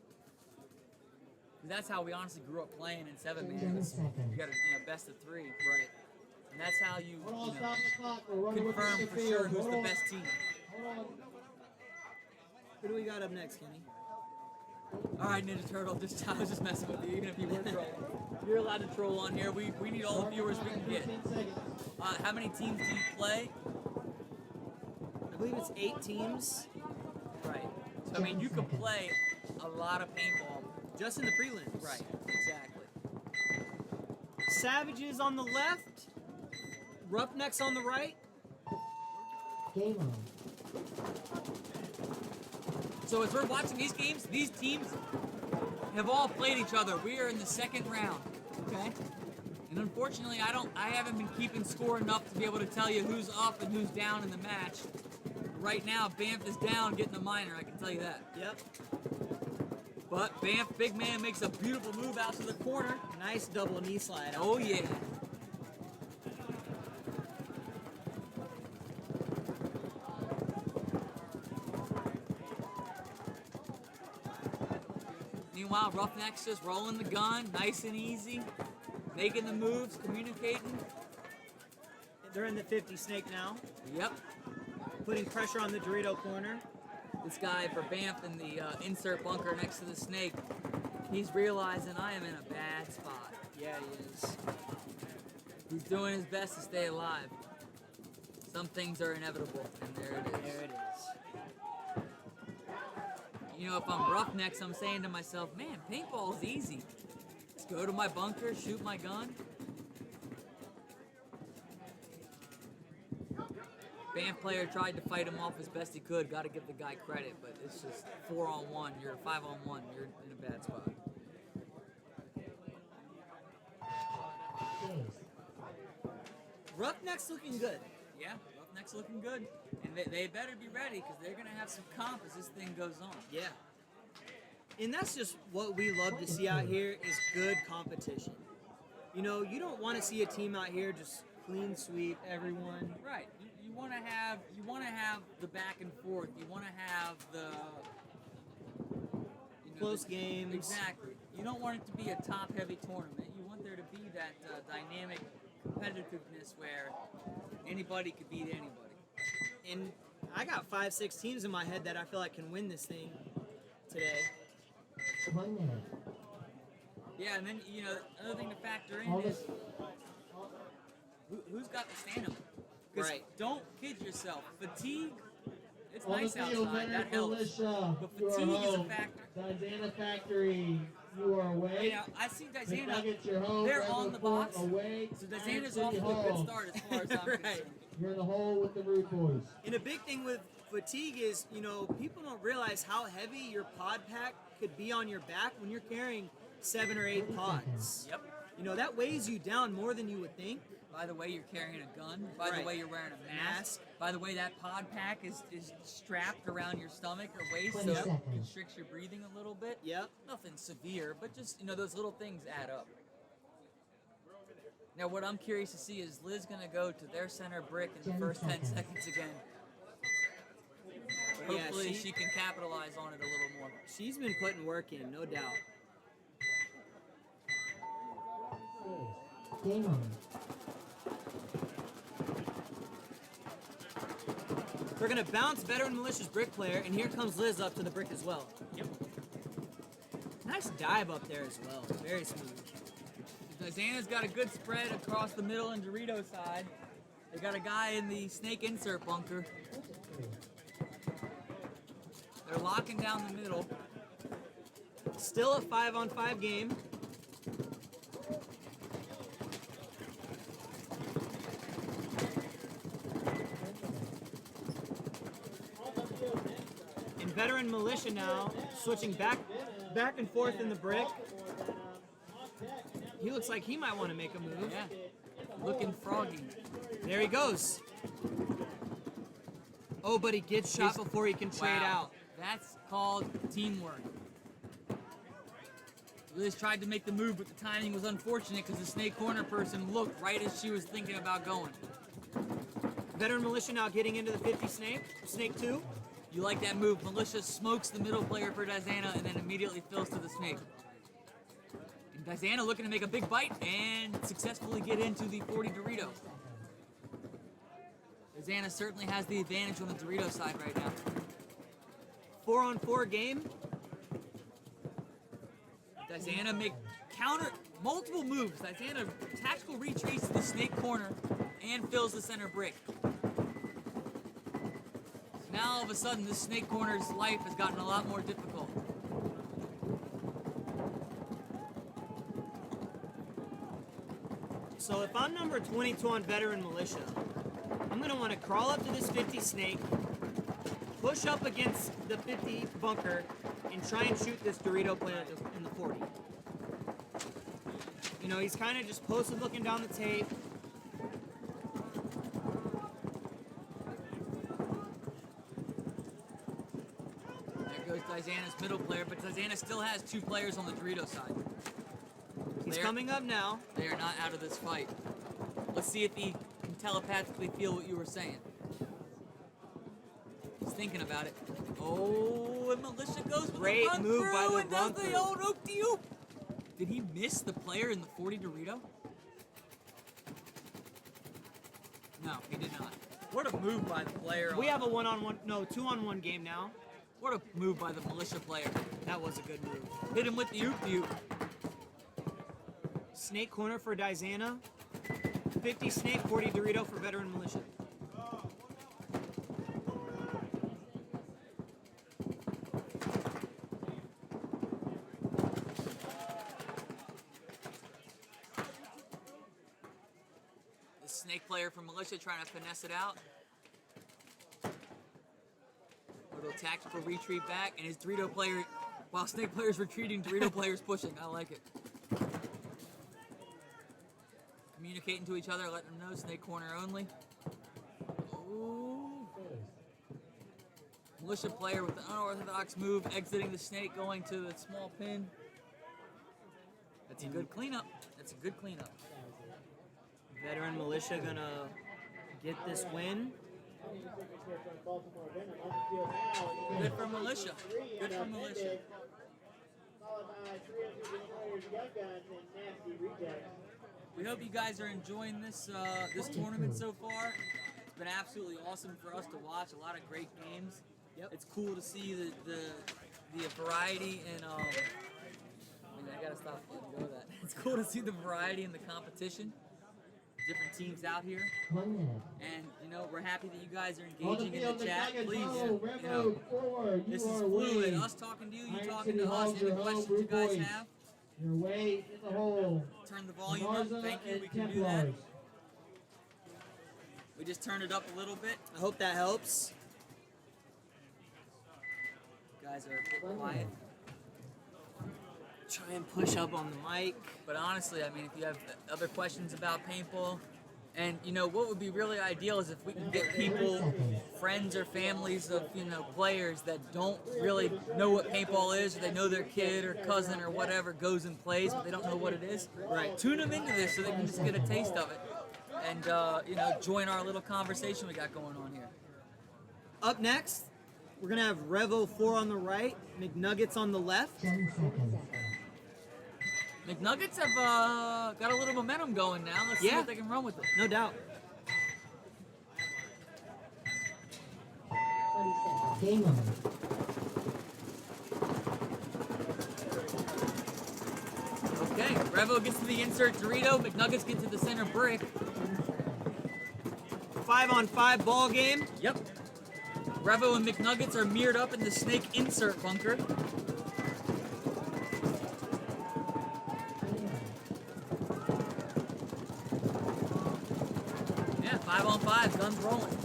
'Cause that's how we honestly grew up playing in 7-man. 10 seconds. You got a best of 3, right? And that's how you, Hold on, stop the clock. We're running with confirm the for field. sure who's Hold the on. best team. Hold on. Who do we got up next, Kenny? All right, Ninja Turtle. I was just messing with you, even if you weren't trolling. You're allowed to troll on here. We need all the viewers we can get. 15 seconds. How many teams do you play? I believe it's 8 teams, Right. So, I mean, you could play a lot of paintball. just in the prelims. Right. Exactly. Savages on the left, Roughnecks on the right. Game on. So as we're watching these games, these teams have all played each other. We are in the second round. Okay. And unfortunately, I haven't been keeping score enough to be able to tell you who's up and who's down in the match. Right now, Banff is down, getting a minor. I can tell you that. Yep. But Banff, big man, makes a beautiful move out to the corner. Nice double knee slide. Oh yeah. Meanwhile, Roughnecks just rolling the gun, nice and easy, making the moves, communicating. They're in the 50 snake now, Yep. putting pressure on the Dorito corner. This guy for Banff in the insert bunker next to the snake, he's realizing I am in a bad spot. Yeah, he is. He's doing his best to stay alive. Some things are inevitable, and there it is. There it is. You know, if I'm Roughnecks, I'm saying to myself, man, paintball's easy. Just go to my bunker, shoot my gun. Banff player tried to fight him off as best he could. Got to give the guy credit, but it's just 4-on-1. You're 5-on-1. You're in a bad spot. Days. Roughnecks looking good. Yeah, Roughnecks looking good. And they better be ready because they're going to have some comp as this thing goes on. Yeah. And that's just what we love to see out here is good competition. You know, you don't want to see a team out here just clean sweep everyone. Right. You want to have the back and forth. You want to have the Close games. Exactly. You don't want it to be a top-heavy tournament. You want there to be that dynamic competitiveness where anybody could beat anybody. And I got 5-6 teams in my head that I feel like can win this thing today. 1 minute. Yeah, and then another thing to factor in All is this. who's got the stamina. Because Right. don't kid yourself. Fatigue. It's On the nice field, outside. Veteran That helps. Militia, But you are fatigue is a home. factor. Isaiah Factory, you are away. You know, I see Dizana. McNuggets, you're home. They're Revo on the 4 box. Away. So Iron Dizana's City off to a Hall. good start as far as I'm Right. concerned. You're in the hole with the Rude Boys. And a big thing with fatigue is, people don't realize how heavy your pod pack could be on your back when you're carrying 7 or 8 pods. Yep. That weighs you down more than you would think. By the way, you're carrying a gun. By the Right. way, you're wearing a mask. By the way, that pod pack is strapped around your stomach or waist, so 20 it seconds. constricts your breathing a little bit. Yep. Nothing severe, but just those little things add up. Now, what I'm curious to see is Liz gonna go to their center brick in the 10 first 10 seconds. seconds again. Yeah, Hopefully, she can capitalize on it a little more. She's been putting work in, no doubt. Days. Game on. They're gonna bounce Veteran Militia's brick player, and here comes Liz up to the brick as well. Yep. Nice dive up there as well. Very smooth. Dizana's got a good spread across the middle and Dorito side. They got a guy in the snake insert bunker. They're locking down the middle. Still a 5-on-5 game. And Veteran Militia now switching back and forth in the brick. He looks like he might want to make a move. Yeah. Looking froggy. There he goes. Oh, but he gets shot before he can trade Wow. out. That's called teamwork. Liz tried to make the move, but the timing was unfortunate because the snake corner person looked right as she was thinking about going. Veteran Militia now getting into the 50 snake. Snake 2. You like that move. Militia smokes the middle player for Dizana and then immediately fills to the snake. And Dizana looking to make a big bite and successfully get into the 40 Dorito. Dizana certainly has the advantage on the Dorito side right now. 4-on-4 game. Dizana make counter multiple moves. Dizana tactical retreats to the snake corner and fills the center brick. Now all of a sudden this snake corner's life has gotten a lot more difficult. So if I'm number 22 on Veteran Militia, I'm gonna want to crawl up to this 50 snake, push up against the 50 bunker, and try and shoot this Dorito player in the 40. You know, he's kind of just posted looking down the tape. There goes Dizana's middle player, but Dizana still has 2 players on the Dorito side. He's coming up now. They are not out of this fight. Let's see if he can telepathically feel what you were saying. He's thinking about it. Oh, and Militia goes with Great the run move through by the and does run the through. old oop-de-oop. Did he miss the player in the 40 Dorito? No, he did not. What a move by the player. We have a 2-on-1 game now. What a move by the Militia player. That was a good move. Hit him with the oop-de-oop. Snake corner for Dizana. 50 snake, 40 Dorito for Veteran Militia. The snake player from Militia trying to finesse it out. Little tactical retreat back, and his Dorito player, while snake player's retreating, Dorito player's pushing. I like it. Communicating to each other, letting them know snake corner only. Ooh. Militia player with the unorthodox move, exiting the snake, going to the small pin. That's a good cleanup. That's a good cleanup. Veteran Militia gonna get this win. Good for Militia. Good for Militia. We hope you guys are enjoying this this tournament so far. It's been absolutely awesome for us to watch. A lot of great games. Yep. It's cool to see the variety and I gotta stop letting go of that. It's cool to see the variety in the competition. Different teams out here, 1 minute. and you know we're happy that you guys are engaging in the chat. Please, you know, this is fluid. Us talking to you, you talking to us. Any questions you guys have? Your way in the hole. Turn the volume up. Thank you. We can do that. We just turned it up a little bit. I hope that helps. You guys are a bit quiet. Try and push up on the mic. But honestly, I mean, if you have other questions about paintball, and you know, what would be really ideal is if we can get people, friends or families of, you know, players that don't really know what paintball is, or they know their kid or cousin or whatever goes and plays, but they don't know what it is. Right. Tune them into this so they can just get a taste of it, and you know, join our little conversation we got going on here. Up next, we're gonna have Revo 4 on the right, McNuggets on the left. 10 seconds. McNuggets have got a little momentum going now. Let's see Yeah. if they can run with it. No doubt. Game on. Okay, Revo gets to the insert Dorito. McNuggets get to the center brick. 5-on-5 ball game. Yep. Revo and McNuggets are mirrored up in the snake insert bunker. Yeah, 5-on-5, guns rolling.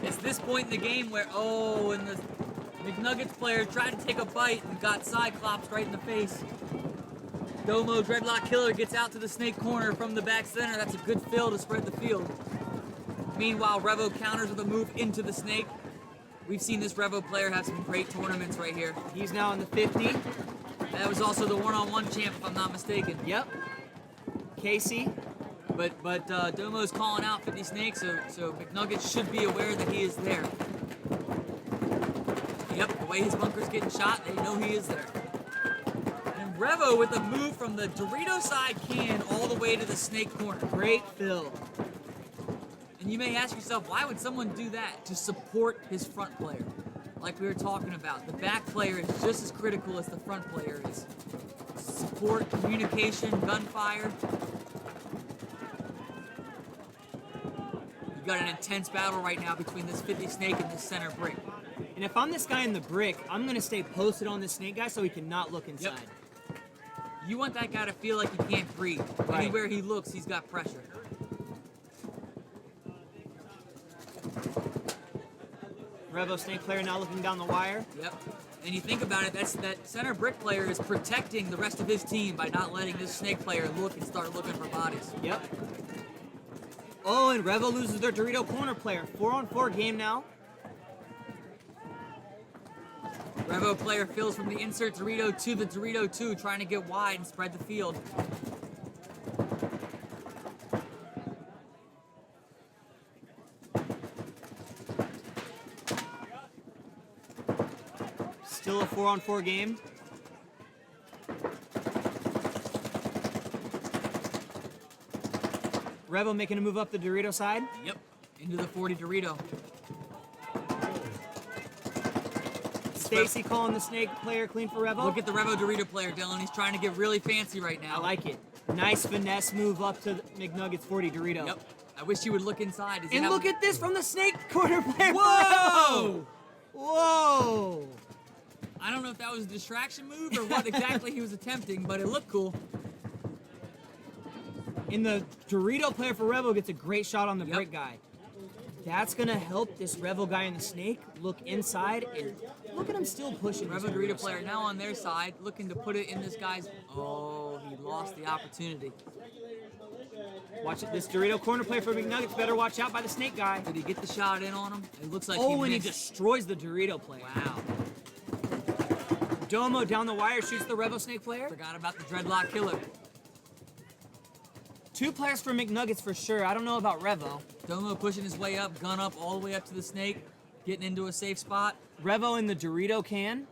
It's this point in the game where, oh, and the McNuggets player tried to take a bite and got Cyclops right in the face. Domo Dreadlock Killer gets out to the snake corner from the back center. That's a good fill to spread the field. Meanwhile, Revo counters with a move into the snake. We've seen this Revo player have some great tournaments right here. He's now in the 50. That was also the one-on-one champ, if I'm not mistaken. Yep. Casey. But Domo's calling out 50 snakes, so McNuggets should be aware that he is there. Yep, the way his bunker's getting shot, they know he is there. And Revo with a move from the Dorito side can all the way to the snake corner. Great fill. And you may ask yourself, why would someone do that? To support his front player. Like we were talking about, the back player is just as critical as the front player is. Support, communication, gunfire. You've got an intense battle right now between this 50 snake and this center brick. And if I'm this guy in the brick, I'm going to stay posted on this snake guy so he cannot look inside. Yep. You want that guy to feel like he can't breathe. Right. Anywhere he looks, he's got pressure. Revo snake player now looking down the wire. Yep. And you think about it, that center brick player is protecting the rest of his team by not letting this snake player look and start looking for bodies. Yep. Oh, and Revo loses their Dorito corner player. 4-on-4 game now. Revo player fills from the insert Dorito to the Dorito 2, trying to get wide and spread the field. Still a 4-on-4 game. Revo making a move up the Dorito side. Yep. Into the 40 Dorito. Stacy calling the snake player clean for Revo. Look at the Revo Dorito player, Dylan. He's trying to get really fancy right now. I like it. Nice finesse move up to McNuggets 40 Dorito. Yep. I wish you would look inside. Does he And have- look at this from the snake corner player. Whoa! Whoa! I don't know if that was a distraction move or what exactly he was attempting, but it looked cool. And the Dorito player for Revo gets a great shot on the Yep. brick guy. That's gonna help this Revo guy in the snake look inside, and look at him still pushing. Revo this Dorito player now on their side, looking to put it in this guy's... Oh, he lost the opportunity. Watch it. This Dorito corner player for McNuggets better watch out by the snake guy. Did he get the shot in on him? It looks like Oh, he and he missed. destroys the Dorito player. Wow. Domo down the wire shoots the Revo snake player. Forgot about the Dreadlock Killer. 2 players for McNuggets for sure. I don't know about Revo. Domo pushing his way up, gun up all the way up to the snake, getting into a safe spot. Revo in the Dorito can.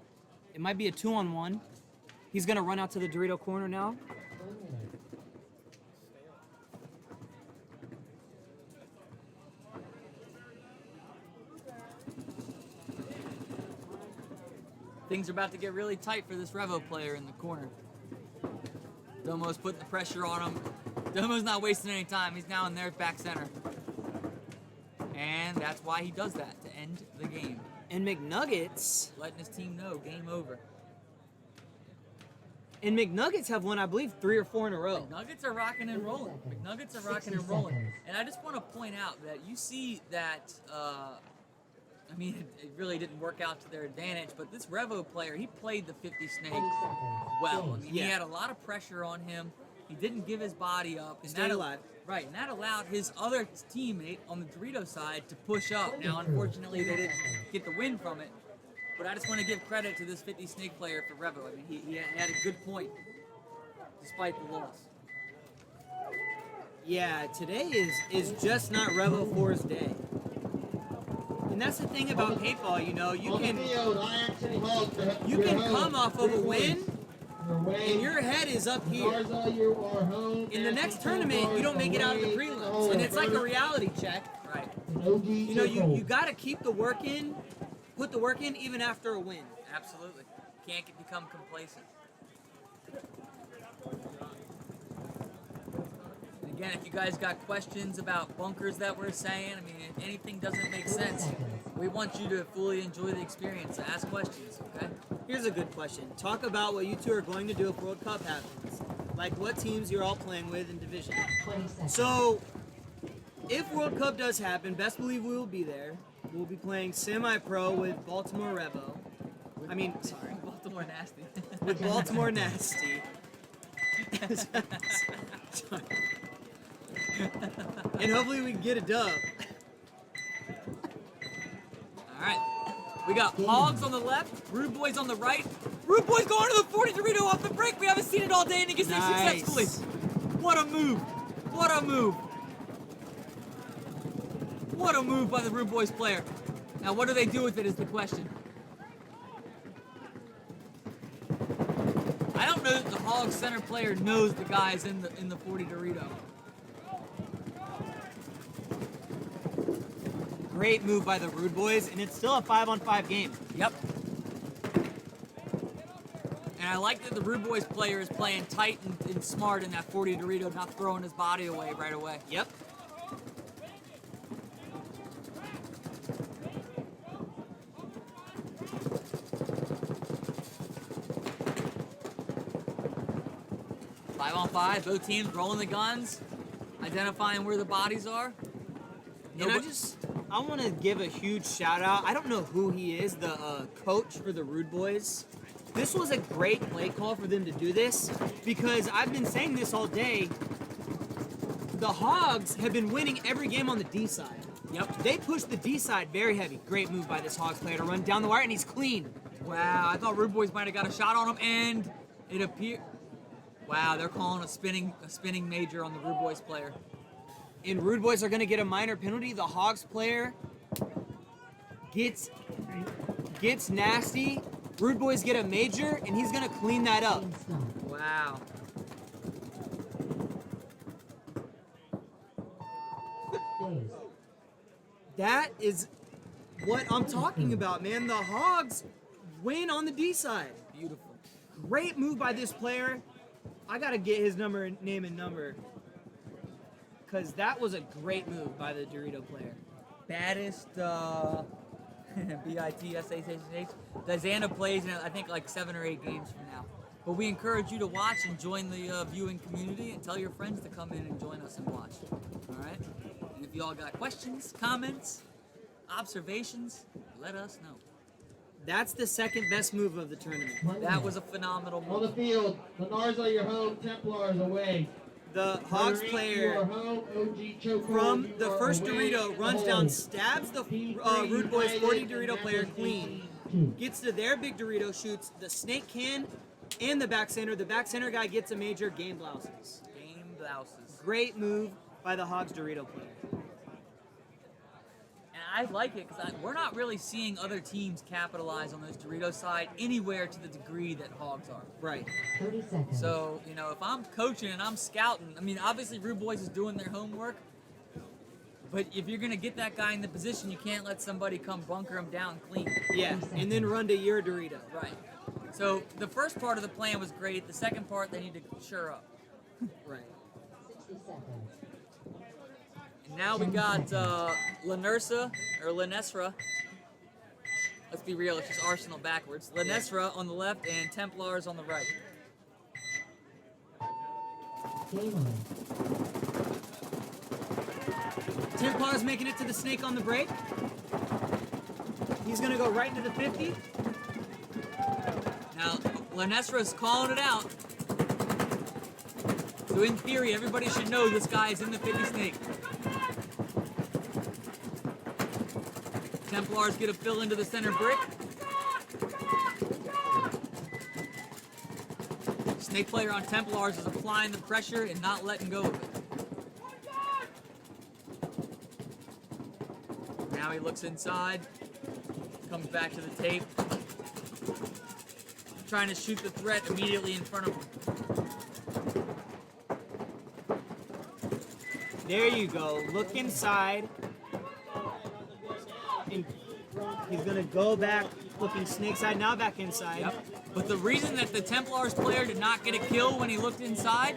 It might be a 2-on-1. He's gonna run out to the Dorito corner now. Things are about to get really tight for this Revo player in the corner. Domo's putting the pressure on him. Domo's not wasting any time. He's now in their back center. And that's why he does that, to end the game. And McNuggets. Letting his team know, game over. And McNuggets have won, I believe, 3 or 4 in a row. McNuggets are rocking and rolling. McNuggets are rocking and rolling. And I just want to point out that you see that, I mean, it really didn't work out to their advantage, but this Revo player, he played the 50 snake well. I mean, Yeah. he had a lot of pressure on him. He didn't give his body up. And Stayed alive. Right, and that allowed his other teammate on the Dorito side to push up. Now, unfortunately, they didn't get the win from it. But I just want to give credit to this 50 snake player for Revo. I mean, he had a good point, despite the loss. Yeah, today is just not Revo 4's day. And that's the thing about paintball, you know, you On the can field, Iron City Hall, come off of a win, You're away. And your head is up here. Garza, you are home. In the next tournament, you don't make it out of the prelims. And it's like a reality check. Right. You know, you got to keep the work in, put the work in even after a win. Absolutely. Can't become complacent. And again, if you guys got questions about bunkers that we're saying, I mean, if anything doesn't make sense, we want you to fully enjoy the experience. Ask questions, okay? Here's a good question. Talk about what you two are going to do if World Cup happens. Like what teams you're all playing with in division. 20 seconds. So, if World Cup does happen, best believe we will be there. We'll be playing semi-pro with Baltimore Revo. Sorry, Baltimore nasty. with Baltimore Nasty. Sorry. And hopefully we can get a dub. All right. We got Hogs on the left, Rude Boys on the right. Rude Boys going to the 40 Dorito off the break. We haven't seen it all day and he gets there Nice. successfully. What a move. What a move. What a move by the Rude Boys player. Now what do they do with it is the question. I don't know that the Hogs center player knows the guys in the 40 Dorito. Great move by the Rude Boys, and it's still a 5-on-5 game. Yep. And I like that the Rude Boys player is playing tight and smart in that 40 Dorito, not throwing his body away right away. Yep. Five on five, both teams rolling the guns, identifying where the bodies are. And I want to give a huge shout out. I don't know who he is, the coach for the Rude Boys. This was a great play call for them to do this because I've been saying this all day. The Hogs have been winning every game on the D side. Yep. They pushed the D side very heavy. Great move by this Hogs player to run down the wire, and he's clean. Wow, I thought Rude Boys might have got a shot on him, and it appeared. Wow, they're calling a spinning major on the Rude Boys player. And Rude Boys are going to get a minor penalty. The Hogs player gets nasty. Rude Boys get a major, and he's going to clean that up. Game start. Wow. Days. That is what I'm talking about, man. The Hogs win on the D side. Beautiful. Great move by this player. I got to get his name and number. Because that was a great move by the Dorito player. Baddest, B-I-T-S-H-H-H. Diana plays in, I think, like 7 or 8 games from now. But we encourage you to watch and join the viewing community and tell your friends to come in and join us and watch. All right? And if you all got questions, comments, observations, let us know. That's the second best move of the tournament. That was a phenomenal On the move. field, the Narza, your home. Templars away. The Hogs You are player home. OG Choco, from you the are first away Dorito at runs home. down, stabs the P3 Rude Boys 40 United, Dorito and player that was clean. 18-2. Gets to their big Dorito, shoots the snake can and the back center. The back center guy gets a major, game blouses. Game blouses. Great move by the Hogs Dorito player. And I like it because we're not really seeing other teams capitalize on those Dorito side anywhere to the degree that Hogs are. Right. 30 seconds. So, you know, if I'm coaching and I'm scouting, I mean, obviously Rude Boys is doing their homework, but if you're going to get that guy in the position, you can't let somebody come bunker him down clean. Yeah, and then run to your Dorito. Right. So the first part of the plan was great. The second part, they need to sure up. Right. 60 seconds. And now we got Lanesra, or Lanesra. Let's be real, it's just Arsenal backwards. Lanesra on the left and Templars on the right. Game on. Templars making it to the snake on the break. He's gonna go right into the 50. Now, Lanesra's calling it out. So in theory, everybody should know this guy is in the 50 snake. Templars get a fill into the center brick. Snake player on Templars is applying the pressure and not letting go of it. Now he looks inside, comes back to the tape. trying to shoot the threat immediately in front of him. There you go. Look inside. And he's gonna go back, looking snake side, now back inside. Yep. But the reason that the Templars player did not get a kill when he looked inside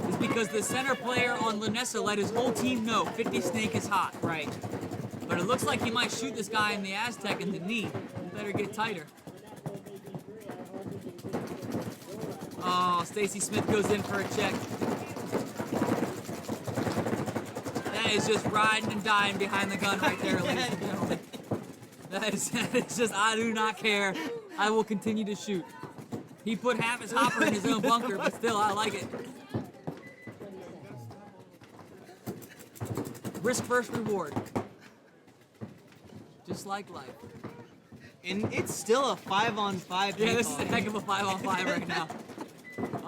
is because the center player on Lanessa let his whole team know 50 snake is hot. Right. But it looks like he might shoot this guy in the Aztec in the knee. Better get tighter. Oh, Stacy Smith goes in for a check. That is just riding and dying behind the gun right there, ladies and gentlemen. That is just, I do not care. I will continue to shoot. He put half his hopper in his own bunker, but still, I like it. Risk first reward. Just like life. And it's still a 5-on-5. Yeah, this is a heck of a 5-on-5 right now.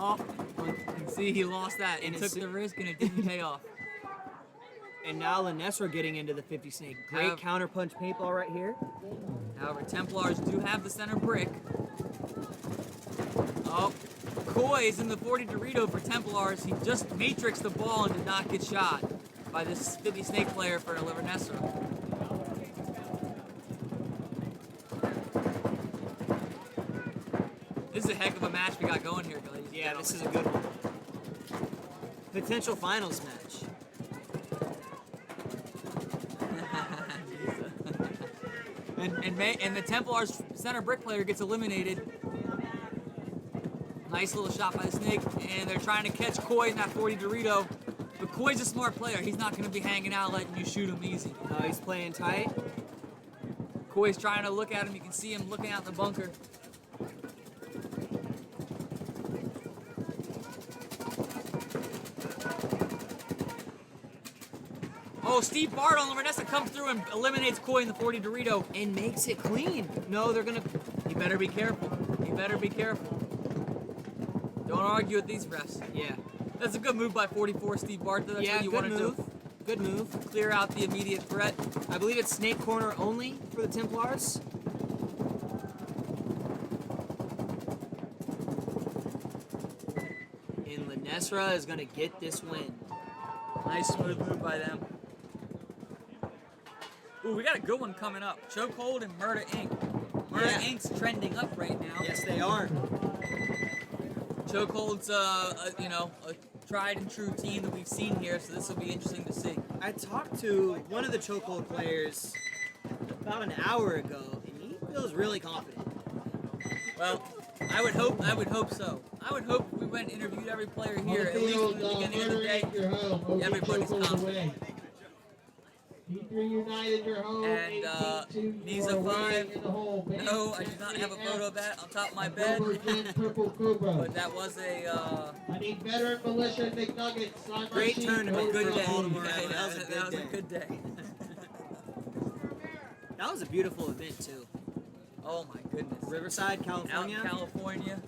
Oh, you can see he lost that and took the risk and it didn't pay off. And now Lanesra getting into the 50 snake. Great counterpunch paintball right here. However, Templars do have the center brick. Oh, Coy's in the 40 Dorito for Templars. He just matrixed the ball and did not get shot by this 50 snake player for Lanesra. This is a heck of a match we got going here, ladies. Yeah, this is a good one. Potential finals match. and the Templars center brick player gets eliminated. Nice little shot by the snake, and they're trying to catch Coy in that 40 Dorito. But Coy's a smart player. He's not going to be hanging out letting you shoot him easy. No, he's playing tight. Coy's trying to look at him. You can see him looking out the bunker. Oh, Steve Bard on Larenessa comes through and eliminates Coy in the 40 Dorito. And makes it clean. No, they're gonna... He better be careful. He better be careful. Don't argue with these refs. Yeah. That's a good move by 44 Steve Bard. That's Yeah, what you good want to move. do. Good move. Clear out the immediate threat. I believe it's snake corner only for the Templars. And Lanesra is gonna get this win. Nice smooth move by them. Ooh, we got a good one coming up. Chokehold and Murder Inc. Murder Inc.'s trending up right now. Yes, they are. Chokehold's, you know, a tried and true team that we've seen here, so this will be interesting to see. I talked to one of the chokehold players about an hour ago, and he feels really confident. Well, I would hope so. I would hope we went and interviewed every player here, at least at the beginning of the day. Everybody's confident. D3 United, your home. And Nisa 5. No, I do not have a photo of that on top of my bed. But that was a I need veteran militia McNuggets. Great tournament. good day. Baltimore. Yeah, That was a good day. That was a beautiful event too. Oh my goodness. Riverside, California. Out in California.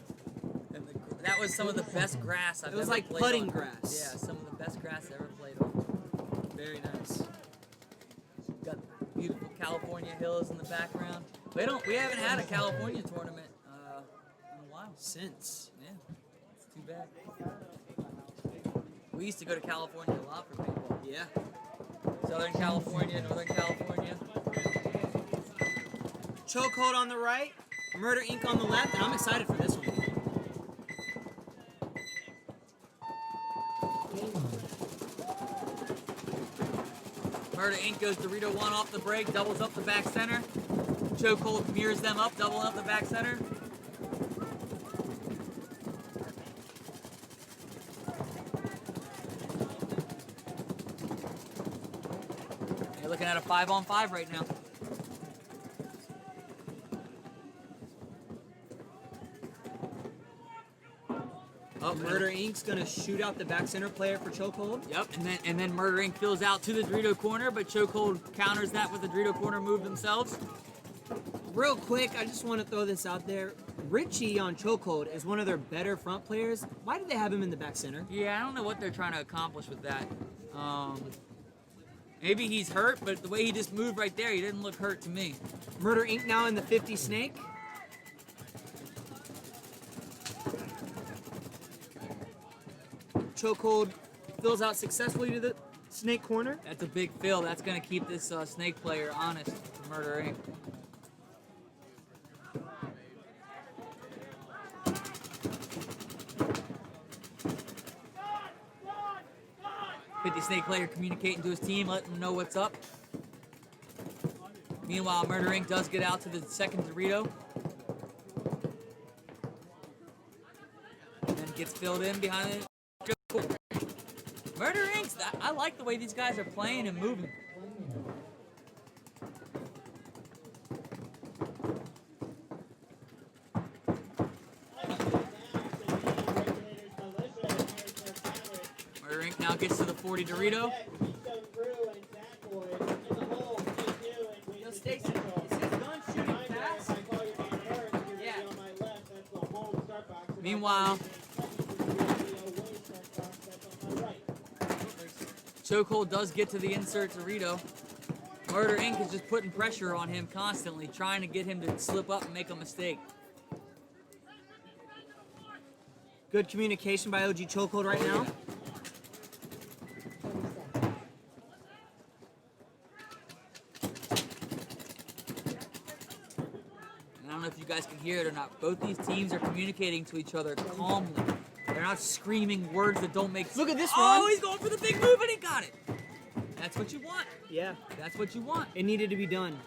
And that was some of the best grass I've ever It was like played putting on. grass. Yeah, some of the best grass I ever played on. Very nice. Got beautiful California hills in the background. We haven't had a California tournament in a while. Since. Yeah, it's too bad. We used to go to California a lot for paintball. Yeah. Southern California, Northern California. Chokehold on the right, Murder Inc. on the left, and I'm excited for this one. Murder Inc. goes Dorito 1 off the break, doubles up the back center. Chokehold mirrors them up, doubling up the back center. You're looking at a 5-on-5 right now. Oh, Murder Inc.'s gonna shoot out the back center player for chokehold. Yep, and then Murder Inc. fills out to the Dorito corner, but Chokehold counters that with the Dorito corner move themselves. Real quick, I just want to throw this out there. Richie on chokehold is one of their better front players. Why did they have him in the back center? Yeah, I don't know what they're trying to accomplish with that. Maybe he's hurt, but the way he just moved right there, he didn't look hurt to me. Murder Inc. now in the 50 snake. Chokehold fills out successfully to the snake corner. That's a big fill. That's going to keep this snake player honest for Murder Inc. Snake player communicating to his team, letting them know what's up. Meanwhile, Murder Inc. does get out to the second Dorito. And then gets filled in behind it. Murder Inc. I like the way these guys are playing and moving. Murder Inc. now gets to the 40 Dorito. Meanwhile, Chokehold does get to the insert Dorito. Murder Inc. is just putting pressure on him constantly, trying to get him to slip up and make a mistake. Good communication by OG Chokehold right now. I don't know if you guys can hear it or not. Both these teams are communicating to each other calmly. They're not screaming words that don't make sense. Look at this Oh, one. he's going for the big move and he got it. That's what you want. Yeah, That's what you want. it needed to be done.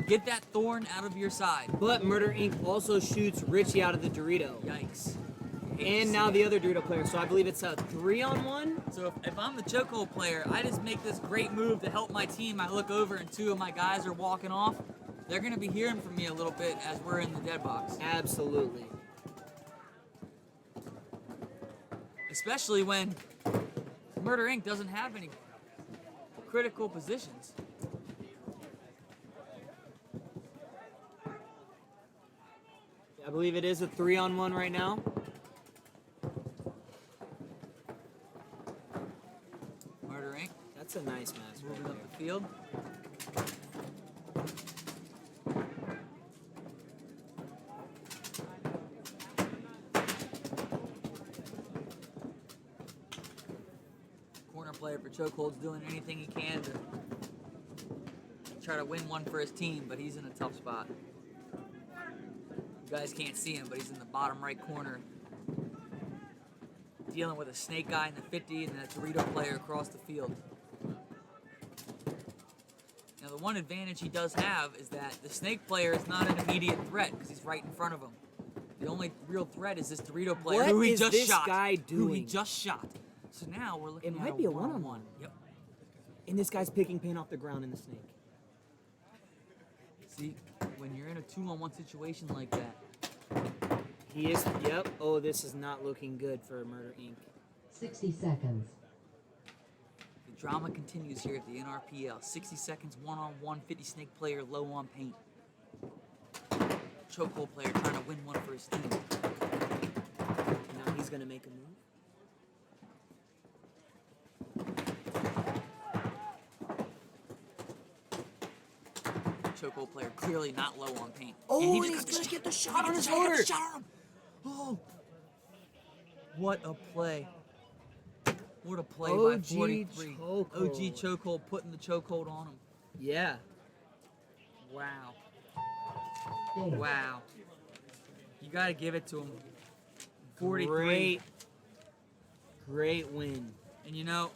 Get that thorn out of your side. But Murder Inc. also shoots Richie out of the Dorito. Yikes. And now the other Dorito player. So I believe it's a 3-on-1. So if I'm the Chokehold player, I just make this great move to help my team. I look over and two of my guys are walking off. They're going to be hearing from me a little bit as we're in the dead box. Absolutely. Especially when Murder Inc. doesn't have any critical positions. I believe it is a 3-on-1 right now. Murder Inc. That's a nice match. moving Right up the field. Corner player for Chokehold's doing anything he can to try to win one for his team, but he's in a tough spot. You guys can't see him, but he's in the bottom right corner, dealing with a snake guy in the 50 and a Dorito player across the field. Now, the one advantage he does have is that the snake player is not an immediate threat because he's right in front of him. The only real threat is this Dorito player What who he is just this shot. guy Who he doing? just shot. So now we're looking It at might be a one-on-one. Yep. And this guy's picking paint off the ground in the snake. See, when you're in a 2-on-1 situation like that, He is, yep. Oh, this is not looking good for Murder Inc. 60 seconds. the drama continues here at the NRPL. 60 seconds, 1-on-1, 50 snake player, low on paint. Chokehold player trying to win one for his team. Now he's going to make a move. Chokehold player clearly not low on paint. Oh, and and he's got gonna the get the shot. shot He on got his the shot, he got the shoulder. shot on him. Oh, what a play. What a play by OG 43. chokehold. OG Chokehold putting the chokehold on him. Yeah. Wow. Days. Wow. You got to give it to him. 43. Great win. And you know,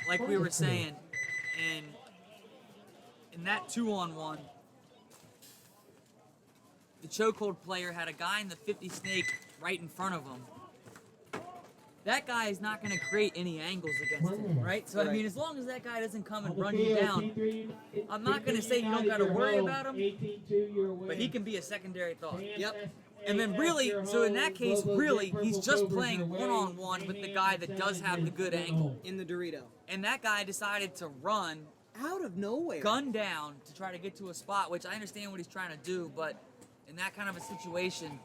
like we were saying, in that 2-on-1, the chokehold player had a guy in the 50 snake right in front of him. That guy is not going to create any angles against him, right? So, I mean, as long as that guy doesn't come and run you down, I'm not going to say you don't got to worry about him, but he can be a secondary thought. Yep. And then really, so in that case, really, he's just playing one-on-one with the guy that does have the good angle. In the Dorito. And that guy decided to run, Out of nowhere. gun down to try to get to a spot, which I understand what he's trying to do, but in that kind of a situation,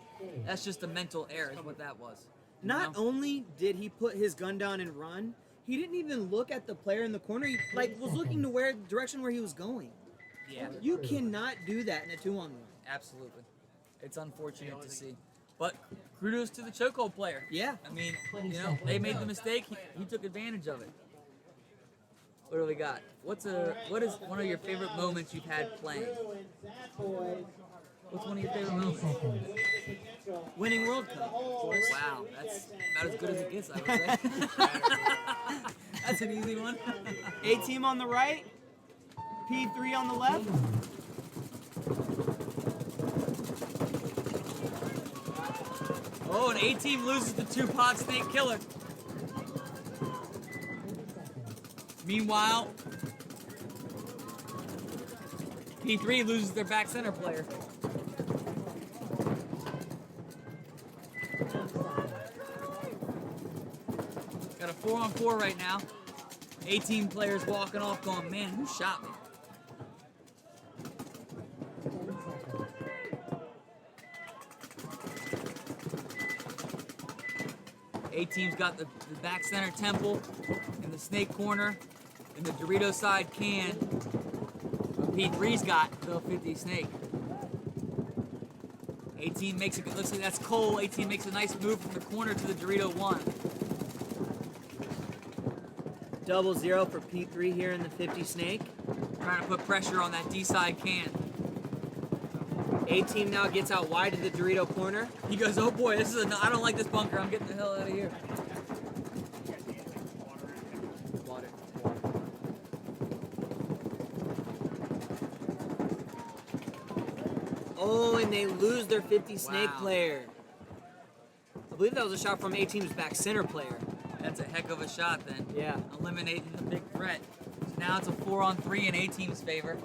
that's just a mental error is what that was. You Not know? only did he put his gun down and run, he didn't even look at the player in the corner. He was looking to where direction where he was going. Yeah, You cannot do that in a 2-on-1. absolutely. It's unfortunate to see. But kudos to the chokehold player. Yeah. I mean, you know, they made the mistake. He took advantage of it. What do we got? What is one of your favorite moments you've had playing? What's one of your favorite 10 moments? seconds. Winning World Cup, of course. Wow, that's about as good as it gets, I would say. That's an easy one. A team on the right, P3 on the left. Oh, and A team loses the 2-pot snake killer. Meanwhile, P3 loses their back center player. Got a 4-on-4 right now. A-team players walking off going, man, who shot me? A-team's got the back center temple in the snake corner, and the Dorito side can. But P3's got the 50 snake. A-team makes it, looks like that's Cole. A-team makes a nice move from the corner to the Dorito 1. 0-0 for P3 here in the 50 snake. Trying to put pressure on that D side can. A team now gets out wide to the Dorito corner. He goes, oh boy, this is I don't like this bunker. I'm getting the hell out of here. Water. Oh, and they lose their 50 snake Wow. player. I believe that was a shot from A team's back center player. That's a heck of a shot then. Yeah. Eliminating the big threat. So now it's a 4-on-3 in A-team's favor.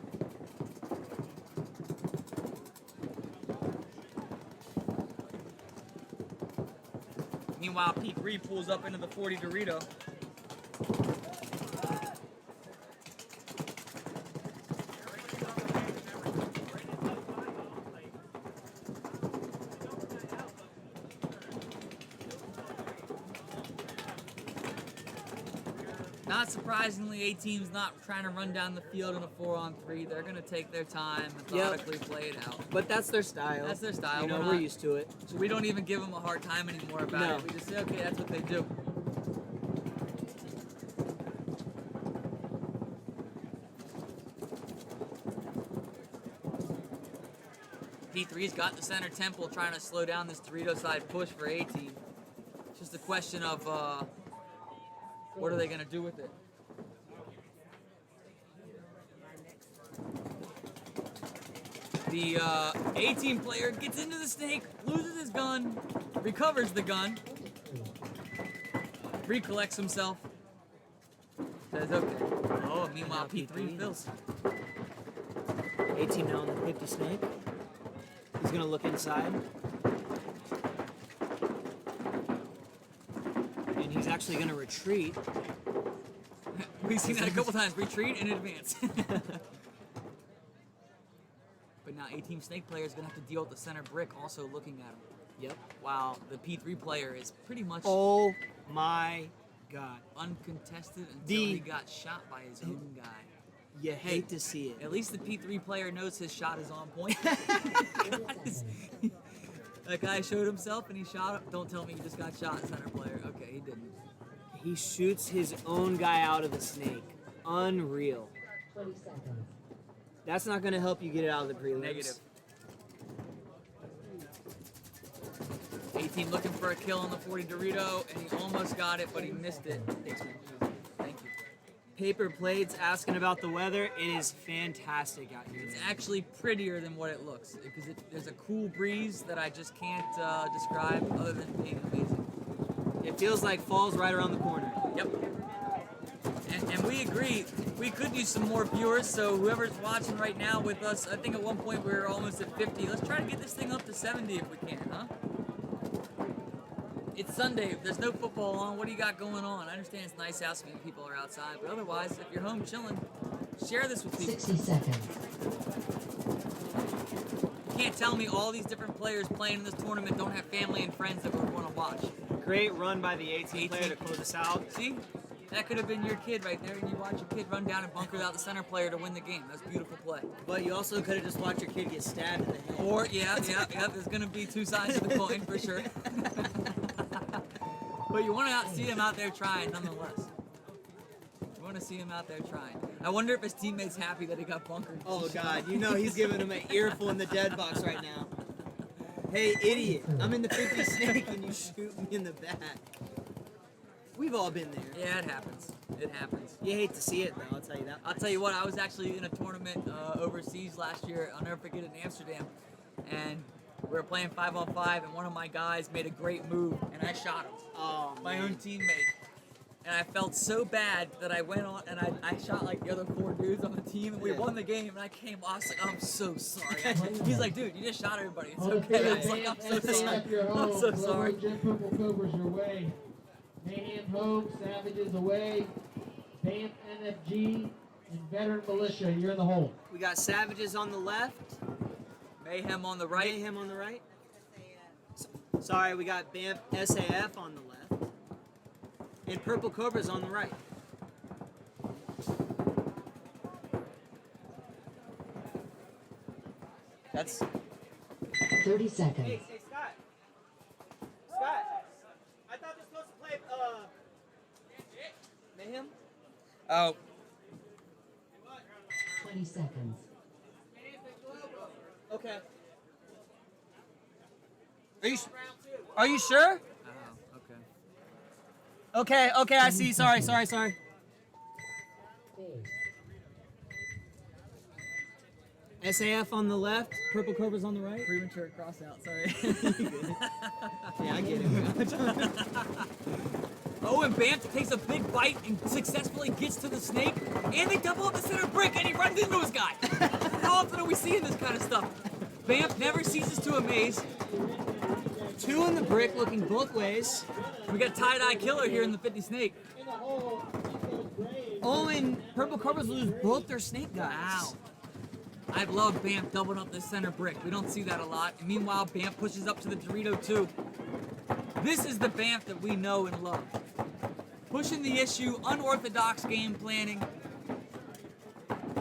Meanwhile, P3 pulls up into the 40 Dorito. Not surprisingly, A-team's not trying to run down the field in a 4-on-3. They're going to take their time, methodically play it out. But that's their style. That's their style. You know, We're we're not- used to it. So we don't even give them a hard time anymore about No. it. We just say, okay, that's what they do. P3's got the center temple trying to slow down this Dorito side push for A-team. It's just a question of what are they going to do with it? The A-team player gets into the snake, loses his gun, recovers the gun, recollects himself, says, okay. Oh, meanwhile, P3 fills. A team now on the 50 snake. He's gonna look inside. And he's actually gonna retreat. We've seen that a couple times. Retreat and advance. But now A-team snake player is going to have to deal with the center brick also looking at him. Yep. While the P3 player is pretty much Oh my god. uncontested until The- he got shot by his own guy. You hate to see it. At least the P3 player knows his shot is on point. That guy showed himself and he shot him. Don't tell me he just got shot, center player. Okay, he didn't. He shoots his own guy out of the snake. Unreal. 20 seconds. That's not gonna help you get it out of the prelims. Negative. A-team looking for a kill on the 40 Dorito, and he almost got it, but he missed it. Thanks, man. Thank you. Paper plates asking about the weather. It is fantastic out here. It's actually prettier than what it looks, because there's a cool breeze that I just can't describe other than being amazing. It feels like fall's right around the corner. Yep. And we agree, we could use some more viewers, so whoever's watching right now with us, I think at one point we were almost at 50. Let's try to get this thing up to 70 if we can, huh? It's Sunday, there's no football on, what do you got going on? I understand it's nice out, so many people are outside, but otherwise, if you're home chilling, share this with people. 60 seconds. You can't tell me all these different players playing in this tournament don't have family and friends that would want to watch. Great run by the 18 player to close us out. See? That could have been your kid right there, and you watch your kid run down and bunker out the center player to win the game. That's a beautiful play. But you also could have just watched your kid get stabbed in the head. Or, yeah, there's going to be two sides of the coin for sure. But you want to see him out there trying nonetheless. You want to see him out there trying. I wonder if his teammate's happy that he got bunkered. Oh God, you know he's giving him an earful in the dead box right now. Hey idiot, I'm in the 50 snake and you shoot me in the back. We've all been there. Yeah, it happens. It happens. You hate to see it though, I'll tell you that. I'll tell you what, I was actually in a tournament overseas last year, I'll never forget it, in Amsterdam, and we were playing 5-on-5, and one of my guys made a great move, and I shot him. Oh, my man. own teammate. And I felt so bad that I went on and I shot like the other 4 dudes on the team, and we won the game, and I came off, I was like, I'm so sorry. He's like, dude, you just shot everybody, it's okay. I was like, I'm so sorry. I'm so sorry. Jim Purple Cobras your way. Mayhem home, Savages away. BAMF NFG and Veteran Militia, you're in the hole. We got Savages on the left, Mayhem on the right. Mayhem on the right. Sorry, we got BAMF SAF on the left. And Purple Cobras on the right. That's 30 seconds. Hey, Scott. Scott. I thought they're supposed to play, Mayhem? oh, 20 seconds. Okay. are you sure? Oh, okay. Okay, I see. Sorry. SAF on the left, Purple Cobras on the right. Premature cross out, sorry. Yeah, I get it. Oh, and BAMF takes a big bite and successfully gets to the snake, and they double up the center brick, and he runs into his guy. How often are we seeing this kind of stuff? BAMF never ceases to amaze. 2 in the brick, looking both ways. We got tie-dye killer here in the 50 snake. Oh, and Purple Cobras lose both their snake guys. Wow. I love BAMF doubling up the center brick. We don't see that a lot. And meanwhile, BAMF pushes up to the Dorito 2. This is the BAMF that we know and love. Pushing the issue, unorthodox game planning,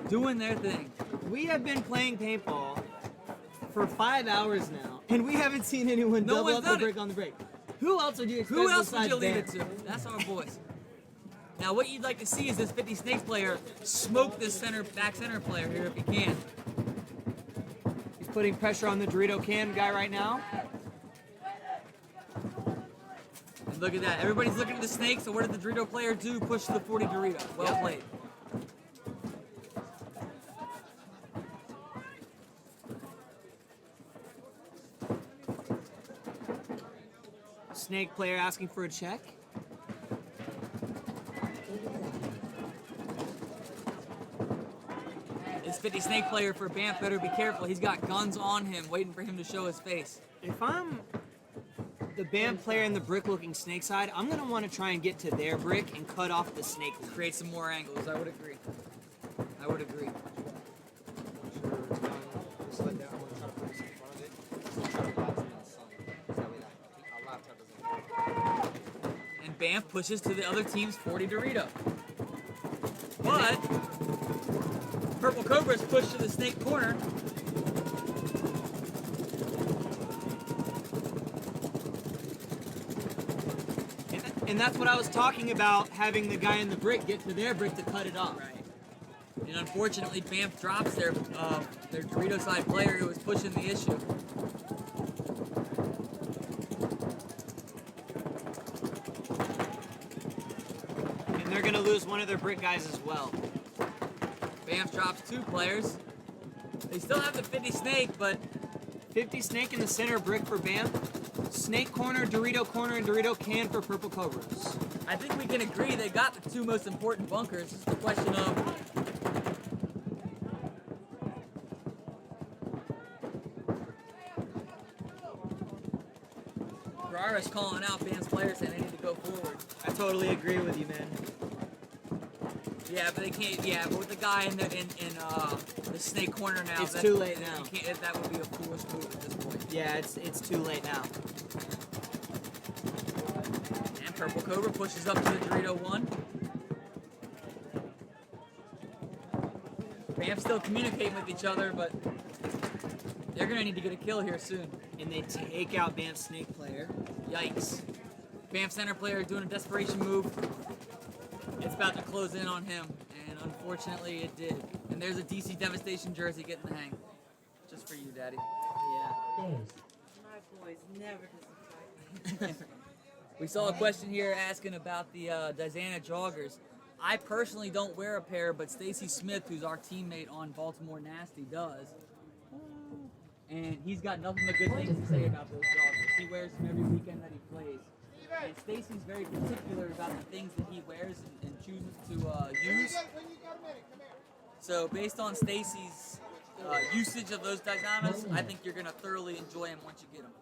doing their thing. We have been playing paintball for 5 hours now, and we haven't seen anyone No double one's up the done it. brick on the break. Who else would you expect Who else would besides you leave it BAMF? to? That's our boys. Now, what you'd like to see is this 50 Snakes player smoke this back center player here if he can. He's putting pressure on the Dorito can guy right now. And look at that. Everybody's looking at the snake, so what did the Dorito player do? Push the 40 Dorito. Well played. Snake player asking for a check. This 50 Snake player for BAMF better be careful. He's got guns on him, waiting for him to show his face. If I'm the BAMF player in the brick-looking snake side, I'm gonna want to try and get to their brick and cut off the snake line. Create some more angles. I would agree. I would agree. And BAMF pushes to the other team's 40 Dorito. But Purple Cobras push to the snake corner. And that's what I was talking about, having the guy in the brick get to their brick to cut it off. Right. And unfortunately, BAMF drops their Dorito side player who was pushing the issue. And they're gonna lose one of their brick guys as well. BAMF drops 2 players. They still have the 50 Snake, but 50 Snake in the center brick for BAMF. Snake corner, and Dorito can for Purple Cobras. I think we can agree they got the 2 most important bunkers. It's the question of Guerraro's calling out BAMF's players saying they need to go forward. I totally agree with you, man. Yeah, but they can't. Yeah, but with the guy in the snake corner now, It's too late now. You can't, that would be a foolish move at this point. Yeah, it's too late now. And Purple Cobra pushes up to the Dorito 1. Banff's still communicating with each other, but they're gonna need to get a kill here soon. And they take out Banff snake player. Yikes. Banff center player doing a desperation move. It's about to close in on him, and unfortunately it did. And there's a DC Devastation jersey getting the hang. Just for you, Daddy. Yeah. Days. My boys never disappoint me. We saw a question here asking about the Dizana joggers. I personally don't wear a pair, but Stacy Smith, who's our teammate on Baltimore Nasty, does. And he's got nothing but good things to say about those joggers. He wears them every weekend that he plays. And Stacy's very particular about the things that he wears and chooses to use. So based on Stacy's usage of those Dizanas, I think you're going to thoroughly enjoy them once you get them.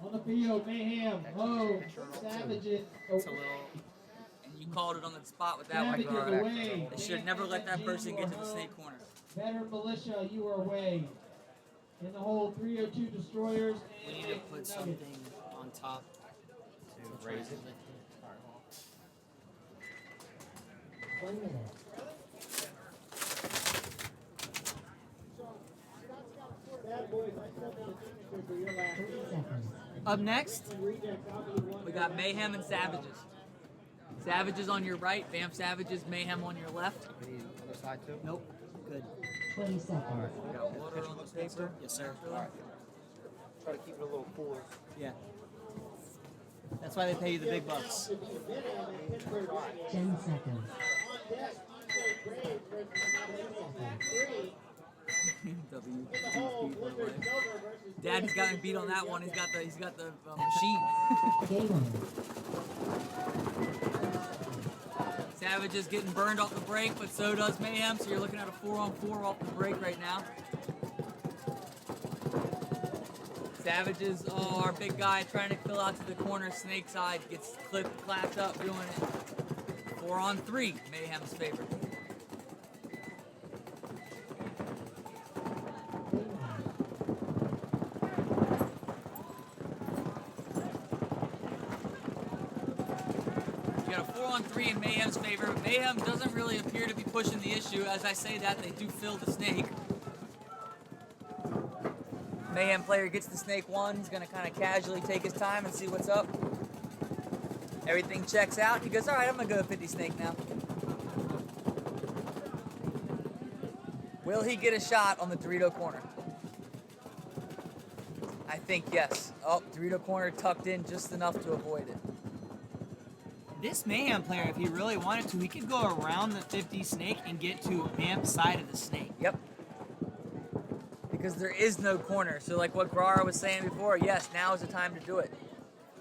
On the field, Mayhem, Ho, Savages. It's a little. And you called it on the spot with that one. Savages away. They should have never let that person get to the snake corner. Veteran Militia, you are away. In the hole, 302 Destroyers. We need to put something on top to raise it. 1 minute. Seconds. Up next, we got Mayhem and Savages. Savages on your right, Banff Savages, Mayhem on your left. We need other side too? Nope. Good. 20 seconds. We got water on the paper. Yes, sir. Try to keep it a little cooler. Yeah. That's why they pay you the big bucks. 10 seconds. Dad's got me beat on that one. He's got the machine. Game on. Savage is getting burned off the break, but so does Mayhem. So you're looking at a 4-on-4 off the break right now. Savage is our big guy trying to fill out to the corner. Snake side gets clapped up doing it. 4-on-3, Mayhem's favorite. You got a 4-on-3 in Mayhem's favor. Mayhem doesn't really appear to be pushing the issue. As I say that, they do fill the snake. Mayhem player gets the snake one. He's gonna kind of casually take his time and see what's up. Everything checks out. He goes, all right, I'm gonna go 50 snake now. Will he get a shot on the Dorito corner? I think yes. Oh, Dorito corner tucked in just enough to avoid it. This Mayhem player, if he really wanted to, he could go around the 50 snake and get to Banff's side of the snake. Yep. Because there is no corner. So like what Grara was saying before, yes, now is the time to do it.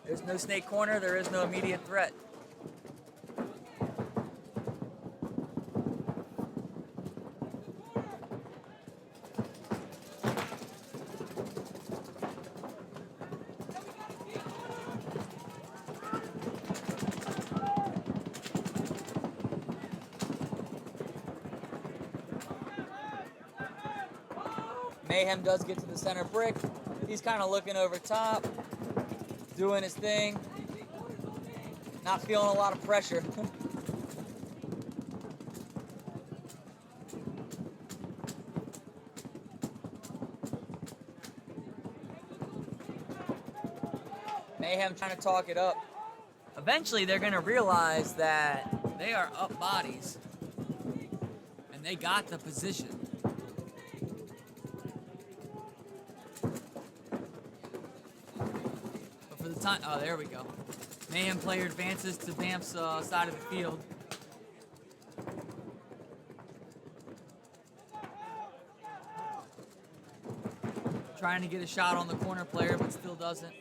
There's no snake corner, there is no immediate threat. Mayhem does get to the center brick. He's kind of looking over top, doing his thing. Not feeling a lot of pressure. Mayhem trying to talk it up. Eventually they're gonna realize that they are up bodies and they got the position. Oh, there we go. Mayhem player advances to Banff's side of the field. Trying to get a shot on the corner player, but still doesn't.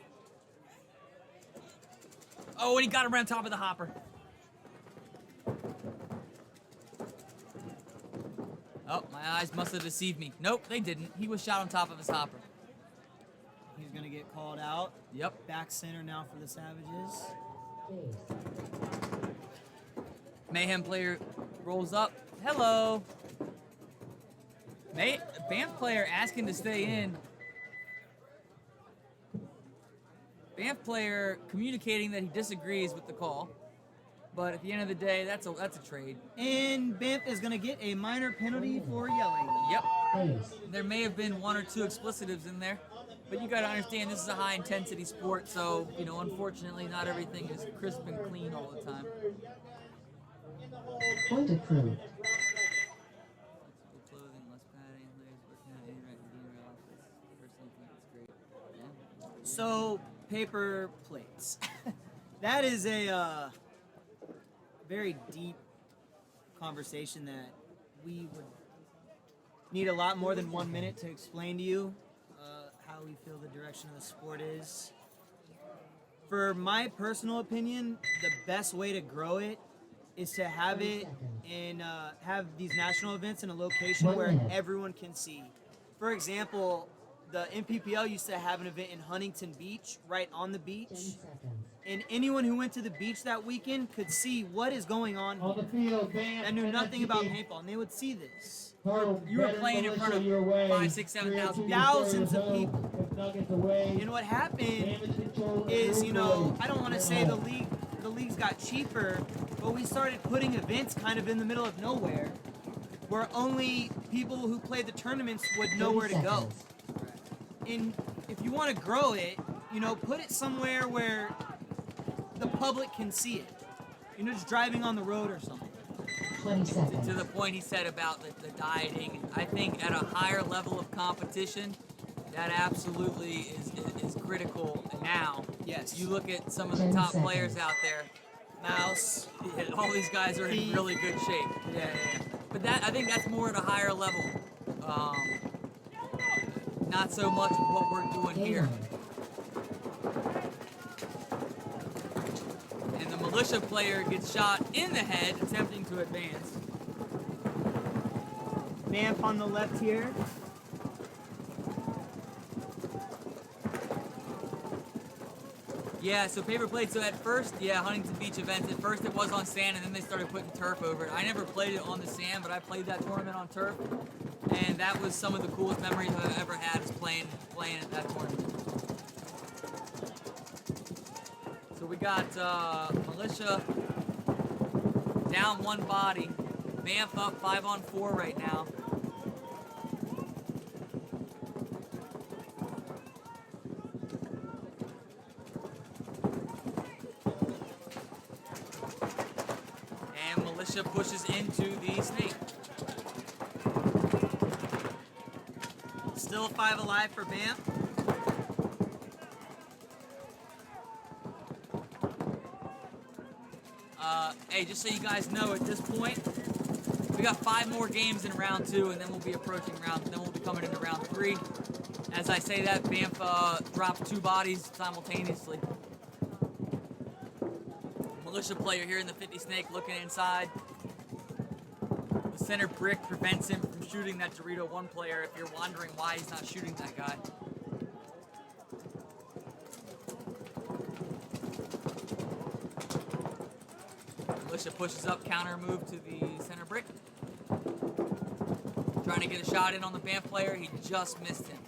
Oh, and he got him around top of the hopper. Oh, my eyes must have deceived me. Nope, they didn't. He was shot on top of his hopper. He's going to get called out. Yep. Back center now for the Savages. Mayhem player rolls up. Hello. Banff player asking to stay in. Banff player communicating that he disagrees with the call. But at the end of the day, that's a trade. And Banff is going to get a minor penalty for yelling. Yep. Ace. There may have been 1 or 2 explicitives in there, but you got to understand this is a high-intensity sport, so, you know, unfortunately not everything is crisp and clean all the time. Point approved. Flexible clothing, less padding, layers, working out any right in real office. Personally think it's great. Yeah. So, paper plates. That is a very deep conversation that we would need a lot more than 1 minute to explain to you how we feel the direction of the sport is. For my personal opinion, the best way to grow it is to have it in have these national events in a location 1 where minute. everyone can see. For example, the NPPL used to have an event in Huntington Beach, right on the 10 beach, seconds. and anyone who went to the beach that weekend could see what is going on On the here. field, Banff. That knew nothing about NRPL paintball, and they would see this. Home, You were Veteran playing in front of Militia your way. 5, 6, 7,000 Thousands of Home, people. Nuggets away. And what happened Damage control is, you know, Uruguay. I don't want to say the leagues got cheaper, but we started putting events kind of in the middle of nowhere, where only people who played the tournaments would know 30 where to go. seconds. And if you want to grow it, you know, put it somewhere where the public can see it. You know, just driving on the road or something. 20 seconds. To the point he said about the dieting, I think at a higher level of competition, that absolutely is critical now. Yes. You look at some of the 10 top seconds. players out there, Mouse. yeah, all these guys are in He- really good shape. Yeah. But that I think that's more at a higher level. Not so much what we're doing Game here. on. And the militia player gets shot in the head attempting to advance. Banff on the left here. Yeah, so paper plate. So at first, yeah, Huntington Beach events. At first it was on sand, and then they started putting turf over it. I never played it on the sand, but I played that tournament on turf, and that was some of the coolest memories I've ever had is playing at that tournament. So we got militia down 1 body, Banff up 5-on-4 right now. And militia pushes into the snake. Still 5 alive for Banff. Hey, just so you guys know, at this point, we got 5 more games in round 2, and then we'll be approaching then we'll be coming into round 3. As I say that, Banff dropped 2 bodies simultaneously. Militia player here in the 50 snake looking inside. The center brick prevents him from shooting that Dorito 1 player, if you're wondering why he's not shooting that guy. Militia pushes up, counter move to the center brick. Trying to get a shot in on the Banff player, he just missed him.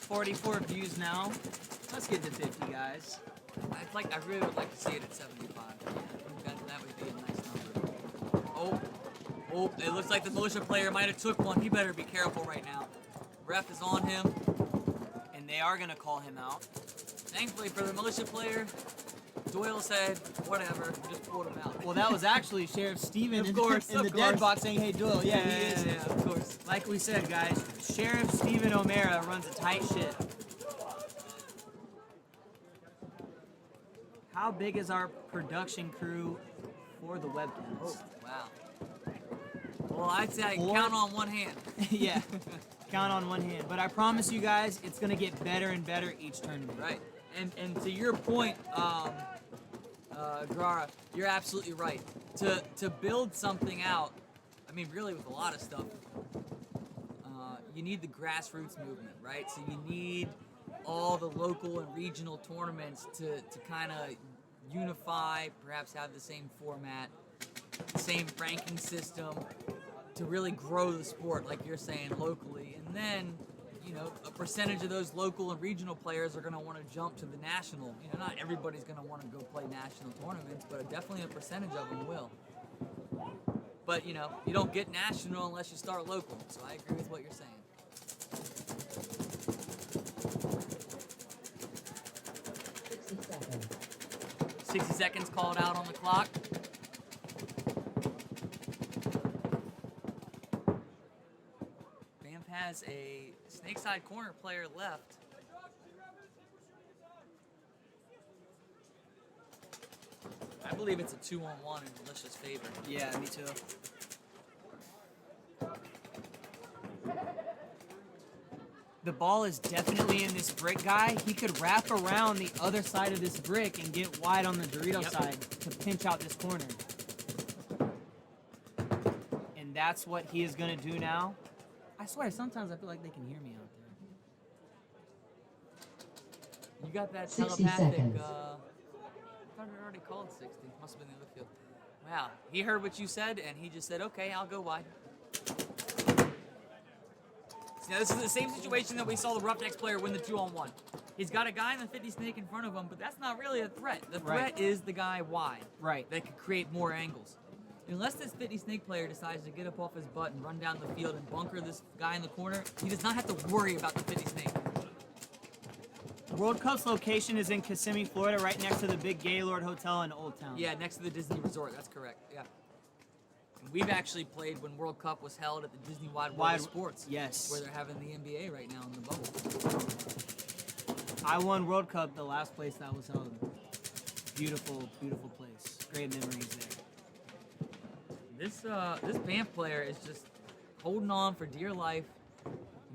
.44 views now. Let's get to 50, guys. I really would like to see it at 75. I think that would be a nice number. Oh, it looks like the militia player might have took one. He better be careful right now. Ref is on him. And they are going to call him out. Thankfully for the militia player, Doyle said, whatever, just pulled him out. Well, that was actually Sheriff Steven Of in, course, in of the course. dead box saying, hey, Doyle, yeah, he is. Yeah, of course. Like we said, guys, Sheriff Steven O'Mara runs a tight ship. How big is our production crew for the webcams? Oh, wow. Well, I'd say I can 4? count on one hand. Yeah, count on one hand. But I promise you guys, it's going to get better and better each tournament. Right. And to your point, Grara, you're absolutely right. To build something out, I mean, really with a lot of stuff, you need the grassroots movement, right? So you need all the local and regional tournaments to kind of unify, perhaps have the same format. the same ranking system to really grow the sport, like you're saying, locally. And then, you know, a percentage of those local and regional players are going to want to jump to the national. You know, not everybody's going to want to go play national tournaments, but definitely a percentage of them will. But, you know, you don't get national unless you start local, so I agree with what you're saying. 60 seconds. 60 seconds called out on the clock. Banff has a snakeside corner player left. I believe it's a 2-on-1 in Alicia's favor. Yeah, me too. The ball is definitely in this brick guy. He could wrap around the other side of this brick and get wide on the Dorito side to pinch out this corner. And that's what he is going to do now. I swear, sometimes I feel like they can hear me out there. You got that 60 telepathic, seconds. I thought it already called 60. Must have been the other field. Wow, he heard what you said, and he just said, okay, I'll go wide. Now, this is the same situation that we saw the Roughnecks player win the 2-on-1. He's got a guy in the 50 snake in front of him, but that's not really a threat. The threat is the guy wide. Right. That could create more angles. Unless this 50 snake player decides to get up off his butt and run down the field and bunker this guy in the corner, he does not have to worry about the 50 snake. The World Cup's location is in Kissimmee, Florida, right next to the big Gaylord Hotel in Old Town. Yeah, next to the Disney Resort. That's correct. Yeah. And we've actually played when World Cup was held at the Disney Wide World of Sports. Yes. Where they're having the NBA right now in the bubble. I won World Cup the last place that was held. Beautiful, beautiful place. Great memories there. This Banff player is just holding on for dear life.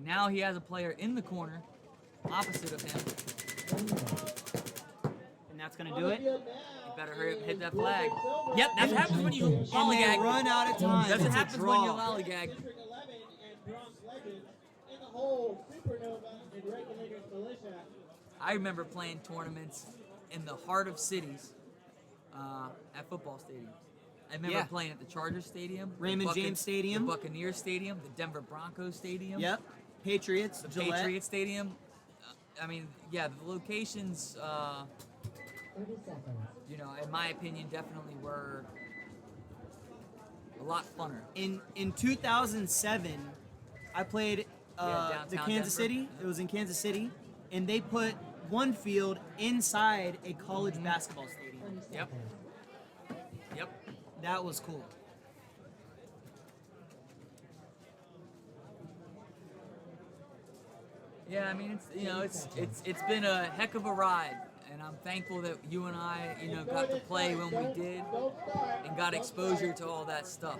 Now he has a player in the corner, opposite of him. And that's going to do it. You better hurry up and hit that flag. Yep, that's what happens when you And they lollygag. run out of time. That's what It's a happens when you draw. lollygag. District 11 and Bronx Legends in the whole Supernova and Regulators Militia. I remember playing tournaments in the heart of cities at football stadiums. I remember playing at the Chargers Stadium, Raymond James Stadium, the Buccaneers Stadium, the Denver Broncos Stadium. Yep. Patriots, The Gillette. Patriots Stadium. I mean, yeah, the locations, 30 seconds. you know, in my opinion, definitely were a lot funner. In 2007, I played downtown the Kansas Denver. City. It was in Kansas City, and they put one field inside a college basketball stadium. 20 Yep. seconds. Yep. That was cool. Yeah, I mean, it's been a heck of a ride, and I'm thankful that you and I, got to play when we did, and got exposure to all that stuff,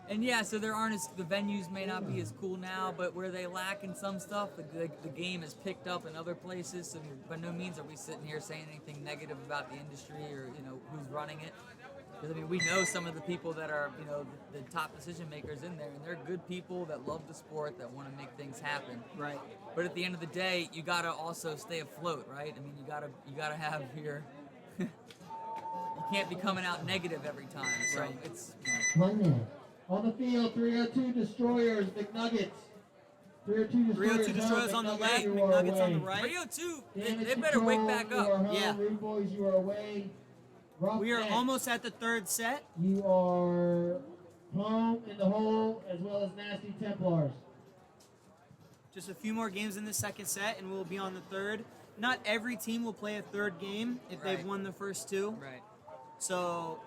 And yeah, so the venues may not be as cool now, but where they lack in some stuff, the game is picked up in other places. And by no means are we sitting here saying anything negative about the industry or who's running it. Because I mean, we know some of the people that are the top decision makers in there, and they're good people that love the sport, that want to make things happen. Right. But at the end of the day, you gotta also stay afloat, right? I mean, you gotta have your you can't be coming out negative every time. So Right. it's 1 minute. On the field, 302 Destroyers, McNuggets. 302 302 Destroyers on the left, McNuggets on the right. 302. Damage They better wake control, back You are up. home. Yeah. Rude Boys, you are away. We are Roughnecks, almost at the third set. You are home in the hole, as well as Nasty Templars. Just a few more games in the second set, and we'll be on the third. Not every team will play a third game if Right. they've won the first two. Right. So,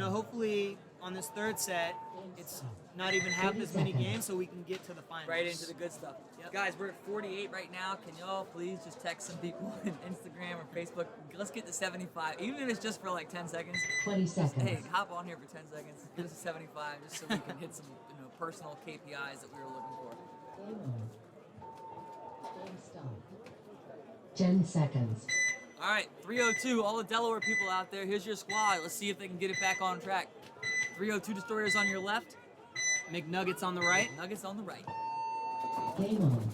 hopefully on this third set, it's not even half as many games, so we can get to the finals. Right into the good stuff. Yep. Guys, we're at 48 right now. Can y'all please just text some people on Instagram or Facebook? Let's get to 75, even if it's just for like 10 seconds. 20 Just, seconds. hey, hop on here for 10 seconds. Get us to 75, just so we can hit some personal KPIs that we were looking for. Game on. Game stop. 10 seconds. All right, 302, all the Delaware people out there, here's your squad. Let's see if they can get it back on track. 302 Destroyers on your left, McNuggets on the right. Nuggets on the right. Game on.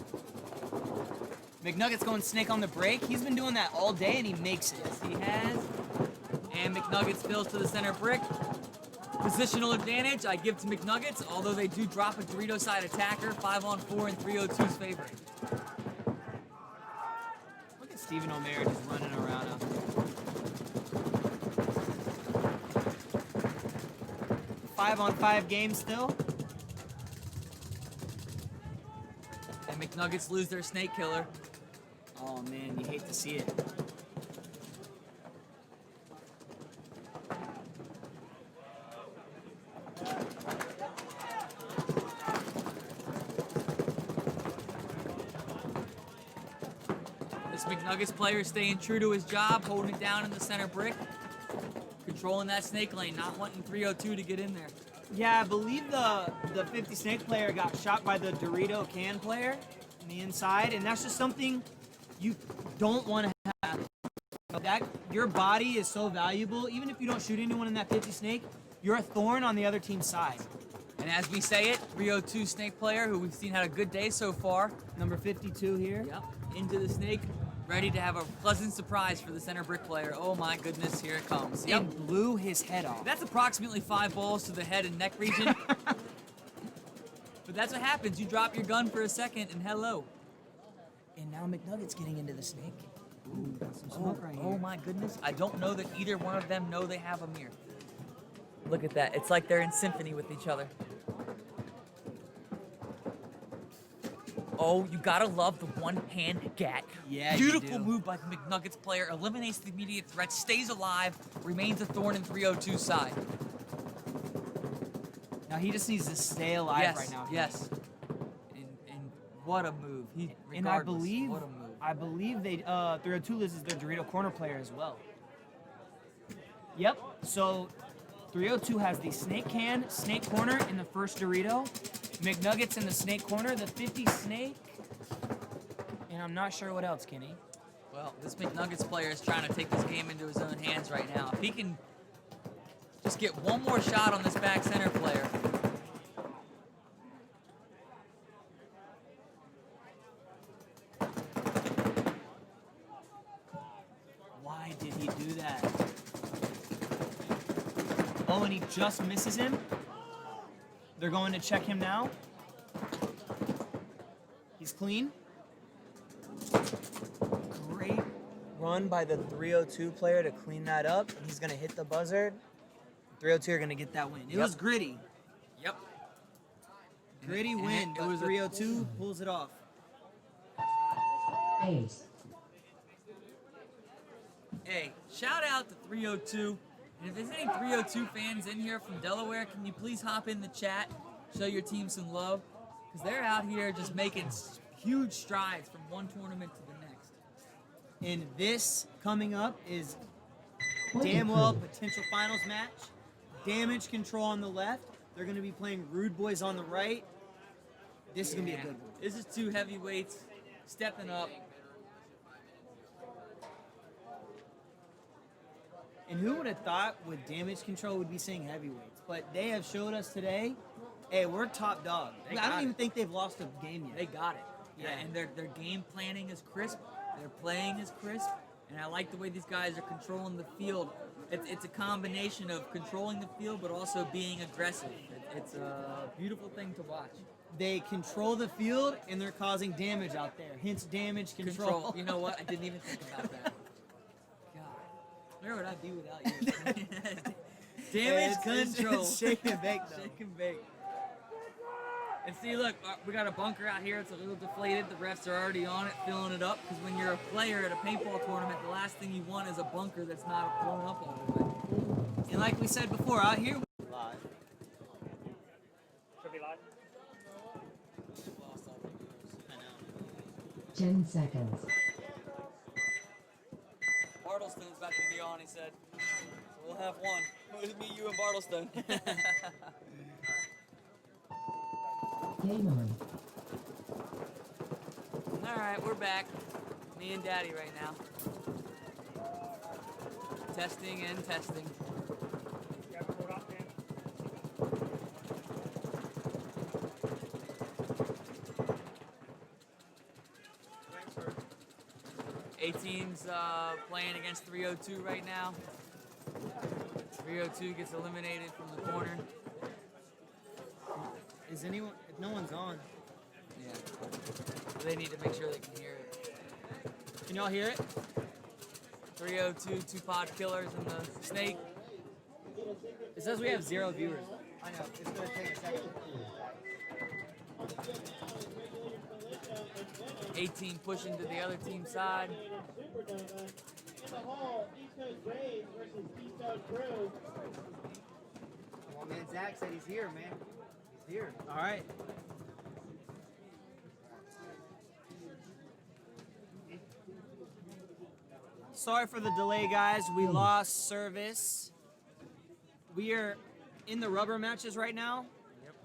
McNuggets going snake on the break. He's been doing that all day, and he makes it. Yes, he has. And McNuggets fills to the center brick. Positional advantage I give to McNuggets, although they do drop a Dorito side attacker, 5-on-4 in 302's favor. Look at Stephen O'Meara just running around out there. 5-on-5 game still. And McNuggets lose their snake killer. Oh man, you hate to see it. This McNuggets player is staying true to his job, holding it down in the center brick, controlling that snake lane, not wanting 302 to get in there. Yeah, I believe the 50 snake player got shot by the Dorito can player on the inside, and that's just something you don't want to have. That your body is so valuable. Even if you don't shoot anyone in that 50 snake, you're a thorn on the other team's side. And as we say it, 302 snake player, who we've seen had a good day so far. Number 52 here. Yep, into the snake, ready to have a pleasant surprise for the center brick player. Oh my goodness, here it comes. Yep. And blew his head off. That's approximately 5 balls to the head and neck region. But that's what happens. You drop your gun for a second and hello. And now McNuggets getting into the snake. Ooh, got some smoke right here. Oh my goodness. I don't know that either one of them know they have a mirror. Look at that. It's like they're in symphony with each other. Oh, you gotta love the one-hand gat. Yeah, Beautiful you do. move by the McNuggets player. Eliminates the immediate threat, stays alive, remains a thorn in 302's side. Now he just needs to stay alive Yes, right now. yes. And what a move. And I Regardless, believe what a move. they 302 loses their Dorito corner player as well. Yep. So 302 has the snake can, snake corner in the first Dorito, McNuggets in the snake corner, the 50 snake, and I'm not sure what else, Kenny. Well, this McNuggets player is trying to take this game into his own hands right now. If he can just get one more shot on this back center player. Why did he do that? Oh, and he just misses him. They're going to check him now. He's clean. Great run by the 302 player to clean that up. And he's going to hit the buzzer. 302 are going to get that win. It was gritty. Yep. Gritty And win, it but was a- 302 pulls it off. Ace. Hey, shout out to 302. And if there's any 302 fans in here from Delaware, can you please hop in the chat, show your team some love? Because they're out here just making huge strides from one tournament to the next. And this coming up is damn well potential finals match. Damage control on the left. They're going to be playing Rude Boys on the right. This is going to be a good one. This is two heavyweights stepping up. And who would have thought with damage control would be saying heavyweights? But they have showed us today, hey, we're top dog. They I got don't even it. think they've lost a game yet. They got it. Yeah, Yeah. and their game planning is crisp. Their playing is crisp. And I like the way these guys are controlling the field. It's a combination of controlling the field, but also being aggressive. It's a beautiful thing to watch. They control the field, and they're causing damage out there. Hence, damage control. You know what? I didn't even think about that. God, where would I be without you? Damage control. It's shake and bake, though. Shake and bake. And see, look, we got a bunker out here. It's a little deflated. The refs are already on it, filling it up. Because when you're a player at a paintball tournament, the last thing you want is a bunker that's not blown up all the way. And like we said before, out here, live. Should be live. 10 seconds. Bartlestone's about to be on, he said. So we'll have one. It was me, you, and Bartlestone. Game on. All right, we're back. Me and Daddy right now. Testing and testing. You have it pulled up, Dan? 18's playing against 302 right now. 302 gets eliminated from the corner. Is anyone? If no one's on, Yeah. So they need to make sure they can hear it. can y'all hear it? 302, 2-pod killers in the snake. It says we have 0 viewers. I know, it's gonna take a second. 18 pushing to the other team's side. Well, man, Zach said he's here, man. He's here. All right. Sorry for the delay, guys. We lost service. We are in the rubber matches right now. Yep.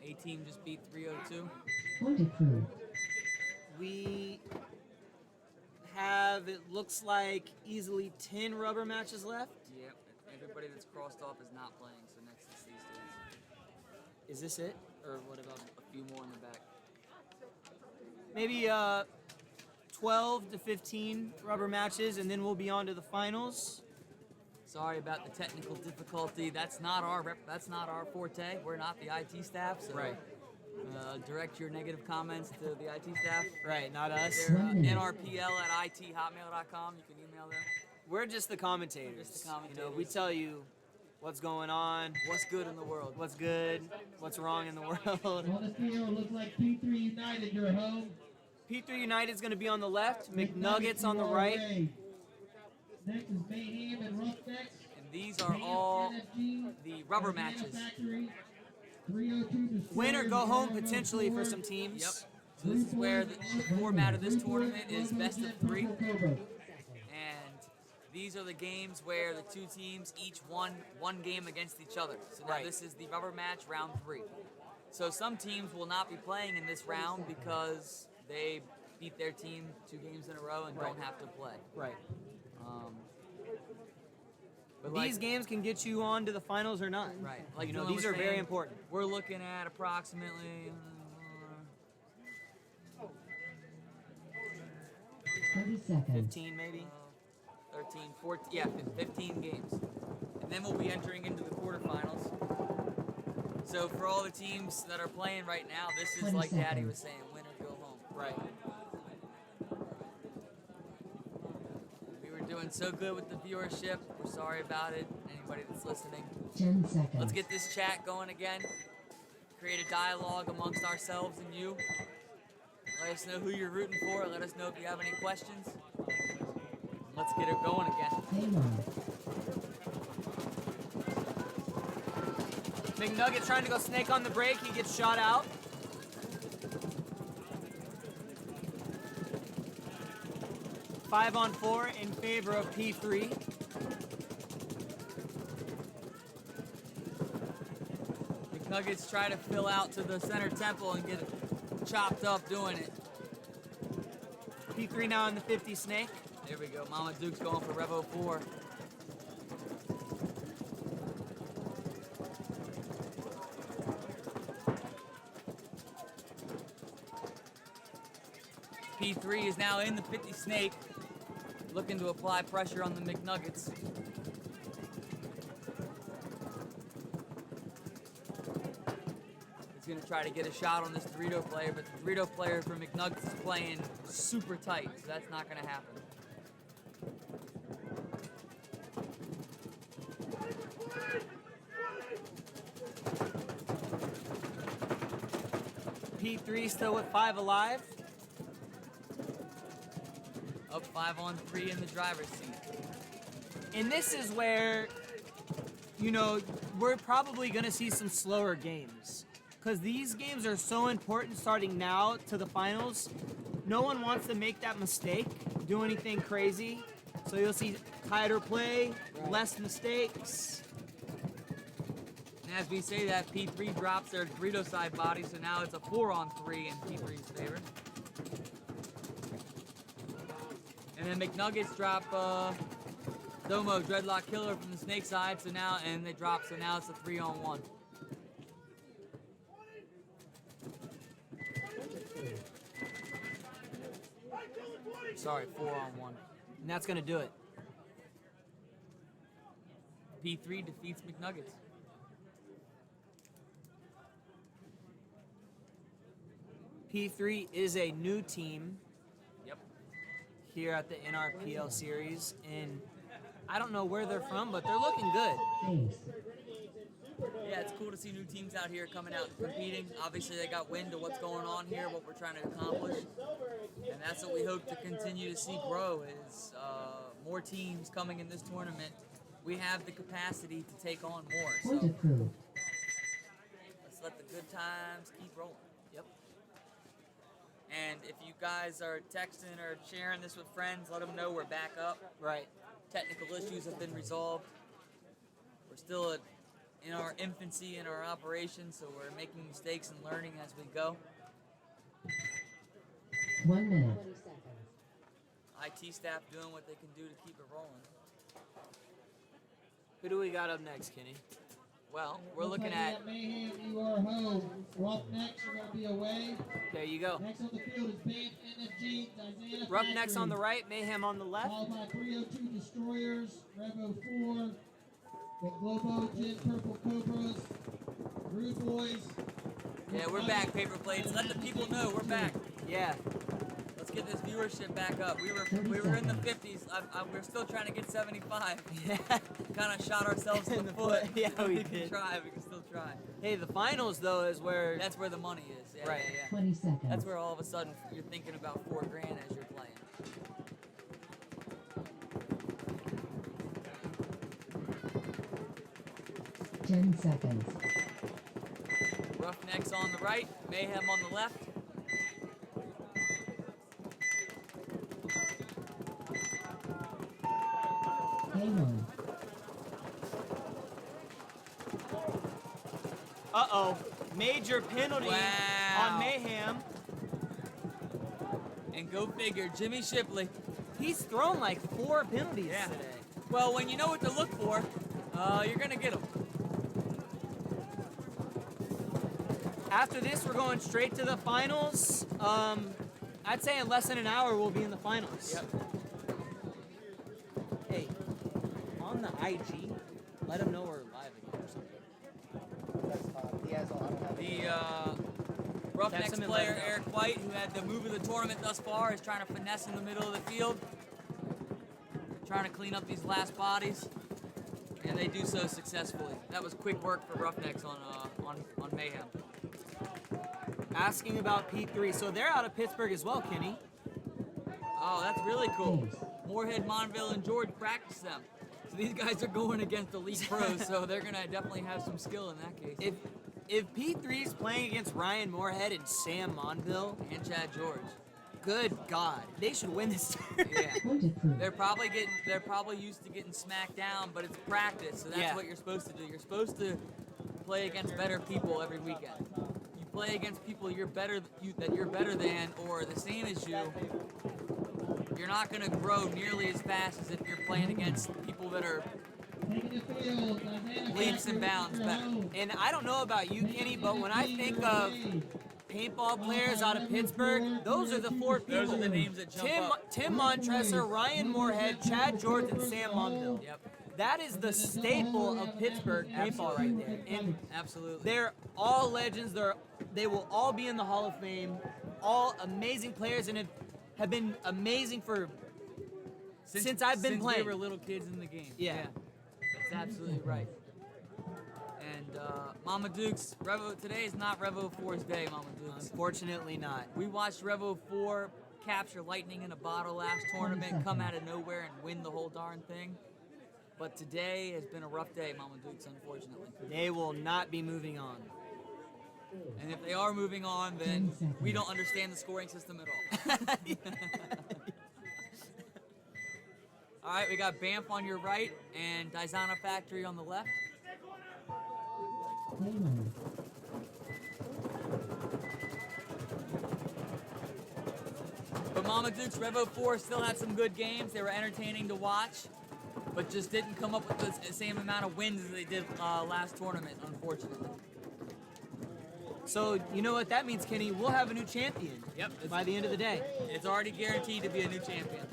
A-team just beat 302. Point approved. We have, it looks like, easily 10 rubber matches left. Yep. Everybody that's crossed off is not playing, so next is these dudes. Is this it? Or what about A few more in the back. maybe 12 to 15 rubber matches, and then we'll be on to the finals. Sorry about the technical difficulty. That's not our forte. We're not the IT staff, so Right. Direct your negative comments to the IT staff. Right, not us. They're nrpl@ithotmail.com. You can email them. We're just the commentators. Just the You know, commentators. we tell you what's going on, What's good in the world? what's good, what's wrong in the world. On the field, looks like P3 United, your home. P3 United's going to be on the left, McNuggets on the you are right. away. Next is Mayhem and Roughnecks. And these are all the rubber matches. Factory. 302 Win or go home potentially for some teams. Yep. So this is where the format of this tournament is best of 3. And these are the games where the two teams each won one game against each other. So now Right. this is the rubber match round 3. So some teams will not be playing in this round because they beat their team 2 games in a row and don't have to play. Right. But These games can get you on to the finals or not. right, like You know, Dylan these was are very saying, important. We're looking at approximately 30 seconds. 15 maybe. 13, 14, yeah, 15 games. And then we'll be entering into the quarterfinals. So for all the teams that are playing right now, this is 20 like Daddy seconds. was saying, win or go home. Right. We were doing so good with the viewership. We're sorry about it. Anybody that's listening. 10 seconds. Let's get this chat going again. Create a dialogue amongst ourselves and you. Let us know who you're rooting for. Let us know if you have any questions. Let's get it going again. Game on. McNugget trying to go snake on the break. He gets shot out. Five on 4 in favor of P3. McNuggets try to fill out to the center temple and get chopped up doing it. P3 now in the 50 snake. There we go. Mama Duke's going for Revo 4. P3 is now in the 50 snake, looking to apply pressure on the McNuggets. He's going to try to get a shot on this Dorito player, but the Dorito player for McNuggets is playing super tight, so that's not going to happen. P3 still with 5 alive. Up 5 on 3 in the driver's seat. And this is where, you know, we're probably going to see some slower games. Because these games are so important starting now to the finals. No one wants to make that mistake, do anything crazy. So you'll see tighter play, less mistakes. And as we say that, P3 drops their Dorito side body, so now it's a 4 on 3 in P3's favor. And then McNuggets drop Domo Dreadlock Killer from the snake side, so now, and they drop, so now it's a 3 on 1. Sorry, 4 on 1. And that's going to do it. P3 defeats McNuggets. P3 is a new team Yep. here at the NRPL Series, and I don't know where they're from, but they're looking good. Base. Yeah, it's cool to see new teams out here coming out and competing. Obviously, they got wind of what's going on here, what we're trying to accomplish, and that's what we hope to continue to see grow. Is more teams coming in this tournament. We have the capacity to take on more. Point So approved. let's let the good times keep rolling. Yep. And if you guys are texting or sharing this with friends, let them know we're back up. Right. Technical issues have been resolved. We're still in our infancy in our operation, so we're making mistakes and learning as we go. 1 minute. IT staff doing what they can do to keep it rolling. Who do we got up next, Kenny? Well, we're looking at Mayhem, you are home. Roughnecks are going to be away. There you go. Next on the field is Band NFG, Diana Roughnecks on the Factory, right, Mayhem on the left. followed by 302 Destroyers, Revo 4, the Globo Gin Purple Cobras, Rude Boys. yeah, we're back, paper plates. Let the people know we're back. Yeah. Let's get this viewership back up. We were in the 50s. We're still trying to get 75. Yeah. Kind of shot ourselves in the foot. Yeah, we can did. try. We can still try. Hey, the finals though is where That's where the money is. Yeah, Right. yeah, yeah. 20 seconds. That's where all of a sudden you're thinking about $4 grand as you're playing. Ten seconds. Roughnecks on the right, Mayhem on the left. Game on. uh-oh, major penalty Wow. on Mayhem. And go figure, Jimmy Shipley. He's thrown like 4 penalties Yeah. today. Well, when you know what to look for, you're gonna get them. After this, we're going straight to the finals. I'd say in less than an hour we'll be in the finals. Yep. Hey, on the IG, let them know we're live again or something. That's fine. He has all. I don't have any. The Roughnecks Text him and player, let him know. Eric White, who had the move of the tournament thus far, is trying to finesse in the middle of the field. Trying to clean up these last bodies. And they do so successfully. That was quick work for Roughnecks on Mayhem. Asking about P3, so they're out of Pittsburgh as well, Kenny. Oh, that's really cool. Base. Moorhead, Monville, and George practice them. So these guys are going against elite pros, so they're gonna definitely have some skill in that case. If P3 is playing against Ryan Moorhead and Sam Monville, And Chad George. good God, they should win this tournament. Yeah. Point approved. They're probably used to getting smacked down, but it's practice, so that's Yeah. what you're supposed to do. You're supposed to play against better people every weekend. You play against people that you're better than or the same as you. You're not gonna grow nearly as fast as if you're playing against people that are Taking the field, Diana leaps and Factory, bounds you're better. home. And I don't know about you, Kenny, but when I think of paintball players out of Pittsburgh, those are the 4 people. Those are the names that jump up. Tim Montresor, Ryan Moorhead, Chad George, and Sam Monville. Yep, That is the staple of Pittsburgh paintball right there. And absolutely. they're all legends. They will all be in the Hall of Fame. All amazing players and have been amazing for since I've been playing. we were little kids in the game. Yeah. That's absolutely right. And Mama Dukes, today is not Revo 4's day, Mama Dukes. Unfortunately not. We watched Revo 4 capture lightning in a bottle last tournament, come out of nowhere and win the whole darn thing. But today has been a rough day, Mama Dukes, unfortunately. They will not be moving on. And if they are moving on, then we don't understand the scoring system at all. All right, we got Banff on your right and Dizana Factory on the left. Game on. But Mama Dukes, Revo 4 still had some good games. They were entertaining to watch, but just didn't come up with the same amount of wins as they did last tournament, unfortunately. So you know what that means, Kenny? We'll have a new champion. Yep. By the end of the day. It's already guaranteed to be a new champion.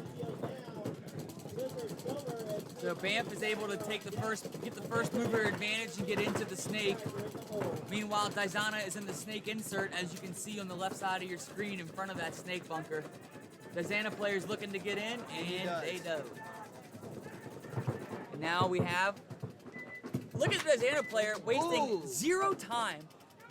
So Banff is able to get the first mover advantage and get into the snake. Meanwhile, Daizana is in the snake insert, as you can see on the left side of your screen in front of that snake bunker. Daizana players looking to get in, and they do. And now we have, look at the Daizana player wasting 0 time.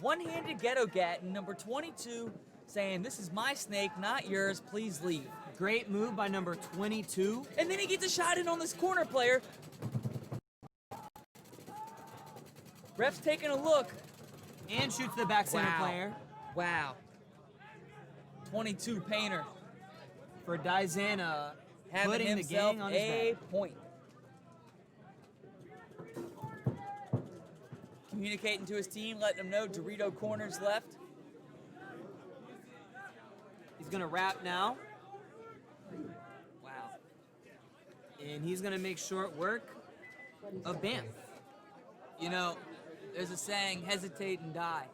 One-handed ghetto get, number 22, saying, "This is my snake, not yours, please leave." Great move by number 22. And then he gets a shot in on this corner player. Ref's taking a look. And shoots the back center player. Wow. 22 Painter For Daizana, having putting the himself gang on his a back. point. Communicating to his team, letting them know Dorito corners left. He's gonna wrap now. Wow. And he's gonna make short work of Banff. You know, there's a saying, hesitate and die.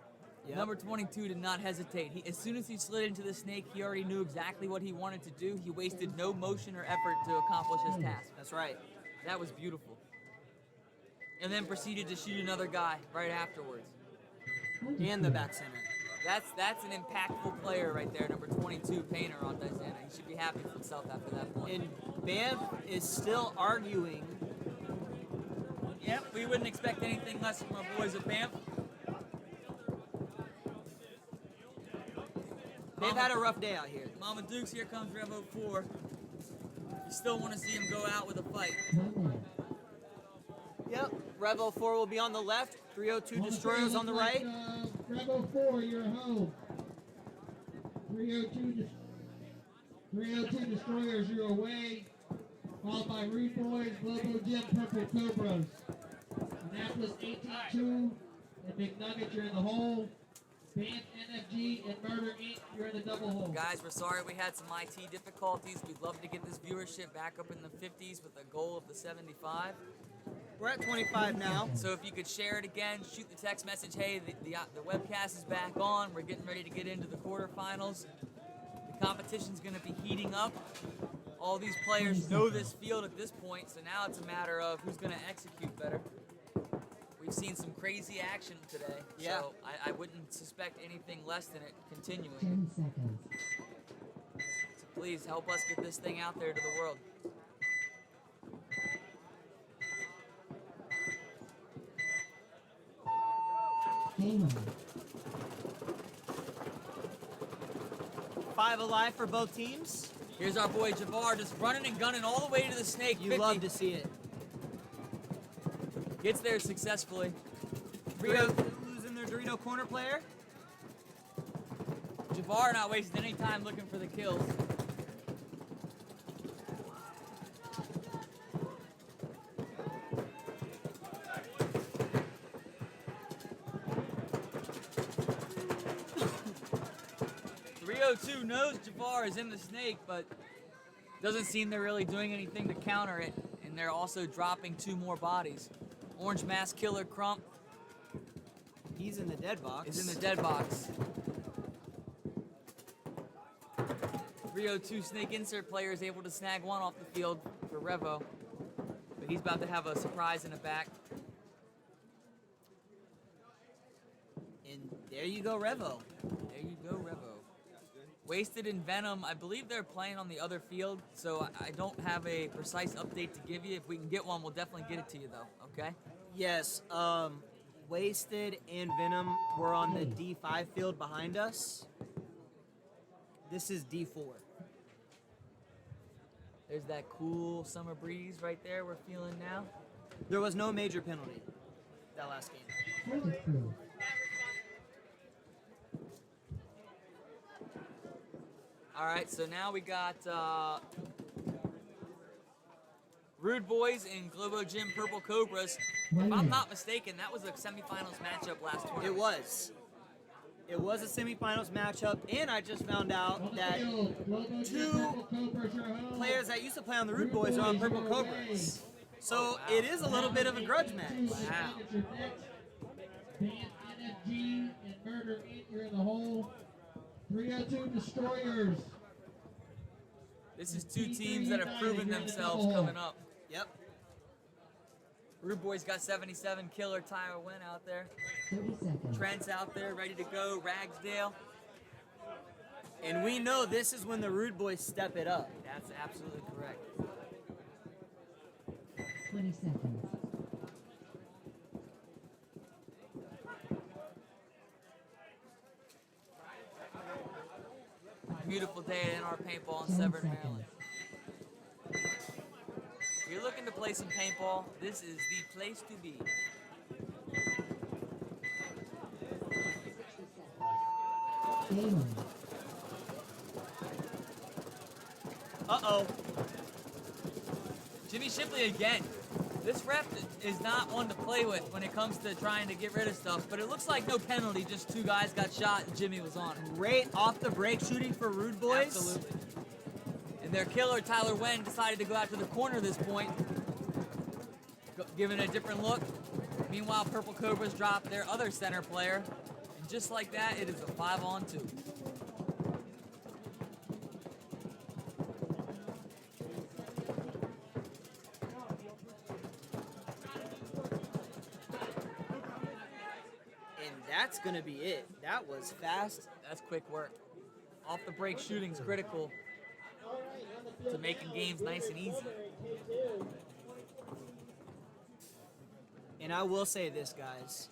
Yep. Number 22 did not hesitate. As soon as he slid into the snake, he already knew exactly what he wanted to do. He wasted no motion or effort to accomplish his task. That's right. That was beautiful. And then proceeded to shoot another guy right afterwards. And the back center. That's an impactful player right there, number 22 Painter on Daizana. He should be happy with himself after that point. And Banff is still arguing. Yep, we wouldn't expect anything less from our boys at Banff. They've had a rough day out here. Mama Dukes, here comes Revo 4. You still want to see him go out with a fight. Yep, Revo 4 will be on the left. 302 Destroyers on the right. Rebel 4, you're home. 302 Destroyers, you're away. Followed by Rude Boys, Globo Gym, Purple Cobras. Annapolis 18-2 and McNugget, you're in the hole. Banff, NFG, and Murder Inc., you're in the double hole. Guys, we're sorry we had some IT difficulties. We'd love to get this viewership back up in the 50s with a goal of the 75. We're at 25 now. So if you could share it again, shoot the text message, hey, the webcast is back on. We're getting ready to get into the quarterfinals. The competition's going to be heating up. All these players know this field at this point, so now it's a matter of who's going to execute better. We've seen some crazy action today, so I wouldn't suspect anything less than it continuing. 10 seconds. So please help us get this thing out there to the world. Game on. 5 alive for both teams. Here's our boy Javar just running and gunning all the way to the snake. You 50. love to see it. Gets there successfully. Dorito losing their Dorito corner player. Javar not wasting any time looking for the kills. Knows Javar is in the snake, but doesn't seem they're really doing anything to counter it, and they're also dropping 2 more bodies. Orange Mask Killer Crump. He's in the dead box. Is in the dead box. 302 Snake Insert player is able to snag 1 off the field for Revo, but he's about to have a surprise in the back. And there you go, Revo. There you go, Revo. Wasted in Venom, I believe they're playing on the other field, so I don't have a precise update to give you. If we can get one, we'll definitely get it to you, though, okay? Yes, Wasted and Venom were on the D5 field behind us. This is D4. There's that cool summer breeze right there we're feeling now. There was no major penalty that last game. Point approved. All right, so now we got Rude Boys and Globo Gym Purple Cobras. If I'm not mistaken, that was a semifinals matchup last tournament. It was. It was a semifinals matchup, and I just found out that 2 players that used to play on the Rude Boys are on Purple Cobras. So it is a little bit of a grudge match. Wow. NFG and Murder Inc., you're in the hole. 302 Destroyers. This is 2 teams that have proven themselves coming up. Yep. Rude Boys got 77. Killer Tyler Wynn out there. 30 seconds. Trent's out there, ready to go. Ragsdale. And we know this is when the Rude Boys step it up. That's absolutely correct. 20 seconds. Beautiful day at NR Paintball in 10 Severn, seconds. Maryland. If you're looking to play some paintball, this is the place to be. Game on. Uh-oh. Jimmy Shipley again. This ref is not one to play with when it comes to trying to get rid of stuff, but it looks like no penalty, just two guys got shot and Jimmy was on it. Great off the break shooting for Rude Boys. Absolutely. And their killer, Tyler Wen, decided to go after the corner this point, giving it a different look. Meanwhile, Purple Cobras dropped their other center player, and just like that, it is a 5-on-2. And that's gonna be it. That was fast. That's quick work. Off the break shooting's critical to making games nice and easy. And I will say this, guys.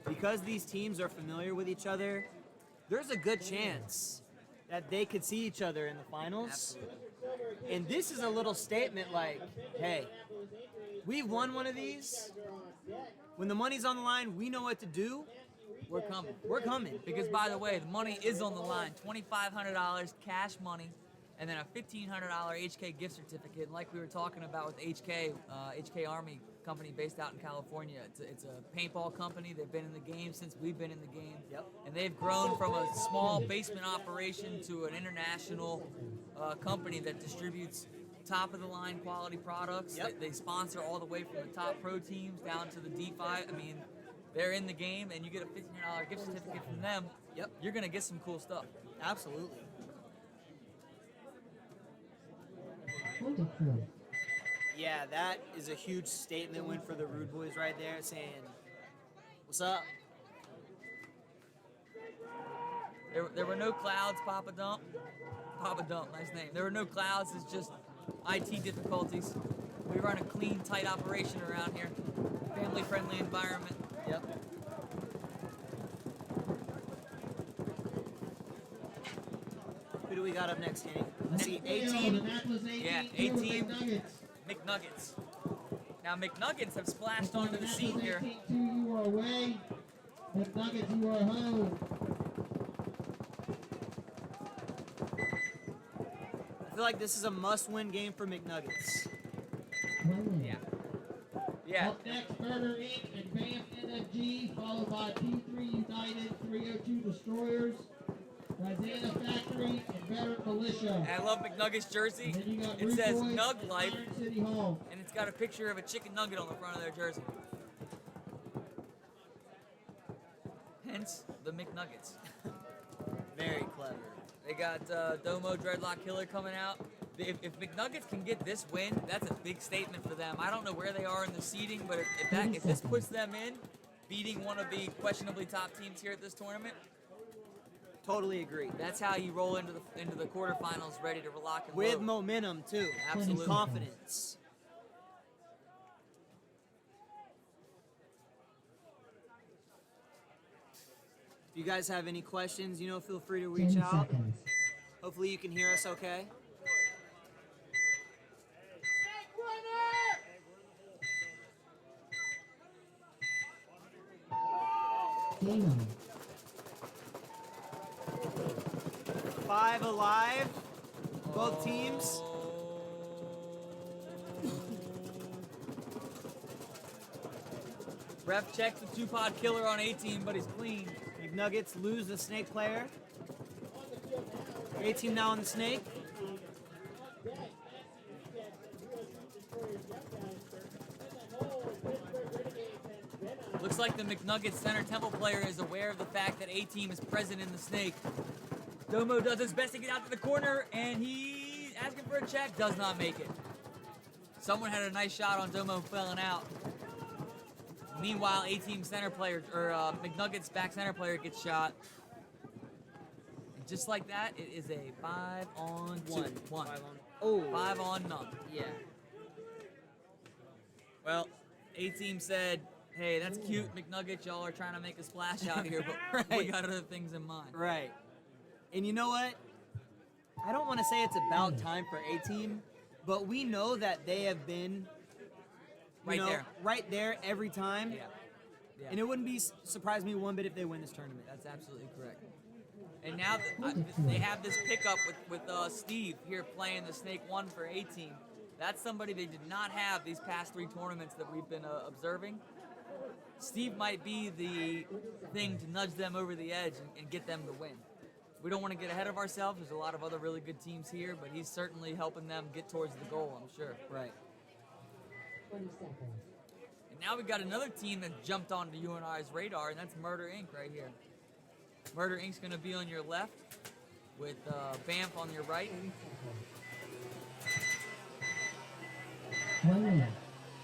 Because these teams are familiar with each other, there's a good chance that they could see each other in the finals. Absolutely. And this is a little statement like, hey, we've won one of these. When the money's on the line, we know what to do. We're coming. We're coming. Because, by the way, the money is on the line. $2,500 cash money, and then a $1,500 HK gift certificate. Like we were talking about with HK Army company based out in California. It's a paintball company. They've been in the game since we've been in the game. Yep. And they've grown from a small basement operation to an international company that distributes top-of-the-line quality products. Yep. They sponsor all the way from the top pro teams down to the D5. I mean, they're in the game, and you get a $1,500 gift certificate from them. Yep. You're going to get some cool stuff. Absolutely. Point of crew. Yeah, that is a huge statement win for the Rude Boys right there, saying, what's up? There were no clouds, Papa Dump. Papa Dump, nice name. There were no clouds, it's just IT difficulties. We run a clean, tight operation around here. Family-friendly environment. Yep. Who do we got up next, Kenny? Let's see, A-Team. Yeah, A-Team. McNuggets. Now, McNuggets have splashed onto the scene here. You are away. McNuggets, you are home. I feel like this is a must-win game for McNuggets. 1 minute. Yeah. Up next, Murder Inc. and BAM NFG, followed by P3 United, 302 Destroyers, Razana Factory, and Veteran Militia. And I love McNuggets' jersey. And then you got It Rude says Boys Nug and Life, Iron City Hall. and it's got a picture of a chicken nugget on the front of their jersey. Hence, the McNuggets. Very clever. They got Domo Dreadlock Killer coming out. If McNuggets can get this win, that's a big statement for them. I don't know where they are in the seeding, but if this puts them in, beating one of the questionably top teams here at this tournament, Totally agree. that's how you roll into the quarterfinals ready to lock and With load. momentum, too. Absolutely. Confidence. If you guys have any questions, feel free to 10 reach out. seconds. Hopefully you can hear us okay. Game on. 5 alive. Both teams. Ref checks the 2-pod killer on A-Team, but he's clean. Nuggets lose the snake player. A-Team now on the snake. Looks like the McNuggets center temple player is aware of the fact that A-Team is present in the snake. Domo does his best to get out to the corner, and he's asking for a check, does not make it. Someone had a nice shot on Domo falling out. Meanwhile, A-team center player, or McNugget's back center player gets shot. And just like that, it is a 5-on-1. 5 on. Oh. 5 on none. Yeah. Well, A-team said, hey, that's cute, McNugget. Y'all are trying to make a splash out here, but we Right. got other things in mind. Right. And you know what? I don't want to say it's about time for A-team, but we know that they have been right there every time. Yeah. Yeah. And it wouldn't be surprise me one bit if they win this tournament. That's absolutely correct. And now they have this pickup with Steve here playing the Snake 1 for A-team. That's somebody they did not have these past 3 tournaments that we've been observing. Steve might be the thing to nudge them over the edge and get them to win. We don't want to get ahead of ourselves. There's a lot of other really good teams here, but he's certainly helping them get towards the goal, I'm sure. Right. 20 seconds. And now we got another team that jumped onto you and I's radar, and that's Murder Inc. right here. Murder Inc.'s going to be on your left with Banff on your right. 1 minute.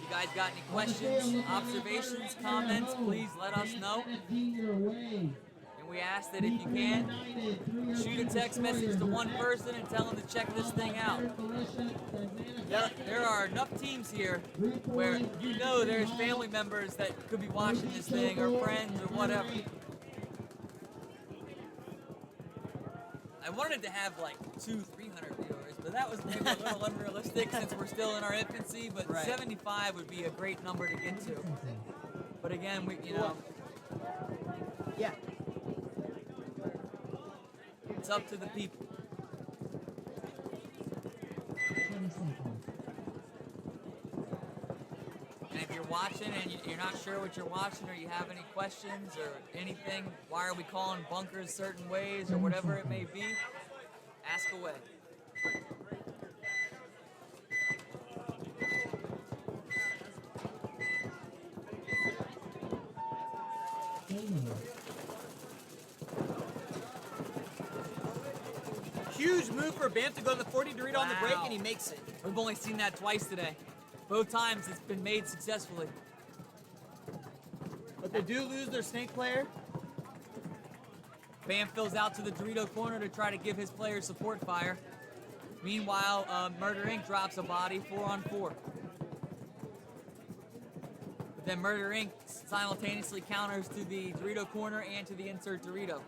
You guys got any questions, observations, comments, please let us know. And we ask that if you can, shoot a text message to one person and tell them to check this thing out. There are enough teams here where you know there's family members that could be watching this thing, or friends, or whatever. I wanted to have like 200-300 viewers, but that was maybe a little unrealistic since we're still in our infancy. But Right. 75 would be a great number to get to. But again, you know, Yeah. it's up to the people. 20 seconds. And if you're watching and you're not sure what you're watching, or you have any questions or anything, why are we calling bunkers certain ways or whatever it may be, ask away. Gaming. Huge move for Banff to go to the 40 Dorito on the break, Wow. and he makes it. We've only seen that twice today. Both times it's been made successfully. But they do lose their snake player. Bam fills out to the Dorito corner to try to give his players support fire. Meanwhile, Murder Inc. drops a body 4-on-4. But then Murder Inc. simultaneously counters to the Dorito corner and to the insert Dorito.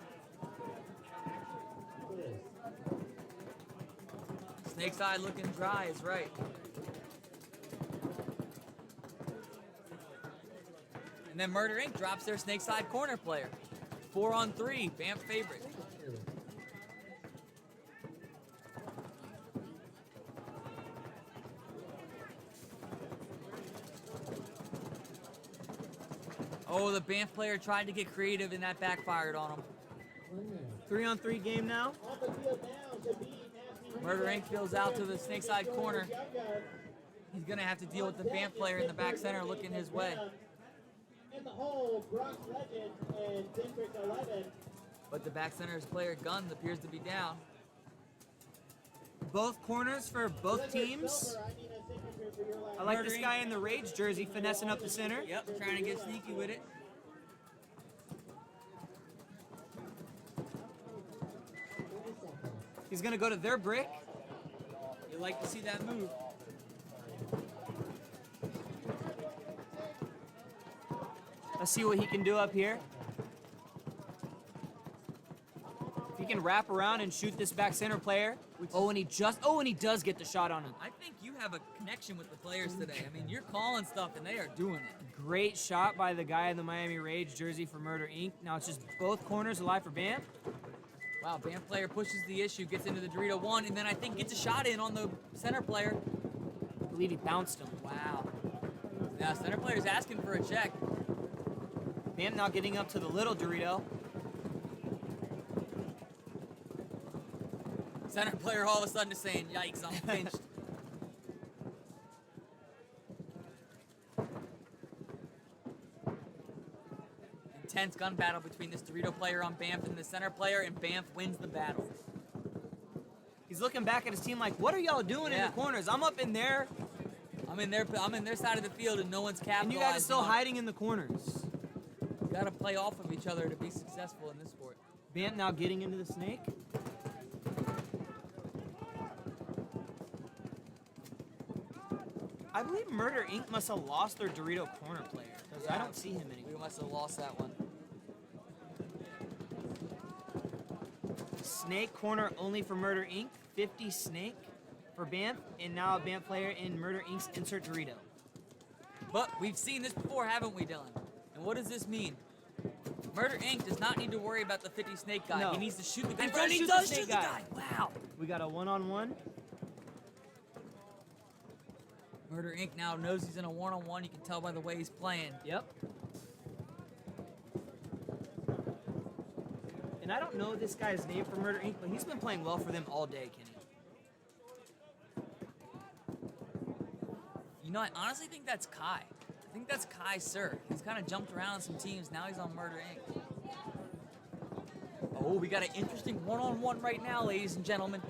Snake's Eye looking dry is right. And then Murder Inc. drops their Snake Side corner player. 4-on-3, Banff favorite. Oh, the Banff player tried to get creative and that backfired on him. 3-on-3 game now. Murder Inc. fills out to the Snake Side corner. He's gonna have to deal with the Banff player in the back center looking his way. In the hole, Bronx Legend and District 11. But the back center's player Guns appears to be down. Both corners for both teams. I like this guy in the Rage jersey finessing up the center. Yep, trying to get sneaky with it. He's gonna go to their brick. You like to see that move. Let's see what he can do up here. If he can wrap around and shoot this back center player. And he does get the shot on him. I think you have a connection with the players today. I mean, you're calling stuff and they are doing it. Great shot by the guy in the Miami Rage jersey for Murder Inc. Now it's just both corners alive for Banff. Wow, Banff player pushes the issue, gets into the Dorito 1, and then I think gets a shot in on the center player. I believe he bounced him. Wow. Yeah, center player's asking for a check. Banff now getting up to the little Dorito. Center player all of a sudden is saying, yikes, I'm pinched. Intense gun battle between this Dorito player on Banff and the center player, and Banff wins the battle. He's looking back at his team like, what are y'all doing in Yeah. the corners? I'm up in there. I'm in their side of the field, and no one's capitalizing. And you guys are still on it. hiding in the corners. You gotta play off of each other to be successful in this sport. Bamp now getting into the snake. I believe Murder Inc. must have lost their Dorito corner player because I don't see him anymore. We must have lost that one. Snake corner only for Murder Inc. 50 snake for Bamp, and now a Bamp player in Murder Inc.'s insert Dorito. But we've seen this before, haven't we, Dylan? And what does this mean? Murder Inc. does not need to worry about the 50 snake guy. No. He needs to shoot the guy. He's gonna He shoot the does snake shoot the guy. guy. Wow. We got a one-on-one. Murder Inc. now knows he's in a one-on-one. You can tell by the way he's playing. Yep. And I don't know this guy's name for Murder Inc., but he's been playing well for them all day, Kenny. You know, I honestly think that's Kai. I think that's Kai Sir. He's kind of jumped around on some teams. Now he's on Murder Inc. Oh, we got an interesting one-on-one right now, ladies and gentlemen.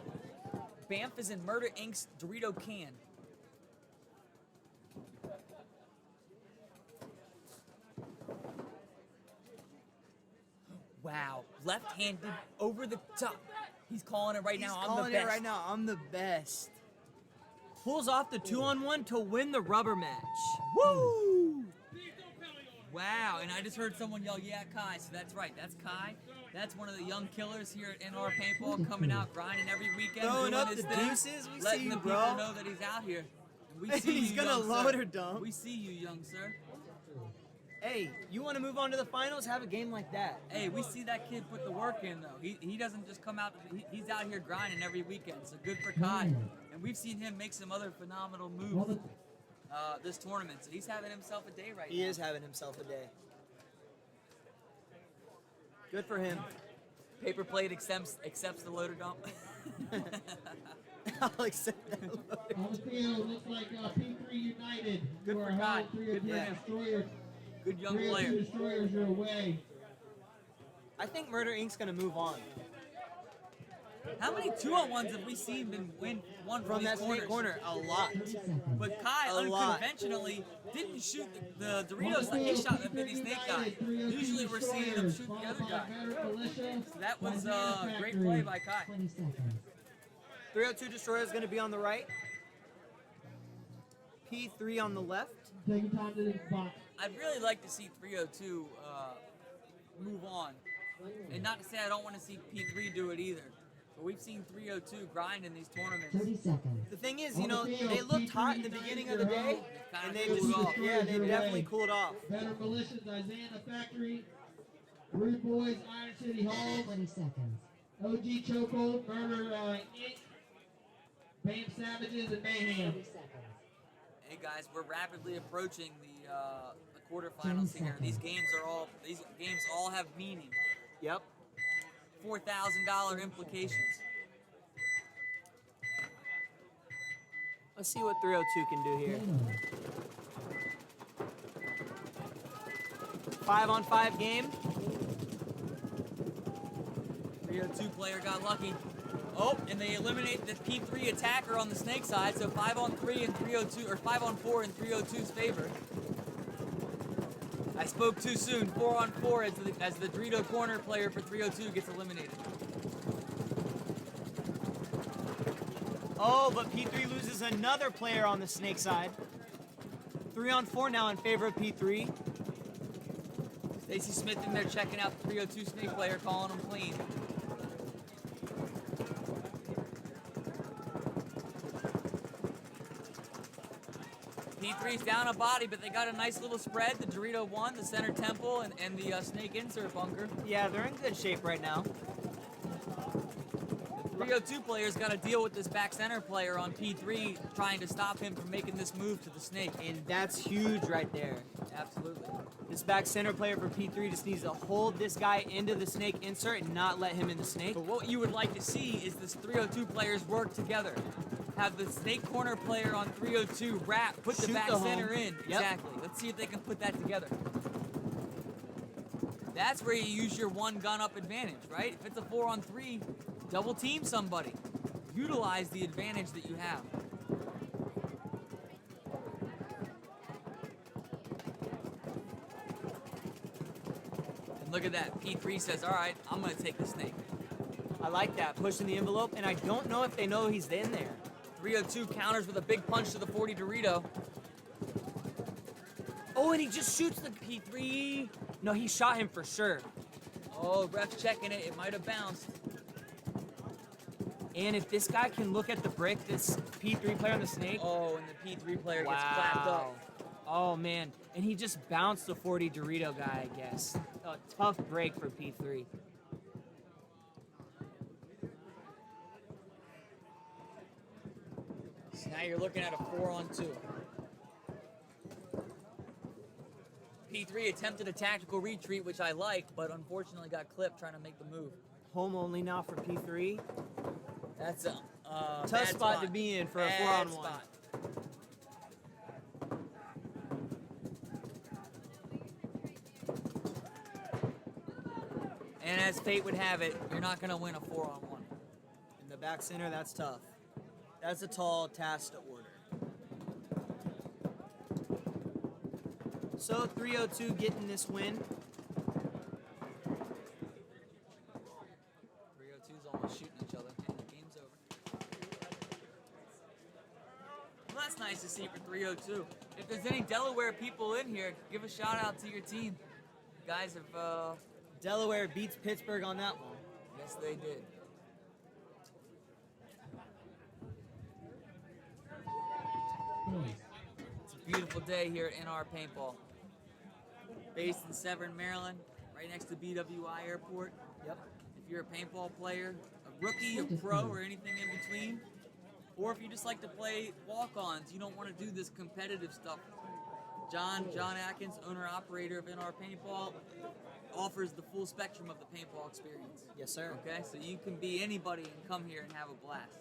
Bamf is in Murder Inc.'s Dorito can. Wow, left-handed over the top. He's calling it right now. I'm the best. Right now. I'm the best. Pulls off the 2-on-1 to win the rubber match. Woo! Wow, and I just heard someone yell, "Yeah, Kai." So that's right, that's Kai. That's one of the young killers here at NR Paintball, coming out grinding every weekend, Throwing doing up his the thing, deuces. We letting see you, the bro. people know that he's out here. And we see He's you, gonna young load sir. or dump. We see you, young sir. Hey, you want to move on to the finals? Have a game like that. Hey, we see that kid put the work in, though. He doesn't just come out. He's out here grinding every weekend. So good for Kai. And we've seen him make some other phenomenal moves this tournament. So he's having himself a day right now. He is having himself a day. Good for him. Paper plate accepts the loader dump. I'll accept that. On the field, looks like P3 United. Good You for are Kai. home, 3 Good of for your him. destroyers. Good young 3 of player. your destroyers are away. I think Murder Inc.'s gonna move on How many 2-on-1s have we seen been won from these that snake corners? corner. A lot. 30 seconds. But Kai A lot. unconventionally didn't shoot the Doritos like he shot the 50 snake guy. Usually we're seeing him shoot the other guy. So that was a great play by Kai. 20 seconds. 302 Destroyer is gonna be on the right. P3 on the left. Take your time to the box. I'd really like to see 302 move on. And not to say I don't want to see P3 do it either. But we've seen 302 grind in these tournaments. 30 seconds. The thing is, you know, they looked hot in the beginning of the day, and they Cooled just, off. yeah, they definitely cooled off. Better Militias, Isaiah Factory, Rude Boys, Iron City Hall, 20 seconds. OG Chokehold, Murder Inc., Bam Savages, and Mayhem. 30 seconds. Hey guys, we're rapidly approaching the quarterfinals here. These games all have meaning. Yep. $4,000 implications. Let's see what 302 can do here. Game. 5-on-5 game. 302 player got lucky. Oh, and they eliminate the P3 attacker on the snake side, so 5-on-3 in 302, or 5-on-4 in 302's favor. I spoke too soon. 4-on-4 as the Dorito corner player for 302 gets eliminated. Oh, but P3 loses another player on the snake side. 3-on-4 now in favor of P3. Stacy Smith in there checking out the 302 snake player, calling him clean. P3's down a body, but they got a nice little spread. The Dorito won, the center temple, and the snake insert bunker. Yeah, they're in good shape right now. The 302 player's got to deal with this back center player on P3, trying to stop him from making this move to the snake. And that's huge right there. Absolutely. This back center player for P3 just needs to hold this guy into the snake insert and not let him in the snake. But what you would like to see is this 302 players work together. Have the snake corner player on 302 put the Shoot back the home. center in. Yep. Exactly. Let's see if they can put that together. That's where you use your one gun up advantage, right? If it's a 4-on-3, double team somebody. Utilize the advantage that you have. Look at that. P3 says, all right, I'm going to take the snake. I like that, pushing the envelope, and I don't know if they know he's in there. 302 counters with a big punch to the 40 Dorito. Oh, and he just shoots the P3. No, he shot him for sure. Oh, ref's checking it. It might have bounced. And if this guy can look at the brick, this P3 player on the snake. Oh, and the P3 player gets clapped up. Oh, man. And he just bounced the 40 Dorito guy, I guess. A tough break for P3. So now you're looking at a 4-on-2. P3 attempted a tactical retreat, which I like, but unfortunately got clipped trying to make the move. Home only now for P3. That's a Tough bad spot to be in for a Bad 4-on-1. spot. And as fate would have it, you're not going to win a 4-on-1. In the back center, that's tough. That's a tall task to order. So 302 getting this win. 302's almost shooting each other, and the game's over. Well, that's nice to see for 302. If there's any Delaware people in here, give a shout out to your team. You guys have, Delaware beats Pittsburgh on that one. yes, they did. Noise. It's a beautiful day here at NR Paintball. Based in Severn, Maryland, right next to BWI Airport. Yep. If you're a paintball player, a rookie, a pro, or anything in between, or if you just like to play walk-ons, you don't want to do this competitive stuff. John Atkins, owner-operator of NR Paintball, offers the full spectrum of the paintball experience. Yes, sir. Okay, so you can be anybody and come here and have a blast.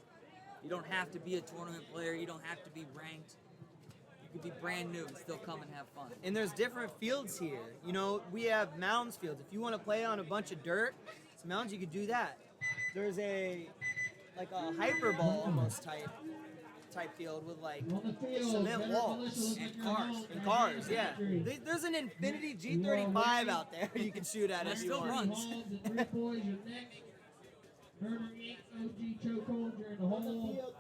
You don't have to be a tournament player. You don't have to be ranked. You could be brand new and still come and have fun. And there's different fields here. You know, we have mounds fields. If you want to play on a bunch of dirt, some mounds, you could do that. There's like a hyperball almost type field with like On the field, cement better walls militia look and at your cars. help And and cars, have yeah. victory. There's an Infinity G35 out there you can shoot at That if you still want. runs. Balls and 3 points, your next. Murder Inc. OG chokehold during the whole.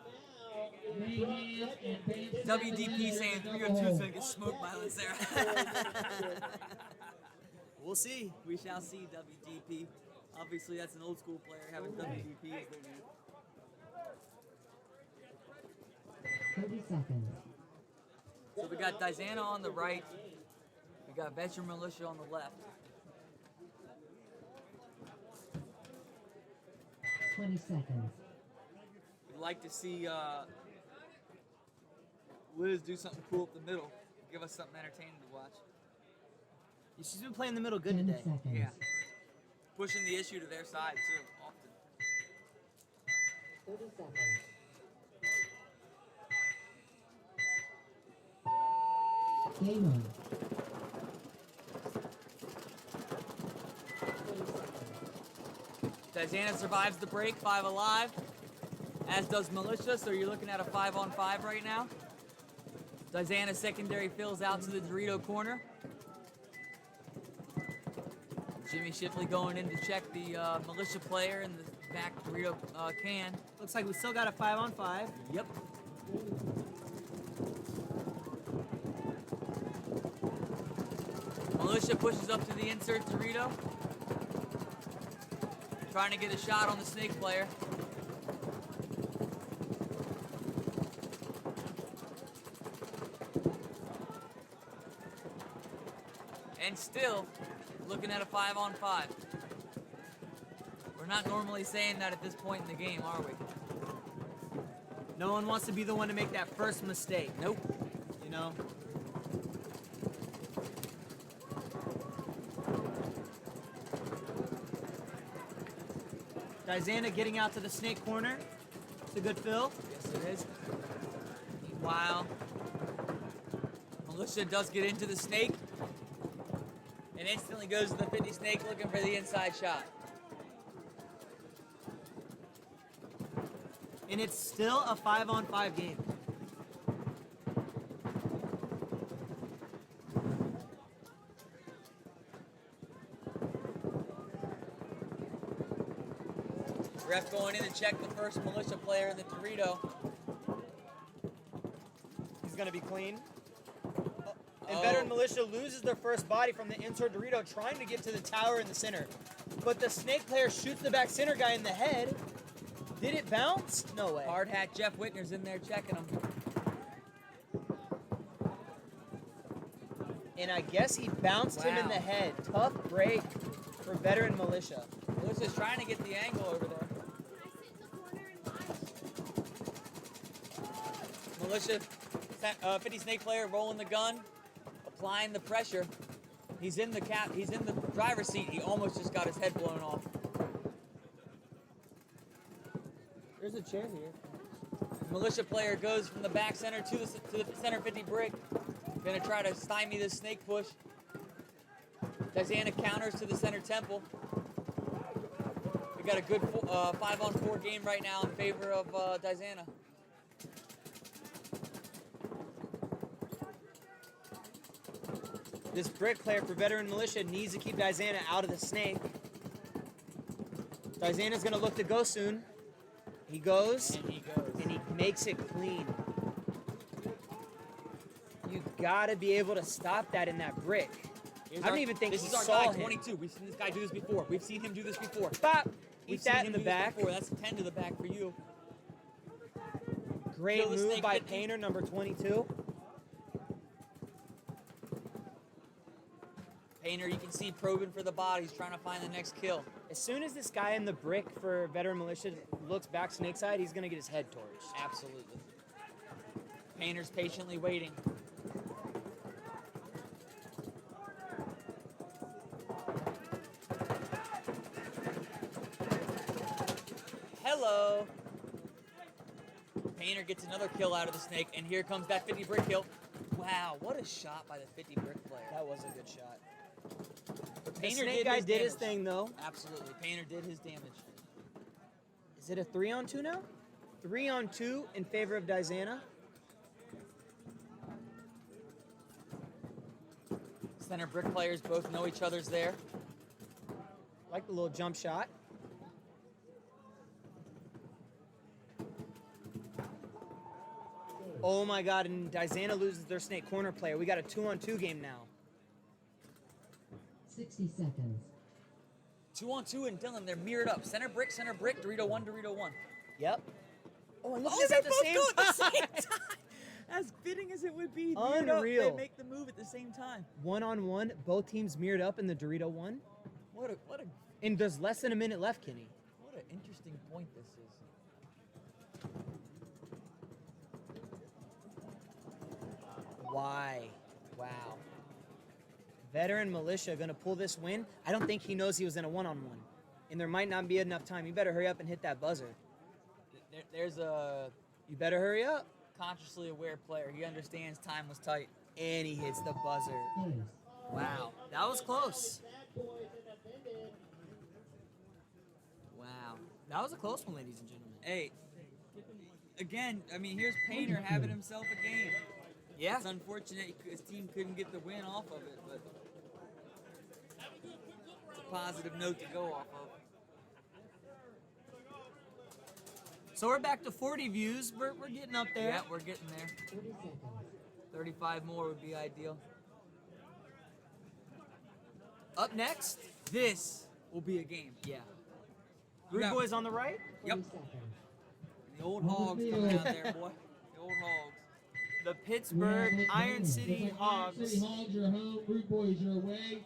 Mayhem and band WDP saying 302 is going to get smoked by Lazera. We'll see. We shall see WDP. Obviously, that's an old school player having WDP as their name. 30 seconds. So we got Dizana on the right. We got Veteran Militia on the left. 20 seconds. We'd like to see Liz do something cool up the middle. Give us something entertaining to watch. She's been playing the middle good 10 today. seconds. Yeah. Pushing the issue to their side, too, often. 30 seconds. Game on. 20 seconds. Dizana survives the break, 5 alive, as does Militia, so you're looking at a 5-on-5 right now. Dizana secondary fills out to the Dorito corner. Jimmy Shipley going in to check the Militia player in the back Dorito can. Looks like we still got a 5-on-5. Yep. Militia pushes up to the insert Dorito. Trying to get a shot on the snake player. And still looking at a 5-on-5. We're not normally saying that at this point in the game, are we? No one wants to be the one to make that first mistake. Nope. You know? Dizana getting out to the snake corner. It's a good fill. Yes, it is. Meanwhile, Militia does get into the snake and instantly goes to the 50 snake looking for the inside shot. And it's still a 5-on-5 game. Ref going in to check the first militia player in the Dorito. He's gonna be clean. And Veteran Militia loses their first body from the insert Dorito trying to get to the tower in the center. But the snake player shoots the back center guy in the head. Did it bounce? No way. Hard hat Jeff Whitner's in there checking him. And I guess he bounced him in the head. Tough break for Veteran Militia. Militia's trying to get the angle over there. Militia, 50 snake player rolling the gun, applying the pressure. He's in the driver's seat. He almost just got his head blown off. There's a chair here. Militia player goes from the back center to the center 50 brick. Gonna try to stymie this snake push. Diana counters to the center temple. We got a good 5-on-4 game right now in favor of Diana. This brick player for Veteran Militia needs to keep Diana out of the snake. Diana's gonna look to go soon. He goes. And he goes. And he makes it clean. You gotta be able to stop that in that brick. I don't even think this he is our saw guy, him. 22. We've seen this guy do this before. We've seen him do this before. Pop! We've Eat seen that him in the do this back. before. That's 10 to the back for you. Great Kill the move snake by 50. Painter, number 22. Painter, you can see probing for the bodies, trying to find the next kill. As soon as this guy in the brick for Veteran Militia looks back snake side, he's gonna get his head torched. Absolutely. Painter's patiently waiting. Hello. Painter gets another kill out of the snake, and here comes that 50 brick kill. Wow, what a shot by the 50 brick player. That was a good shot. The Painter snake guy his did his damage. thing though. Absolutely, Painter did his damage. Is it a 3-on-2 now? 3-on-2 in favor of Diana. Center brick players both know each other's there. Like the little jump shot. Oh my god, and Diana loses their snake corner player. We got a 2-on-2 game now. 60 seconds. 2-on-2 and Dylan, they're mirrored up. Center brick, Dorito 1, Dorito 1. Yep. Oh, and look Oh, at they at the both same go time. at the same time. As fitting as it would be. mirrored up, Unreal. They make the move at the same time. 1-on-1, both teams mirrored up in the Dorito 1. What a And there's less than a minute left, Kenny. what an interesting point this is. Why? Wow. Veteran Militia gonna pull this win. I don't think he knows he was in a 1-on-1. And there might not be enough time. You better hurry up and hit that buzzer. There's a You better hurry up. consciously aware player. He understands time was tight. And he hits the buzzer. Yes. Wow. That was close. Wow. That was a close one, ladies and gentlemen. Hey, again, I mean, here's Painter having himself a game. Yeah. It's unfortunate his team couldn't get the win off of it, but it's a positive note to go off of. So we're back to 40 views. We're getting up there. Yeah, we're getting there. 30 seconds. 35 more would be ideal. Up next. This will be a game. Yeah. We Rude got- Boys on the right. 40 Yep. seconds. The old hogs coming out there, boy. The old hogs. The Pittsburgh Iron City Hogs. City Hogs, your home. Rude Boys, your away.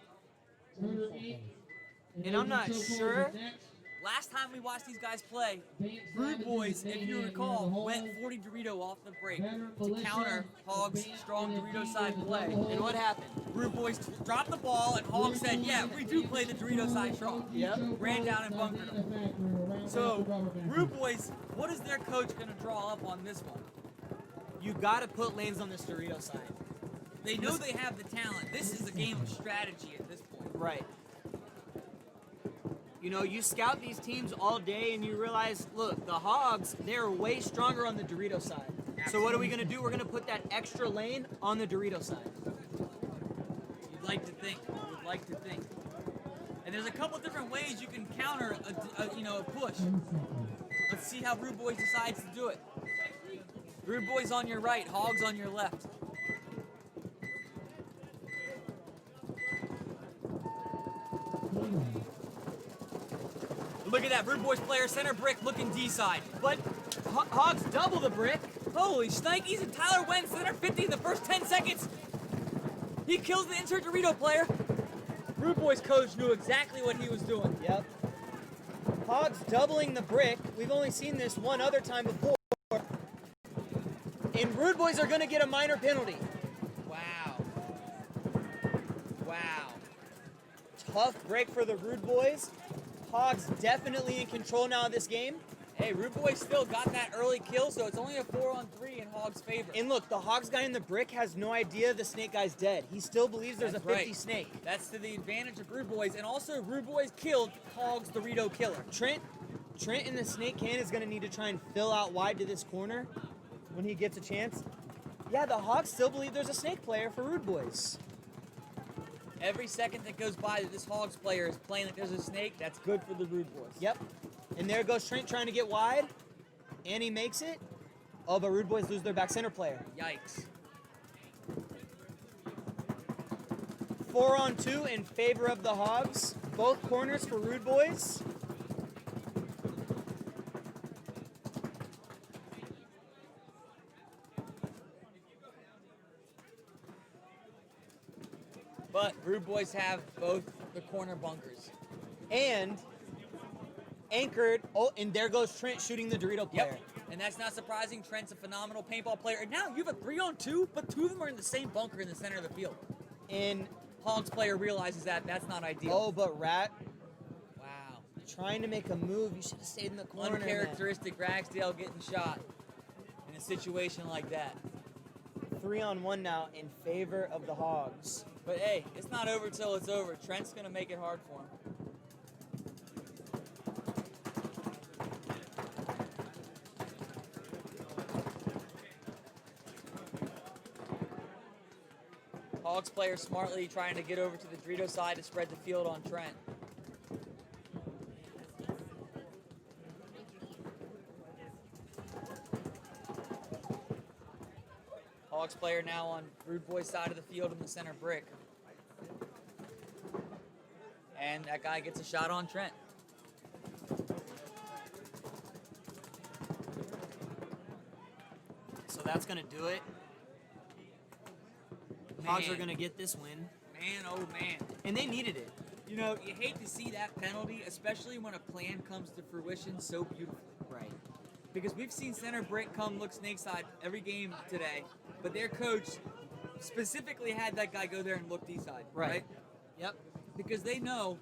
30 Turner seconds. Inc. And I'm not Open Chokehold sure. is next. Last time we watched these guys play, Vance Rude Savage Boys, is if main you in recall, the hole. went 40 Dorito off the break Veteran to Militia, counter Hogs' Vance strong and Dorito Vance side in the play. hole. And what happened? Rude Boys dropped the ball, and Hogs said, yeah, we do play the Dorito side strong. Yep. Ran down and bunkered them. So, Rude Boys, what is their coach going to draw up on this one? You gotta put lanes on this Dorito side. They know they have the talent. This is a game of strategy at this point. Right. You know, you scout these teams all day and you realize, look, the Hogs, they're way stronger on the Dorito side. So what are we gonna do? We're gonna put that extra lane on the Dorito side. You'd like to think. You would like to think. And there's a couple different ways you can counter a push. 10 seconds. Let's see how Rude Boys decides to do it. Rude Boys on your right, Hogs on your left. Prelim. Look at that, Rude Boys player, center brick looking D side. But Hogs double the brick. Holy shnikes, and Tyler Wen, center 50 in the first 10 seconds. He kills the insert Dorito player. Rude Boys coach knew exactly what he was doing. Yep. Hogs doubling the brick. We've only seen this one other time before. And Rude Boys are going to get a minor penalty. Wow. Wow. Tough break for the Rude Boys. Hogs definitely in control now of this game. Hey, Rude Boys still got that early kill, so it's only a 4-on-3 in Hog's favor. And look, the Hogs guy in the brick has no idea the snake guy's dead. He still believes there's That's a 50 right. snake. That's to the advantage of Rude Boys, and also Rude Boys killed Hog's Dorito killer. Trent in the snake can is going to need to try and fill out wide to this corner when he gets a chance. Yeah, the Hogs still believe there's a snake player for Rude Boys. Every second that goes by that this Hogs player is playing like there's a snake, that's good for the Rude Boys. Yep. And there goes Trent trying to get wide. And he makes it. Oh, but Rude Boys lose their back center player. Yikes. 4-on-2 in favor of the Hogs. Both corners for Rude Boys. But Rude Boys have both the corner bunkers. And anchored. Oh, and there goes Trent shooting the Dorito player. Yep. And that's not surprising. Trent's a phenomenal paintball player. And now you have a 3-on-2, but two of them are in the same bunker in the center of the field. And Hogs player realizes that that's not ideal. oh, but Rat Wow. trying to make a move. You should have stayed in the corner. man. Uncharacteristic Ragsdale getting shot in a situation like that. 3-on-1 now in favor of the Hogs. But hey, it's not over till it's over. Trent's going to make it hard for him. Hogs player smartly trying to get over to the Dorito side to spread the field on Trent. Hogs player now on Rude Boy's side of the field in the center brick. And that guy gets a shot on Trent. So that's going to do it. Hogs are Man. going to get this win. Man, oh man. And they needed it. You know, you hate to see that penalty, especially when a plan comes to fruition so beautifully. Right. Because we've seen center brick come look snake side every game today, but their coach specifically had that guy go there and look D side, right? Yep. Because they know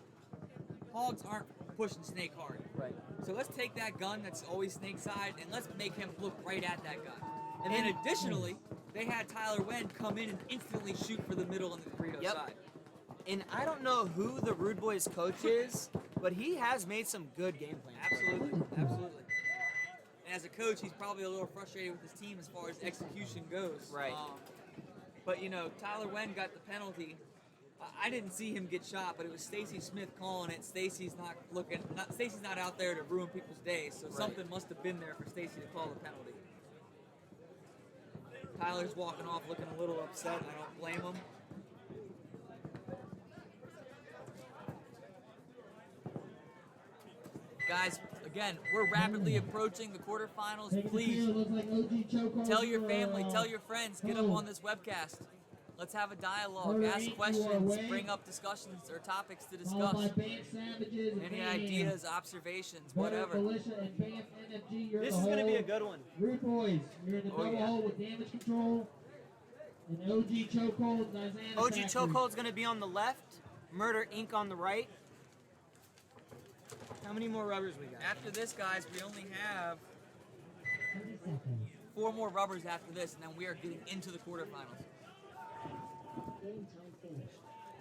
Hogs aren't pushing snake hard. Right. So let's take that gun that's always snake side and let's make him look right at that guy. And then additionally, they had Tyler Wen come in and instantly shoot for the middle and the Dorito Yep. side. And I don't know who the Rude Boys coach is, but he has made some good game plans. Absolutely, absolutely. And as a coach, he's probably a little frustrated with his team as far as execution goes. Right. But you know, Tyler Wen got the penalty. I didn't see him get shot, but it was Stacy Smith calling it. Stacy's not out there to ruin people's days, so something must have been there for Stacy to call the penalty. Tyler's walking off looking a little upset. I don't blame him. Guys, again, we're rapidly approaching the quarterfinals. Taking the Please field, looks like OG chokehold tell your for, family, tell your friends, get up on this webcast. Let's have a dialogue, ask questions, bring up discussions or topics to followed by discuss. Band Savages and Any Band. ideas, observations, Better whatever. Militia and Band NFG, you're This in is the going to be a hole. good one. Rude Boys, you're in the Oh, double yeah. hole with damage control. And OG chokehold, Zizana OG Factory. Chokehold's going to be on the left. Murder Inc. on the right. How many more rubbers we got? After this, guys, we only have 30 seconds. 4 more rubbers after this, and then we are getting into the quarterfinals. Game time finished.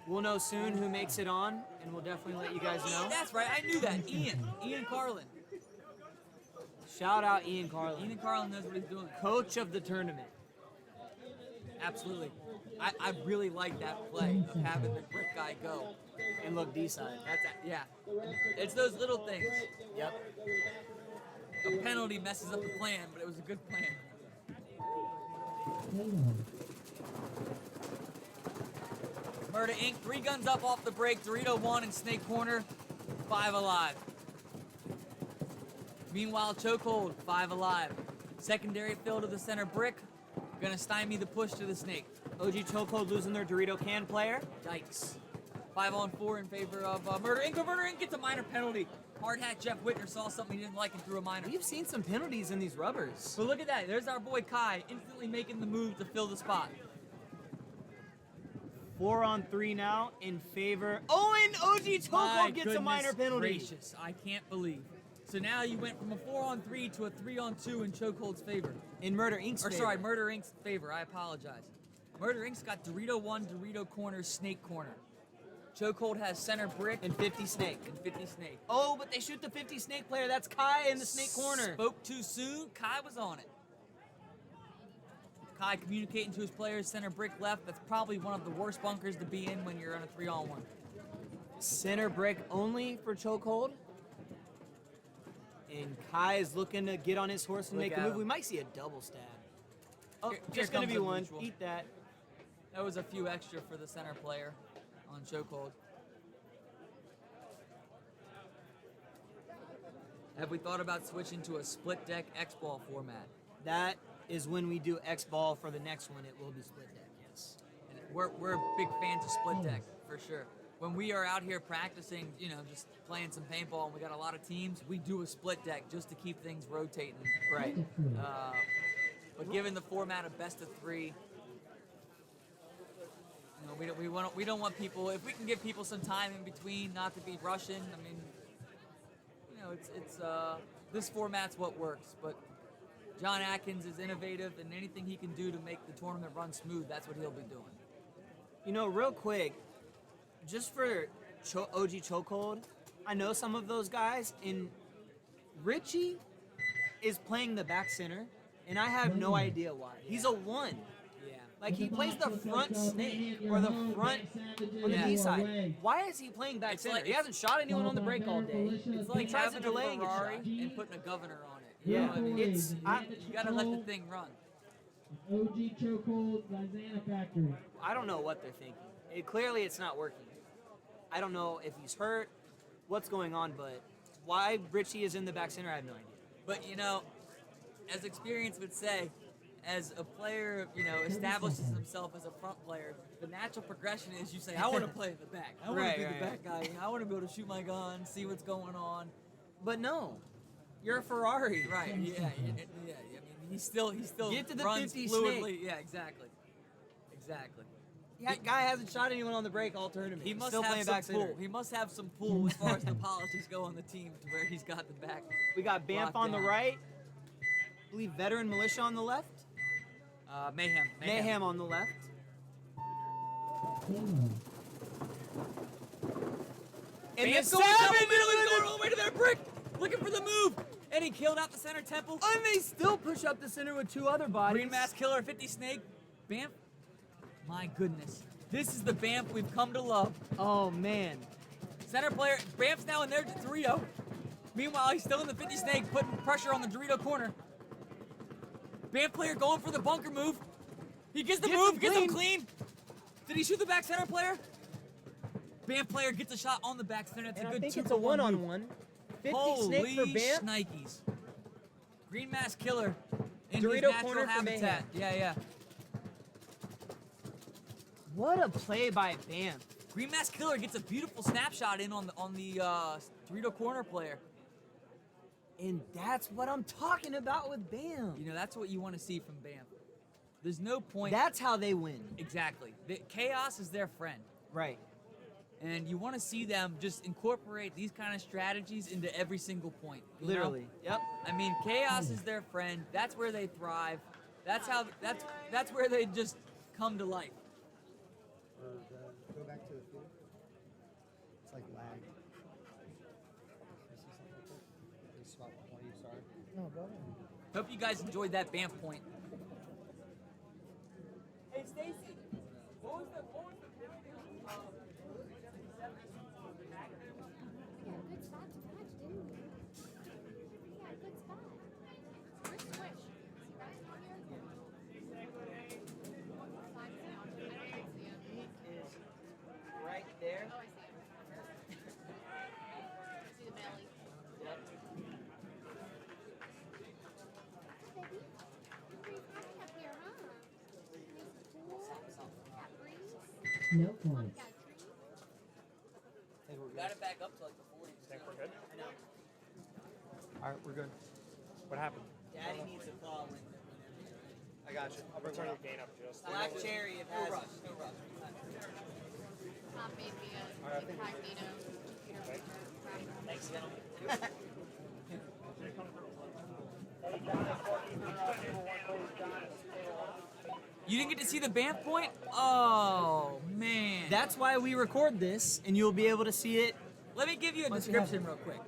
We'll know soon who makes it on, and we'll definitely let you guys know. That's right, I knew that. Ian Carlin. Shout out Ian Carlin, Ian Carlin knows what he's doing. coach of the tournament. Absolutely. I really like that play of having the brick guy go. and look D-side. Yeah. It's those little things. Yep. A penalty messes up the plan, but it was a good plan. Murder Inc. 3 guns up off the break. Dorito 1 in Snake Corner. 5 alive. Meanwhile, Chokehold. 5 alive. Secondary fill to the center brick. Gonna stymie the push to the Snake. OG Chokehold losing their Dorito can player. Yikes. 5-on-4 in favor of Murder Inc. Murder Inc. gets a minor penalty. Hard hat Jeff Whitner saw something he didn't like and threw a minor. We've seen some penalties in these rubbers. But look at that. There's our boy Kai instantly making the move to fill the spot. 4-on-3 now in favor. Oh, and OG Chokehold gets a minor penalty. Gracious. I can't believe. So now you went from a 4-on-3 to a 3-on-2 in Chokehold's favor. In Murder Inc.'s Or favor. sorry, Murder Inc.'s favor. I apologize. Murder Inc.'s got Dorito 1, Dorito Corner, Snake Corner. Chokehold has center brick And 50 Snake. and 50 Snake. Oh, but they shoot the 50 Snake player. That's Kai in the Snake corner. Spoke too soon. Kai was on it. Kai communicating to his players, center brick left. That's probably one of the worst bunkers to be in when you're on a 3-on-1. Center brick only for Chokehold. And Kai is looking to get on his horse and Look make a at move. him. We might see a double stab. Oh, Here just going to comes be a one. mutual. Eat that. That was a few extra for the center player on Chokehold. Have we thought about switching to a split deck X-ball format? That is when we do X ball for the next one. It will be split deck, yes. And we're big fans of split deck, for sure. When we are out here practicing, you know, just playing some paintball and we got a lot of teams, we do a split deck just to keep things rotating. Right. But given the format of best of 3, you know, we don't want people, if we can give people some time in between, not to be rushing. I mean, you know, it's this format's what works. But John Atkins is innovative, and anything he can do to make the tournament run smooth, that's what he'll be doing. You know, real quick, just for OG Chokehold, I know some of those guys, and Richie is playing the back center, and I have no idea why. He's a 1. Yeah. Like, he plays the front snake, or the front on the Yeah. D side. Why is he playing back It's center? like- he hasn't shot anyone on the break all day. It's like he tries to having delay a and get Ferrari shot. and putting a governor on it. Yeah, You know what I mean? it's You gotta let the thing run. OG Chokehold, Lizana Factory. I don't know what they're thinking. Clearly, it's not working. I don't know if he's hurt, what's going on, but why Richie is in the back center, I have no idea. But you know, as experience would say, as a player, you know, establishes himself as a front player, the natural progression is you say, I want to play in the back. I want Right, to be right, the back guy. I want to be able to shoot my gun, see what's going on. But no, you're a Ferrari. Right? Yeah. I mean, he still Get to the runs 50 fluidly. snake. Yeah, exactly. That guy hasn't shot anyone on the break all tournament. He must Still have playing some back pull. center. He must have some pull as far as the politics go on the team to where he's got the back. We got Banff locked on the down. right. I believe Veteran Militia on the left. Mayhem. On the left. And Banff the going double Severn middle and going all the way to their brick, looking for the move. And he killed out the center temple. And they still push up the center with 2 other bodies. Green Mask Killer, 50 Snake. Banff. My goodness. This is the Banff we've come to love. Oh, man. Center player, Banff's now in their Dorito. Meanwhile, he's still in the 50 Snake, putting pressure on the Dorito corner. Banff player going for the bunker move. He gets the move, gets him clean. Did he shoot the back center player? Banff player gets a shot on the back center. That's And a I good think 2 it's for a 1 move. one-on-one. 50 Holy snake for Banff. shnikes. Green Mask Killer in Dorito his natural corner for habitat. Yeah. What a play by Banff. Green Mask Killer gets a beautiful snapshot in on the Dorito corner player. And that's what I'm talking about with Banff. You know, that's what you want to see from Banff. There's no point. That's how they win. Exactly. Chaos is their friend. Right. And you want to see them just incorporate these kind of strategies into every single point. you know? Literally. Yep. I mean, chaos is their friend. That's where they thrive. That's where they just come to life. Go back to the field. It's like lag. You see something like that? They swap. What are you sorry? No, go ahead. Hope you guys enjoyed that Banff point. Hey, Stacy, what was the penalty? No points. Got it back up to like the 40s. Think we're good? I know. All right, we're good. What happened? Daddy needs a claw when I got you. I'll turn the gain up just. Black cherry, it has. No rush. Tom made me a incognito computer. Thanks, gentlemen. You didn't get to see the Banff point? Oh, man. That's why we record this, and you'll be able to see it. Let me give you a Once you description real quick.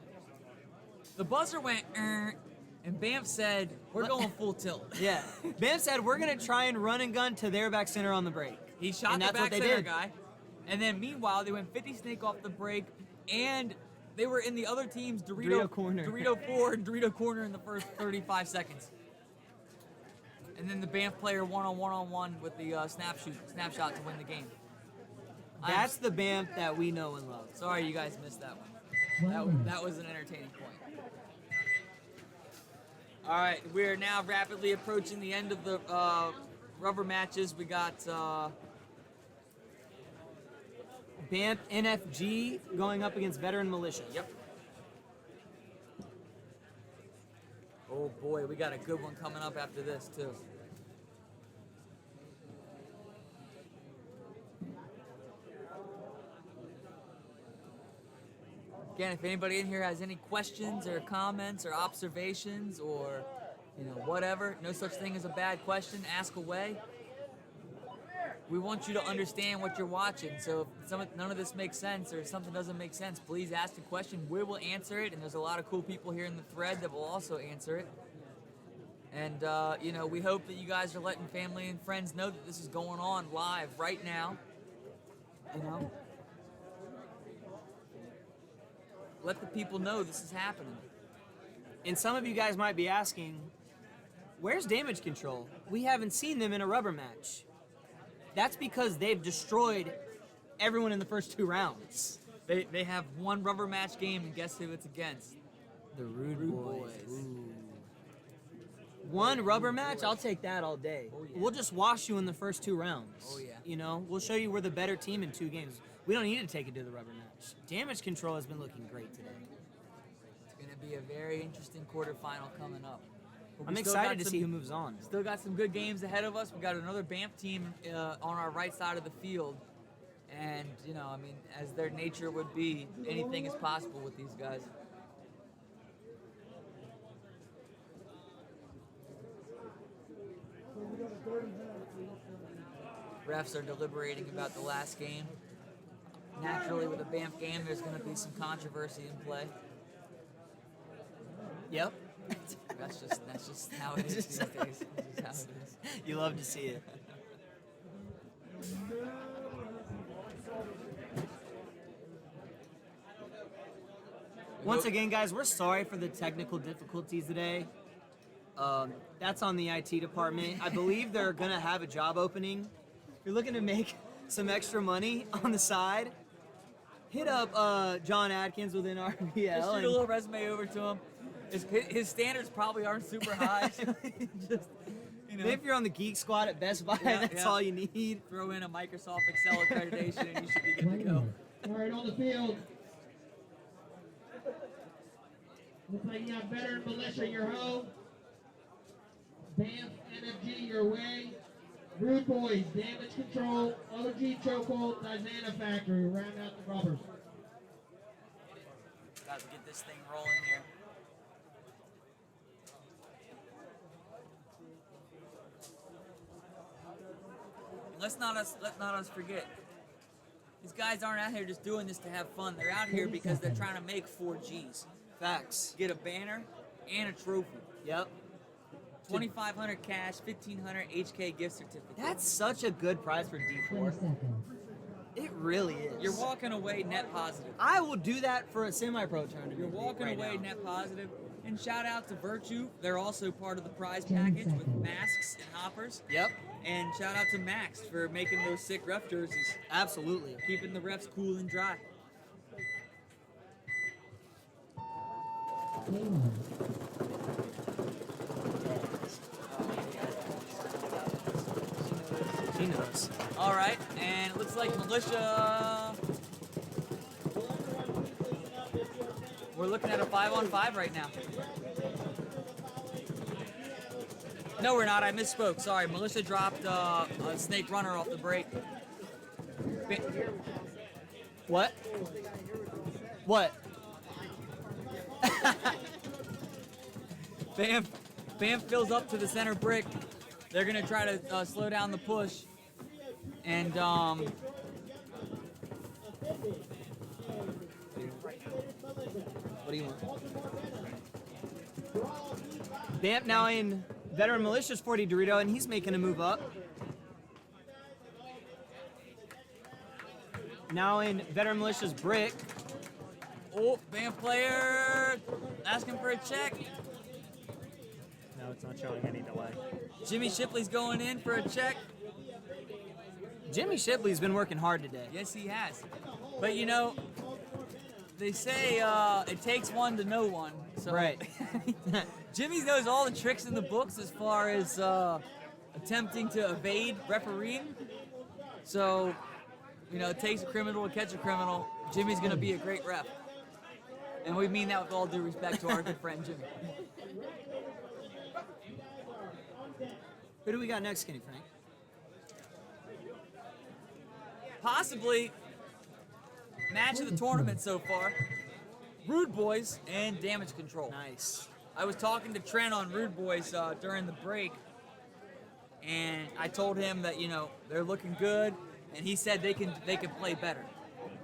The buzzer went, and Banff said, we're going full tilt. Yeah. Bam said, we're going to try and run and gun to their back center on the break. He shot And the that's what back they center did. guy, and then meanwhile, they went 50 snake off the break, and they were in the other team's Dorito corner. Dorito 4 and Dorito corner in the first 35 seconds. And then the Banff player one-on-one with the snapshot to win the game. That's the Bam that we know and love. Sorry you guys missed that one. That was an entertaining point. All right, we're now rapidly approaching the end of the rubber matches. We got Bam NFG going up against Veteran Militia. Yep. Oh boy, we got a good one coming up after this too. Again, if anybody in here has any questions or comments or observations or whatever, no such thing as a bad question, ask away. We want you to understand what you're watching. So if none of this makes sense or something doesn't make sense, please ask the question. We will answer it, and there's a lot of cool people here in the thread that will also answer it. And we hope that you guys are letting family and friends know that this is going on live right now. Let the people know this is happening. And some of you guys might be asking, where's damage control? We haven't seen them in a rubber match. That's because they've destroyed everyone in the first 2 rounds. They have one rubber match game, and guess who it's against? The Rude Boys. Ooh. One rubber match, I'll take that all day. Oh, yeah. We'll just wash you in the first 2 rounds. Oh, yeah. We'll show you we're the better team in 2 games. We don't need to take it to the rubber match. Damage control has been looking great today. It's going to be a very interesting quarterfinal coming up. But I'm we still excited got to see who moves on. Still got some good games ahead of us. We got another Banff team on our right side of the field. And, as their nature would be, anything is possible with these guys. Refs are deliberating about the last game. Naturally, with a Banff game, there's going to be some controversy in play. Yep. That's just how it is these days. That's just how it is. You love to see it. Once again, guys, we're sorry for the technical difficulties today. That's on the IT department. I believe they're going to have a job opening. If you're looking to make some extra money on the side, hit up John Adkins with NRPL. Just shoot a little resume over to him. His standards probably aren't super high. Just, Maybe if you're on the Geek Squad at Best Buy, that's all you need. Throw in a Microsoft Excel accreditation and you should be good to go. All right, on the field. Looks like you got Veteran Militia your home. Banff NFG your way. Rude Boys, Damage Control, OG Chokehold, Dizana Factory. Round out the rubbers. Got to get this thing rolling here. Let's not us forget. These guys aren't out here just doing this to have fun. They're out here because they're trying to make 4 Gs. Facts. Get a banner and a trophy. Yep. 2,500 cash, 1,500 HK gift certificate. That's such a good prize for 20 D4. seconds. It really is. You're walking away net positive. I will do that for a semi-pro tournament. You're walking right away now. net positive. And shout out to Virtue. They're also part of the prize 10 package with seconds. masks and hoppers. Yep. And shout out to Maxt for making those sick ref jerseys, Absolutely. keeping the refs cool and dry. Game on. 14 of those. All right, and it looks like Militia. We're looking at a 5-on-5 right now. No, we're not. I misspoke. Sorry. Militia dropped a snake runner off the break. What? What? Bam fills up to the center brick. They're gonna try to slow down the push, and What do you want? Bamp now in Veteran Militia's 40 Dorito, and he's making a move up. Now in Veteran Militia's Brick. oh, Bam player asking for a check. No, it's not showing any delay. Jimmy Shipley's going in for a check. Jimmy Shipley's been working hard today. Yes, he has. But you know, they say it takes one to know one. So Right. Jimmy knows all the tricks in the books as far as attempting to evade refereeing. So, you know, it takes a criminal to catch a criminal. Jimmy's going to be a great ref. And we mean that with all due respect to our good friend Jimmy. Who do we got next, Kenny Frank? Possibly match of the tournament so far. Rude Boys and Damage Control. Nice. I was talking to Trent on Rude Boys during the break, and I told him that, you know, they're looking good, and he said they can play better.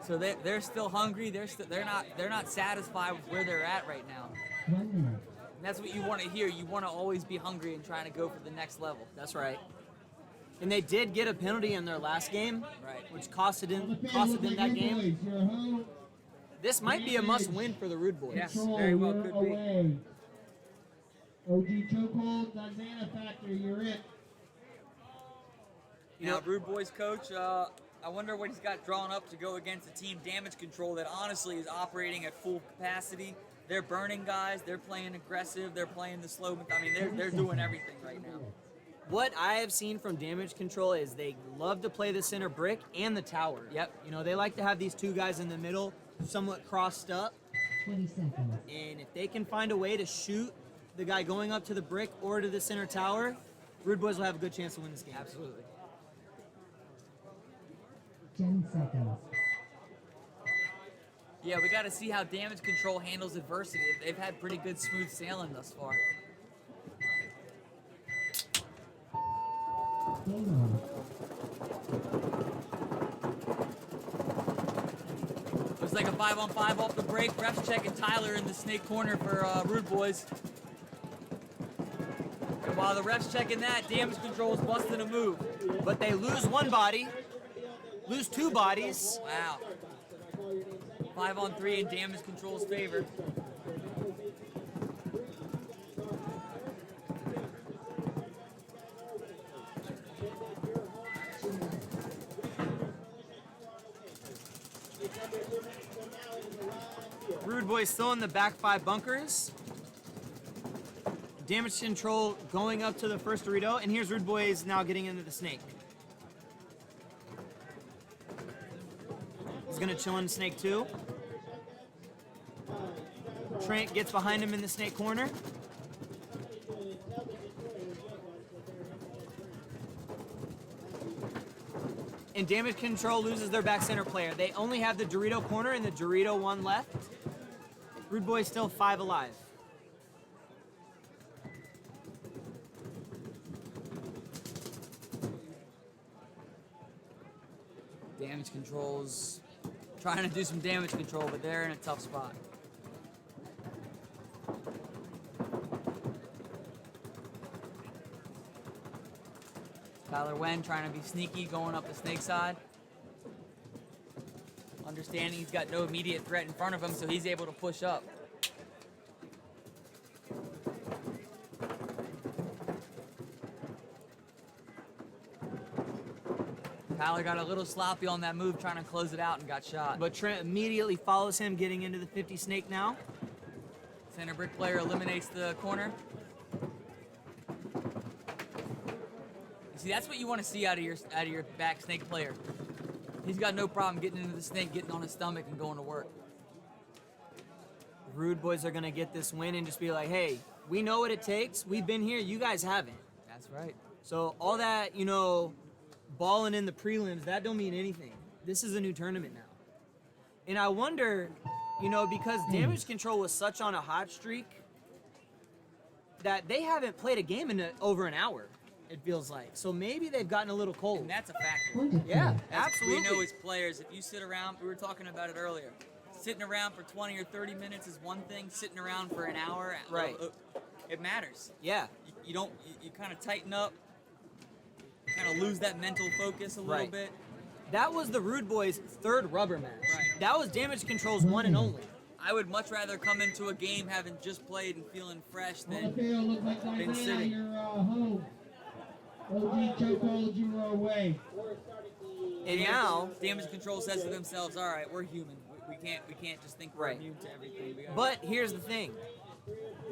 So they're still hungry. They're not satisfied with where they're at right now. 1 minute. And that's what you want to hear. You want to always be hungry and trying to go for the next level. That's right. And they did get a penalty in their last game, Right. which costed them that game. This might be a must-win for the Rude Boys. Yeah, very well could be. Away. OG Chokehold, Diana Factory, you're it. Now, Rude Boys coach, I wonder what he's got drawn up to go against a team Damage Control that honestly is operating at full capacity. They're burning guys. They're playing aggressive. They're playing the slow. I mean, they're doing everything right now. What I have seen from Damage Control is they love to play the center brick and the tower. Yep. You know, they like to have these two guys in the middle, somewhat crossed up. 20 seconds. And if they can find a way to shoot the guy going up to the brick or to the center tower, Rude Boys will have a good chance to win this game. Absolutely. 10 seconds. Yeah, we got to see how Damage Control handles adversity. They've had pretty good smooth sailing thus far. Game on. Looks like a 5-on-5 off the break. Refs checking Tyler in the snake corner for Rude Boys. And while the refs checking that, Damage Control is busting a move. But they lose one body, lose two bodies. Wow. 5-on-3 in Damage Control's favor. Rude Boys still in the back five bunkers. Damage Control going up to the first Dorito, and here's Rude Boys now getting into the snake. He's gonna chill in snake 2. Trent gets behind him in the snake corner. And Damage Control loses their back center player. They only have the Dorito corner and the Dorito 1 left. Rude Boys still 5 alive. Damage Control's trying to do some damage control, but they're in a tough spot. Tyler Wen trying to be sneaky, going up the snake side. Understanding he's got no immediate threat in front of him, so he's able to push up. Tyler got a little sloppy on that move, trying to close it out and got shot. But Trent immediately follows him, getting into the 50 snake now. Center brick player eliminates the corner. See, that's what you want to see out of your back snake player. He's got no problem getting into the snake, getting on his stomach, and going to work. Rude boys are gonna get this win and just be like, hey, we know what it takes. We've been here. You guys haven't. That's right. So all that, you know, balling in the prelims, that don't mean anything. This is a new tournament now. And I wonder, you know, because Damage Control was such on a hot streak that they haven't played a game in over an hour, it feels like. So maybe they've gotten a little cold. And that's a factor. Yeah, That's- absolutely. We know as players, if you sit around, we were talking about it earlier, sitting around for 20 or 30 minutes is one thing, sitting around for an hour, Right. It matters. Yeah. You kind of tighten up, kind of lose that mental focus a little Right. bit. That was the Rude Boys' third rubber match. Right. That was Damage Control's one and only. I would much rather come into a game having just played and feeling fresh On the than field, looks like been Diana, sitting. you're home. OG chokehold, you are away. And now, Damage Control says to themselves, all right, we're human. We can't just think we're Right. immune to everything. We gotta- but here's the thing.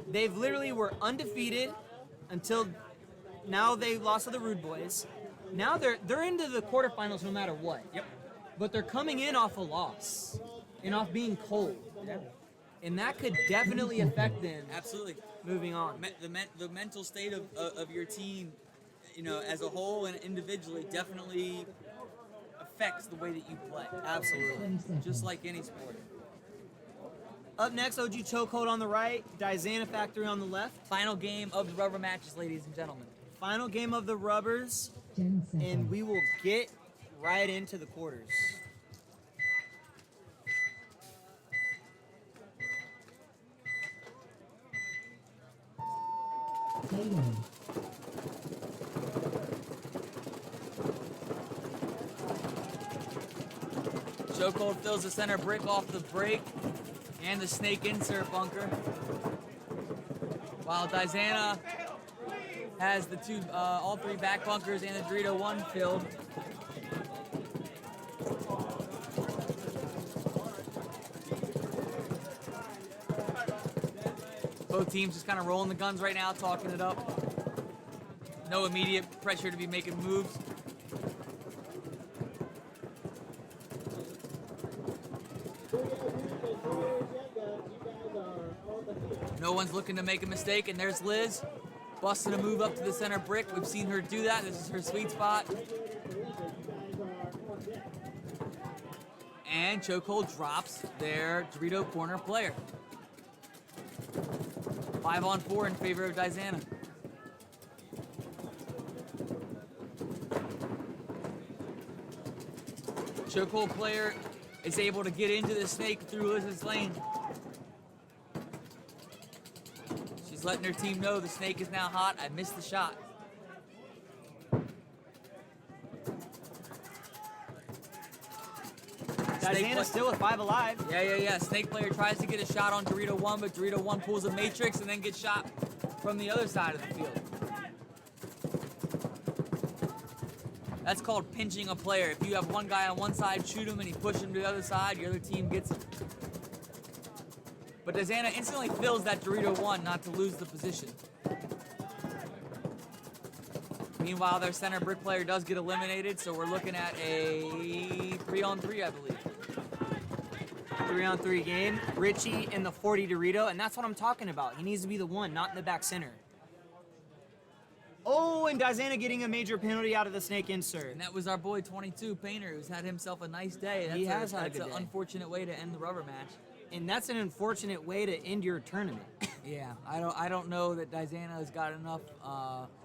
They've literally were undefeated until now they lost to the Rude Boys. Now they're into the quarterfinals no matter what. Yep. But they're coming in off a loss and off being cold. Yeah. And that could definitely affect them Absolutely. moving on. The mental state of your team, you know, as a whole and individually, definitely affects the way that you play. Absolutely. 20 seconds. Just like any sport. Up next, OG Chokehold on the right, Dizana Factory on the left. Final game of the rubber matches, ladies and gentlemen. Final game of the rubbers, 10 seconds. and we will get right into the quarters. Tatum. Chokehold fills the center brick off the break and the snake insert bunker. While Dizana has the all three back bunkers and the Dorito 1 filled. Both teams just kind of rolling the guns right now, talking it up. No immediate pressure to be making moves. No one's looking to make a mistake, and there's Liz busting a move up to the center brick. We've seen her do that. This is her sweet spot. And Chokehold drops their Dorito corner player. 5-on-4 in favor of Dizana. Chokehold player is able to get into the snake through Liz's lane. She's letting her team know the snake is now hot. I missed the shot. Dizana still with 5 alive. Yeah. Snake player tries to get a shot on Dorito 1, but Dorito 1 pulls a matrix and then gets shot from the other side of the field. That's called pinching a player. If you have one guy on one side, shoot him, and he pushes him to the other side, your other team gets him. But Dizana instantly fills that Dorito 1 not to lose the position. Meanwhile, their center brick player does get eliminated, so we're looking at a 3-on-3, I believe. 3-on-3 game. Richie in the 40 Dorito, and that's what I'm talking about. He needs to be the one, not in the back center. Oh, and Dizana getting a major penalty out of the snake insert. And that was our boy 22 Painter, who's had himself a nice day. He has had a good That's day. an unfortunate way to end the rubber match. And that's an unfortunate way to end your tournament. Yeah, I don't know that Dizana has got enough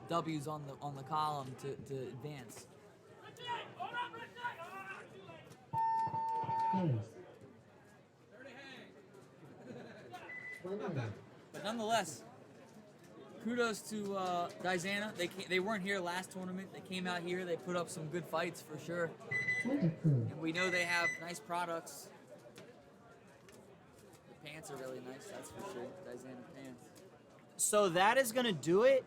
W's on the column to advance. Hayes. But nonetheless, kudos to Dizana. They weren't here last tournament. They came out here. They put up some good fights for sure. Wonder Crew. And we know they have nice products. The pants are really nice, that's for sure. Dizana pants. So that is going to do it.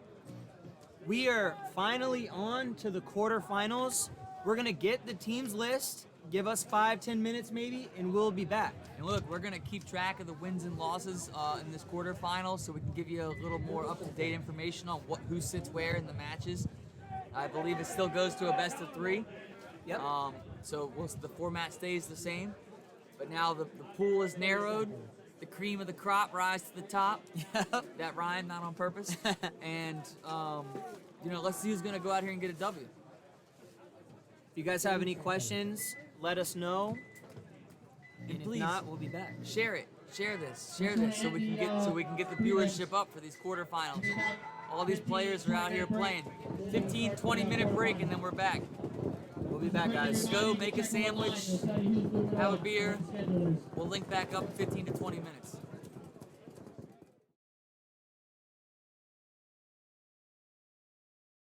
We are finally on to the quarterfinals. We're going to get the teams list. Give us 5-10 minutes maybe, and we'll be back. And look, we're going to keep track of the wins and losses in this quarterfinal so we can give you a little more up-to-date information on who sits where in the matches. I believe it still goes to a best of 3. Yep. So the format stays the same, but now the pool is narrowed. The cream of the crop rise to the top. That rhymed, not on purpose. And let's see who's gonna go out here and get a W. If you guys have any questions, let us know. And if Please. not, we'll be back. Share it. Share this, so we can get the viewership up for these quarterfinals. All these players are out here playing. 15, 20-minute break, and then we're back. We'll be back, guys. Go make a sandwich, have a beer. We'll link back up in 15 to 20 minutes.